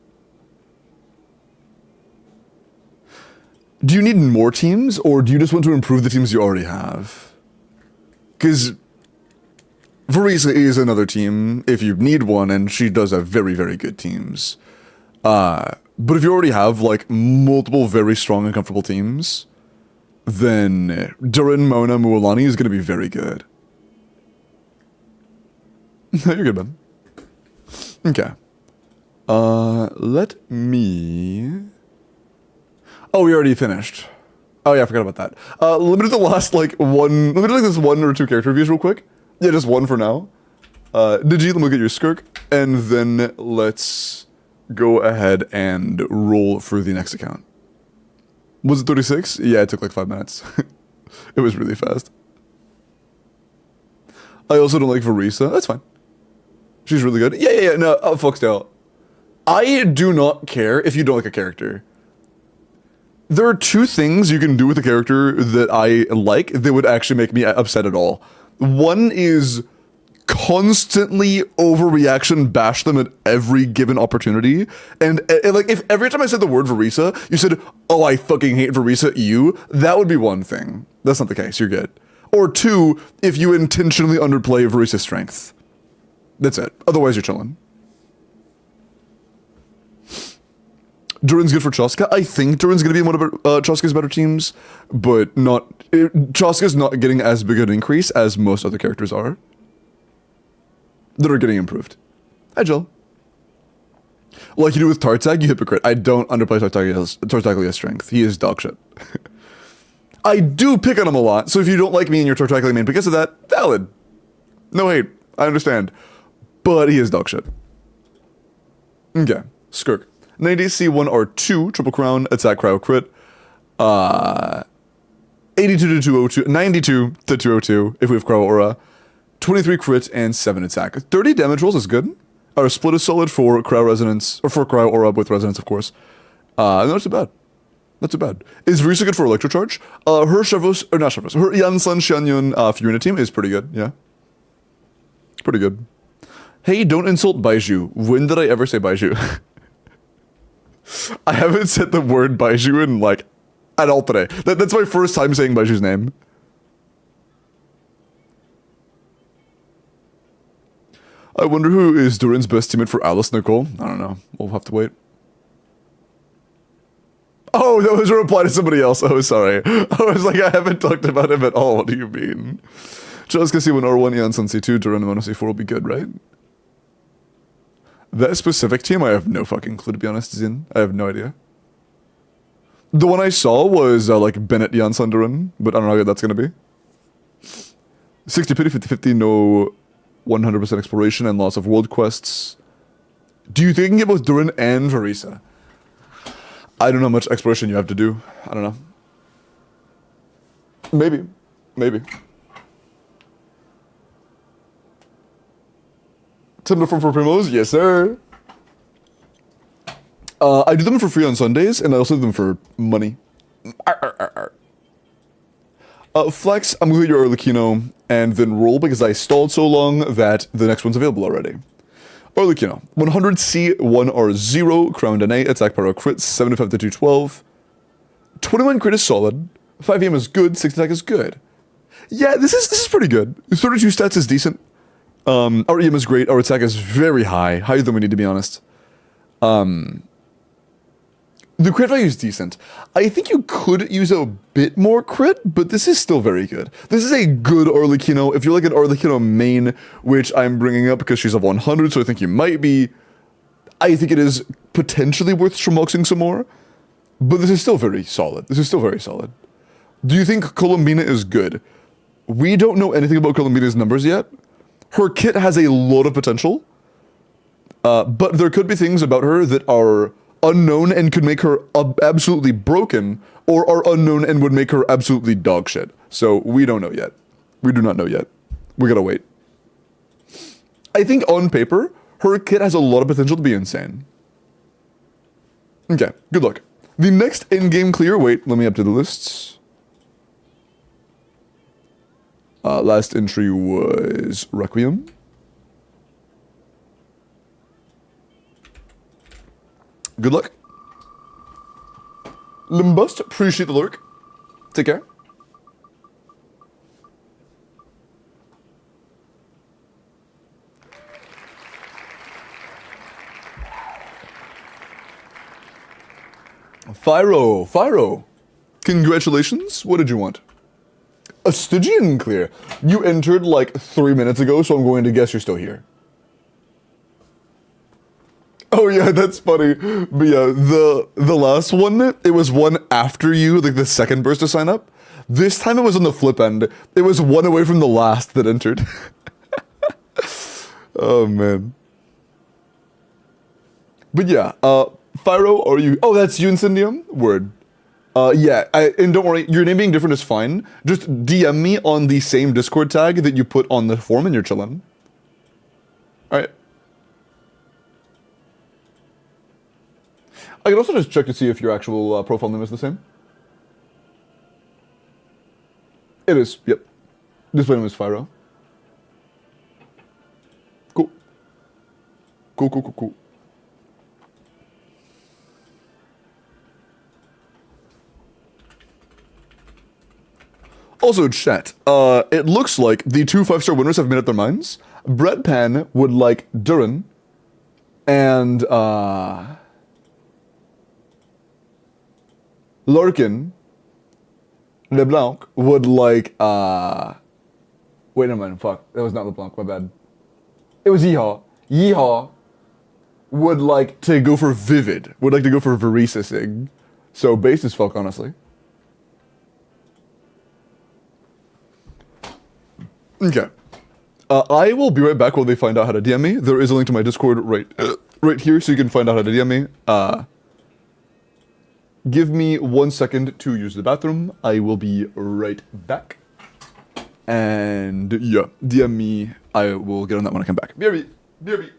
Speaker 1: Do you need more teams, or do you just want to improve the teams you already have? Because Varisa is another team if you need one, and she does have very, very good teams. But if you already have, like, multiple very strong and comfortable teams, then Durin, Mona, Mualani is going to be very good. You're good, man. Okay. Let me... Oh, we already finished. Oh yeah, I forgot about that. Let me do the last, like, let me do like this 1 or 2 character reviews real quick. Yeah, just 1 for now. Digi, let me look at your Skirk, and then let's go ahead and roll for the next account. Was it 36? Yeah, it took like 5 minutes. It was really fast. I also don't like Varisa. That's fine. She's really good. Yeah, no, Foxdale. I do not care if you don't like a character. There are 2 things you can do with a character that I like that would actually make me upset at all. One is constantly overreaction bash them at every given opportunity. And like, if every time I said the word Varisa, you said, oh, I fucking hate Varisa, that would be one thing. That's not the case, you're good. Or 2, if you intentionally underplay Varisa's strength. That's it. Otherwise, you're chilling. Durin's good for Choska. I think Durin's going to be in one of Choska's better teams, but Choska's not getting as big an increase as most other characters are that are getting improved. Hi, Jill. Like you do with Tartag, you hypocrite. I don't underplay Tartaglia's strength. He is dog shit. I do pick on him a lot, so if you don't like me and you're Tartaglia main because of that, valid. No hate. I understand. But he is dog shit. Okay. Skirk. 90 C1R2, triple crown, attack cryo crit. 82 to 202, 92 to 202 if we have cryo aura. 23 crit and 7 attack. 30 damage rolls is good. Our split is solid for cryo resonance, or for cryo aura with resonance, of course. Not too bad. Not too bad. Is Risa good for electrocharge? Her Chevros, or not Chevros, her Yansan Xianyun Fiorina team is pretty good, yeah. Pretty good. Hey, don't insult Baiju. When did I ever say Baiju? I haven't said the word Baiju in, like, at all today. That's my first time saying Baiju's name. I wonder who is Durin's best teammate for Alice Nicole. I don't know. We'll have to wait. Oh, that was a reply to somebody else. Oh, sorry. I was like, I haven't talked about him at all. What do you mean? Just can see when R1, Yansan C2, Durin Mono C4 will be good, right? That specific team, I have no fucking clue, to be honest, Zin. I have no idea. The one I saw was, like, Bennett Yansan Durin, but I don't know how good that's gonna be. 60 pity, 50-50, no 100% exploration and lots of world quests. Do you think you can get both Durin and Varisa? I don't know how much exploration you have to do. I don't know. Maybe. Maybe. Time to farm for primos? Yes, sir. I do them for free on Sundays, and I also do them for money. Flex, I'm going to your Arlecchino, and then roll because I stalled so long that the next one's available already. Arlecchino, 100C1R0, Crown Dene, attack power crit, 75 to 212. 21 crit is solid, 5 aim is good, 6 attack is good. Yeah, this is pretty good. 32 stats is decent. Our EM is great, our attack is very high, higher than we need to be honest. The crit value is decent. I think you could use a bit more crit, but this is still very good. This is a good Arlecchino. If you're like an Arlecchino main, which I'm bringing up because she's a 100, so I think you might be, I think it is potentially worth shmoxing some more. But this is still very solid. This is still very solid. Do you think Colombina is good? We don't know anything about Colombina's numbers yet. Her kit has a lot of potential, but there could be things about her that are unknown and could make her absolutely broken, or are unknown and would make her absolutely dog shit. So we don't know yet. We do not know yet. We gotta wait. I think on paper, her kit has a lot of potential to be insane. Okay, good luck. The next in-game clear, wait, let me update the lists. Last entry was Requiem. Good luck. Limbust, appreciate the lurk. Take care. Fyro. Congratulations. What did you want? A Stygian Clear. You entered like 3 minutes ago, so I'm going to guess you're still here. Oh yeah, that's funny. But yeah, the last one, it was one after you, like the second burst to sign up. This time it was on the flip end. It was one away from the last that entered. Oh man. But yeah, Fyro, are you? Oh, that's you, Incendium? Word. Yeah, and don't worry, your name being different is fine. Just DM me on the same Discord tag that you put on the form and you're chillin'. Alright. I can also just check to see if your actual profile name is the same. It is, yep. Display name is Fyro. Cool. Cool. Also, chat, it looks like the 2 5-star winners have made up their minds. Breadpan would like Durin, and Lurkin, LeBlanc would like wait, never mind, fuck. That was not LeBlanc, my bad. It was Yeehaw. Yeehaw would like to go for Vivid, would like to go for Verisisig. So base is fuck, honestly. Okay. I will be right back while they find out how to DM me. There is a link to my Discord right here, so you can find out how to DM me. Give me 1 second to use the bathroom. I will be right back. And yeah, DM me. I will get on that when I come back. BRB. BRB.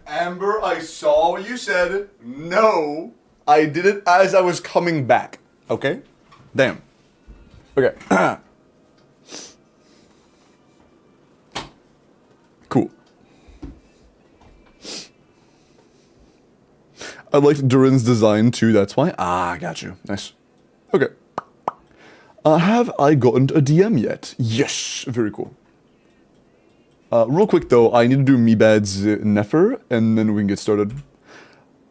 Speaker 1: Amber, I saw what you said. No, I did it as I was coming back. Okay? Damn. Okay. Cool. I liked Durin's design too, that's why. Ah, I got you. Nice. Okay. Have I gotten a DM yet? Yes. Very cool. Real quick though, I need to do Meebad's Nefer, and then we can get started.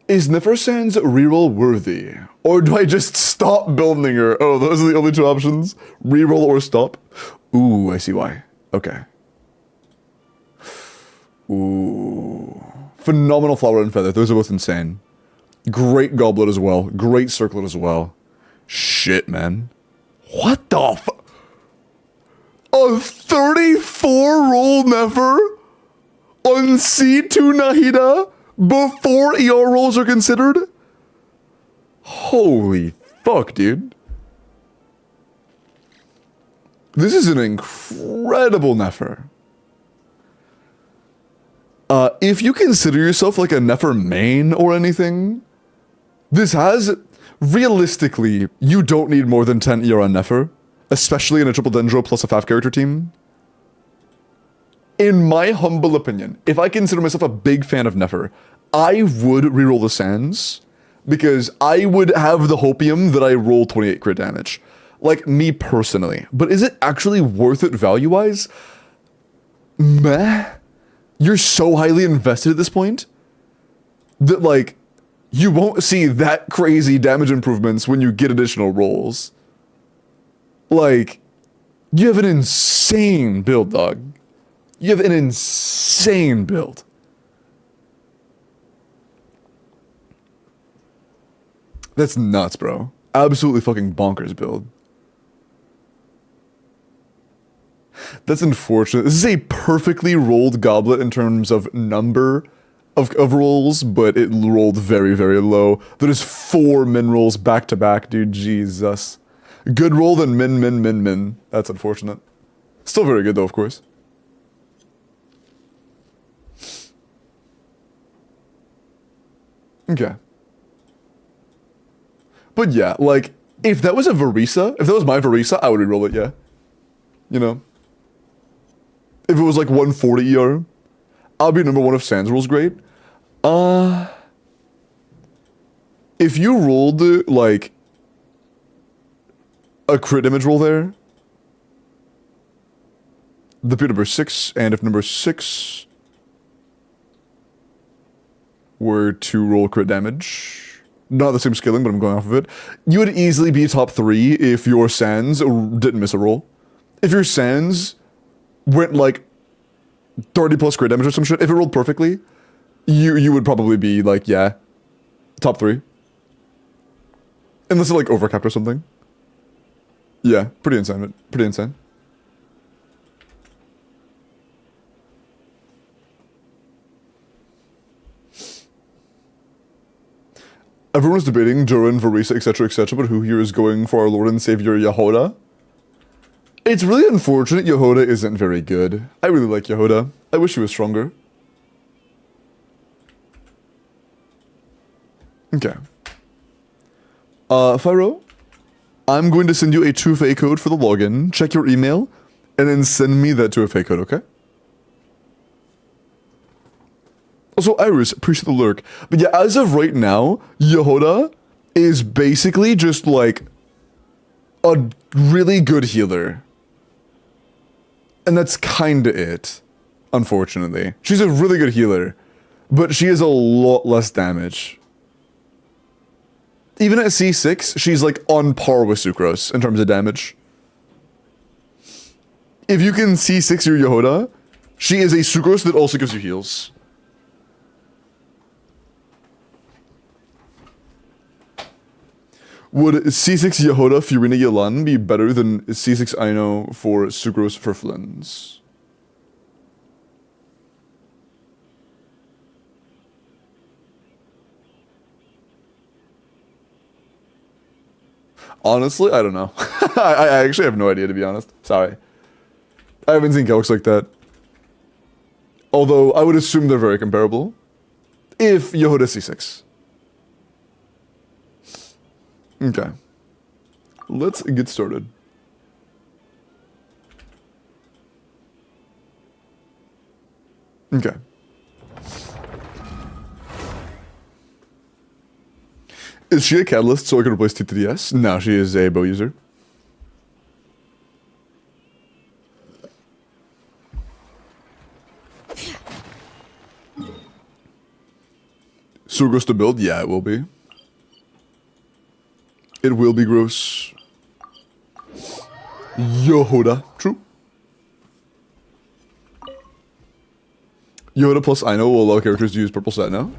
Speaker 1: Is Nefer Sans reroll worthy? Or do I just stop building her? Oh, those are the only two options? Reroll or stop? Ooh, I see why. Okay. Ooh. Phenomenal Flower and Feather. Those are both insane. Great Goblet as well. Great Circlet as well. Shit, man. What the f- A 34 roll Nefer on C2 Nahida before ER rolls are considered? Holy fuck, dude. This is an incredible Nefer. If you consider yourself like a Nefer main or anything, this has, realistically, you don't need more than 10 ER on Nefer. Especially in a triple Dendro plus a 5 character team. In my humble opinion, if I consider myself a big fan of Nefer, I would reroll the Sands because I would have the hopium that I roll 28 crit damage. Like, me personally. But is it actually worth it value-wise? Meh. You're so highly invested at this point that, like, you won't see that crazy damage improvements when you get additional rolls. Like, you have an insane build, dog. You have an insane build. That's nuts, bro. Absolutely fucking bonkers build. That's unfortunate. This is a perfectly rolled goblet in terms of number of rolls, but it rolled very, very low. There's 4 min rolls back to back, dude. Jesus. Good roll, then min, min, min, min. That's unfortunate. Still very good, though, of course. Okay. But yeah, like, if that was a Varisa, if that was my Varisa, I would reroll it, yeah. You know? If it was like 140 ER, I'll be number 1 if Sans rolls great. If you rolled, like, a crit damage roll there, the number 6, and if number 6 were to roll crit damage, not the same scaling, but I'm going off of it, you would easily be top 3 if your Sans didn't miss a roll. If your Sans went like 30 plus crit damage or some shit, if it rolled perfectly, you would probably be like, yeah, top 3. Unless it like overcapped or something. Yeah, pretty insane. Pretty insane. Everyone's debating Durin, Varisa, etc., but who here is going for our Lord and Savior Yehoda? It's really unfortunate Yehoda isn't very good. I really like Yehoda. I wish he was stronger. Okay. Fyro, I'm going to send you a 2FA code for the login. Check your email, and then send me that 2FA code, okay? Also, Iris, appreciate the lurk. But yeah, as of right now, Yehoda is basically just like a really good healer. And that's kinda it, unfortunately. She's a really good healer, but she has a lot less damage. Even at C6, she's like on par with Sucrose in terms of damage. If you can C6 your Yehoda, she is a Sucrose that also gives you heals. Would C6 Yehoda Furina Yelan be better than C6 Aino for Sucrose for Flins? Honestly, I don't know. I actually have no idea, to be honest. Sorry. I haven't seen calcs like that. Although, I would assume they're very comparable. If Yehoda C6. Okay. Let's get started. Okay. Is she a catalyst so I could replace TTDS? No, she is a bow user. Surgos to build? Yeah, it will be. It will be gross. Yehoda. True. Yehoda plus Aino will allow characters to use purple set now.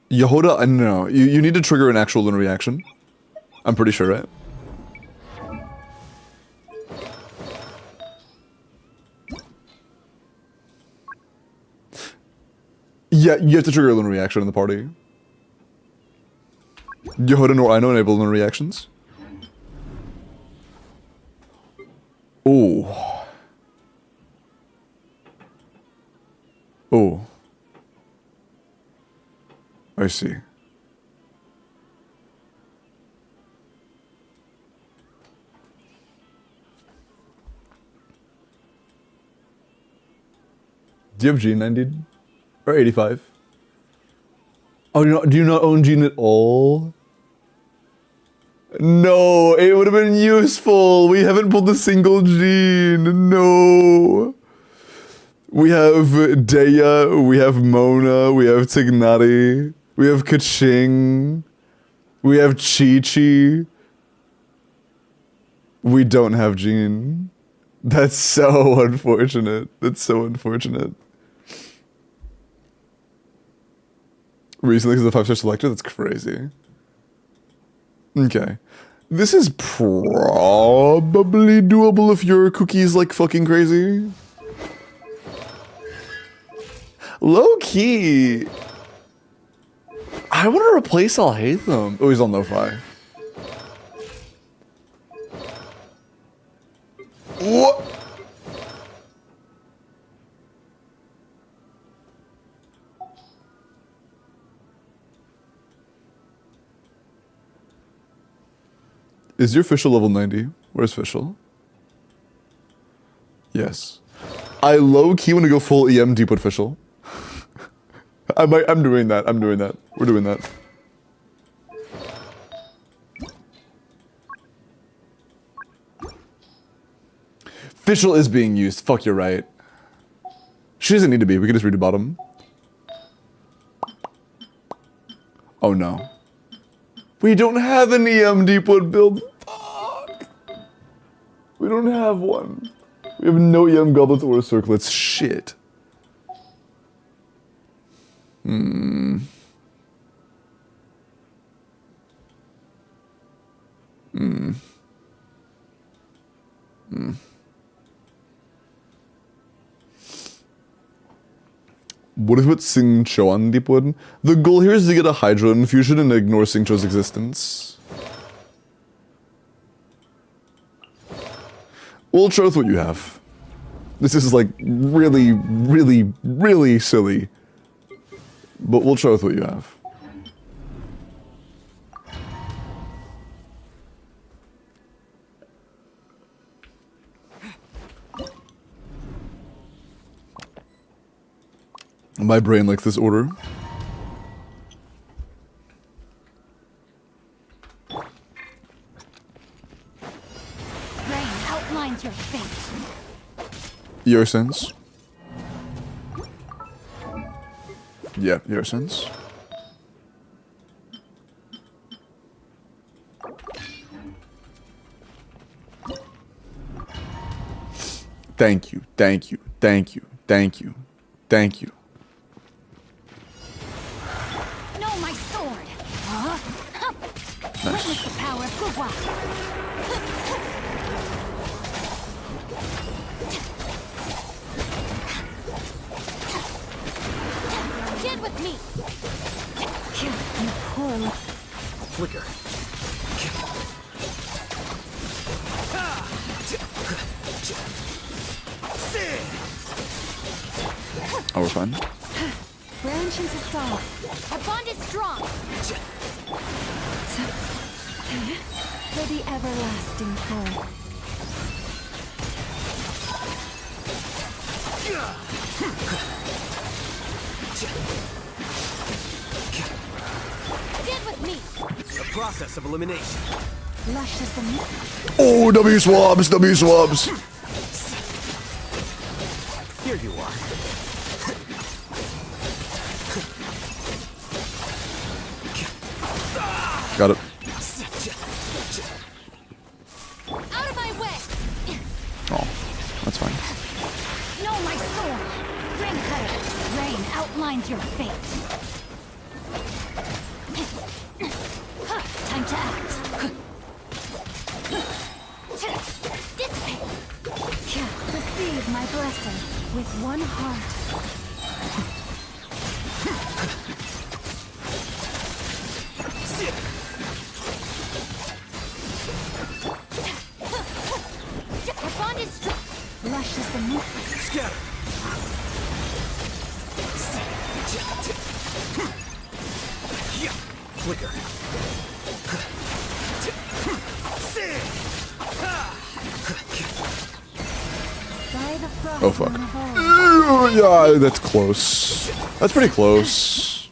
Speaker 1: Yehoda, no. You need to trigger an actual lunar reaction. I'm pretty sure, right? Yeah, you have to trigger a lunar reaction in the party. Yehoda nor Aino enable lunar reactions. Oh. Oh. I see. Do you have Gene 90? Or 85? Oh, do you not own Gene at all? No, it would have been useful. We haven't pulled a single Gene. No. We have Deya, we have Mona, we have Tignati, we have Kaching, we have Chi-Chi. We don't have Jean. That's so unfortunate. That's so unfortunate. Recently, because the 5-star selector? That's crazy. Okay. This is probably doable if your cookie's like fucking crazy. Low key. I want to replace Alhaitham. Oh, he's on lo-fi. What? Is your Fischl level 90? Where's Fischl? Yes. I low-key want to go full EM deep with Fischl. I'm doing that. I'm doing that. We're doing that. Fischl is being used. Fuck, you're right. She doesn't need to be. We can just read the bottom. Oh no. We don't have an EM Deepwood build. Fuck. We don't have one. We have no EM goblets or circlets. Shit. What if it's Sing Cho on Deepwood? The goal here is to get a Hydro infusion and ignore Sing Cho's existence. We'll try with what you have. This is like really, really, really silly. But we'll try with what you have. My brain likes this order.
Speaker 3: Rain outlines your fate.
Speaker 1: Your sense. Yeah, your sense. Thank you, thank you, thank you, thank you, thank you.
Speaker 3: No, my sword. Huh? Witness the power of Gugwa. Get with me. You poor
Speaker 4: Flicker.
Speaker 1: Oh, we're fine.
Speaker 3: branch into saw. Our bond is strong. For the everlasting foe. Get with me.
Speaker 4: A process of elimination.
Speaker 3: Lush as the meat.
Speaker 1: Oh, W swabs, W swabs.
Speaker 4: Here you are.
Speaker 1: Got it.
Speaker 3: Out of my way.
Speaker 1: Oh, that's fine.
Speaker 3: No, my sword. Rain cutter. Rain outlines your fate. Time to act. Dissipate. Receive my blessing with one heart. Our bond is strong. Lush as the moon.
Speaker 4: Scatter. Flicker.
Speaker 3: By the frost
Speaker 1: Oh, fuck.
Speaker 3: moon of old.
Speaker 1: Ooh, yeah, that's close. That's pretty close.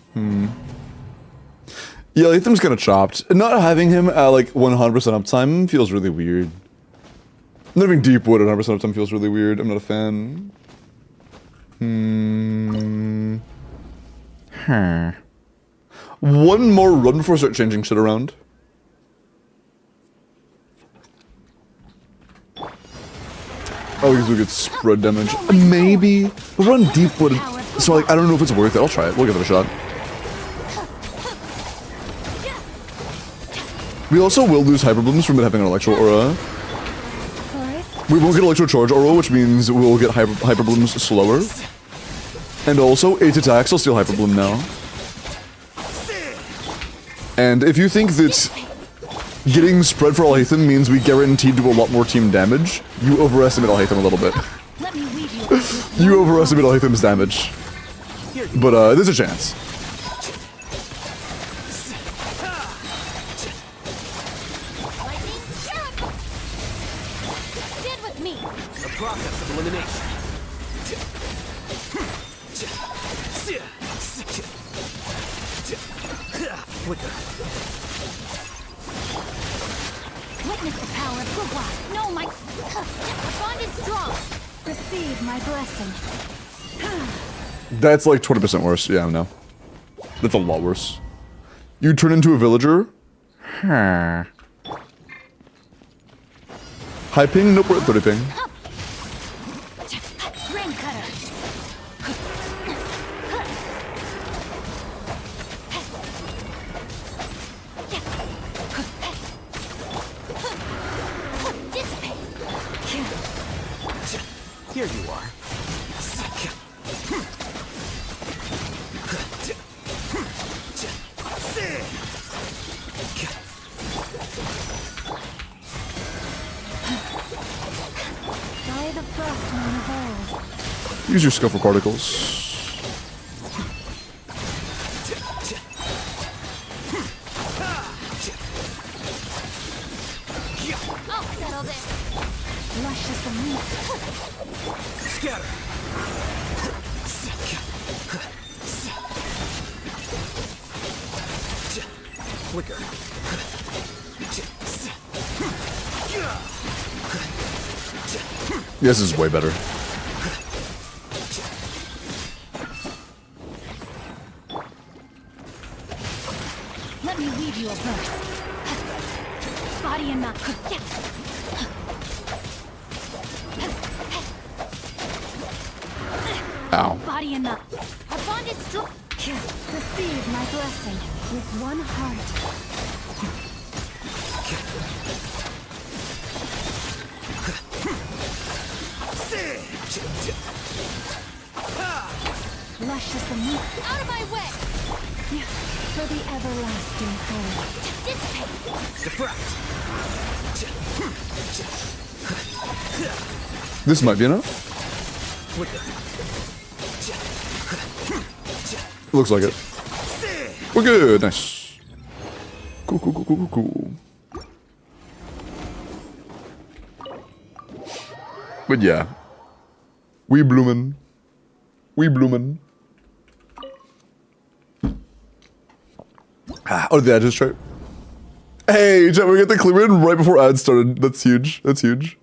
Speaker 1: Yeah, Latham's kind of chopped. Not having him at like 100% uptime feels really weird. Not having Deepwood at 100% uptime feels really weird. I'm not a fan. One more run before I start changing shit around. Oh, because we get spread damage. Maybe. We'll run Deepwood. So, like, I don't know if it's worth it. I'll try it. We'll give it a shot. We also will lose Hyperblooms from it having an Electro Aura. We won't get Electro Charge Aura, which means we'll get Hyperblooms slower. And also, 8 attacks will steal Hyperbloom now. And if you think that getting spread for Alhaitham means we guaranteed do a lot more team damage, you overestimate Alhaitham a little bit.
Speaker 3: Let me lead you.
Speaker 1: You overestimate Alhaitham's damage. But there's a chance.
Speaker 2: Lightning Miracle! Stand with me!
Speaker 4: The process of elimination. Flicker.
Speaker 3: Witness the power of Gugwa. No, my...
Speaker 2: The bond is strong!
Speaker 3: Receive my blessing.
Speaker 1: That's like 20% worse. Yeah, no. That's a lot worse. You turn into a villager? High ping? Nope, we're at 30 ping.
Speaker 3: Rain cutter.
Speaker 2: Dissipate!
Speaker 4: Here you are.
Speaker 3: By the frost moon of old.
Speaker 1: Use your Scuffle Particles.
Speaker 2: I'll settle this!
Speaker 3: Lush as the meat.
Speaker 4: Scatter. Flicker.
Speaker 1: This is way better.
Speaker 3: Let me weave you a verse. Body and not...
Speaker 1: Ow.
Speaker 3: Body and not...
Speaker 2: Our bond is strong!
Speaker 3: Receive my blessing with one heart. Lush as the meat
Speaker 2: Out of my way!
Speaker 3: for the everlasting cold.
Speaker 2: Dissipate!
Speaker 4: Diffract.
Speaker 1: This might be enough.
Speaker 4: Flicker.
Speaker 1: Looks like it. We're good. Nice. Cool, cool, cool, cool, cool, cool. But yeah. We bloomin'. We bloomin'. Oh, the edges chart. Hey, chat, we get the clear in right before ads started. That's huge. That's huge.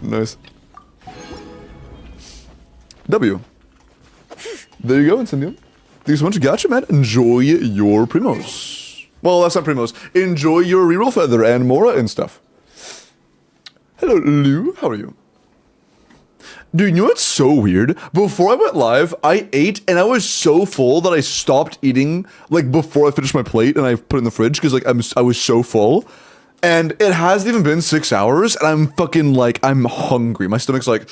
Speaker 1: Nice. W. There you go, Incendio. Thank you so much. Gotcha, man. Enjoy your primos. Well, that's not primos. Enjoy your reroll feather and Mora and stuff. Hello, Lou. How are you? Dude, you know what's so weird? Before I went live, I ate and I was so full that I stopped eating like before I finished my plate and I put it in the fridge because like I was so full. And it hasn't even been 6 hours and I'm fucking like, I'm hungry. My stomach's like,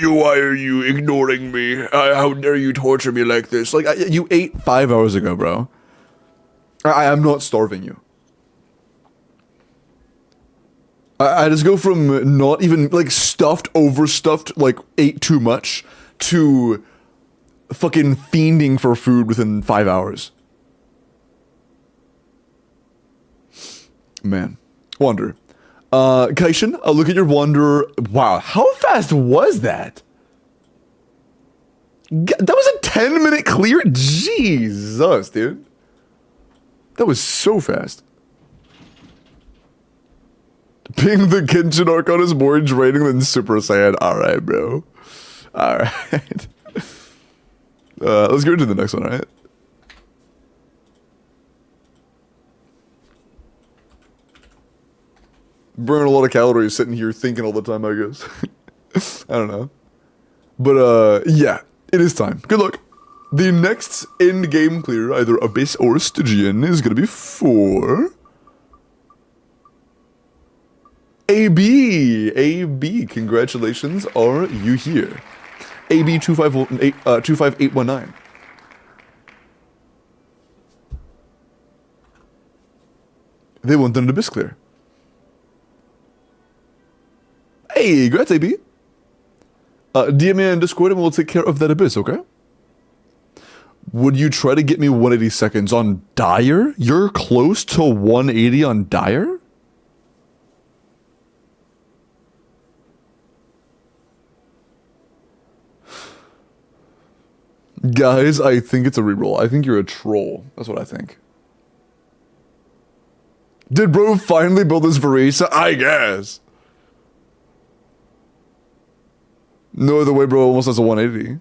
Speaker 1: why are you ignoring me? How dare you torture me like this? Like, you ate 5 hours ago, bro. I am not starving you. I just go from not even, like, stuffed, overstuffed, like, ate too much, to fucking fiending for food within 5 hours. Man. Wander. Kaishin, look at your Wander. Wow, how fast was that? That was a 10-minute clear? Jesus, dude. That was so fast. Ping the Genshin Archon is more draining than Super Saiyan. Alright, bro. Alright. Let's go to the next one, alright? Burn a lot of calories sitting here thinking all the time, I guess. I don't know. But, yeah. It is time. Good luck. The next end game clear, either Abyss or Stygian, is gonna be for AB, congratulations, are you here? AB 25819. They want an abyss clear. Hey, congrats, AB. DM me in Discord and we'll take care of that abyss, okay? Would you try to get me 180 seconds on Dire? You're close to 180 on Dire? Guys, I think it's a reroll. I think you're a troll. That's what I think. Did bro finally build his Varisa? I guess. No other way, bro almost has a 180.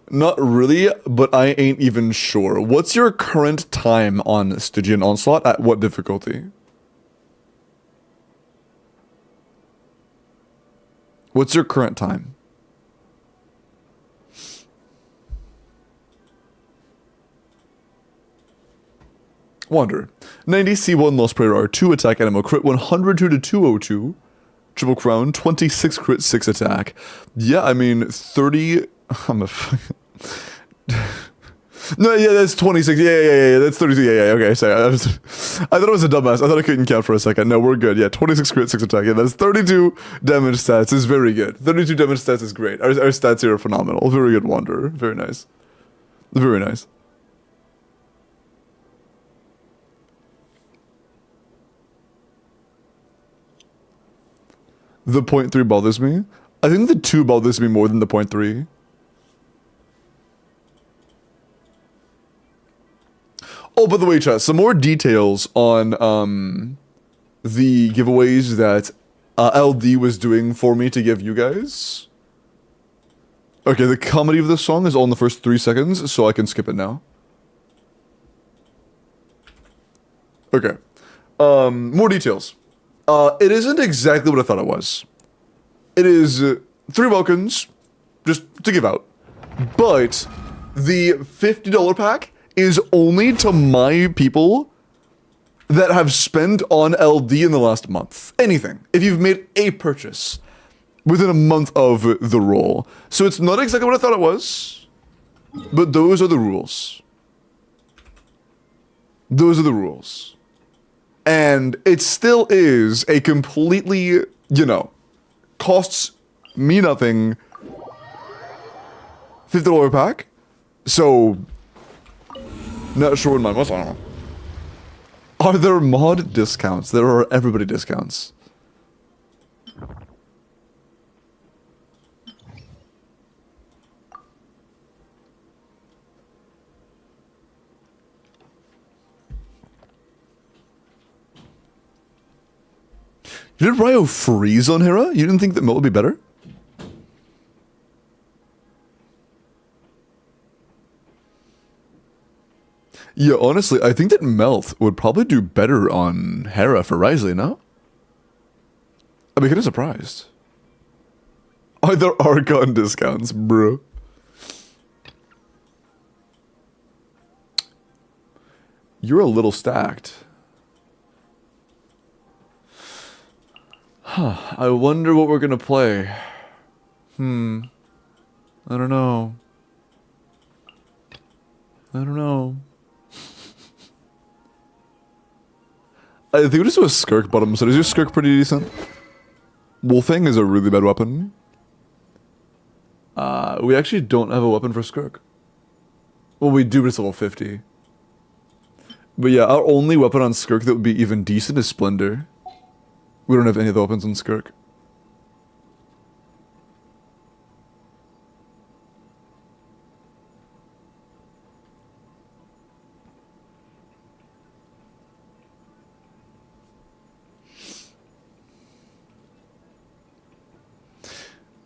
Speaker 1: Not really, but I ain't even sure. What's your current time on Stygian Onslaught? At what difficulty? What's your current time? Wander. 90 C1 Lost Prayer R2 attack animal crit 102 to 202. Triple crown 26 crit 6 attack. Yeah, I mean 30. I'm a. No, yeah, that's 26. Yeah, that's 32. Yeah, okay, sorry. I thought it was a dumbass. I thought I couldn't count for a second. No, we're good. Yeah, 26 crit 6 attack. Yeah, that's 32 damage stats. Is very good. 32 damage stats is great. Our stats here are phenomenal. Very good, Wanderer. Very nice. Very nice. The 0.3 bothers me. I think the 2 bothers me more than the 0.3. Oh, by the way, chat, some more details on the giveaways that LD was doing for me to give you guys. Okay, the comedy of this song is all in the first 3 seconds, so I can skip it now. Okay. More details. It isn't exactly what I thought it was. It is 3 Welkins, just to give out. But the $50 pack is only to my people that have spent on LD in the last month. Anything. If you've made a purchase within a month of the roll. So it's not exactly what I thought it was, but those are the rules. Those are the rules. And it still is a completely, you know, costs me nothing $50 pack. So, not sure what mine was. I don't know. Are there mod discounts? There are everybody discounts. Did Ryo freeze on Hera? You didn't think that Melt would be better? Yeah, honestly, I think that Melt would probably do better on Hera for Risley, no? I'd be kind of surprised. Are there Archon discounts, bro? You're a little stacked. Huh, I wonder what we're gonna play. I don't know. I don't know. I think we'll just do a Skirk bottom. So is your Skirk pretty decent? Wolfing is a really bad weapon. We actually don't have a weapon for Skirk. Well, we do, but it's level 50. But yeah, our only weapon on Skirk that would be even decent is Splendor. We don't have any of the weapons on Skirk.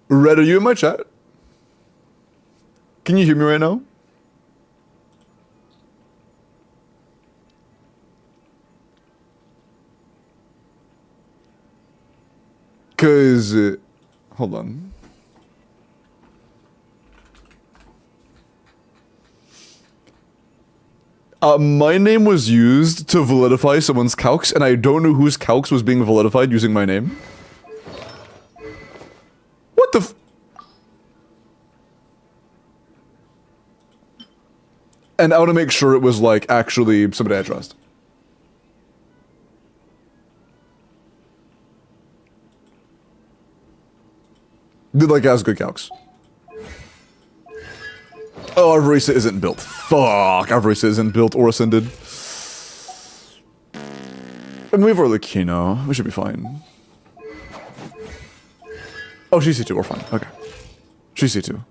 Speaker 1: Red, are you in my chat? Can you hear me right now? Cause, hold on. My name was used to validify someone's calcs, and I don't know whose calcs was being validified using my name. What the f- And I want to make sure it was, like, actually somebody I trust. Did, like, has good calcs. Oh, our race isn't built. Fuck, our race isn't built or ascended. And we have our Lucino. We should be fine. Oh, she's C2. We're fine. Okay. She's C2.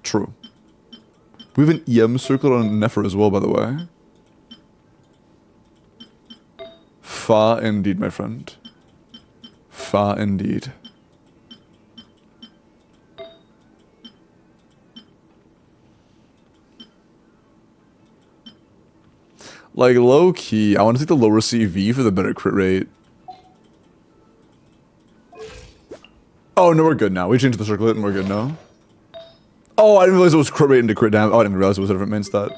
Speaker 1: True. We have an EM circle on Nefer as well, by the way. Fa indeed, my friend. Fa indeed. Like, low key, I want to take the lower CV for the better crit rate. Oh, no, we're good now. We changed the circlet and we're good now. Oh, I didn't realize it was crit rate into crit damage. Oh, I didn't realize it was a different main stat.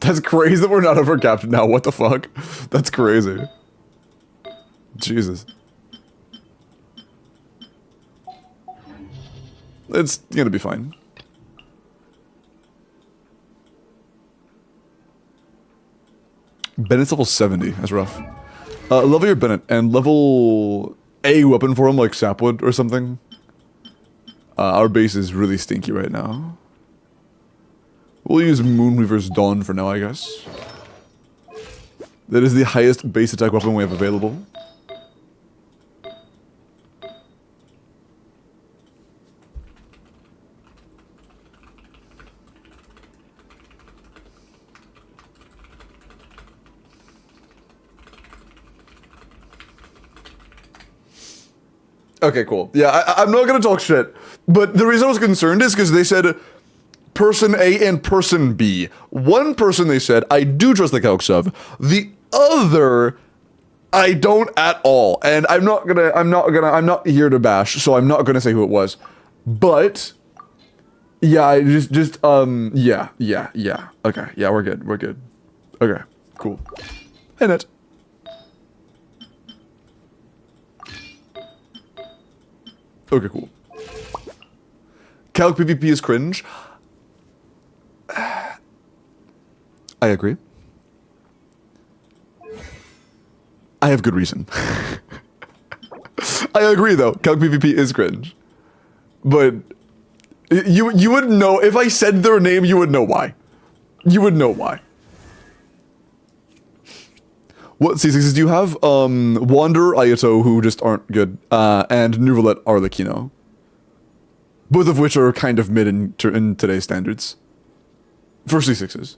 Speaker 1: That's crazy that we're not overcapped now. What the fuck? That's crazy. Jesus. It's gonna be fine. Bennett's level 70. That's rough. Level your Bennett and level a weapon for him like Sapwood or something. Our base is really stinky right now. We'll use Moonweaver's Dawn for now, I guess. That is the highest base attack weapon we have available. Okay, cool. Yeah, I'm not gonna talk shit. But the reason I was concerned is because they said person A and person B. One person they said, I do trust the calcs of. The other, I don't at all. And I'm not here to bash, so I'm not gonna say who it was. But, yeah, yeah. Okay, yeah, we're good. Okay, cool. Hey, Net. Okay, cool. Calc PvP is cringe. I agree. I have good reason. I agree though, Calc PvP is cringe. But you would know, if I said their name, you would know why. You would know why. What C6s do you have? Wanderer, Ayato, who just aren't good, and Nuvalet Arlecchino. Both of which are kind of mid in today's standards. For C6s.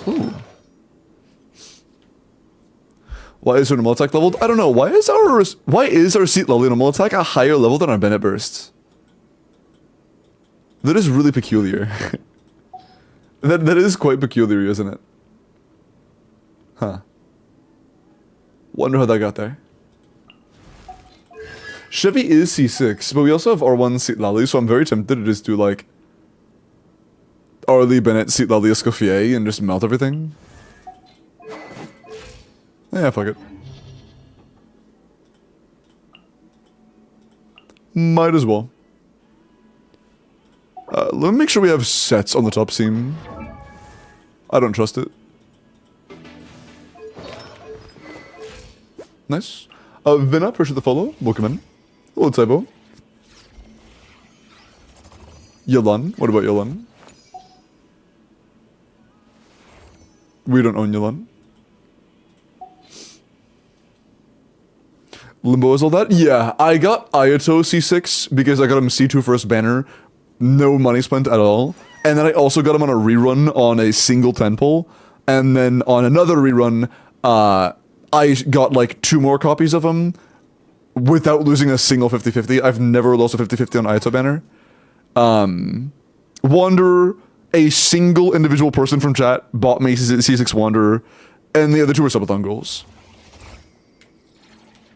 Speaker 1: Ooh. Why is our normal attack leveled? I don't know. Why is our Seat Lily normal attack a higher level than our Bennett bursts? That is really peculiar. That is quite peculiar, isn't it? Huh. Wonder how that got there. Chevy is C6, but we also have R1 Seat Lally, so I'm very tempted to just do like Arlie, Bennett, Seat Lally, Escoffier, and just melt everything. Yeah, fuck it. Might as well. Let me make sure we have sets on the top seam. I don't trust it. Nice. Vina, appreciate the follow. Welcome in. Hello, Tybo. Yalan. What about Yalan? We don't own Yalan. Limbo is all that? Yeah, I got Ayato C6 because I got him C2 first banner. No money spent at all. And then I also got him on a rerun on a single 10 pull. And then on another rerun, I got like 2 more copies of him without losing a single 50-50. I've never lost a 50-50 on Ayato banner. Wanderer, a single individual person from chat bought me C6 Wanderer, and the other 2 were subathon goals.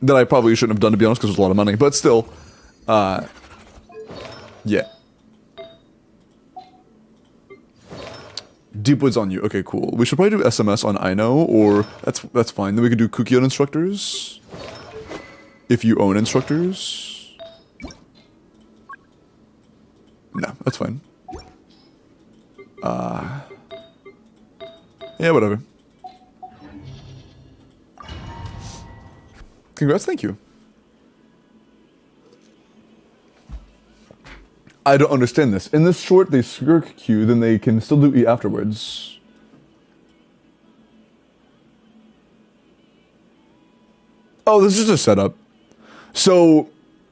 Speaker 1: that I probably shouldn't have done, to be honest, because it was a lot of money. But still, yeah. Deep Woods on you. Okay, cool. We should probably do SMS on I know, or that's fine. Then we could do cookie on instructors. If you own instructors. No, that's fine. Yeah, whatever. Congrats, thank you. I don't understand this. In this short, they skirk Q, then they can still do E afterwards. Oh, this is just a setup. So,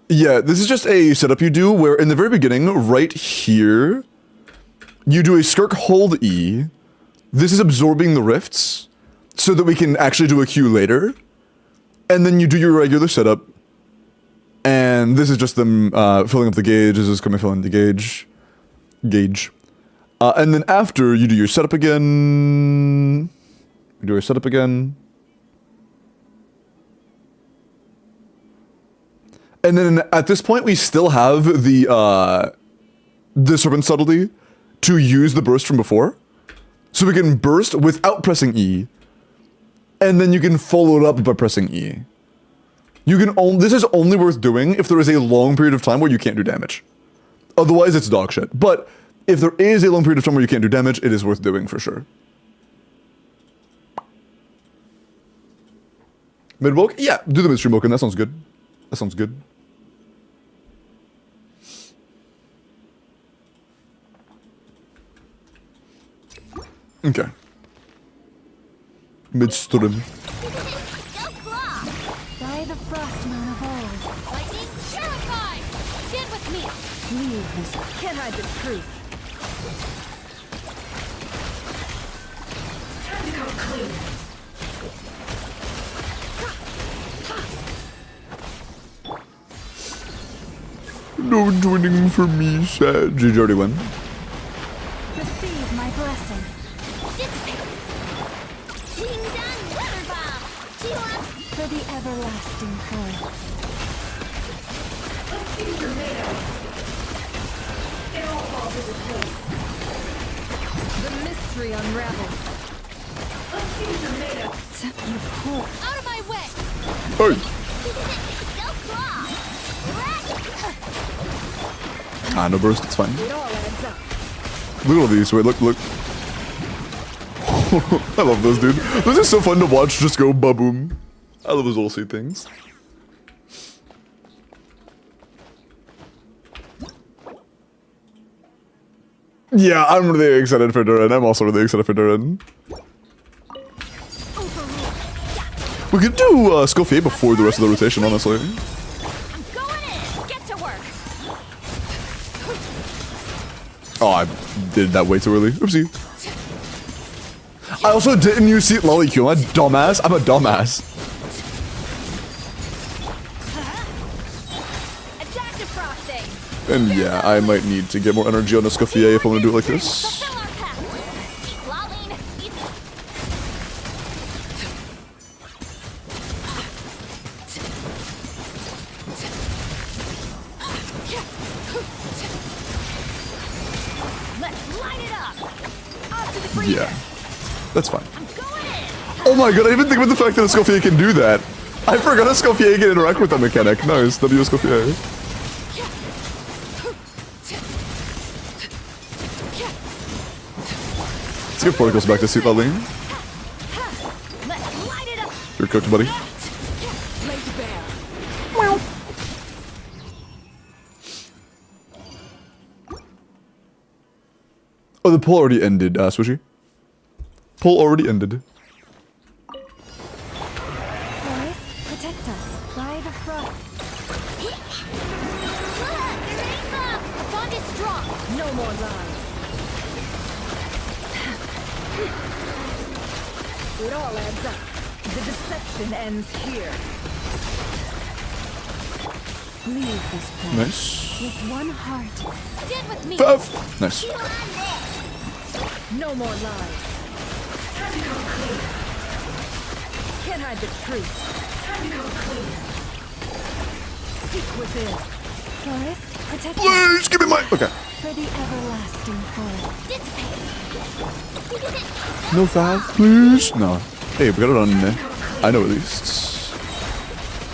Speaker 1: yeah, this is just a setup you do where in the very beginning, right here, you do a skirk hold E. This is absorbing the rifts so that we can actually do a Q later. And then you do your regular setup. And this is just them filling up the gauge. This is coming filling the gauge. And then after, you do your setup again. You do your setup again. And then at this point, we still have the Serpent Subtlety to use the burst from before. So we can burst without pressing E. And then you can follow it up by pressing E. You can this is only worth doing if there is a long period of time where you can't do damage. Otherwise, it's dog shit. But if there is a long period of time where you can't do damage, it is worth doing for sure. Mid-woke? Yeah, do the midstream woken. That sounds good. That sounds good. Okay. Midstream.
Speaker 2: Go claw!
Speaker 3: By the frost moon of old,
Speaker 2: Lightning terrified! Stand with me!
Speaker 3: leave this. Can't hide the truth.
Speaker 1: No joining for me, sad. GG already win.
Speaker 3: Receive my blessing.
Speaker 2: Dissipate! Ding dong weather bomb! Sheila!
Speaker 3: For the everlasting current. The mystery unravels. You poor.
Speaker 2: Out of my way!
Speaker 1: Hey!
Speaker 2: Go claw!
Speaker 1: Ah, no burst, it's fine.
Speaker 3: It all adds up.
Speaker 1: Look at all these. Wait, look. I love those, dude. This is so fun to watch just go ba-boom. I love those little sweet things. Yeah, I'm really excited for Duran. I'm also really excited for Duran. We could do Scoffier before the rest of the rotation, honestly.
Speaker 2: I'm going in! Get to work!
Speaker 1: Oh, I did that way too early. Oopsie. I also didn't use Seat Lolly Q. I'm a dumbass. I'm a dumbass.
Speaker 2: Adaptive frosting!
Speaker 1: And yeah, I might need to get more energy on the Scoffier if I'm gonna do it like this.
Speaker 2: Fulfill our path! Keep lolling! Let's light it up! Off to the breather!
Speaker 1: Yeah, that's fine.
Speaker 2: I'm going in!
Speaker 1: Oh my god, I didn't even think about the fact that a Scoffier can do that. I forgot a Scoffier can interact with that mechanic. Nice, W Scoffier. Let's get particles back to Seat Lolly.
Speaker 2: Let's light it up!
Speaker 1: You're cooked, buddy.
Speaker 2: Lay to bear!
Speaker 1: Oh, the pull already ended, Swishy. Pull already ended.
Speaker 3: Boys, protect us. By the frost.
Speaker 2: The bond is strong!
Speaker 3: No more lies. It all adds up. The deception ends here. Leave this place
Speaker 1: Nice.
Speaker 3: with one heart.
Speaker 2: Stand with me!
Speaker 1: Puff. Nice.
Speaker 2: You on this!
Speaker 3: No more lies. Can't hide the truth. Seek within. Forest, protect
Speaker 1: Please give me my. Okay.
Speaker 3: for the everlasting forest.
Speaker 2: Dissipate. You did it.
Speaker 1: No five, please. No. Hey, we got it on. I know at least.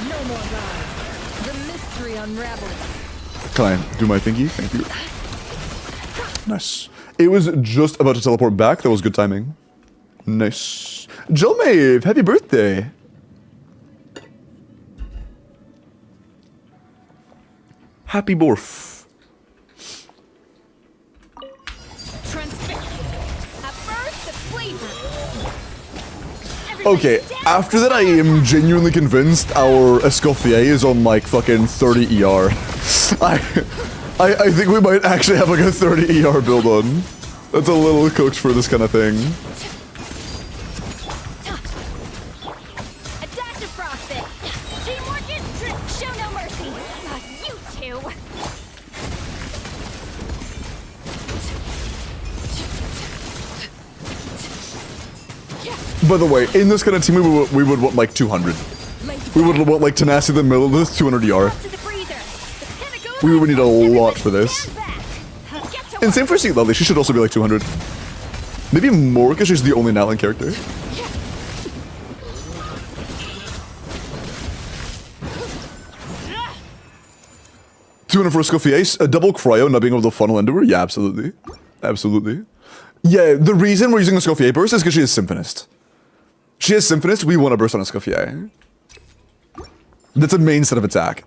Speaker 3: No more lies. The mystery unravels.
Speaker 1: Can I do my thingy? Thank you. Nice. It was just about to teleport back. That was good timing. Nice. Jomave, happy birthday. Happy birth.
Speaker 2: At first, the flavor.
Speaker 1: Okay, after that I am genuinely convinced our Escoffier is on like fucking 30 ER. I think we might actually have like a 30 ER build on. That's a little cooked for this kind of thing.
Speaker 2: A dash of frostbite. Teamwork is show no mercy. You two.
Speaker 1: By the way, in this kind of team we would want like 200. We would want like Tenacity in the middle of this, 200 ER.
Speaker 2: To the freezer. The pinnacle
Speaker 1: We would need a lot for this.
Speaker 2: stand back. Get to
Speaker 1: And same for Sea Lovely, she should also be like 200. Maybe more because she's the only Natlan character. 200 for Escoffier, a double cryo, not being able to funnel into her? Yeah, absolutely. Absolutely. Yeah, the reason we're using Escoffier burst is because she is Symphonist. She is Symphonist, we want to burst on Escoffier. That's a main set of attack.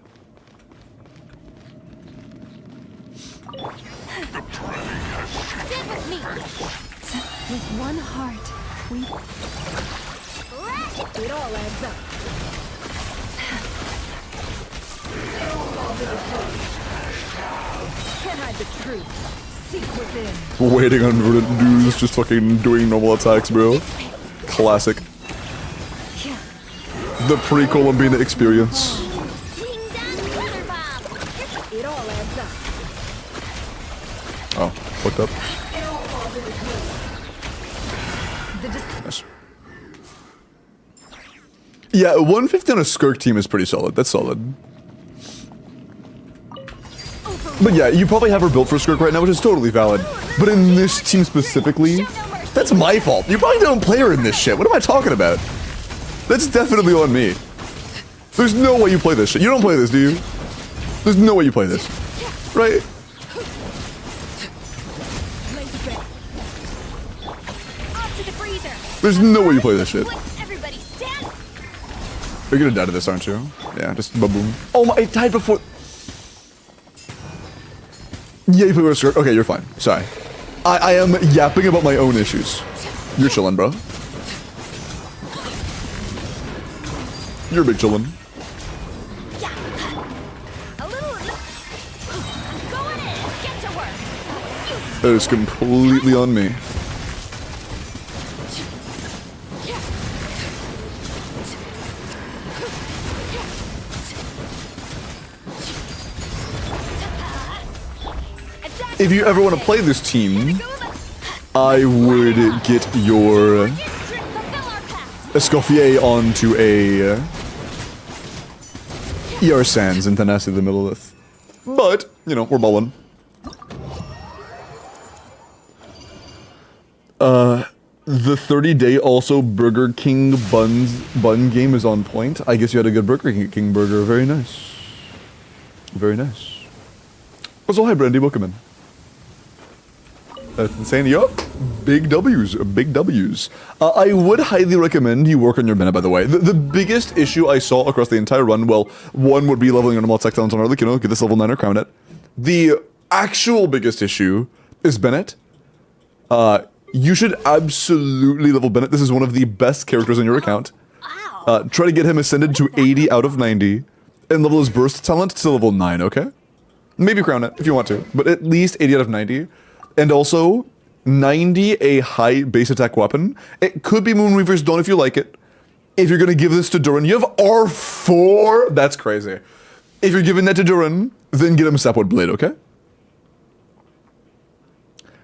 Speaker 2: stand with me.
Speaker 3: With one heart, we it all adds up. Can't hide the truth. Seek within.
Speaker 1: Waiting on verdant dudes, just fucking doing normal attacks, bro. Classic. The pre-Columbine experience.
Speaker 2: Wing down, weather bomb.
Speaker 3: It all adds up.
Speaker 1: Oh, fucked up.
Speaker 3: The
Speaker 1: Nice. Yeah, 150 on a Skirk team is pretty solid. That's solid. But yeah, you probably have her built for Skirk right now, which is totally valid. But in this team specifically, that's my fault. You probably don't play her in this shit. What am I talking about? That's definitely on me. There's no way you play this shit. You don't play this, do you? There's no way you play this. Right?
Speaker 2: Off to the freezer.
Speaker 1: There's no way you play this shit.
Speaker 2: Everybody stand.
Speaker 1: You're gonna die to this, aren't you? Yeah, just ba-boom. Oh my, it died before. Yeah, you play with a Skirk. Okay, you're fine. Sorry. I am yapping about my own issues. You're chillin', bro. You're big chillin'.
Speaker 2: A little. I'm going in. Get to work.
Speaker 1: That is completely on me. If you ever want to play this team, I would get your Escoffier onto a ER Sands and Tenacity in the middle of it. But, you know, we're balling. The 30-day also Burger King bun game is on point. I guess you had a good Burger King burger. Very nice. Very nice. Also, hi Brandy, welcome in. That's insane. Yup. Big W's. Big W's. I would highly recommend you work on your mana, by the way. The biggest issue I saw across the entire run, well, one would be leveling your normal attack talents on early, you know, get this level 9 or crown it. The actual biggest issue is Bennett. You should absolutely level Bennett. This is one of the best characters on your account. Try to get him ascended to 80 out of 90 and level his burst talent to level 9, okay? Maybe crown it if you want to, but at least 80 out of 90. And also, 90 a high base attack weapon. It could be Moonweaver's Dawn if you like it. If you're gonna give this to Durin, you have R4. That's crazy. If you're giving that to Durin, then get him Sapwood Blade, okay?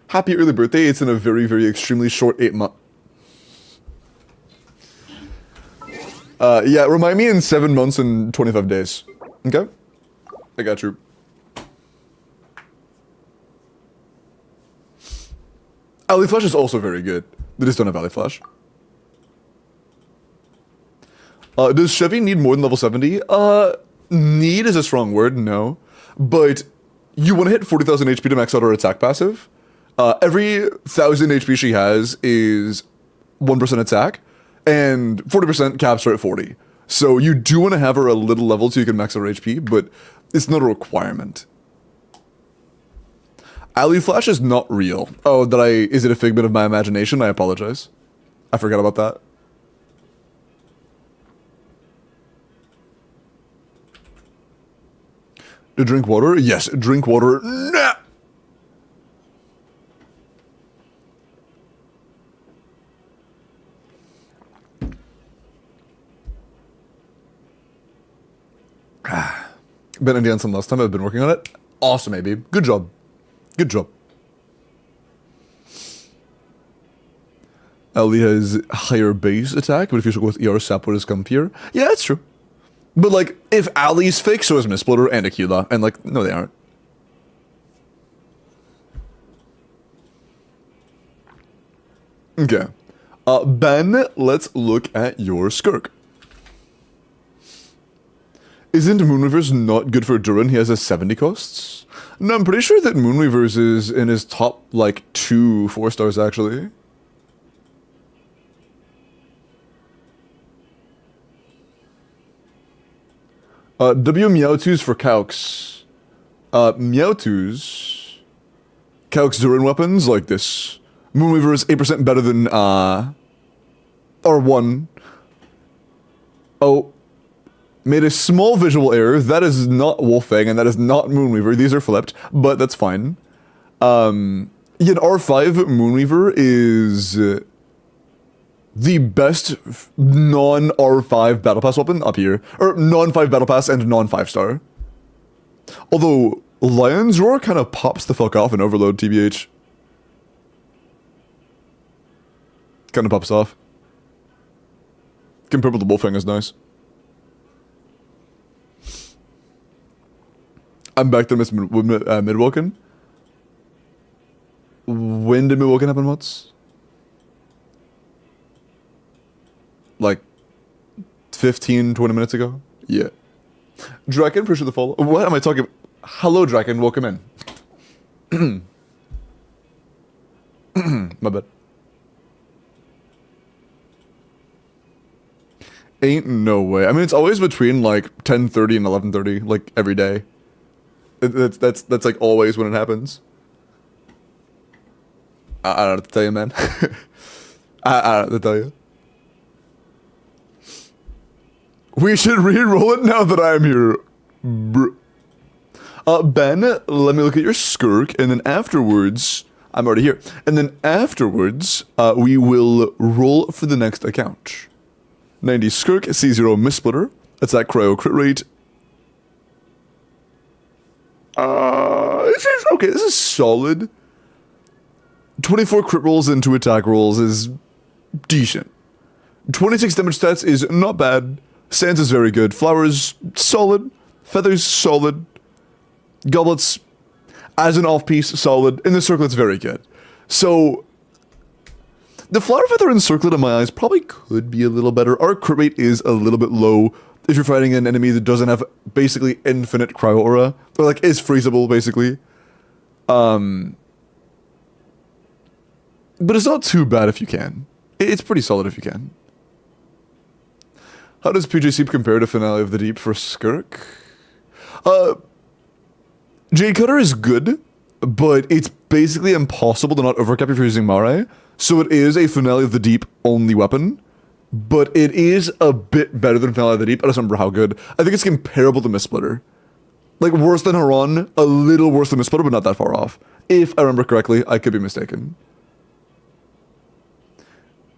Speaker 1: Happy early birthday. It's in a very, very extremely short 8 months. Yeah, remind me in 7 months and 25 days. Okay? I got you. Alley Flash is also very good. They just don't have Alley Flash. Does Chevy need more than level 70? Need is a strong word, no. But you want to hit 40,000 HP to max out her attack passive. Every 1,000 HP she has is 1% attack, and 40% caps her at 40. So you do want to have her a little level so you can max out her HP, but it's not a requirement. Alley Flash is not real. Oh, is it a figment of my imagination? I apologize. I forgot about that. To drink water? Yes, drink water. Nah. Been Indian some last time. I've been working on it. Awesome, AB. Good job. Good job. Ellie has higher base attack, but if you should go with ER, Sapwood is comfier. Yeah, that's true. But, like, if Ali's fake, so is Mistsplitter and Aquila. And, like, no, they aren't. Okay. Ben, let's look at your Skirk. Isn't Moonweaver's not good for Duran? He has a 70 costs? No, I'm pretty sure that Moonweaver's is in his top, like, 2 4-stars, actually. W Meowtwo's for Calx. Meowtwo's... Calx Duran weapons, like this. Moonweaver is 8% better than, R1. Oh. Made a small visual error. That is not Wolfang, and that is not Moonweaver. These are flipped, but that's fine. Yeah, R5 Moonweaver is... the best non-R5 Battle Pass weapon up here. Or non-5 Battle Pass and non-5-star. Although, Lion's Roar kind of pops the fuck off in Overload, TBH. Kind of pops off. Compared with the Wolfang is nice. I'm back to Miss Midwalkin. When did Midwalkin happen, Mods? Like 15, 20 minutes ago? Yeah. Draken, appreciate the follow. What am I talking about? Hello, Draken, welcome in. My bad. Ain't no way. I mean, it's always between like 10:30 and 11:30, like every day. That's like always when it happens. I don't know what to tell you, man. I don't know what to tell you. We should re-roll it now that I'm here. Ben, let me look at your Skirk, and then afterwards, I'm already here. And then afterwards, we will roll for the next account. 90 Skirk, C0 Mistsplitter. That's that cryo crit rate. This is solid. 24 crit rolls and 2 attack rolls is decent. 26 damage stats is not bad. Sands is very good. Flowers, solid. Feathers, solid. Goblets, as an off-piece, solid. In the Circlet's very good. So, the Flower Feather and Circlet in my eyes probably could be a little better. Our crit rate is a little bit low if you're fighting an enemy that doesn't have basically infinite cryo aura. Or like is freezable, basically. But it's not too bad if you can. It's pretty solid if you can. How does PJC compare to Finale of the Deep for Skirk? Jade Cutter is good, but it's basically impossible to not overcap if you're using Mare. So it is a Finale of the Deep only weapon, but it is a bit better than Finale of the Deep. I don't remember how good. I think it's comparable to Mistsplitter. Like worse than Haran, a little worse than Mistsplitter, but not that far off. If I remember correctly, I could be mistaken.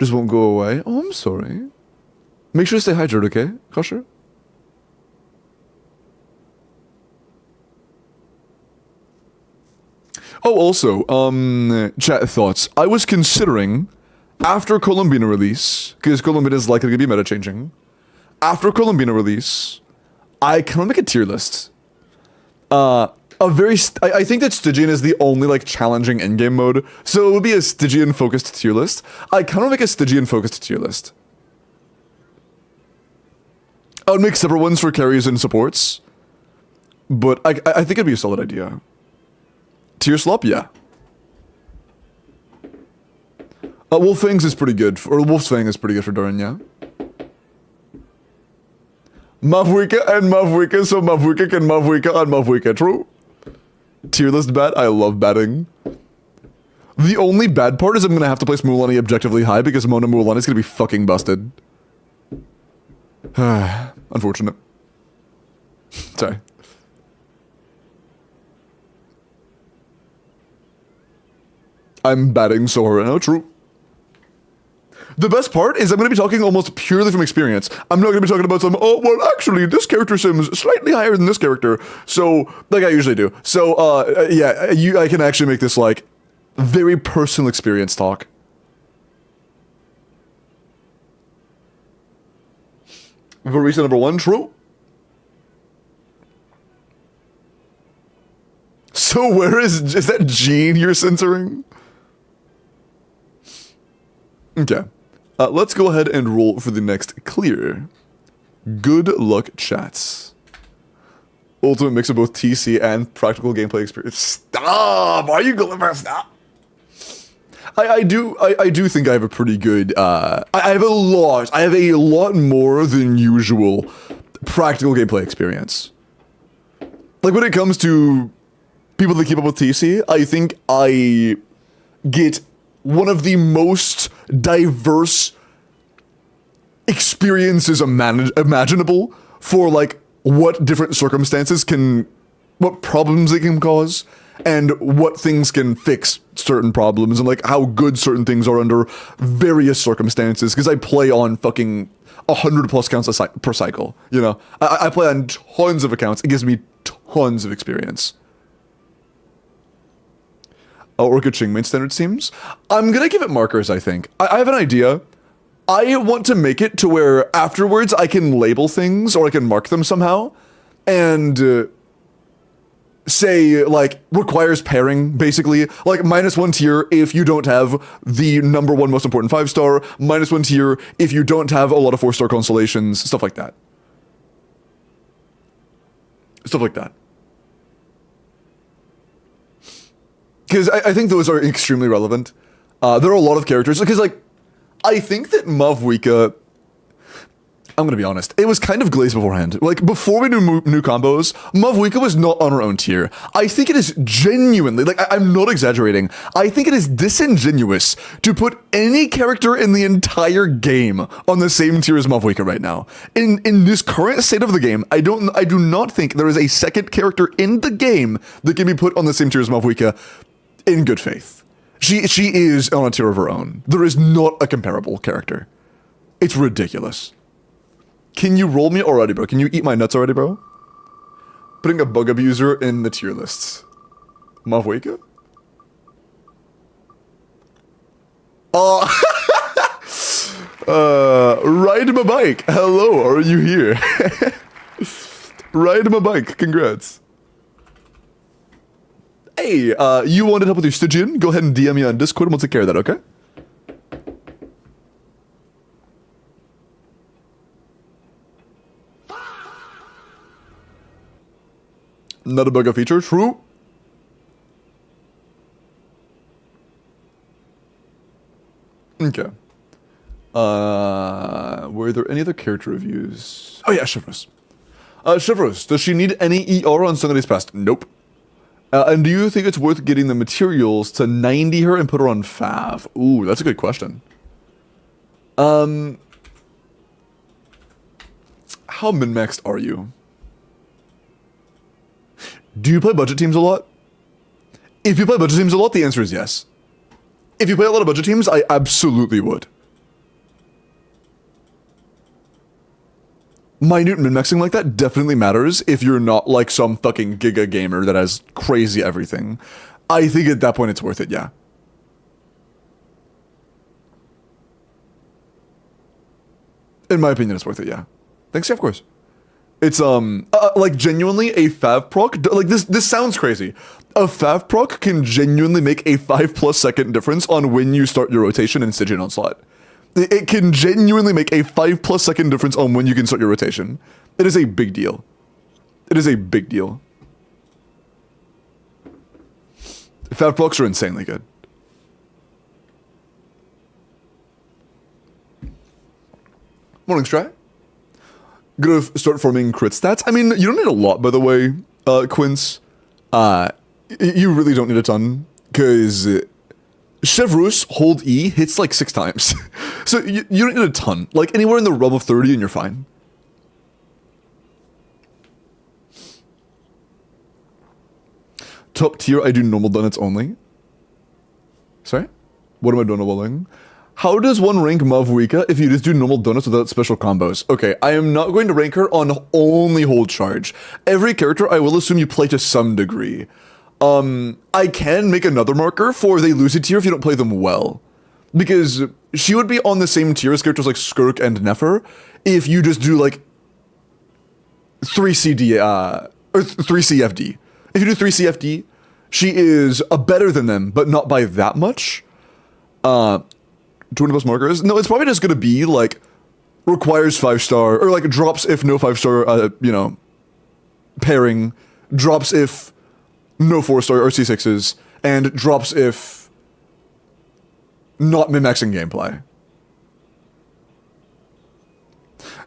Speaker 1: Just won't go away. Oh, I'm sorry. Make sure to stay hydrated, okay, Kosher? Oh, also, chat thoughts. I was considering, after Columbina release, because Columbina is likely to be meta-changing, after Columbina release, I kind of make a tier list. a very I think that Stygian is the only like challenging in-game mode, so it would be a Stygian focused tier list. I kind of make a Stygian focused tier list. I would make separate ones for carries and supports, but I think it'd be a solid idea. Tier slop, yeah. Wolfang's is pretty good, or Wolf's Fang is pretty good for Durin, yeah. Mavwika and Mavwika, so Mavwika can Mavwika on Mavwika, true. Tier list bat, I love batting. The only bad part is I'm gonna have to place Mulan objectively high because Mona Mulan is gonna be fucking busted. Unfortunate. Sorry. I'm batting so hard right now, true. The best part is I'm going to be talking almost purely from experience. I'm not going to be talking about some, oh, well, actually, this character sims slightly higher than this character. So, like I usually do. So, yeah, I can actually make this, like, very personal experience talk. Barista number 1, true. So where is that Jean you're censoring? Okay. Let's go ahead and roll for the next clear. Good luck, chats. Ultimate mix of both TC and practical gameplay experience. Stop! Are you going to stop? I do think I have a pretty good, I have a lot more than usual practical gameplay experience. Like when it comes to people that keep up with TC, I think I get one of the most diverse experiences imaginable for like what different circumstances can, what problems they can cause, and what things can fix certain problems, and like how good certain things are under various circumstances. Because I play on fucking 100+ accounts per cycle, you know? I play on tons of accounts. It gives me tons of experience. Orchid Ching main standard seems. I'm gonna give it markers, I think. I have an idea. I want to make it to where afterwards I can label things or I can mark them somehow and say, like, requires pairing, basically. Like, -1 tier if you don't have the #1 most important 5-star, -1 tier if you don't have a lot of 4-star constellations, stuff like that. Stuff like that. Because I think those are extremely relevant. There are a lot of characters, because, like, I think that Mavwika, I'm gonna be honest, it was kind of glazed beforehand. Like, before we knew new combos, Mavwika was not on her own tier. I think it is genuinely, like, I'm not exaggerating, I think it is disingenuous to put any character in the entire game on the same tier as Mavwika right now. In this current state of the game, I do not think there is a second character in the game that can be put on the same tier as Mavwika in good faith. She is on a tier of her own. There is not a comparable character. It's ridiculous. Can you roll me already, bro? Can you eat my nuts already, bro? Putting a bug abuser in the tier lists. Mavwika? Ride my bike. Hello, are you here? Ride my bike. Congrats. Hey, you wanted help with your Stygian? Go ahead and DM me on Discord and we'll take care of that, okay? Not a bug feature, true. Okay. Were there any other character reviews? Oh yeah, Shivros. Shivros, does she need any ER on Sunday's Past? Nope. And do you think it's worth getting the materials to 90 her and put her on Fav? Ooh, that's a good question. How min-maxed are you? Do you play budget teams a lot? If you play budget teams a lot, the answer is yes. If you play a lot of budget teams, I absolutely would. Minute min-maxing like that definitely matters if you're not like some fucking giga gamer that has crazy everything. I think at that point it's worth it, yeah. In my opinion, it's worth it, yeah. Thanks, yeah, of course. It's like genuinely a fav proc. Like this sounds crazy. A fav proc can genuinely make a 5+ second difference on when you start your rotation in Stygian Onslaught. It can genuinely make a 5+ second difference on when you can start your rotation. It is a big deal. It is a big deal. Fav procs are insanely good. Morning, Strat. Gonna start farming crit stats. I mean, you don't need a lot, by the way, Quince. You really don't need a ton, because Chevreuse hold E hits like 6 times. So you don't need a ton. Like anywhere in the realm of 30 and you're fine. Top tier, I do normal donuts only. Sorry? What am I donating? How does one rank Mavuika if you just do normal donuts without special combos? Okay, I am not going to rank her on only hold charge. Every character I will assume you play to some degree. I can make another marker for they lose a tier if you don't play them well. Because she would be on the same tier as characters like Skirk and Nefer if you just do like 3 CD, or 3 CFD. If you do 3 CFD, she is better than them, but not by that much. 20+ markers? No, it's probably just gonna be like requires 5-star, or like drops if no 5-star, you know, pairing, drops if no 4-star or C6s, and drops if not min-maxing gameplay.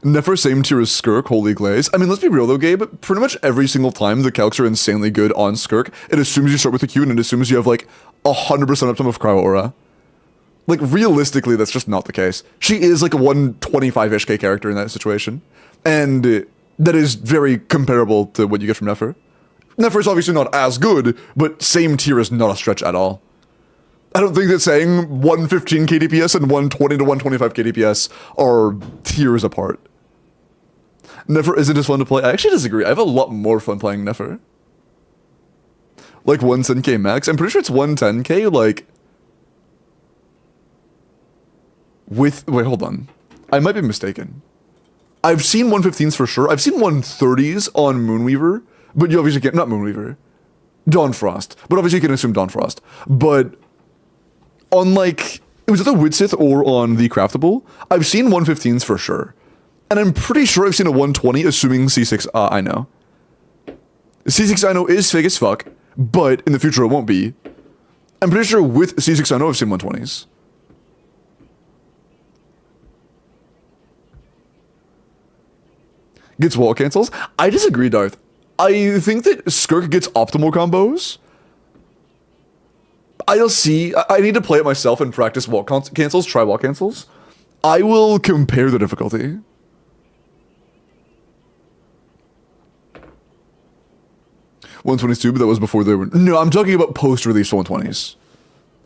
Speaker 1: Never same tier as Skirk, holy glaze. I mean, let's be real though, Gabe. Pretty much every single time the calcs are insanely good on Skirk, it assumes you start with a Q and it assumes you have like 100% uptime of Cryo Aura. Like, realistically, that's just not the case. She is like a 125-ish K character in that situation. And that is very comparable to what you get from Nefer. Nefer is obviously not as good, but same tier is not a stretch at all. I don't think that saying 115 KDPS and 120 to 125 KDPS are tiers apart. Nefer isn't as fun to play. I actually disagree. I have a lot more fun playing Nefer. Like 110k max. I'm pretty sure it's 110k, like... With... Wait, hold on. I might be mistaken. I've seen 115s for sure. I've seen 130s on Moonweaver, but you obviously can't... Not Moonweaver. Dawnfrost. But obviously you can assume Dawnfrost. But... on, like... It was either Widsith or on the Craftable. I've seen 115s for sure. And I'm pretty sure I've seen a 120, assuming C6 I know. C6 I know is fake as fuck, but in the future it won't be. I'm pretty sure with C6 I know I've seen 120s. Gets wall cancels? I disagree, Darth. I think that Skirk gets optimal combos. I'll see. I need to play it myself and practice wall cancels, try wall cancels. I will compare the difficulty. $122, but that was before they were... No, I'm talking about post-release 120s.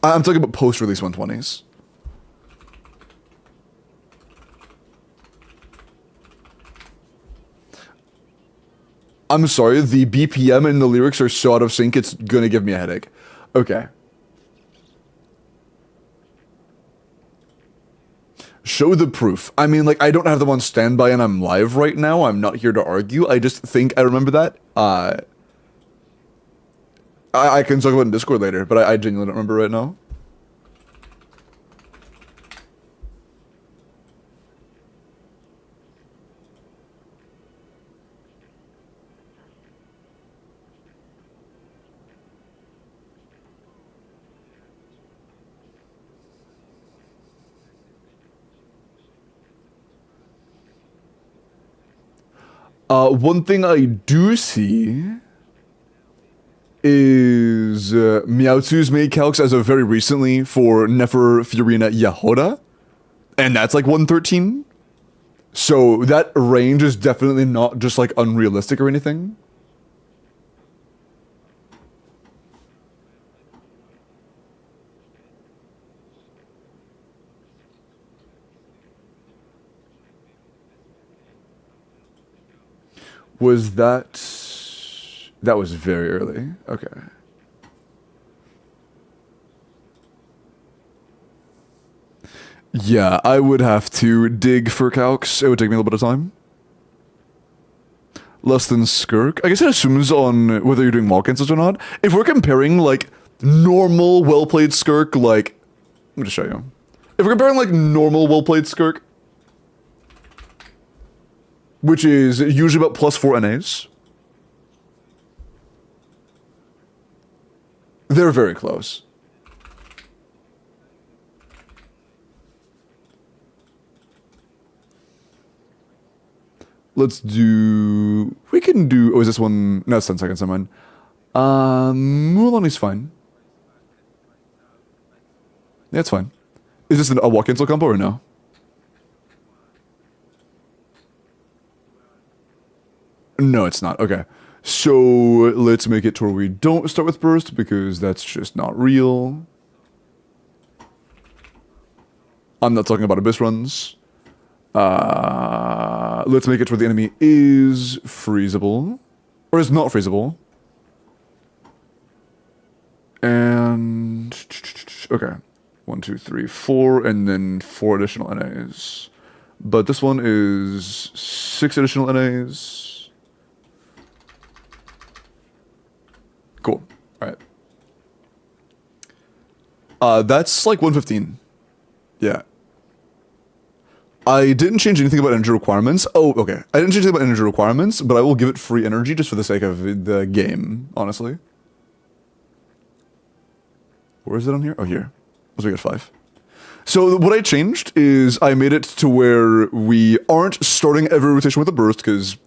Speaker 1: I'm talking about post-release 120s. I'm sorry, the BPM and the lyrics are so out of sync, it's gonna give me a headache. Okay. Show the proof. I mean, like, I don't have them on standby and I'm live right now. I'm not here to argue. I just think I remember that. I can talk about it in Discord later, but I genuinely don't remember right now. One thing I do see is Meowtwo's made calcs as of very recently for Nefer, Fiorina, Yahoda, and that's like 113. So that range is definitely not just like unrealistic or anything. Was that... That was very early. Okay. Yeah, I would have to dig for calcs. It would take me a little bit of time. less than Skirk. I guess it assumes on whether you're doing wall cancels or not. If we're comparing like normal well-played Skirk, like, let me just show you. If we're comparing like normal well-played Skirk, which is usually about +4 NAs, they're very close. Let's do... We can do... Oh, is this one... No, it's 10 seconds, never mind. Mulan is fine. Yeah, it's fine. Is this a walk cancel combo or no? No, it's not. Okay. So, let's make it to where we don't start with burst, because that's just not real. I'm not talking about abyss runs. Let's make it to where the enemy is freezable. Or is not freezable. And... Okay. 1, 2, 3, 4, and then 4 additional NAs. But this one is 6 additional NAs. Cool. Alright. That's like 115. Yeah. I didn't change anything about energy requirements. Oh, okay. I didn't change anything about energy requirements, but I will give it free energy just for the sake of the game, honestly. Where is it on here? Oh, here. Let's make it 5. So what I changed is I made it to where we aren't starting every rotation with a burst, because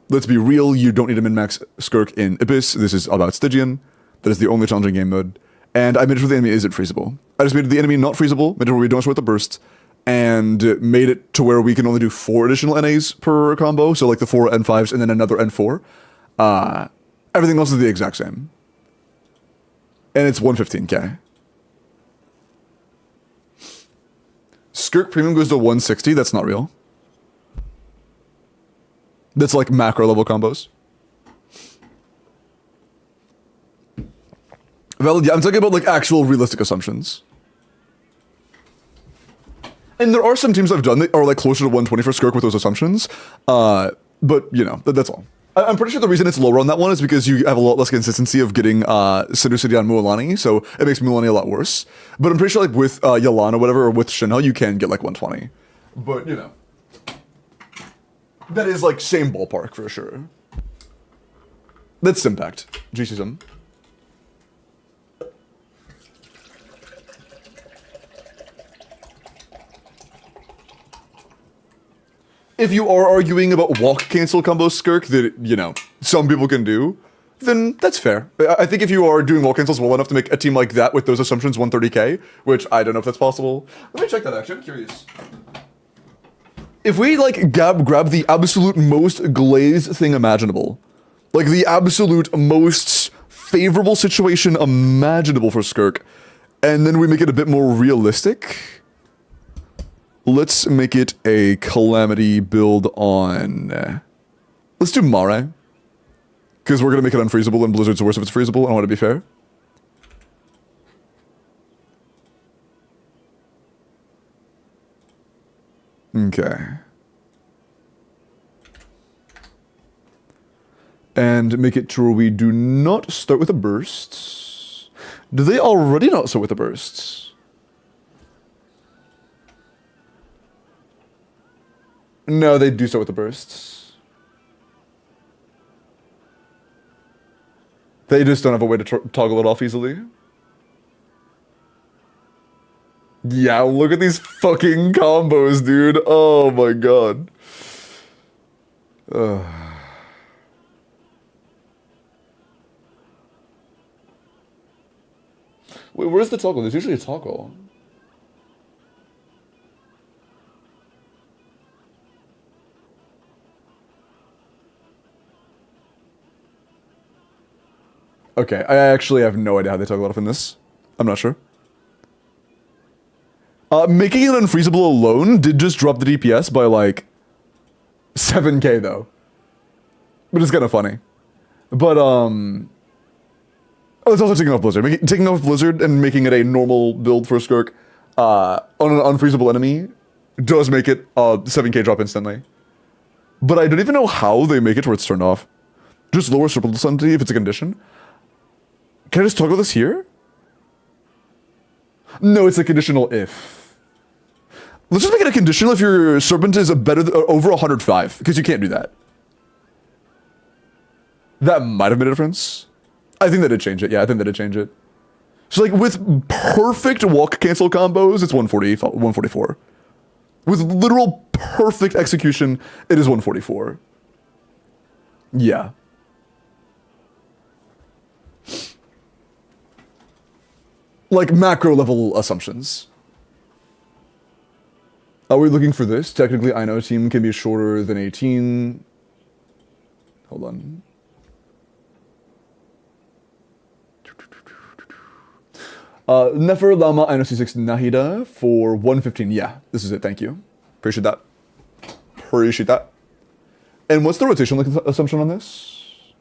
Speaker 1: let's be real, you don't need to min-max Skirk in Abyss. This is about Stygian. That is the only challenging game mode. And I made it where the enemy isn't freezable. I just made the enemy not freezable, made it where we don't start with a burst, and made it to where we can only do 4 additional NAs per combo, so like the 4 N5s and then another N4. Everything else is the exact same. And it's 115k. Skirk Premium goes to 160, that's not real. That's like macro level combos. Valid, yeah, I'm talking about like actual realistic assumptions. And there are some teams I've done that are like closer to 120 for Skirk with those assumptions. But, you know, that's all. I'm pretty sure the reason it's lower on that one is because you have a lot less consistency of getting Sidhu City on Mualani, so it makes Mualani a lot worse. But I'm pretty sure like with Yelan or whatever, or with Chanel, you can get like 120. But, you know. That is like same ballpark for sure. That's Impact. GC Sim. If you are arguing about walk cancel combo Skirk that, you know, some people can do, then that's fair. I think if you are doing walk cancels well enough to make a team like that with those assumptions 130k, which I don't know if that's possible. Let me check that actually, I'm curious. If we like grab the absolute most glazed thing imaginable, like the absolute most favorable situation imaginable for Skirk, and then we make it a bit more realistic, let's make it a Calamity build on... Let's do Mare. Because we're going to make it unfreezable and Blizzard's worse if it's freezable. I want to be fair. Okay. And make it to where we do not start with the bursts. Do they already not start with the bursts? No, they do start with the bursts. They just don't have a way to toggle it off easily. Yeah, look at these fucking combos, dude. Oh my god. Wait, where's the toggle? There's usually a toggle. Okay, I actually have no idea how they toggle it off in this. I'm not sure. Making it unfreezable alone did just drop the DPS by like 7k though. But it's kind of funny. But oh, it's also taking off Blizzard. Taking off Blizzard and making it a normal build for Skirk on an unfreezable enemy does make it 7k drop instantly. But I don't even know how they make it where it's turned off. Just lower surplus density if it's a condition. Can I just toggle this here? No, it's a conditional if. Let's just make it a conditional if your serpent is over 105, because you can't do that. That might have made a difference. I think that did change it. Yeah, I think that did change it. So like with perfect walk cancel combos, it's 144. With literal perfect execution, it is 144. Yeah. Like macro level assumptions. Are we looking for this? Technically, I know team can be shorter than 18. Hold on. Nefer Lama I know C6 Nahida for 115. Yeah, this is it. Thank you. Appreciate that. Appreciate that. And what's the rotation assumption on this?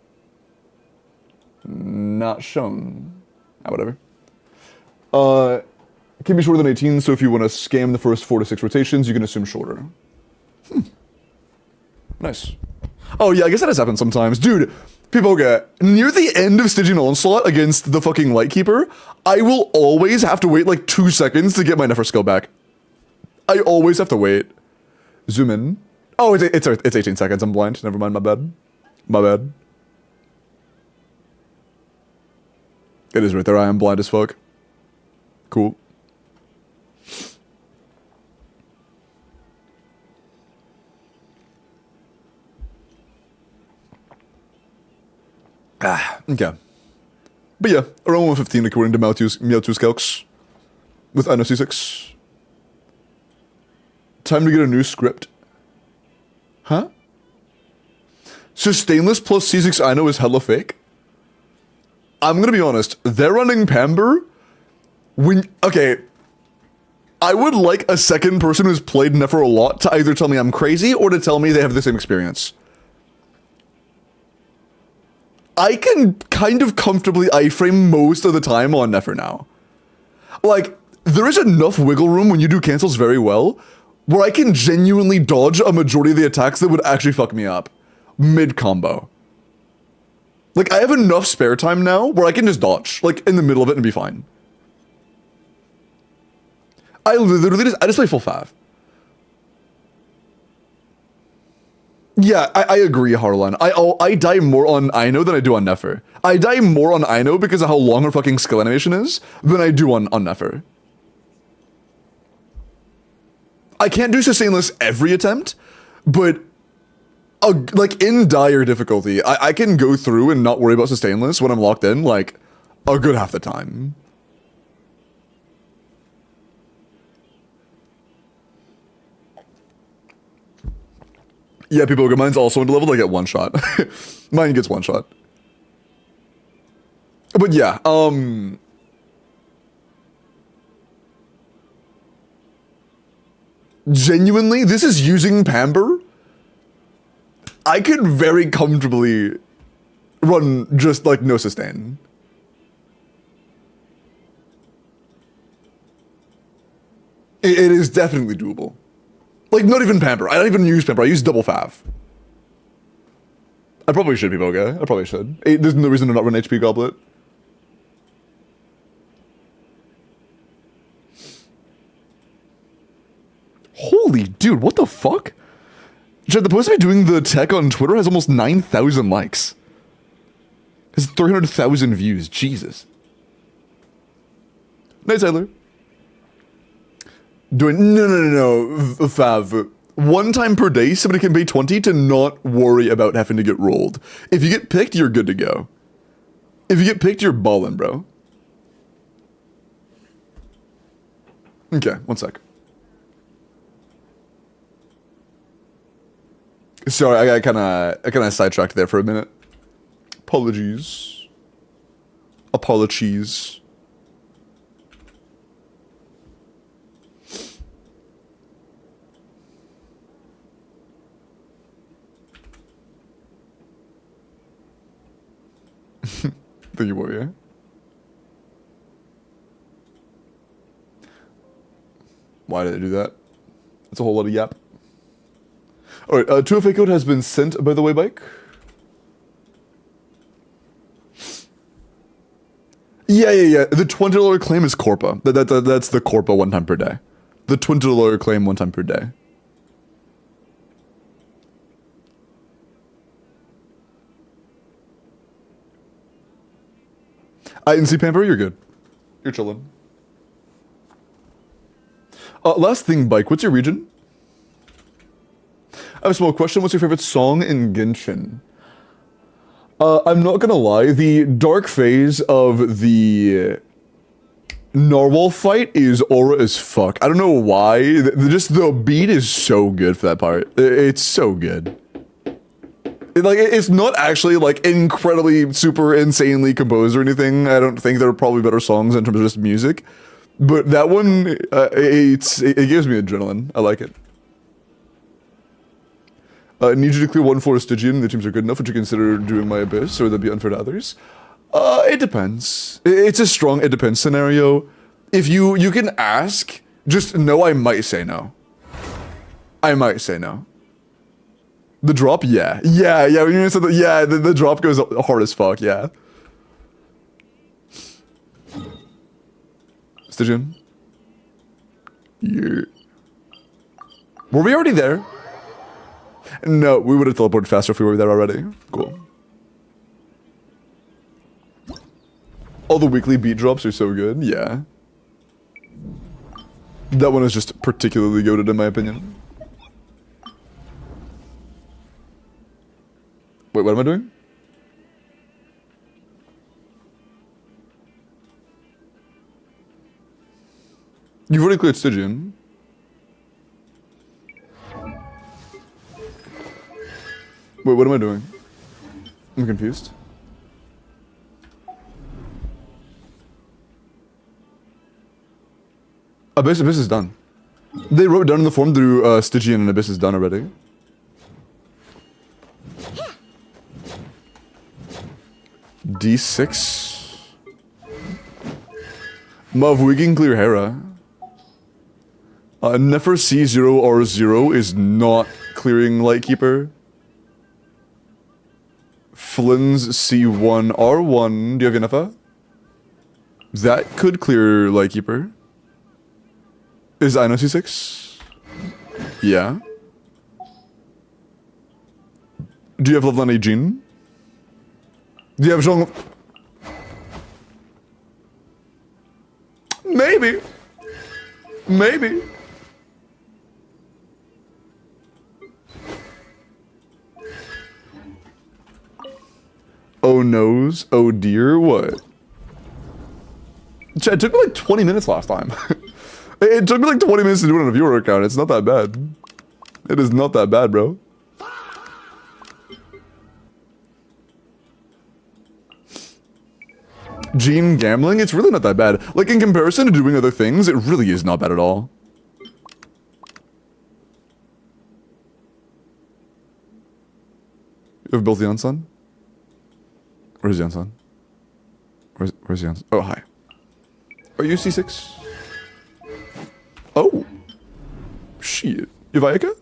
Speaker 1: Not shown. Ah, whatever. It can be shorter than 18, so if you want to scam the first 4 to 6 rotations, you can assume shorter. Nice. Oh yeah, I guess that has happened sometimes. Dude, people get near the end of Stygian Onslaught against the fucking Lightkeeper, I will always have to wait like 2 seconds to get my Nefer skill back. I always have to wait. Zoom in. Oh, it's 18 seconds. I'm blind. Never mind. My bad. My bad. It is right there. I am blind as fuck. Cool. Okay. But yeah, around 115 according to Meowtwo's calcs. With I know C6. Time to get a new script. Huh? So stainless plus C6 I know is hella fake? I'm gonna be honest, they're running Pamber okay. I would like a second person who's played Nefer a lot to either tell me I'm crazy or to tell me they have the same experience. I can kind of comfortably iframe most of the time on Nefer now. Like, there is enough wiggle room when you do cancels very well, where I can genuinely dodge a majority of the attacks that would actually fuck me up. Mid-combo. Like, I have enough spare time now where I can just dodge, like, in the middle of it and be fine. I literally just play full fav. Yeah, I agree, Harlan. I die more on Ino than I do on Nefer. I die more on Ino because of how long her fucking skill animation is than I do on Nefer. I can't do sustainless every attempt, but like in dire difficulty, I can go through and not worry about sustainless when I'm locked in like a good half the time. Yeah, people go, mine's also into level, they get one shot. Mine gets one shot. But yeah, genuinely, this is using Pamber. I could very comfortably run just like no sustain. It is definitely doable. Like, not even Pamper. I don't even use Pamper. I use double fav. I probably should be okay. I probably should. There's no reason to not run HP Goblet. Holy dude, what the fuck? Jed, the post of me doing the tech on Twitter has almost 9,000 likes. Has 300,000 views. Jesus. Night, Tyler. No, Fav. One time per day, somebody can pay 20 to not worry about having to get rolled. If you get picked, you're good to go. If you get picked, you're ballin', bro. Okay, one sec. Sorry, I kind of sidetracked there for a minute. Apologies. Apologies. Thank you, warrior. Why did they do that? That's a whole lot of yap. Alright, 2FA code has been sent, by the way, Bike. Yeah. The $20 claim is Corpa. That's the Corpa 1 time per day. The $20 claim 1 time per day. I didn't see Pamper, you're good. You're chilling. Last thing, Bike, what's your region? I have a small question. What's your favorite song in Genshin? I'm not gonna lie, the dark phase of the Narwhal fight is aura as fuck. I don't know why, just the beat is so good for that part. It's so good. It's not actually like incredibly super insanely composed or anything. I don't think there are probably better songs in terms of just music. But that one, it gives me adrenaline. I like it. Need you to clear 1 for Stygian. The teams are good enough. Would you consider doing my Abyss, or would that be unfair to others? It depends. It's a strong it depends scenario. If you can ask, just know I might say no. I might say no. The drop, yeah. When you said that, yeah, the drop goes hard as fuck, yeah. Stygian? Yeah. Were we already there? No, we would have teleported faster if we were there already. Cool. All the weekly beat drops are so good, yeah. That one is just particularly goated in my opinion. Wait, what am I doing? You've already cleared Stygian. Wait, what am I doing? I'm confused. Abyss is done. They wrote down in the form through Stygian and Abyss is done already. D6. Mav, we can clear Hera. Nefer C0R0 is not clearing Lightkeeper. Flynn's C1R1. Do you have Yennefer? That could clear Lightkeeper. Is Ino C6? Yeah. Do you have Loveline Jean? Do you have Zhong? Maybe. Maybe. Oh noes, oh dear, what? It took me like 20 minutes last time. It took me like 20 minutes to do it on a viewer account. It's not that bad. It is not that bad, bro. Gene gambling, it's really not that bad. Like, in comparison to doing other things, it really is not bad at all. You have both the Yansan? Where's Yansan? Where's Yansan? Oh, hi. Are you C6? Oh. Shit. You have Ayaka?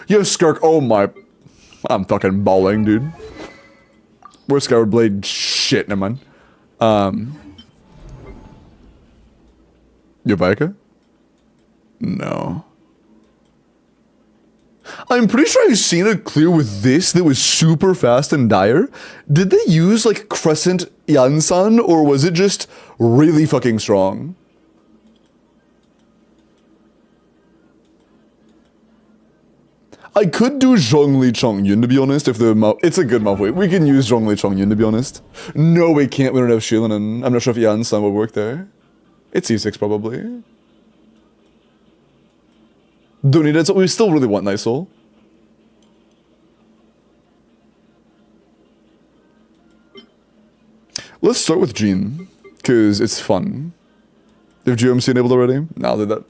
Speaker 1: You have Skirk. Oh my. I'm fucking bawling, dude. Where's Skyward Blade? Shit, never mind. You have Ayaka? No. I'm pretty sure I've seen a clear with this that was super fast and dire. Did they use like Crescent Yansan, or was it just really fucking strong? I could do Zhongli Chongyun to be honest, if the it's a good Malfoy. We can use Zhongli Chongyun to be honest. No, we can't. We don't have Shilin, and I'm not sure if Yansan would work there. It's E6 probably. Don't need it, so we still really want Nice Soul. Let's start with Jean, because it's fun. Have GMC enabled already? No, I'll do that.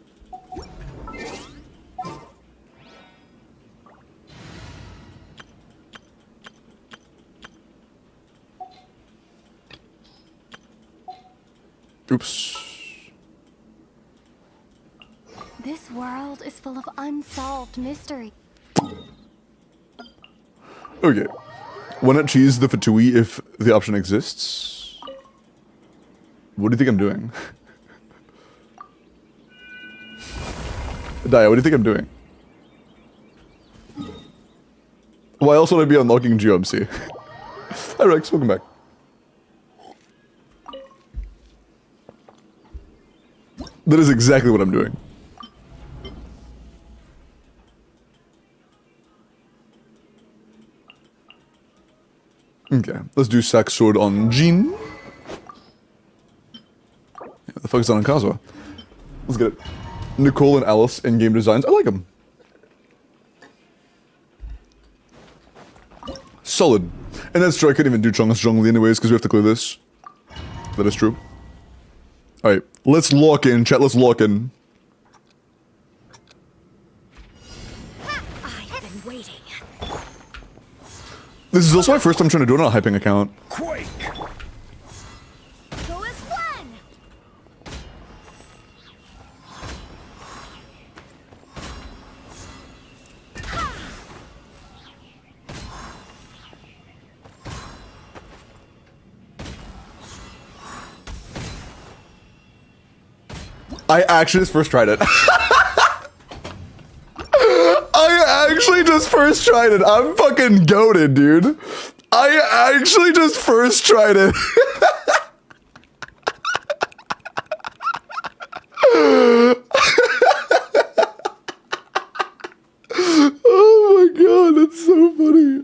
Speaker 1: Oops.
Speaker 3: This world is full of unsolved mystery.
Speaker 1: Okay. Why not cheese the fatui if the option exists? What do you think I'm doing? Daya, what do you think I'm doing? Why else would I be unlocking GMC? Hi Rex, welcome back. That is exactly what I'm doing. Okay, let's do Sack Sword on Jean. Yeah, the fuck is that on Kazuha? Let's get it. Nicole and Alice in game designs. I like them. Solid. And that's true, I couldn't even do Chong as Zhongli anyways, because we have to clear this. That is true. Alright, let's lock in, chat, let's lock in.
Speaker 3: I've been waiting.
Speaker 1: This is also my first time trying to do it on a hyping account.
Speaker 4: Quake!
Speaker 2: Go as one!
Speaker 1: I actually just first tried it. I actually just first tried it. I'm fucking goated, dude. I actually just first tried it. Oh my god, that's so funny.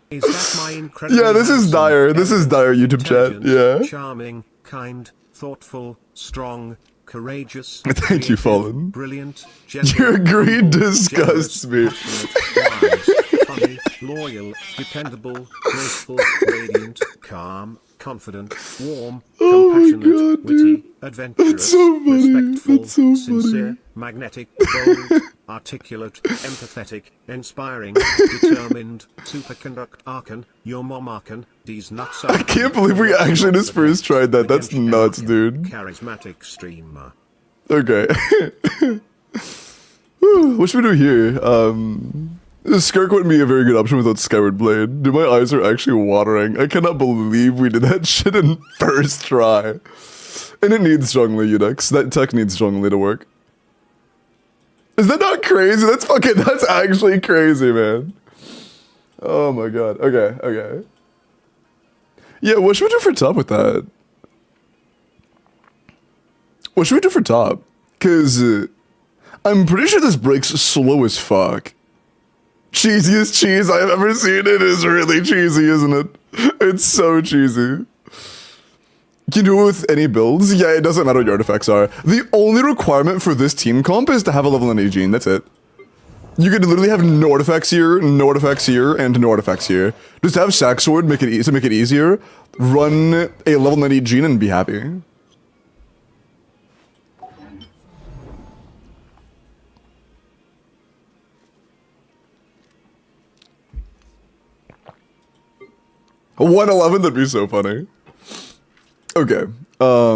Speaker 8: Is that my incredible?
Speaker 1: Yeah, this is dire. This is dire YouTube chat.
Speaker 8: intelligent,
Speaker 1: Yeah.
Speaker 8: Charming, kind, thoughtful, strong, courageous.
Speaker 1: Thank you,
Speaker 8: creative,
Speaker 1: Fallen.
Speaker 8: Brilliant.
Speaker 1: Your greed disgusts me.
Speaker 8: Wise, funny, loyal, dependable, graceful, radiant, calm, confident, warm, compassionate,
Speaker 1: God,
Speaker 8: witty,
Speaker 1: dude.
Speaker 8: adventurous,
Speaker 1: That's so funny.
Speaker 8: respectful,
Speaker 1: That's so
Speaker 8: sincere,
Speaker 1: funny.
Speaker 8: magnetic, bold, articulate, empathetic, inspiring, determined, superconduct Arkan, your mom Arkan, these nuts
Speaker 1: I can't believe we actually just first tried that. That's nuts, dude.
Speaker 8: Charismatic streamer.
Speaker 1: Okay. Whew, what should we do here? Skirk wouldn't be a very good option without Skyward Blade. Dude, my eyes are actually watering. I cannot believe we did that shit in first try. And it needs strongly, Unix. That tech needs strongly to work. Is that not crazy? That's actually crazy, man. Oh my god. Okay, okay. Yeah, what should we do for top with that? What should we do for top? Because I'm pretty sure this breaks slow as fuck. Cheesiest cheese I've ever seen. It is really cheesy, isn't it? It's so cheesy. Can you do it with any builds? Yeah, it doesn't matter what your artifacts are. The only requirement for this team comp is to have a level 90 gene. That's it. You could literally have no artifacts here, no artifacts here, and no artifacts here. Just have Sack Sword, make it to make it easier. Run a level 90 gene and be happy. A 111, that'd be so funny. Okay. Yeah,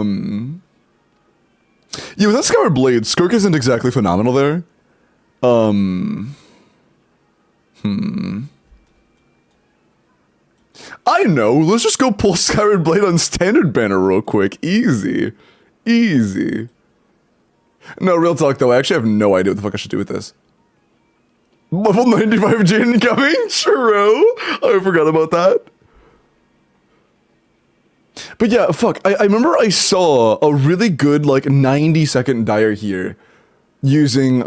Speaker 1: with that Skyward Blade, Skirk isn't exactly phenomenal there. I know, let's just go pull Skyward Blade on standard banner real quick. Easy. Easy. No, real talk though, I actually have no idea what the fuck I should do with this. Level 95 Jane coming? True. I forgot about that. But yeah, fuck, I remember I saw a really good, like, 90-second dire here using,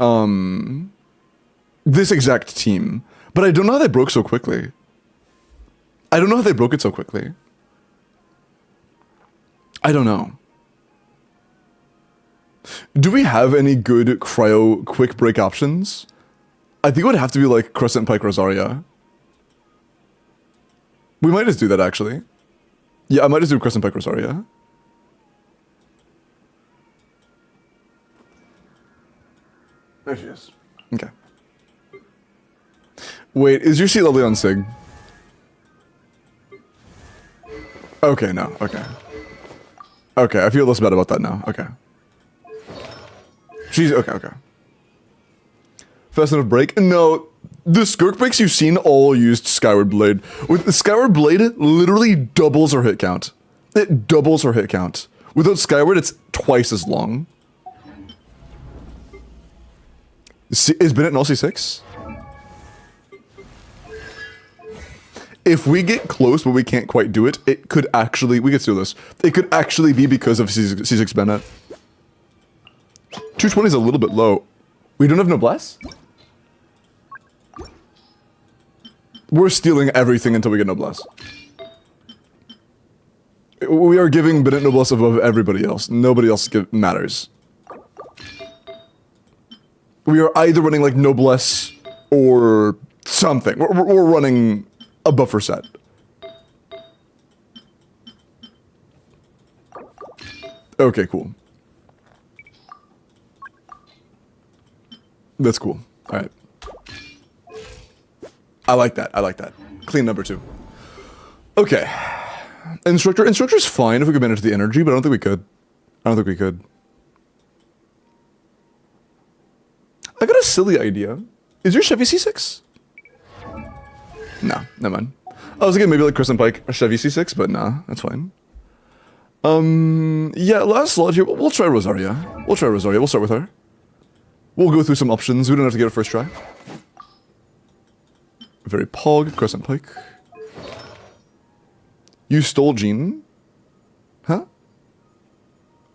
Speaker 1: this exact team. But I don't know how they broke so quickly. I don't know how they broke it so quickly. I don't know. Do we have any good cryo quick break options? I think it would have to be, like, Crescent Pike Rosaria. We might just do that, actually. Yeah, I might just do Crescent Pike Rosaria. There she is. Okay. Wait, is your seat lovely on Sig? Okay, no. Okay. Okay, I feel less bad about that now. Okay. She's okay, okay. Fast enough break? No. The Skirk breaks you've seen all used Skyward Blade. With the Skyward Blade, it literally doubles her hit count. It doubles her hit count. Without Skyward, it's twice as long. Is Bennett an LC6? If we get close but we can't quite do it, it could actually, we could steal this. It could actually be because of C6 Bennett. 220 is a little bit low. We don't have Noblesse? We're stealing everything until we get Noblesse. We are giving Bennett Noblesse above everybody else. Nobody else matters. We are either running like Noblesse or something. We're running a buffer set. Okay, cool. That's cool. All right. I like that. I like that. Clean number 2. Okay. Instructor. Instructor's fine if we could manage the energy, but I don't think we could. I don't think we could. I got a silly idea. Is your Chevy C6? Nah, never mind. I was thinking maybe like Crescent Pike, a Chevy C6, but nah, that's fine. Yeah, last slot here. We'll try Rosaria. We'll try Rosaria. We'll start with her. We'll go through some options. We don't have to get it first try. Very Pog, Crescent Pike. You stole Jean? Huh?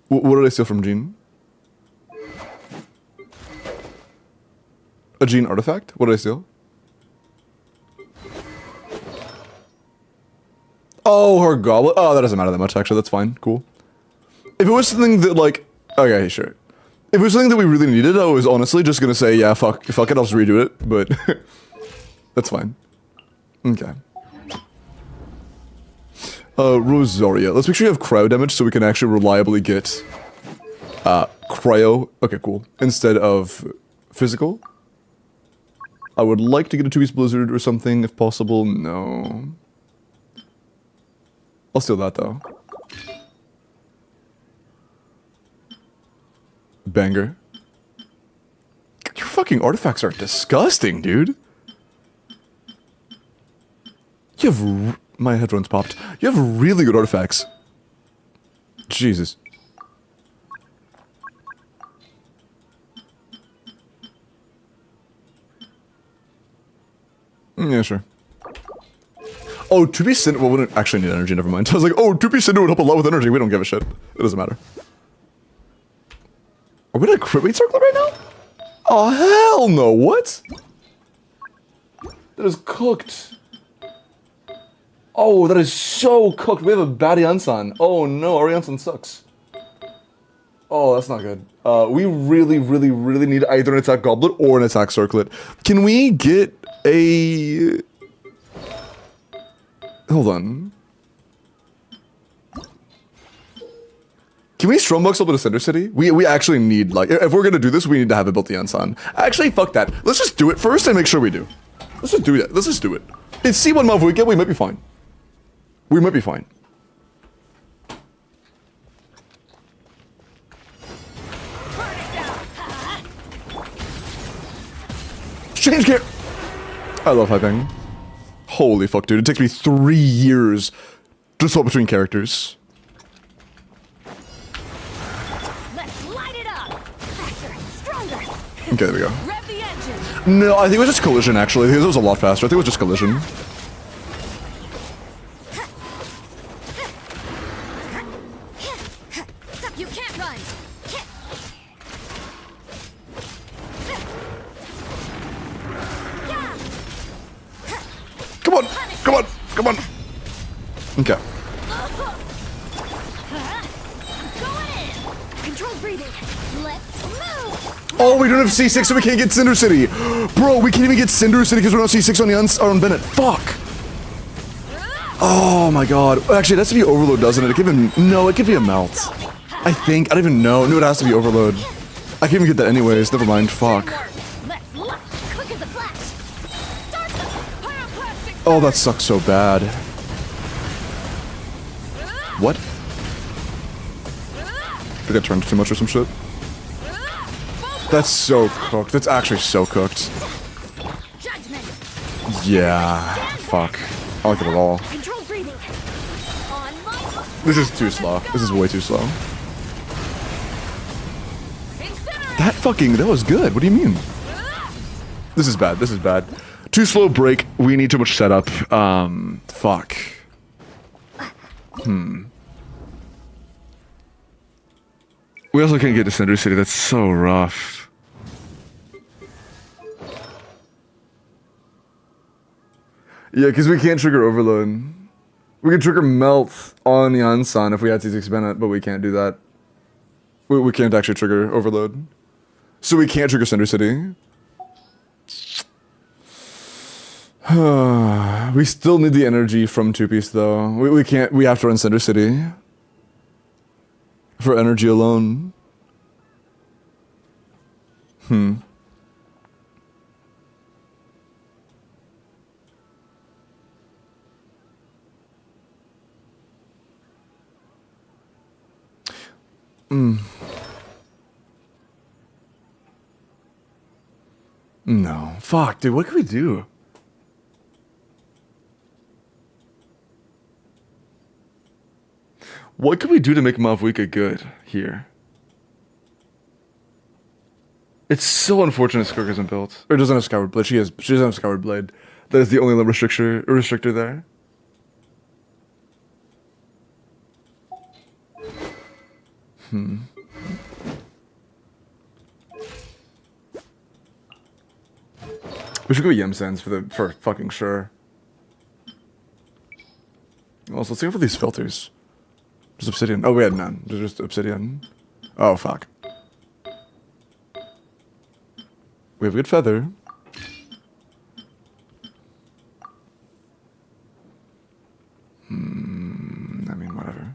Speaker 1: What did I steal from Jean? A Jean artifact? What did I steal? Oh, her goblet. Oh, that doesn't matter that much, actually. That's fine. Cool. If it was something that, like... Okay, sure. If it was something that we really needed, I was honestly just gonna say, yeah, fuck it, I'll just redo it. But... that's fine. Okay. Rosaria. Let's make sure you have cryo damage so we can actually reliably get... cryo. Okay, cool. Instead of physical. I would like to get a 2-piece blizzard or something, if possible. No. I'll steal that, though. Banger. Your fucking artifacts are disgusting, dude. You have... My headphones popped. You have really good artifacts. Jesus. Yeah, sure. Oh, 2-piece Cinder... Well, we don't actually need energy, never mind. I was like, oh, 2-piece Cinder would help a lot with energy. We don't give a shit. It doesn't matter. Are we in a crit rate circle right now? Oh, hell no. What? That is cooked. Oh, that is so cooked. We have a bad Yansan. Oh no, our Yansan sucks. Oh, that's not good. We really, really, really need either an attack goblet or an attack circlet. Can we get a... Hold on. Can we Strombox up to Cinder City? We actually need, like, if we're gonna do this, we need to have it built the Yansan. Actually, fuck that. Let's just do it first and make sure we do. Let's just do that. Let's just do it. It's C1 month weekend, we might be fine. We might be fine. Change gear! I love hyping. Holy fuck, dude. It takes me 3 years to swap between characters.
Speaker 3: Let's light it up. Faster, stronger.
Speaker 1: Okay, there we go.
Speaker 3: Rev the engine.
Speaker 1: No, I think it was just collision, actually. I think it was a lot faster. I think it was just collision.
Speaker 2: You can't run.
Speaker 1: Come on! Come on! Come on! Okay.
Speaker 3: Going in. Control breathing.
Speaker 2: Let's move.
Speaker 1: Oh, we don't have C6, so we can't get Cinder City! Bro, we can't even get Cinder City because we don't have C6 on Bennett. Fuck! Oh my god. Actually, it has to be Overload, doesn't it? It could be... No, it could be a Melt. I think. I don't even know. No, it has to be Overload. I can't even get that anyways. Never mind. Fuck.
Speaker 2: Let's lock. Quick as a flash. Start the pyroclastic.
Speaker 1: Oh, that sucks so bad. What? Did I get turned too much or some shit? That's so cooked. That's actually so cooked.
Speaker 2: Judgment.
Speaker 1: Yeah. Fuck. I don't like it at all.
Speaker 3: Control breathing.
Speaker 2: On my
Speaker 1: This is too slow. This is way too slow. That was good. What do you mean? This is bad. This is bad. Too slow break. We need too much setup. Fuck. We also can't get to Cinder City. That's so rough. Yeah, because we can't trigger Overload. We can trigger Melt on Yansan if we had to expand it, but we can't do that. We can't actually trigger Overload. So we can't trigger Cinder City. We still need the energy from two-piece though. We can't, we have to run Cinder City. For energy alone. No. Fuck, dude, what can we do? What could we do to make Mavwika good here? It's so unfortunate Skirk isn't built. Or doesn't have Skyward Blade. She doesn't have Skyward Blade. That is the only restrictor there. We should go Yem Sands for fucking sure. Also, let's go for these filters. Just obsidian. Oh, we had none. Just obsidian. Oh, fuck. We have a good feather. I mean, whatever.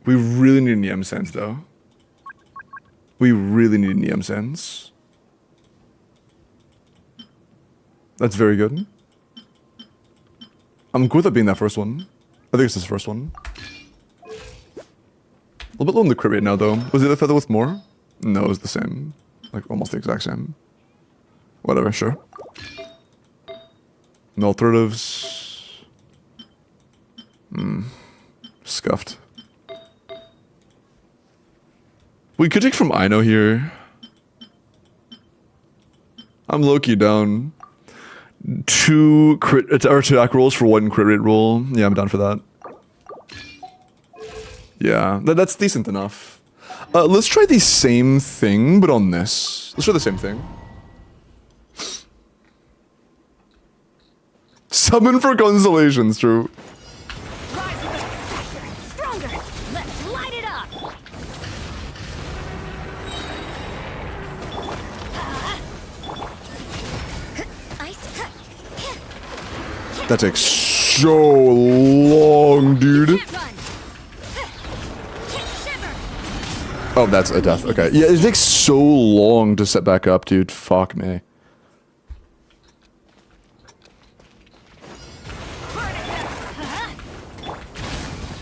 Speaker 1: We really need Yem Sands, though. We really need Yem Sands. That's very good. I'm cool with it being that first one. I think it's this first one. A little bit low on the crit rate now, though. Was the other feather with more? No, it was the same. Like, almost the exact same. Whatever, sure. No alternatives. Scuffed. We could take from Ino here. I'm low-key down. 2 attack rolls for 1 crit rate roll. Yeah, I'm down for that. Yeah, that's decent enough. Let's try the same thing, but on this. Let's try the same thing. Summon for constellations, true.
Speaker 3: Rise with the pressure. Stronger. Let's light it up.
Speaker 2: ice.
Speaker 1: That takes so long, dude.
Speaker 3: Can't run. Shiver.
Speaker 1: Oh, that's a death. Okay. Yeah, it takes so long to set back up, dude. Fuck me.
Speaker 3: Burn it.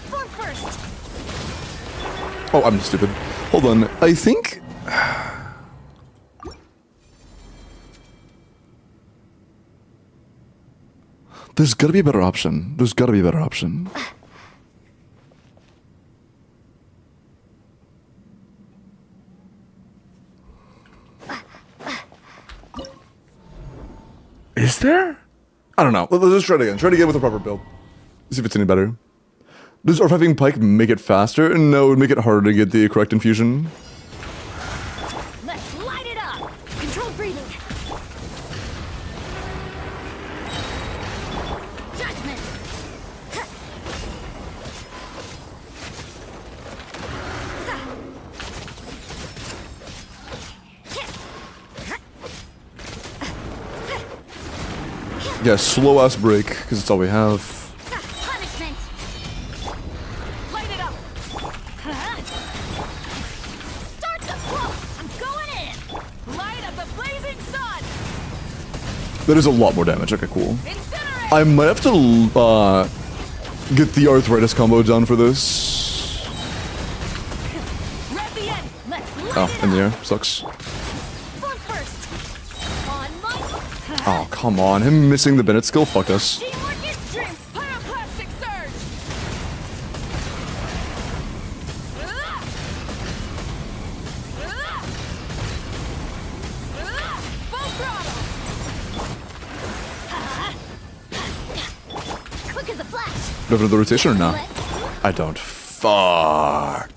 Speaker 3: Form first.
Speaker 1: Oh, I'm stupid. Hold on. I think... There's gotta be a better option. There's gotta be a better option. Is there? I don't know. Let's just try it again. Try it again with a proper build. See if it's any better. Does R5ing Pike make it faster? No, it would make it harder to get the correct infusion.
Speaker 3: Let's light it up. Control breathing. Judgment.
Speaker 1: Yeah, slow ass break, because it's all we have.
Speaker 3: Punishment. Light it up. Start the clock. I'm going in. Light up the blazing sun.
Speaker 1: That is a lot more damage. Okay, cool.
Speaker 3: Incinerate.
Speaker 1: I might have to get the arthritis combo down for this.
Speaker 3: Rev the end. Let's light
Speaker 1: Oh,
Speaker 3: it
Speaker 1: in the
Speaker 3: up.
Speaker 1: air. Sucks.
Speaker 3: Form first. On my.
Speaker 1: Oh, come on. Him missing the Bennett skill fucked us.
Speaker 3: Teamwork is strength. Pyroclastic surge. Full throttle.
Speaker 2: Quick as a flash.
Speaker 1: Do you have another rotation or no? I don't. Fuck.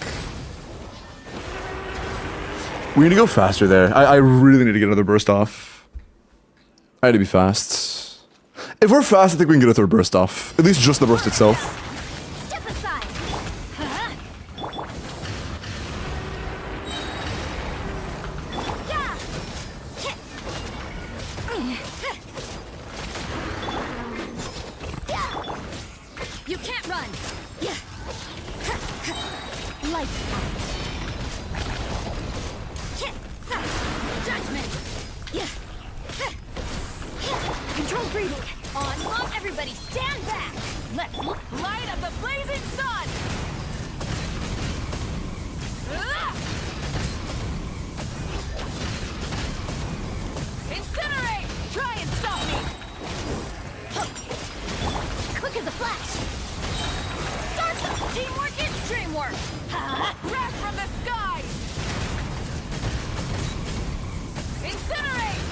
Speaker 1: We need to go faster there. I really need to get another burst off. I had to be fast. If we're fast, I think we can get a third burst off. At least just the burst itself.
Speaker 2: Step aside. Yeah.
Speaker 3: You can't run. Lights out. Judgment. Control breathing.
Speaker 2: On, everybody, stand back.
Speaker 3: Let's light up the blazing sun. Incinerate. Try and stop me.
Speaker 2: Quick as a flash.
Speaker 3: Start them. Teamwork is dreamwork. Wrath from the sky. Incinerate.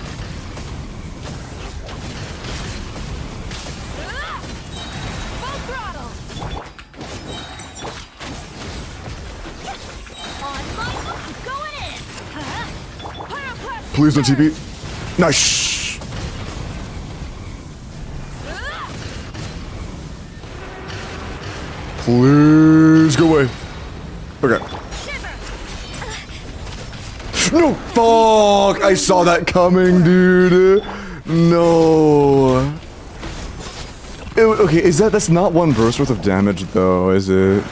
Speaker 3: Full throttle.
Speaker 2: On my going in.
Speaker 3: Pyroclastic
Speaker 1: Please don't
Speaker 3: surge.
Speaker 1: TP. Nice. Please go away. Okay.
Speaker 3: Shiver.
Speaker 1: No, fuck! I saw that coming, dude. No. Okay, that's not one burst worth of damage, though, is it?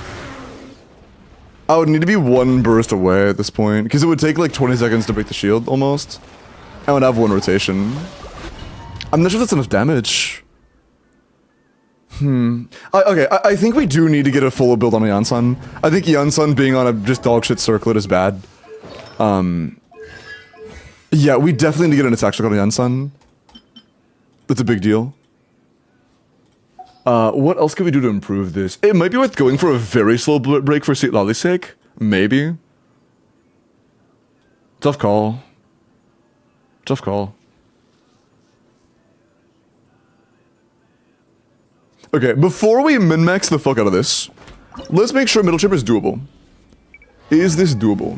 Speaker 1: I would need to be one burst away at this point, because it would take like 20 seconds to break the shield, almost. I would have one rotation. I'm not sure if that's enough damage. I think we do need to get a full build on Yansan. I think Yansan being on a just dogshit circlet is bad. Yeah, we definitely need to get an attack circle on Yansan. That's a big deal. What else can we do to improve this? It might be worth going for a very slow break for Seat Lolly's sake. Maybe. Tough call. Tough call. Okay, before we min-max the fuck out of this, let's make sure middle chip is doable. Is this doable?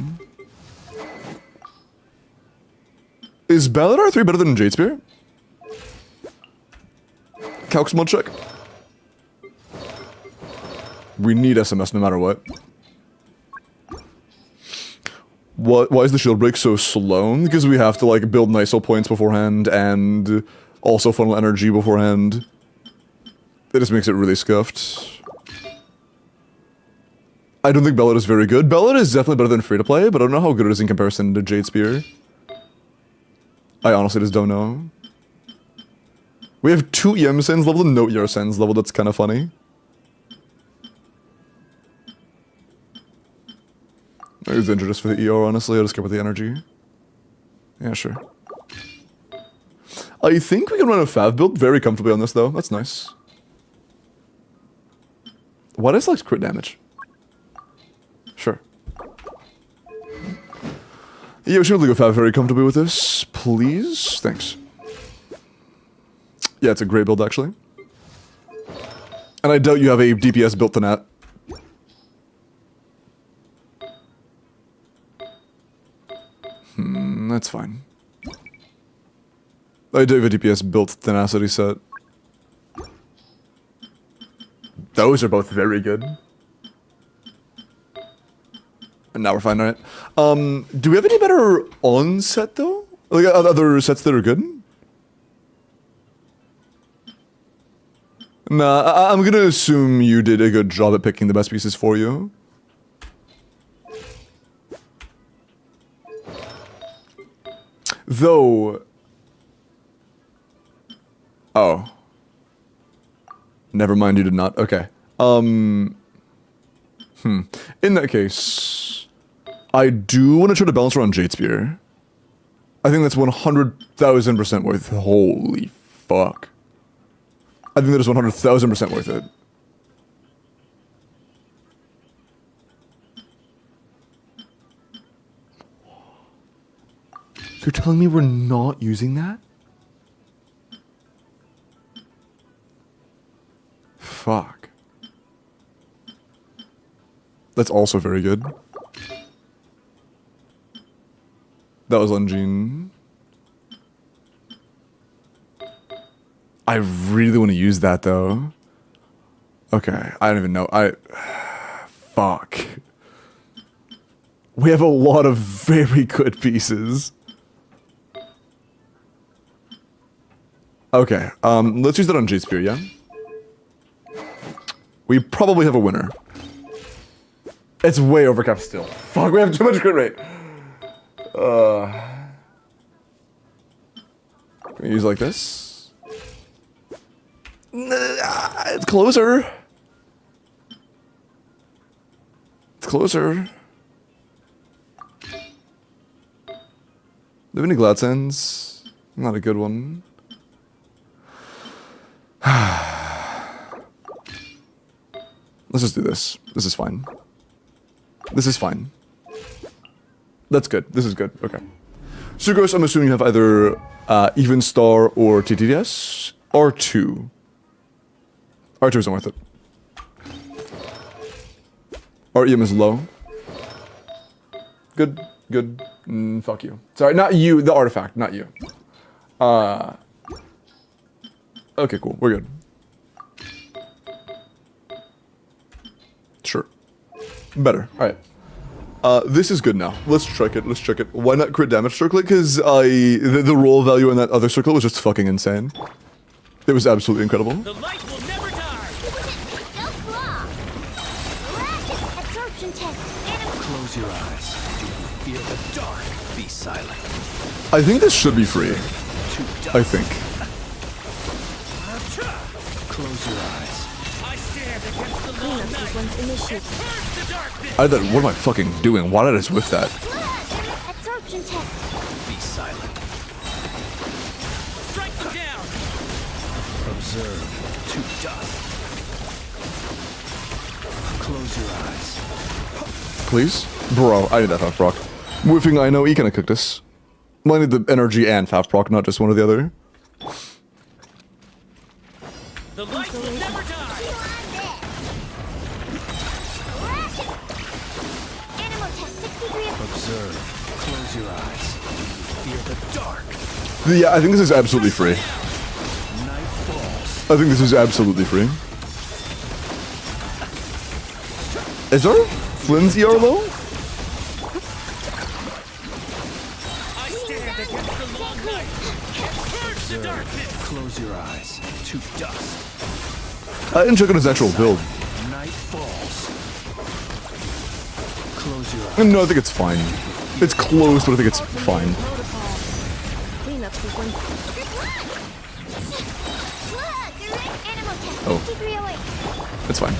Speaker 1: Is Ballad R3 better than Jade Spear? Calcs mod check. We need SMS no matter what. Why is the shield break so slow? Because we have to like build NISO points beforehand and also funnel energy beforehand. That just makes it really scuffed. I don't think Ballad is very good. Ballad is definitely better than free to play, but I don't know how good it is in comparison to Jade Spear. I honestly just don't know. We have 2 Yemsens leveled and no Yarsens leveled. That's kind of funny. I was injured just for the ER, honestly. I just care about the energy. Yeah, sure. I think we can run a Fav build very comfortably on this, though. That's nice. Why does like crit damage? Sure. Yeah, we should be able to go Fav very comfortably with this. Please? Thanks. Yeah, it's a great build, actually. And I doubt you have a DPS built to Nat. That's fine. I do have a DPS built tenacity set. Those are both very good. And now we're fine, right? Do we have any better on-set, though? Like, other sets that are good? Nah, I'm gonna assume you did a good job at picking the best pieces for you. Though... Oh. Never mind, you did not. Okay. In that case... I do want to try to balance around Jade Spear. I think that's 100,000% worth it. Holy fuck. I think that is 100,000% worth it. You're telling me we're not using that? Fuck. That's also very good. That was on Jean. I really want to use that though. Okay, I don't even know. Fuck. We have a lot of very good pieces. Okay, let's use that on Jade Spear, yeah? We probably have a winner. It's way overcapped still. Fuck, we have too much crit rate. Can we use like this? It's closer. It's closer. Do you have any Gladsands? Not a good one. Let's just do this. This is fine. This is fine. That's good. This is good. Okay. Sugos, I'm assuming you have either Even Star or TTDS. R2. R2 isn't worth it. REM is low. Good. Good. Fuck you. Sorry, not you. The artifact, not you. Okay, cool. We're good. Sure. Better. Alright. This is good now. Let's check it. Let's check it. Why not crit damage circlet? Because the roll value in that other circle was just fucking insane. It was absolutely incredible.
Speaker 4: The light will never die.
Speaker 2: Absorption test.
Speaker 4: Close your eyes. Do you fear the dark? Be silent.
Speaker 1: I think this should be free. I think.
Speaker 4: Close your eyes. I stand against the long
Speaker 2: Cleanup
Speaker 4: night.
Speaker 2: sequence initiated.
Speaker 4: Purge the darkness.
Speaker 1: What am I fucking doing? Why did I just whiff that?
Speaker 2: Absorption test.
Speaker 4: Be silent. Strike them down. Observe to dust. Close your eyes.
Speaker 1: Please? Bro, I need that half proc. Whiffing, I know he can cook this. I need the energy and half proc, not just one or the other.
Speaker 4: The light will never die.
Speaker 2: Animal test 63.
Speaker 4: Observe. Close your eyes. Fear the dark.
Speaker 1: Yeah, I think this is absolutely free.
Speaker 4: Night falls.
Speaker 1: I think this is absolutely free. Is our Flynn's ER low?
Speaker 4: I stand against the long night. Purge the darkness. Close your eyes. To dust.
Speaker 1: I didn't check on his actual build.
Speaker 4: Night falls. Close your eyes.
Speaker 1: No, I think it's fine. It's close, but I think it's fine.
Speaker 2: Protocol. Cleanup sequence. Look, animal test
Speaker 1: Oh.
Speaker 2: 6308.
Speaker 1: It's fine.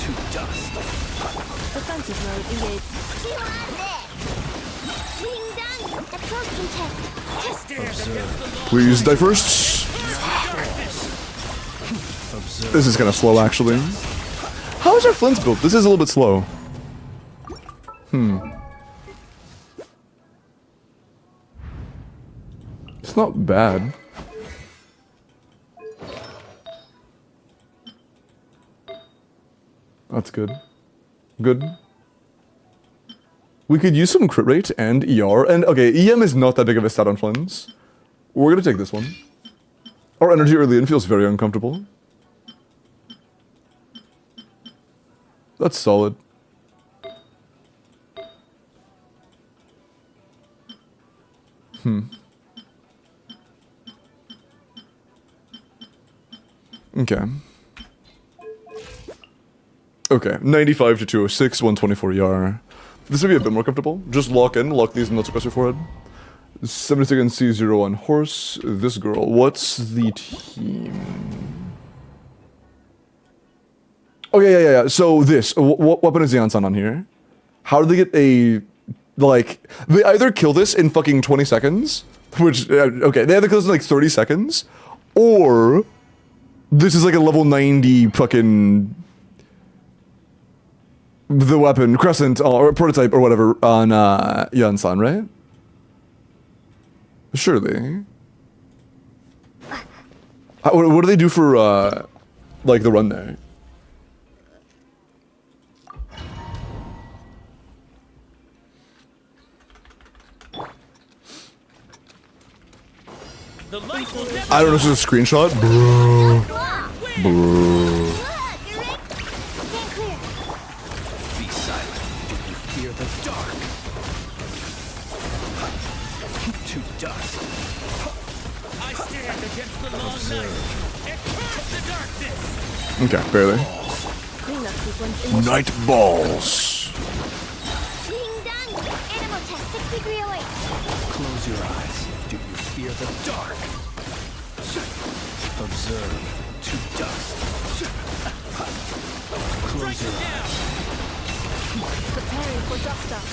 Speaker 4: To dust.
Speaker 2: Defensive mode engaged. Being done. Absorption test.
Speaker 4: I stand against the long
Speaker 1: Please die first.
Speaker 4: Observe.
Speaker 1: This is kind of slow, actually. How is our Flynn's build? This is a little bit slow. It's not bad. That's good. Good. We could use some crit rate and ER, and okay, EM is not that big of a stat on Flynn's. We're gonna take this one. Our energy early in feels very uncomfortable. That's solid. Okay. Okay, 95 to 206, 124 ER. This would be a bit more comfortable. Just lock in, lock these nuts across your forehead. 70 seconds C0 on horse. This girl. What's the team? Oh yeah. So this, what weapon is the Yansan on here? How do they get a, like, they either kill this in fucking 20 seconds, which, okay, they either kill this in like 30 seconds, or this is like a level 90 fucking, the weapon, Crescent, or prototype, or whatever, on Yansan, right? Surely. What do they do for, like, the run there? I don't know, this is a screenshot? Bro.
Speaker 2: Stand clear.
Speaker 4: Be silent. Do you fear the dark? To dust. I stand against the long night and curse the darkness.
Speaker 1: Okay, barely.
Speaker 2: Cleanup sequence initiated.
Speaker 1: Night balls.
Speaker 2: Being done. Animal test 6 degree away.
Speaker 4: Close your eyes. Do you fear the dark? Observe to dust. Close your eyes.
Speaker 2: Preparing for dust up.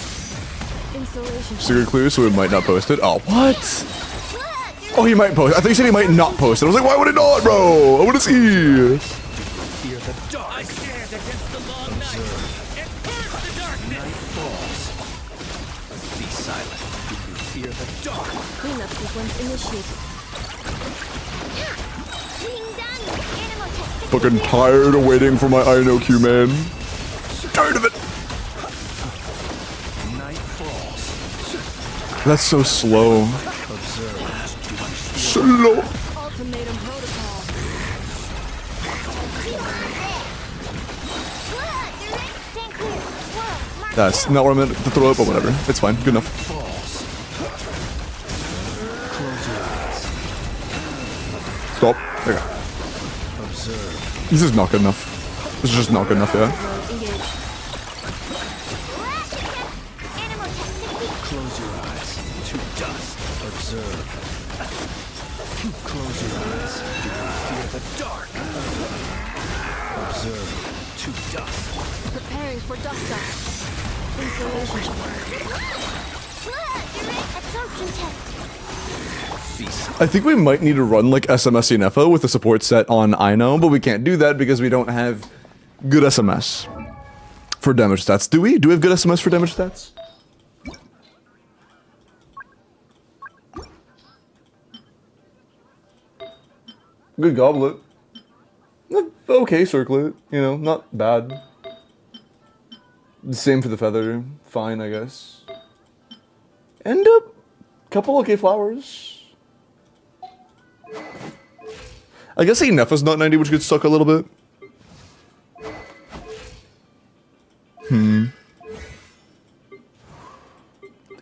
Speaker 2: Insulation.
Speaker 1: Secret clear, so it might not post it. Oh, what? Oh, he might post. I thought you said he might not post it. I was like, why would it not, bro? I want to see.
Speaker 4: Fear the dark. I stand against the long night and curse the darkness. Night falls. Be silent. Do you fear the dark?
Speaker 2: Cleanup sequence initiated. Being done. Animal test 6
Speaker 1: Fucking
Speaker 2: degree
Speaker 1: tired of waiting for my INOQ, man. Tired of it.
Speaker 4: Night falls.
Speaker 1: That's so slow.
Speaker 4: Observe.
Speaker 1: Slow.
Speaker 2: ultimatum protocol. Stand clear. Swirl.
Speaker 1: That's not where I meant to throw it, but whatever. It's fine. Good enough.
Speaker 4: Falls. Close your eyes.
Speaker 1: Stop. Okay.
Speaker 4: Observe.
Speaker 1: This is not good enough. This is just not good enough, yeah.
Speaker 2: Engage. Animal test 60.
Speaker 4: Close your eyes. To dust. Observe. Close your eyes. Do you fear the dark? Observe. To dust.
Speaker 2: Preparing for dust up. Insulation. Absorption test.
Speaker 4: Feast.
Speaker 1: I think we might need to run like SMS Nefa with the support set on Ino, but we can't do that because we don't have good SMS for damage stats. Do we? Do we have good SMS for damage stats? Good goblet. Okay, circlet. You know, not bad. Same for the feather. Fine, I guess. And a couple okay flowers. I guess Nefa's not 90, which could suck a little bit.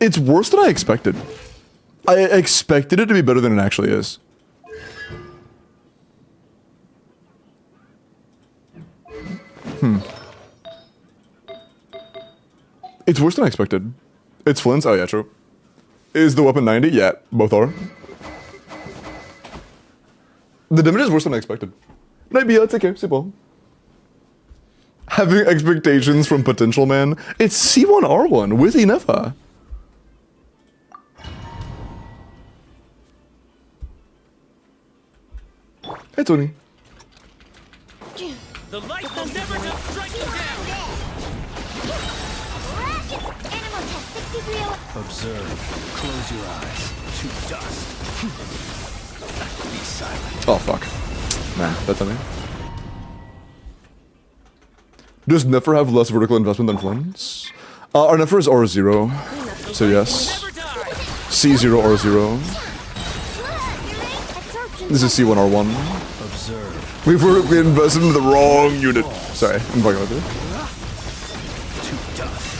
Speaker 1: It's worse than I expected. I expected it to be better than it actually is. It's worse than I expected. It's Flint's? Oh yeah, true. Is the weapon 90? Yeah, both are. The damage is worse than I expected. Maybe, yeah, it's okay, simple. Having expectations from potential man. It's C1R1 with Nefa. Hey, Tony.
Speaker 4: The light will never strike you down.
Speaker 2: Animal test 60 degree.
Speaker 4: Observe. Close your eyes. To dust. Be silent.
Speaker 1: Oh, fuck. Nah, that's nothing. Does Nefer have less vertical investment than Flint's? Our Nefer is R0, so yes.
Speaker 4: Never die.
Speaker 1: C0, R0. This is C1R1.
Speaker 4: Observe.
Speaker 1: We've invested in the wrong unit. Sorry, I'm fucking with it.
Speaker 4: To dust.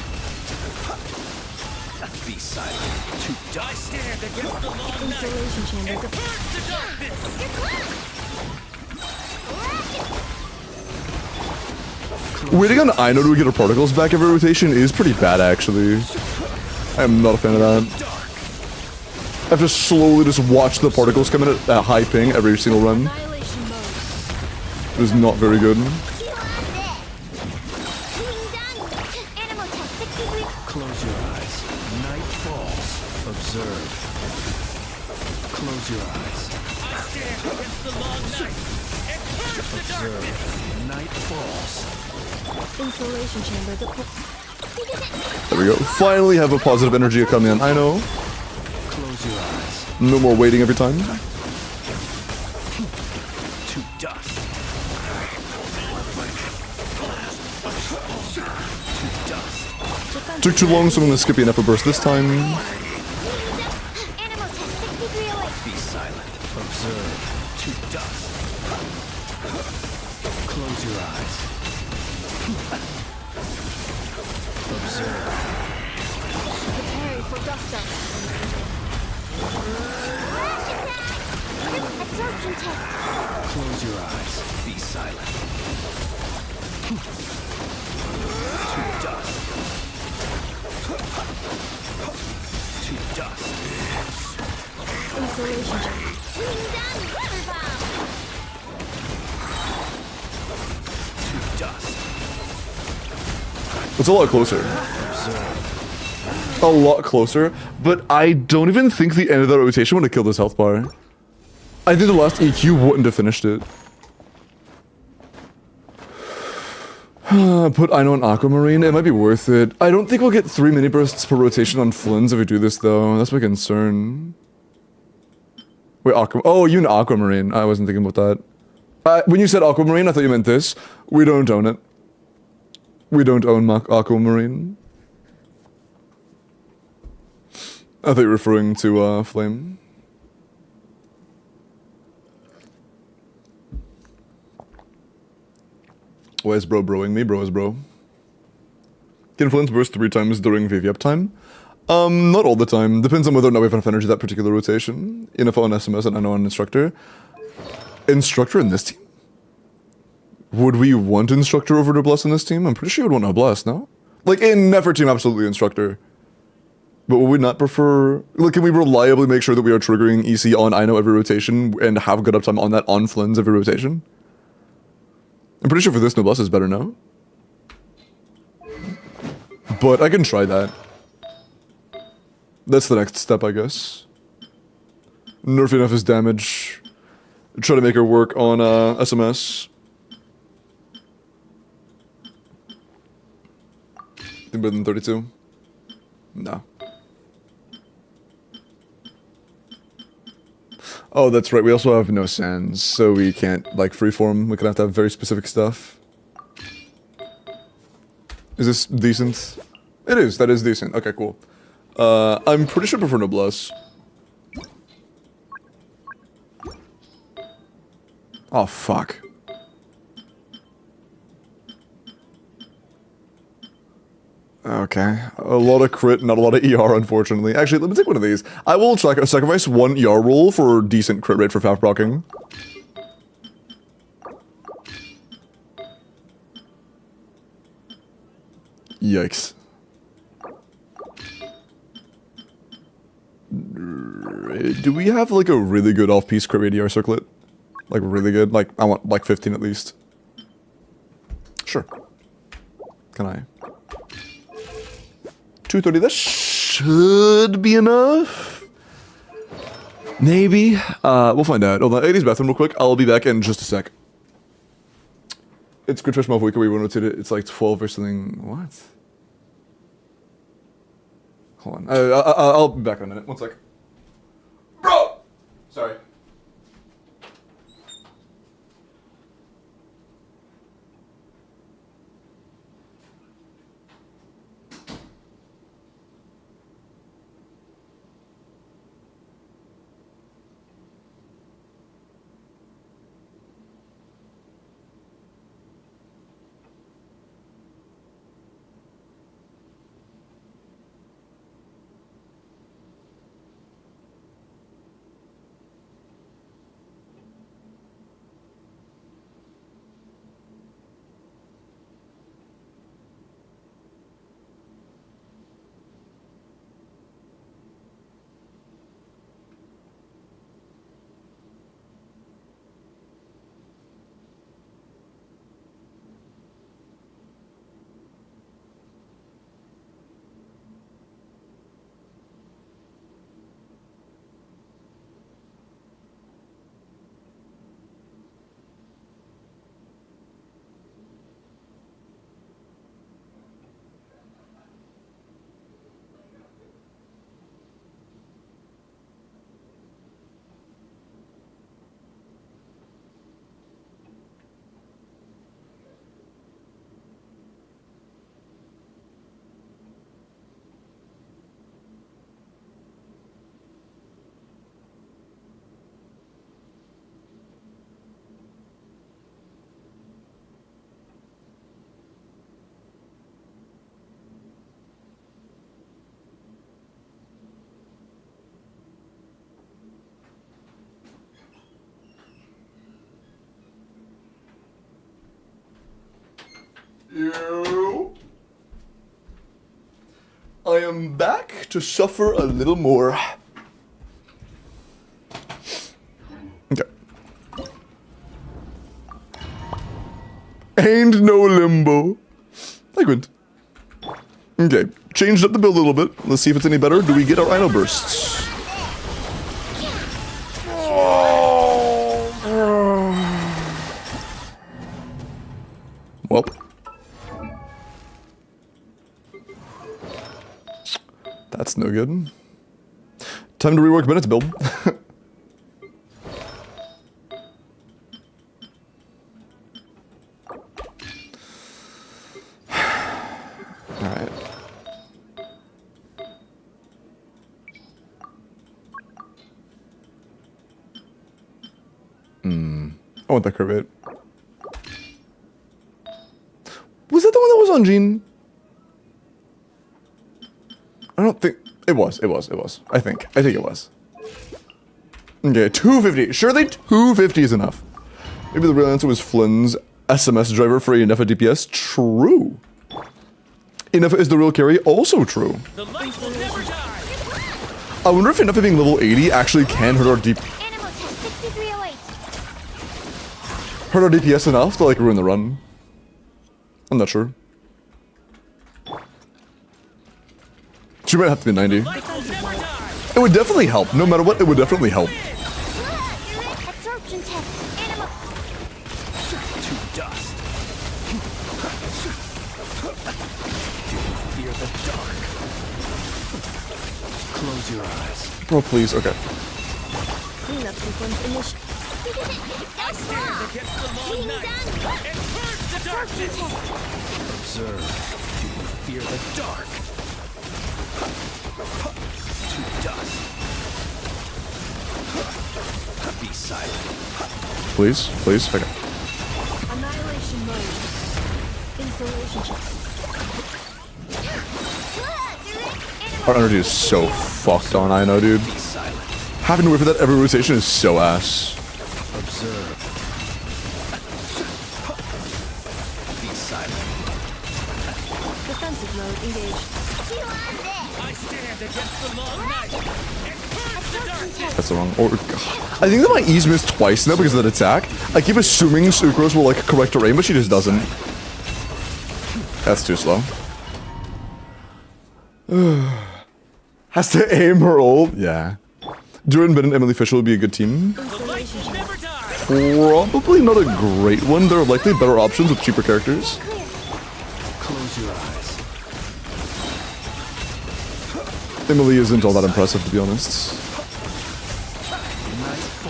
Speaker 4: Be silent. To dust. I stand against the long night.
Speaker 2: Insulation chamber.
Speaker 4: Curse the darkness.
Speaker 1: Waiting on Ino to get her particles back every rotation is pretty bad, actually. I'm not a fan of that. I have to slowly just watch the particles come in at a high ping every single run.
Speaker 2: Annihilation mode.
Speaker 1: It is not very good.
Speaker 4: your eyes. Night falls. Observe. Close your eyes.
Speaker 9: I stand against the long night and curse the darkness.
Speaker 4: Observe. Night falls.
Speaker 2: Insulation chamber deployed.
Speaker 1: There we go. Finally have a positive energy coming in. I know.
Speaker 4: Close your eyes.
Speaker 1: No more waiting every time.
Speaker 4: To dust. To dust.
Speaker 1: Took too long, so I'm gonna skip the Nefer burst this time.
Speaker 2: Animal test 63 away.
Speaker 4: Be silent. Observe. To dust. Close your eyes. Observe.
Speaker 2: Preparing for dust up. Flash attack! Absorption test.
Speaker 4: Close your eyes. Be silent. To dust. To dust.
Speaker 2: Insulation chamber. Bring down rubber bomb.
Speaker 4: To dust.
Speaker 1: It's a lot closer. A lot closer, but I don't even think the end of that rotation would have killed this health bar. I think the last EQ wouldn't have finished it. Put Aino on Aquamarine, it might be worth it. I don't think we'll get 3 mini bursts per rotation on Flynn's if we do this though. That's my concern. Wait, oh, you mean Aquamarine. I wasn't thinking about that. When you said Aquamarine, I thought you meant this. We don't own it. We don't own Aquamarine. I thought you were referring to Flame. Why is bro broing me? Bro is bro. Can Flynn's burst 3 times during VV time? Not all the time. Depends on whether or not we have enough energy that particular rotation. Info on SMS and I know on Instructor. Instructor in this team? Would we want Instructor over Noblesse in this team? I'm pretty sure you would want Noblesse, no? Like, in Nefer team, absolutely Instructor. But would we not prefer... Like, can we reliably make sure that we are triggering EC on Aino every rotation and have good uptime on that on Flynn's every rotation? I'm pretty sure for this, Noblesse is better now. But I can try that. That's the next step, I guess. Nerf enough his damage. Try to make her work on SMS. Think better than 32? No. Oh, that's right. We also have no sands, so we can't, like, freeform. We're gonna have to have very specific stuff. Is this decent? It is. That is decent. Okay, cool. I'm pretty sure I prefer Noblesse. Oh, fuck. Okay. A lot of crit, not a lot of ER, unfortunately. Actually, let me take one of these. I will sacrifice 1 ER roll for decent crit rate for Faf blocking. Yikes. Do we have, like, a really good off-piece crit rate ER circlet? Like, really good? Like, I want, like, 15 at least. Sure. Can I? 230, that should be enough. Maybe. We'll find out. Hold on, I use bathroom real quick. I'll be back in just a sec. It's Gridfish Month Week, we rotate it. It's like 12 or something. What? Hold on. I'll be back in a minute. 1 sec. Bro! Sorry. You. I am back to suffer a little more. Okay. Ain't no limbo. Hi, Gwent. Okay, changed up the build a little bit. Let's see if it's any better. Do we get our Rhino bursts? Well. That's no good. Time to rework minutes build. Alright. I want that curve. Was that the one that was on Jean? I don't think it was. I think it was. Okay, 250. Surely 250 is enough. Maybe the real answer was Flynn's SMS driver for Ineffa DPS. True. Ineffa is the real carry. Also true.
Speaker 9: The light will never die.
Speaker 1: I wonder if Ineffa being level 80 actually can hurt our
Speaker 2: Animal test 6308.
Speaker 1: hurt our DPS enough to like ruin the run. I'm not sure. She might have to be 90.
Speaker 9: Light will never die.
Speaker 1: It would definitely help. No matter what, it would definitely help.
Speaker 2: Absorption test. Animal.
Speaker 4: To dust. Fear the dark. Close your eyes.
Speaker 1: Oh, please. Okay.
Speaker 2: Cleanup sequence initial.
Speaker 9: I stand against the long night and purge the darkness.
Speaker 4: Observe. Fear the dark. To dust. Be silent.
Speaker 1: Please. Please. Okay.
Speaker 2: Annihilation mode. Installation check.
Speaker 1: Our energy is so fucked on I know, dude.
Speaker 4: Be silent.
Speaker 1: Having to wait for that every rotation is so ass.
Speaker 4: Observe. Be silent.
Speaker 2: Defensive mode engaged.
Speaker 9: I stand against the long night and purge the darkness.
Speaker 1: That's the wrong order. I think that my E's missed twice now because of that attack. I keep assuming Sucrose will like correct her aim, but she just doesn't. That's too slow. Has to aim her ult? Yeah. Duran, Ben, and Emily Fisher would be a good team.
Speaker 9: The light will never die.
Speaker 1: Probably not a great one. There are likely better options with cheaper characters.
Speaker 4: Close your eyes.
Speaker 1: Emily isn't all that impressive, to be honest.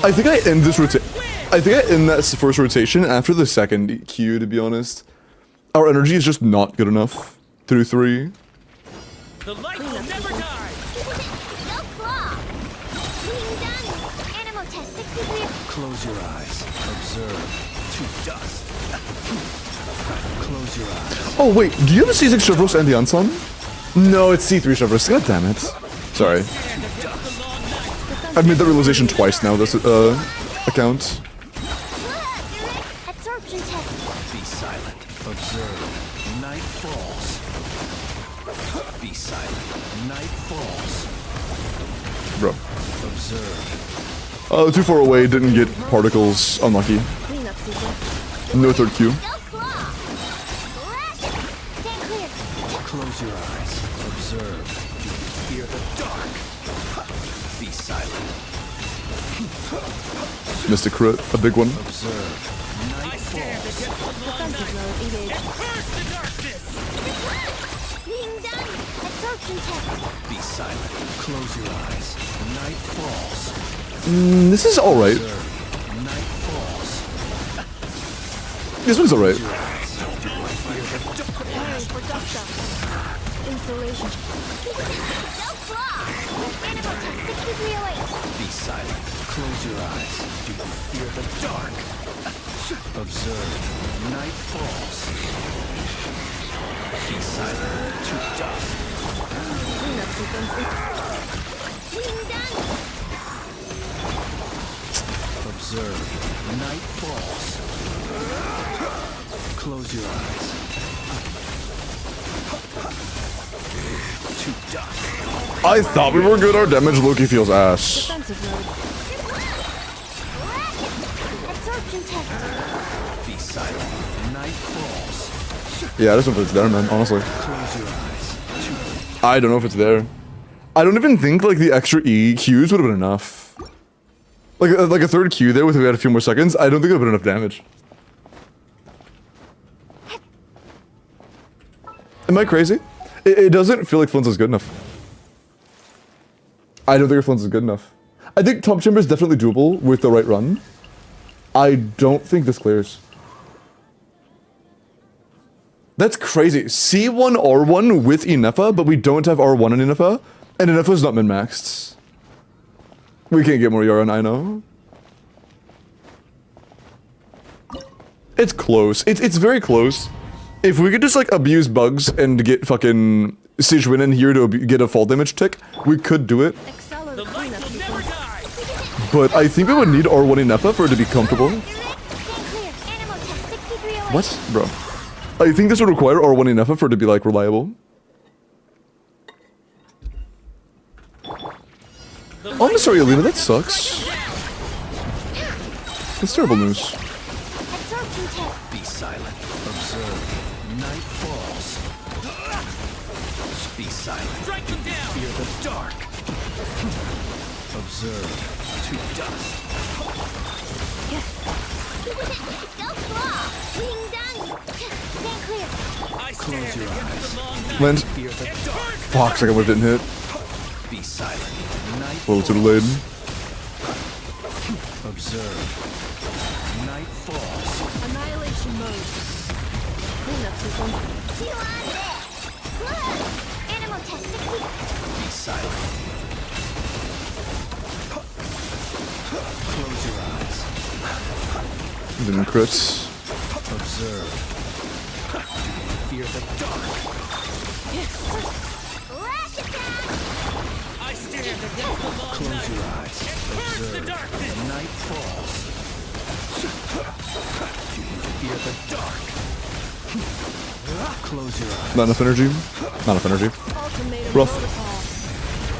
Speaker 1: I think I end this rotation. I think I end that first rotation after the second Q, to be honest. Our energy is just not good enough through 3.
Speaker 9: The light will never die.
Speaker 2: No claw. Being done. Animal test 63.
Speaker 4: Close your eyes. Observe. To dust. Close your eyes.
Speaker 1: Oh wait, do you have a C6 Chevros and the Unsun? No, it's C3 Chevros. God damn it. Sorry. I've made that realization twice now, this account.
Speaker 2: Absorption test.
Speaker 4: Be silent. Observe. Night falls. Be silent. Night falls.
Speaker 1: Bro.
Speaker 4: Observe.
Speaker 1: Too far away, didn't get particles. Unlucky.
Speaker 2: Cleanup sequence.
Speaker 1: No third Q.
Speaker 2: No claw. Stand clear.
Speaker 4: Close your eyes. Observe. Fear the dark. Be silent.
Speaker 1: Missed a crit, a big one.
Speaker 4: Observe.
Speaker 9: I
Speaker 4: Night
Speaker 9: stand
Speaker 4: falls.
Speaker 9: against the long
Speaker 2: Defensive
Speaker 9: night
Speaker 2: mode engaged.
Speaker 9: and purge the darkness.
Speaker 2: Being done. Absorption test.
Speaker 4: Be silent. Close your eyes. Night falls.
Speaker 1: This is alright.
Speaker 4: Observe. Night falls.
Speaker 1: This one's alright.
Speaker 2: Preparing for dust up. Installation. No claw. Animal test 6308.
Speaker 4: Be silent. Close your eyes. Do you fear the dark? Observe. Night falls. Be silent. To dust.
Speaker 2: Cleanup sequence. Being done.
Speaker 4: Observe. Night falls. Close your eyes. To dust.
Speaker 1: I thought we were good. Our damage Loki feels ass.
Speaker 3: Defensive mode.
Speaker 2: Absorption test.
Speaker 4: Be silent. Night falls.
Speaker 1: Yeah, I just don't know if it's there, man, honestly.
Speaker 4: Close your eyes.
Speaker 1: I don't know if it's there. I don't even think, like, the extra E Qs would have been enough. Like a third Q there, if we had a few more seconds, I don't think it would have been enough damage. Am I crazy? It doesn't feel like Flint's is good enough. I don't think Flint's is good enough. I think top chamber is definitely doable with the right run. I don't think this clears. That's crazy. C1 R1 with Inefa, but we don't have R1 in Inefa, and Inefa's not min-maxed. We can't get more Yaron, I know. It's close. It's very close. If we could just, like, abuse bugs and get fucking STYGIAN in here to get a fall damage tick, we could do it.
Speaker 3: Accelerate
Speaker 9: The light
Speaker 3: cleanup
Speaker 9: will never
Speaker 3: sequence.
Speaker 9: die.
Speaker 1: But I think we would need R1 Inefa for it to be comfortable.
Speaker 2: Stand clear. Animal test 6308.
Speaker 1: What? Bro. I think this would require R1 Inefa for it to be, like, reliable. Oh, I'm sorry, Alina, that sucks. That's terrible news.
Speaker 2: Absorption test.
Speaker 4: Be silent. Observe. Night falls. Be silent.
Speaker 9: Strike them down.
Speaker 4: Fear the dark. Observe. To dust.
Speaker 2: Go claw. Wing down. Stand clear.
Speaker 9: I
Speaker 4: Close
Speaker 9: stand
Speaker 4: your
Speaker 9: against
Speaker 4: eyes.
Speaker 9: the long night.
Speaker 1: Lens.
Speaker 4: Fear the
Speaker 9: It
Speaker 4: dark.
Speaker 9: hurts.
Speaker 1: Fox, like I didn't hit.
Speaker 4: Be silent. Night
Speaker 1: A little too delayed.
Speaker 4: Observe. Night falls.
Speaker 3: Annihilation mode. Cleanup sequence.
Speaker 2: Chew on this. Animal test 60.
Speaker 4: Be silent. Close your eyes.
Speaker 1: Didn't crits.
Speaker 4: Observe. Fear the dark.
Speaker 2: Lash attack.
Speaker 9: I stand against the long
Speaker 4: Close
Speaker 9: night.
Speaker 4: your eyes.
Speaker 9: It hurts the
Speaker 4: Observe.
Speaker 9: darkness.
Speaker 4: Night falls. Fear the dark. Close your eyes.
Speaker 1: Not enough energy. Not enough energy.
Speaker 3: Ultimatum
Speaker 1: Rough.
Speaker 3: protocol.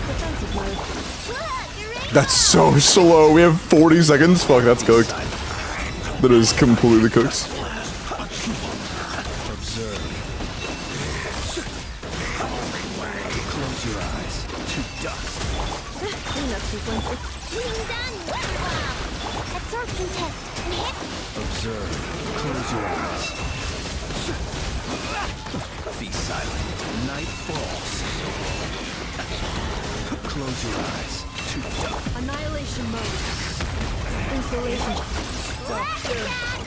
Speaker 3: Defensive mode.
Speaker 2: You're ready.
Speaker 1: That's so slow. We have 40 seconds. Fuck, that's cooked. That is completely cooked.
Speaker 4: Observe. Close your eyes. To dust.
Speaker 3: Cleanup sequence.
Speaker 2: Wing down. Weather bomb. Absorption test. And hit.
Speaker 4: Observe. Close your eyes. Be silent. Night falls. Close your eyes. To dust.
Speaker 3: Annihilation mode. Installation.
Speaker 2: Lash attack.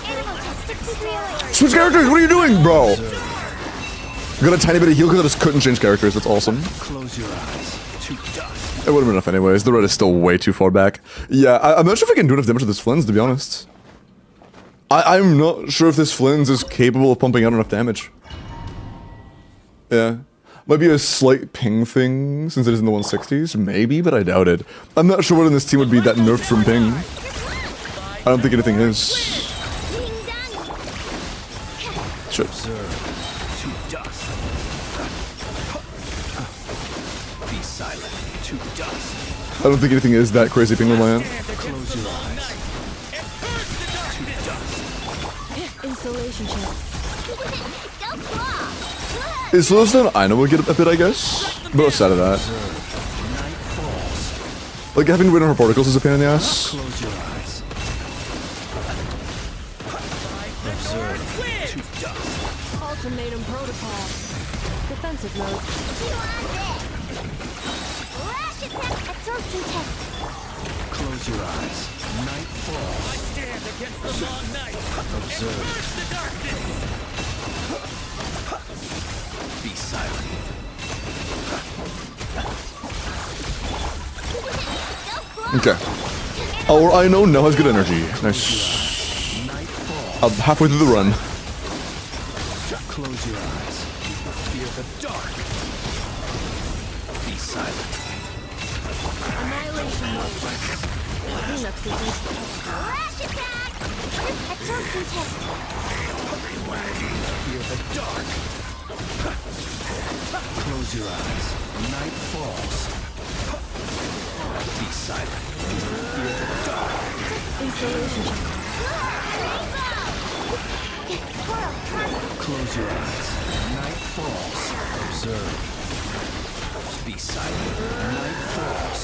Speaker 2: Animal test 6308.
Speaker 1: Switch characters. What are you doing, bro? I got a tiny bit of heal because I just couldn't change characters. That's awesome.
Speaker 4: Close your eyes. To dust.
Speaker 1: It would have been enough anyways. The red is still way too far back. Yeah, I'm not sure if we can do enough damage to this Flins, to be honest. I'm not sure if this Flins is capable of pumping out enough damage. Yeah. Might be a slight ping thing, since it is in the 160s. Maybe, but I doubt it. I'm not sure what in this team would be that nerfed from ping. I don't think anything is.
Speaker 2: Wing down.
Speaker 1: Sure.
Speaker 4: Observe. To dust. Be silent. To dust.
Speaker 1: I don't think anything is that crazy ping reliant.
Speaker 4: Close your eyes. To dust.
Speaker 3: Installation check.
Speaker 2: Go claw.
Speaker 1: Is Slowstone I know we'll get a bit, I guess. But outside of that.
Speaker 4: Night falls.
Speaker 1: Like, having to win on her particles is a pain in the ass.
Speaker 4: Close your eyes. Observe. To dust.
Speaker 3: Ultimatum protocol. Defensive mode.
Speaker 2: Chew on this. Lash attack. Absorption test.
Speaker 4: Close your eyes. Night
Speaker 9: I
Speaker 4: falls.
Speaker 9: stand against the long night. It
Speaker 4: Observe.
Speaker 9: hurts the darkness.
Speaker 4: Be silent.
Speaker 1: Okay. Our I know now has good energy. Nice.
Speaker 4: Night falls.
Speaker 1: Halfway through the run.
Speaker 4: Close your eyes. Fear the dark. Be silent.
Speaker 3: Annihilation mode. Cleanup sequence.
Speaker 2: Lash attack. Absorption test.
Speaker 4: Fear the dark. Close your eyes. Night falls. Be silent. Hear the dark.
Speaker 5: Installation check.
Speaker 4: Close your eyes. Night falls. Observe. Be silent. Night falls.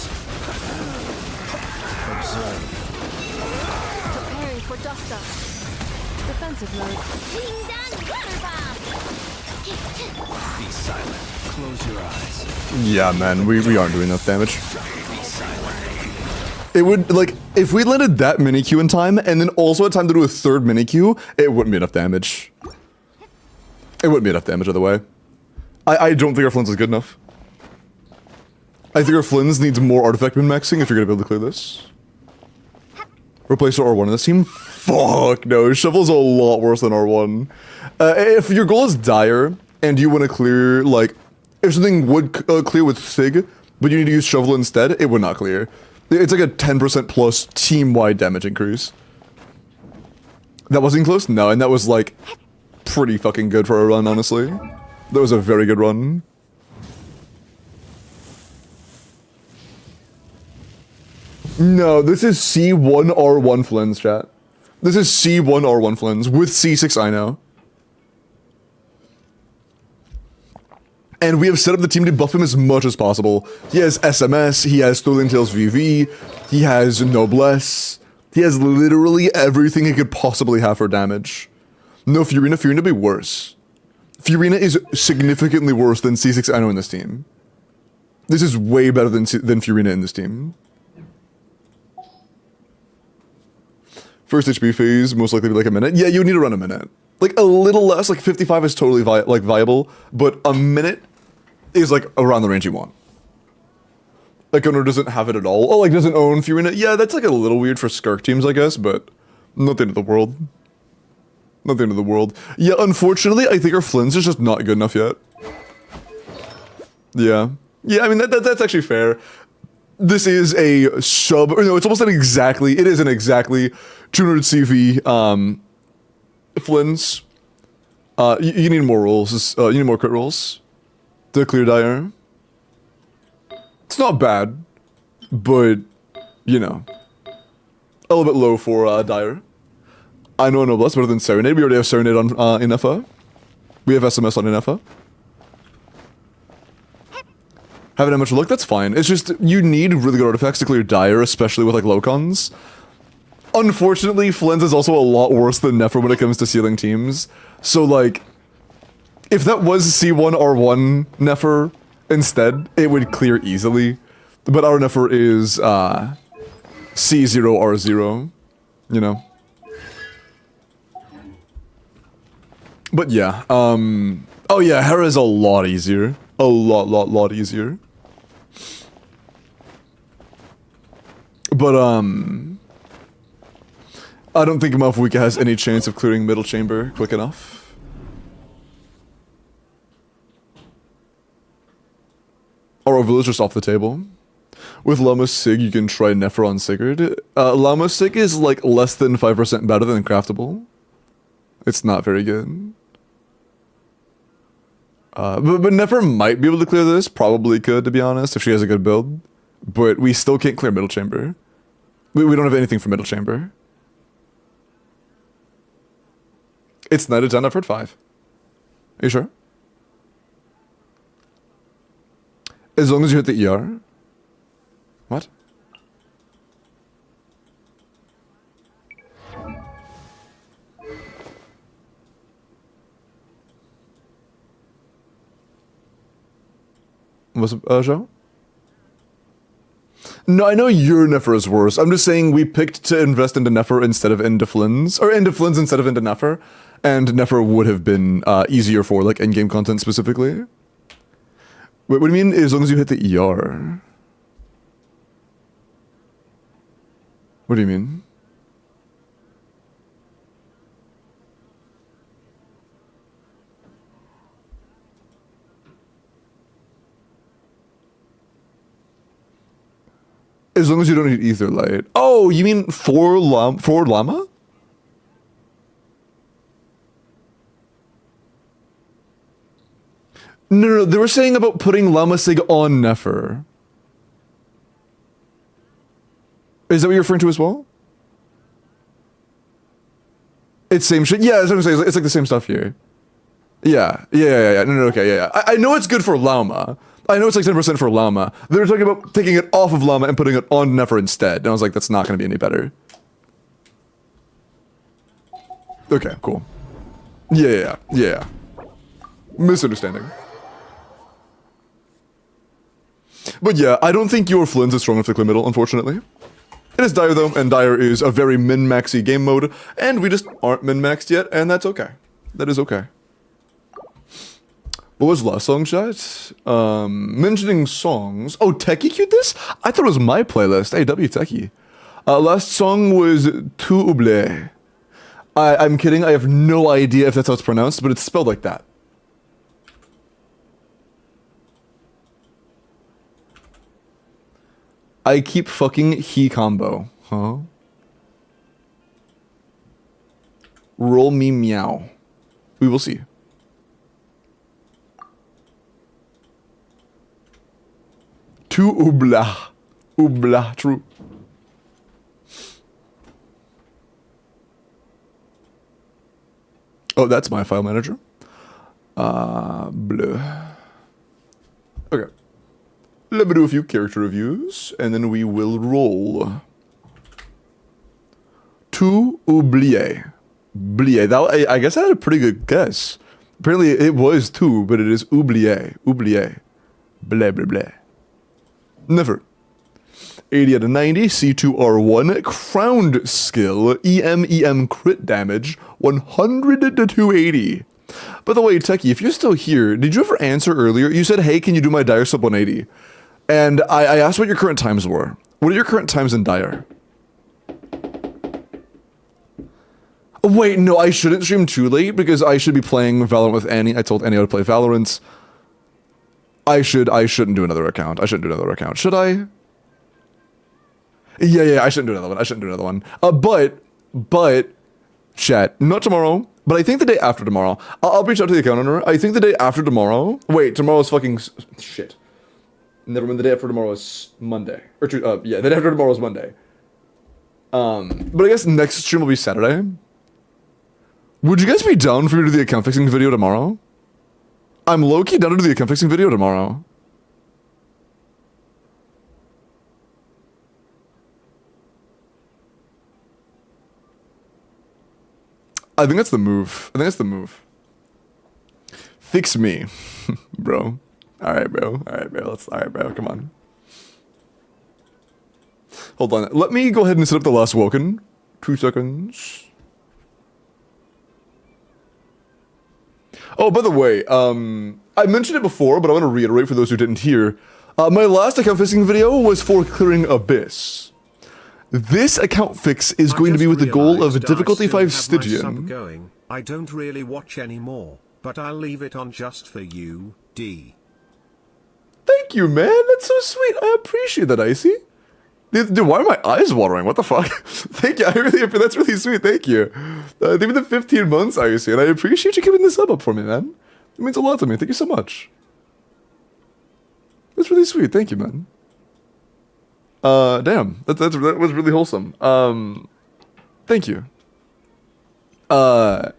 Speaker 4: Observe.
Speaker 5: Preparing for dust up. Defensive mode.
Speaker 2: Ding dong, water bomb.
Speaker 4: Be silent. Close your eyes.
Speaker 1: Yeah, man, we aren't doing enough damage.
Speaker 4: Be silent.
Speaker 1: It would, like, if we landed that mini Q in time, and then also had time to do a third mini Q, it wouldn't be enough damage. It wouldn't be enough damage either way. I don't think our Flins is good enough. I think our Flins needs more artifact min-maxing if you're gonna be able to clear this. Replace our R1 in this team? Fuck no, Shovel's a lot worse than R1. If your goal is Dire, and you want to clear, like, if something would clear with Sig, but you need to use Shovel instead, it would not clear. It's like a 10% plus team-wide damage increase. That wasn't close? No, and that was, like, pretty fucking good for a run, honestly. That was a very good run. No, this is C1R1 Flins, chat. This is C1R1 Flins with C6 I know. And we have set up the team to buff him as much as possible. He has SMS, he has Thrilling Tales VV, he has Noblesse, he has literally everything he could possibly have for damage. No, Furina would be worse. Furina is significantly worse than C6 I know in this team. This is way better than Furina in this team. First HP phase, most likely be like a minute. Yeah, you would need to run a minute. Like a little less, like 55 is totally viable, but a minute is like around the range you want. Like owner doesn't have it at all. Oh, like doesn't own Furina. Yeah, that's like a little weird for Skirk teams, I guess, but not the end of the world. Not the end of the world. Yeah, unfortunately, I think our Flins is just not good enough yet. Yeah. Yeah, I mean, that's actually fair. This is a sub, or no, it's almost an exactly, it is an exactly 200 CV, Flins. You need more rolls, you need more crit rolls to clear Dire. It's not bad, but, you know, a little bit low for Dire. I know Noblesse better than Serenade. We already have Serenade on NFA. We have SMS on NFA. Haven't had much luck, that's fine. It's just, you need really good artifacts to clear Dire, especially with like Locons. Unfortunately, Flins is also a lot worse than Nefer when it comes to sealing teams. So like, if that was C1R1 Nefer instead, it would clear easily. But our Nefer is C0R0, you know. But yeah, oh yeah, Hera is a lot easier. A lot easier. But, I don't think Malfuika has any chance of clearing middle chamber quick enough. Or Village just off the table. With Llama Sig, you can try Nefer on Sigurd. Llama Sig is like less than 5% better than Craftable. It's not very good. But Nefer might be able to clear this. Probably could, to be honest, if she has a good build. But we still can't clear middle chamber. We don't have anything for middle chamber. It's Knight of 10, I've heard 5. Are you sure? As long as you hit the ER. What? What's Joe? No, I know your Nefer is worse. I'm just saying we picked to invest into Nefer instead of into Flins. Or into Flins instead of into Nefer. And Nefer would have been easier for, like, in-game content specifically. Wait, what do you mean as long as you hit the ER? What do you mean? As long as you don't need ether light. Oh, you mean for llama? No, they were saying about putting Llama Sig on Nefer. Is that what you're referring to as well? It's same shit. Yeah, that's what I'm saying. It's like the same stuff here. Yeah. No, okay, yeah. I know it's good for Llama. I know it's like 10% for Llama. They were talking about taking it off of Llama and putting it on Nefer instead. And I was like, that's not going to be any better. Okay, cool. Yeah. Misunderstanding. But yeah, I don't think your Flynn's is strong enough to clear middle, unfortunately. It is Dire though, and Dire is a very min-maxy game mode, and we just aren't min-maxed yet, and that's okay. That is okay. What was last song, chat? Mentioning songs. Oh, Techie queued this? I thought it was my playlist. Hey, W Techie. Last song was Tu Oublié. I'm kidding, I have no idea if that's how it's pronounced, but it's spelled like that. I keep fucking he combo, huh? Roll me meow. We will see. Tu oubla. Oubla, true. Oh, that's my file manager. Bleu. Okay. Let me do a few character reviews, and then we will roll. Tu oublié. Oublié. That, I guess I had a pretty good guess. Apparently it was tu, but it is oublié. Oublié. Blah, blah, blah. Never. 80 out of 90, C2R1, crowned skill, EM crit damage, 100 to 280. By the way, Techie, if you're still here, did you ever answer earlier? You said, hey, can you do my Dire sub 180? And I asked what your current times were. What are your current times in Dire? Wait, no, I shouldn't stream too late because I should be playing Valorant with Annie. I told Annie how to play Valorant. I shouldn't do another account. I shouldn't do another account. Should I? Yeah, I shouldn't do another one. But, chat, not tomorrow, but I think the day after tomorrow. I'll reach out to the account owner. I think the day after tomorrow. Wait, tomorrow's fucking shit. Never mind, the day after tomorrow is Monday. Yeah, the day after tomorrow is Monday. But I guess next stream will be Saturday. Would you guys be down for me to do the account fixing video tomorrow? I'm low-key down to do the account fixing video tomorrow. I think that's the move. Fix me, bro. Alright, bro. Alright, bro. Come on. Hold on. Let me go ahead and set up the last Welkin. 2 seconds. Oh, by the way, I mentioned it before, but I want to reiterate for those who didn't hear. My last account fixing video was for clearing Abyss. This account fix is going to be with the goal of difficulty 5 Stygian.
Speaker 8: I don't really watch anymore, but I'll leave it on just for you, D.
Speaker 1: Thank you, man. That's so sweet. I appreciate that, Icy. Dude, why are my eyes watering? What the fuck? Thank you. That's really sweet. Thank you. Even the 15 months, Icy, and I appreciate you giving this up for me, man. It means a lot to me. Thank you so much. That's really sweet. Thank you, man. Damn. That was really wholesome. Thank you. Have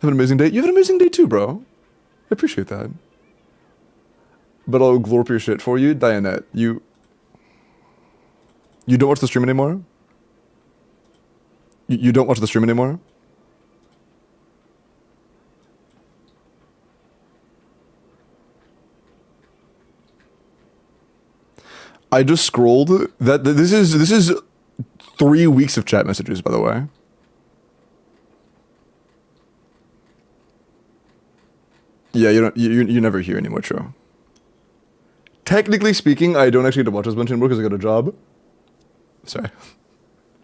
Speaker 1: an amazing day. You have an amazing day too, bro. I appreciate that. But I'll glorp your shit for you, Dianette. You don't watch the stream anymore? You don't watch the stream anymore? I just scrolled that this is 3 weeks of chat messages, by the way. Yeah, you never hear anymore, Tro. Technically speaking, I don't actually get to watch as much anymore because I got a job. Sorry.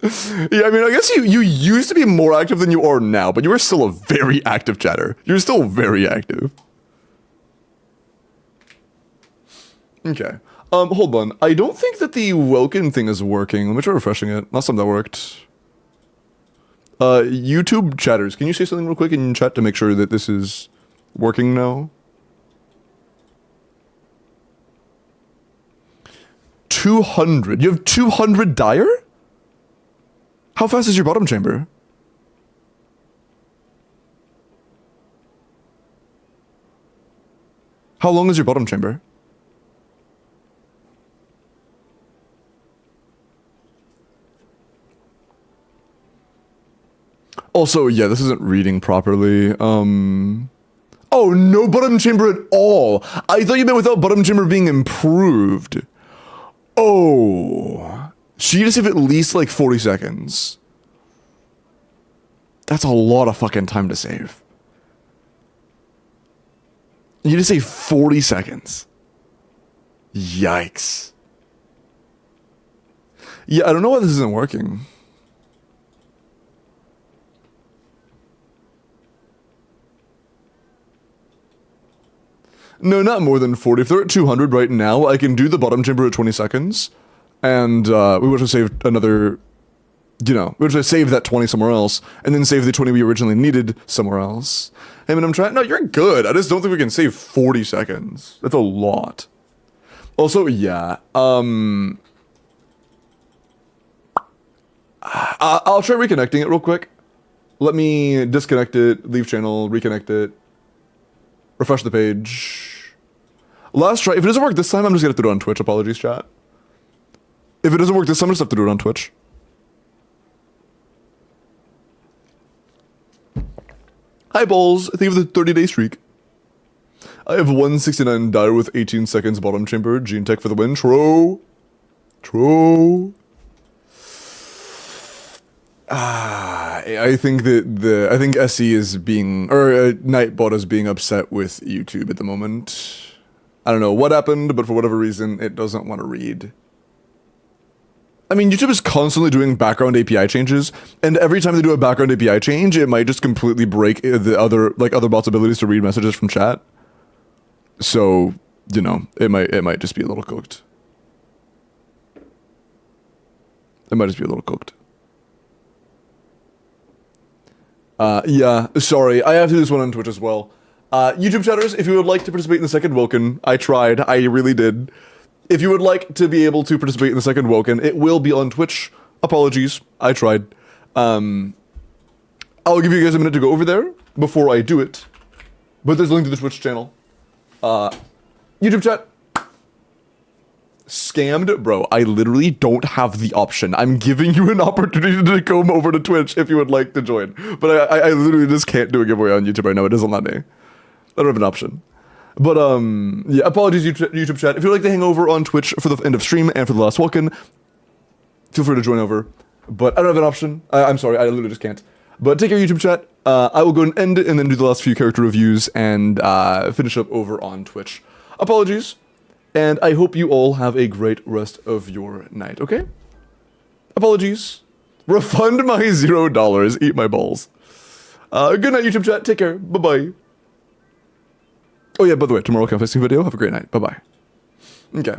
Speaker 1: Yeah, I mean, I guess you used to be more active than you are now, but you are still a very active chatter. You're still very active. Okay. Hold on. I don't think that the Welkin thing is working. Let me try refreshing it. Last time that worked. YouTube chatters, can you say something real quick in chat to make sure that this is working now? 200. You have 200 dire? How fast is your bottom chamber? How long is your bottom chamber? Also, yeah, this isn't reading properly. Oh, no bottom chamber at all. I thought you meant without bottom chamber being improved. Oh. So you just have at least like 40 seconds. That's a lot of fucking time to save. You just say 40 seconds. Yikes. Yeah, I don't know why this isn't working. No, not more than 40. If they're at 200 right now, I can do the bottom chamber at 20 seconds. And we would have saved another, you know, we would have saved that 20 somewhere else, and then save the 20 we originally needed somewhere else. Hey, man, I'm trying. No, you're good. I just don't think we can save 40 seconds. That's a lot. Also, yeah. I'll try reconnecting it real quick. Let me disconnect it, leave channel, reconnect it, refresh the page. Last try. If it doesn't work this time, I'm just gonna have to do it on Twitch. Apologies, chat. If it doesn't work this time, I just have to do it on Twitch. Hi, Balls. Thank you for the 30-day streak. I have 169 dire with 18 seconds bottom chamber. Gene Tech for the win. Tro. I think that I think SE is being, or Nightbot is being upset with YouTube at the moment. I don't know what happened, but for whatever reason, it doesn't want to read. I mean, YouTube is constantly doing background API changes, and every time they do a background API change, it might just completely break the other bots' abilities to read messages from chat. So, you know, it might just be a little cooked. It might just be a little cooked. Yeah, sorry, I have to do this one on Twitch as well. YouTube chatters, if you would like to participate in the second WELKIN, I tried, I really did. If you would like to be able to participate in the second WELKIN, it will be on Twitch. Apologies, I tried. I'll give you guys a minute to go over there before I do it. But there's a link to the Twitch channel. YouTube chat. Scammed? Bro, I literally don't have the option. I'm giving you an opportunity to come over to Twitch if you would like to join. But I literally just can't do a giveaway on YouTube right now. It doesn't let me. I don't have an option. But, yeah, apologies, YouTube chat. If you'd like to hang over on Twitch for the end of stream and for the last WELKIN, feel free to join over. But I don't have an option. I'm sorry, I literally just can't. But take care, YouTube chat. I will go and end it and then do the last few character reviews and finish up over on Twitch. Apologies. And I hope you all have a great rest of your night, okay? Apologies. Refund my $0. Eat my balls. Good night, YouTube chat. Take care. Bye-bye. Oh yeah, by the way, tomorrow confessing video. Have a great night. Bye-bye. Okay.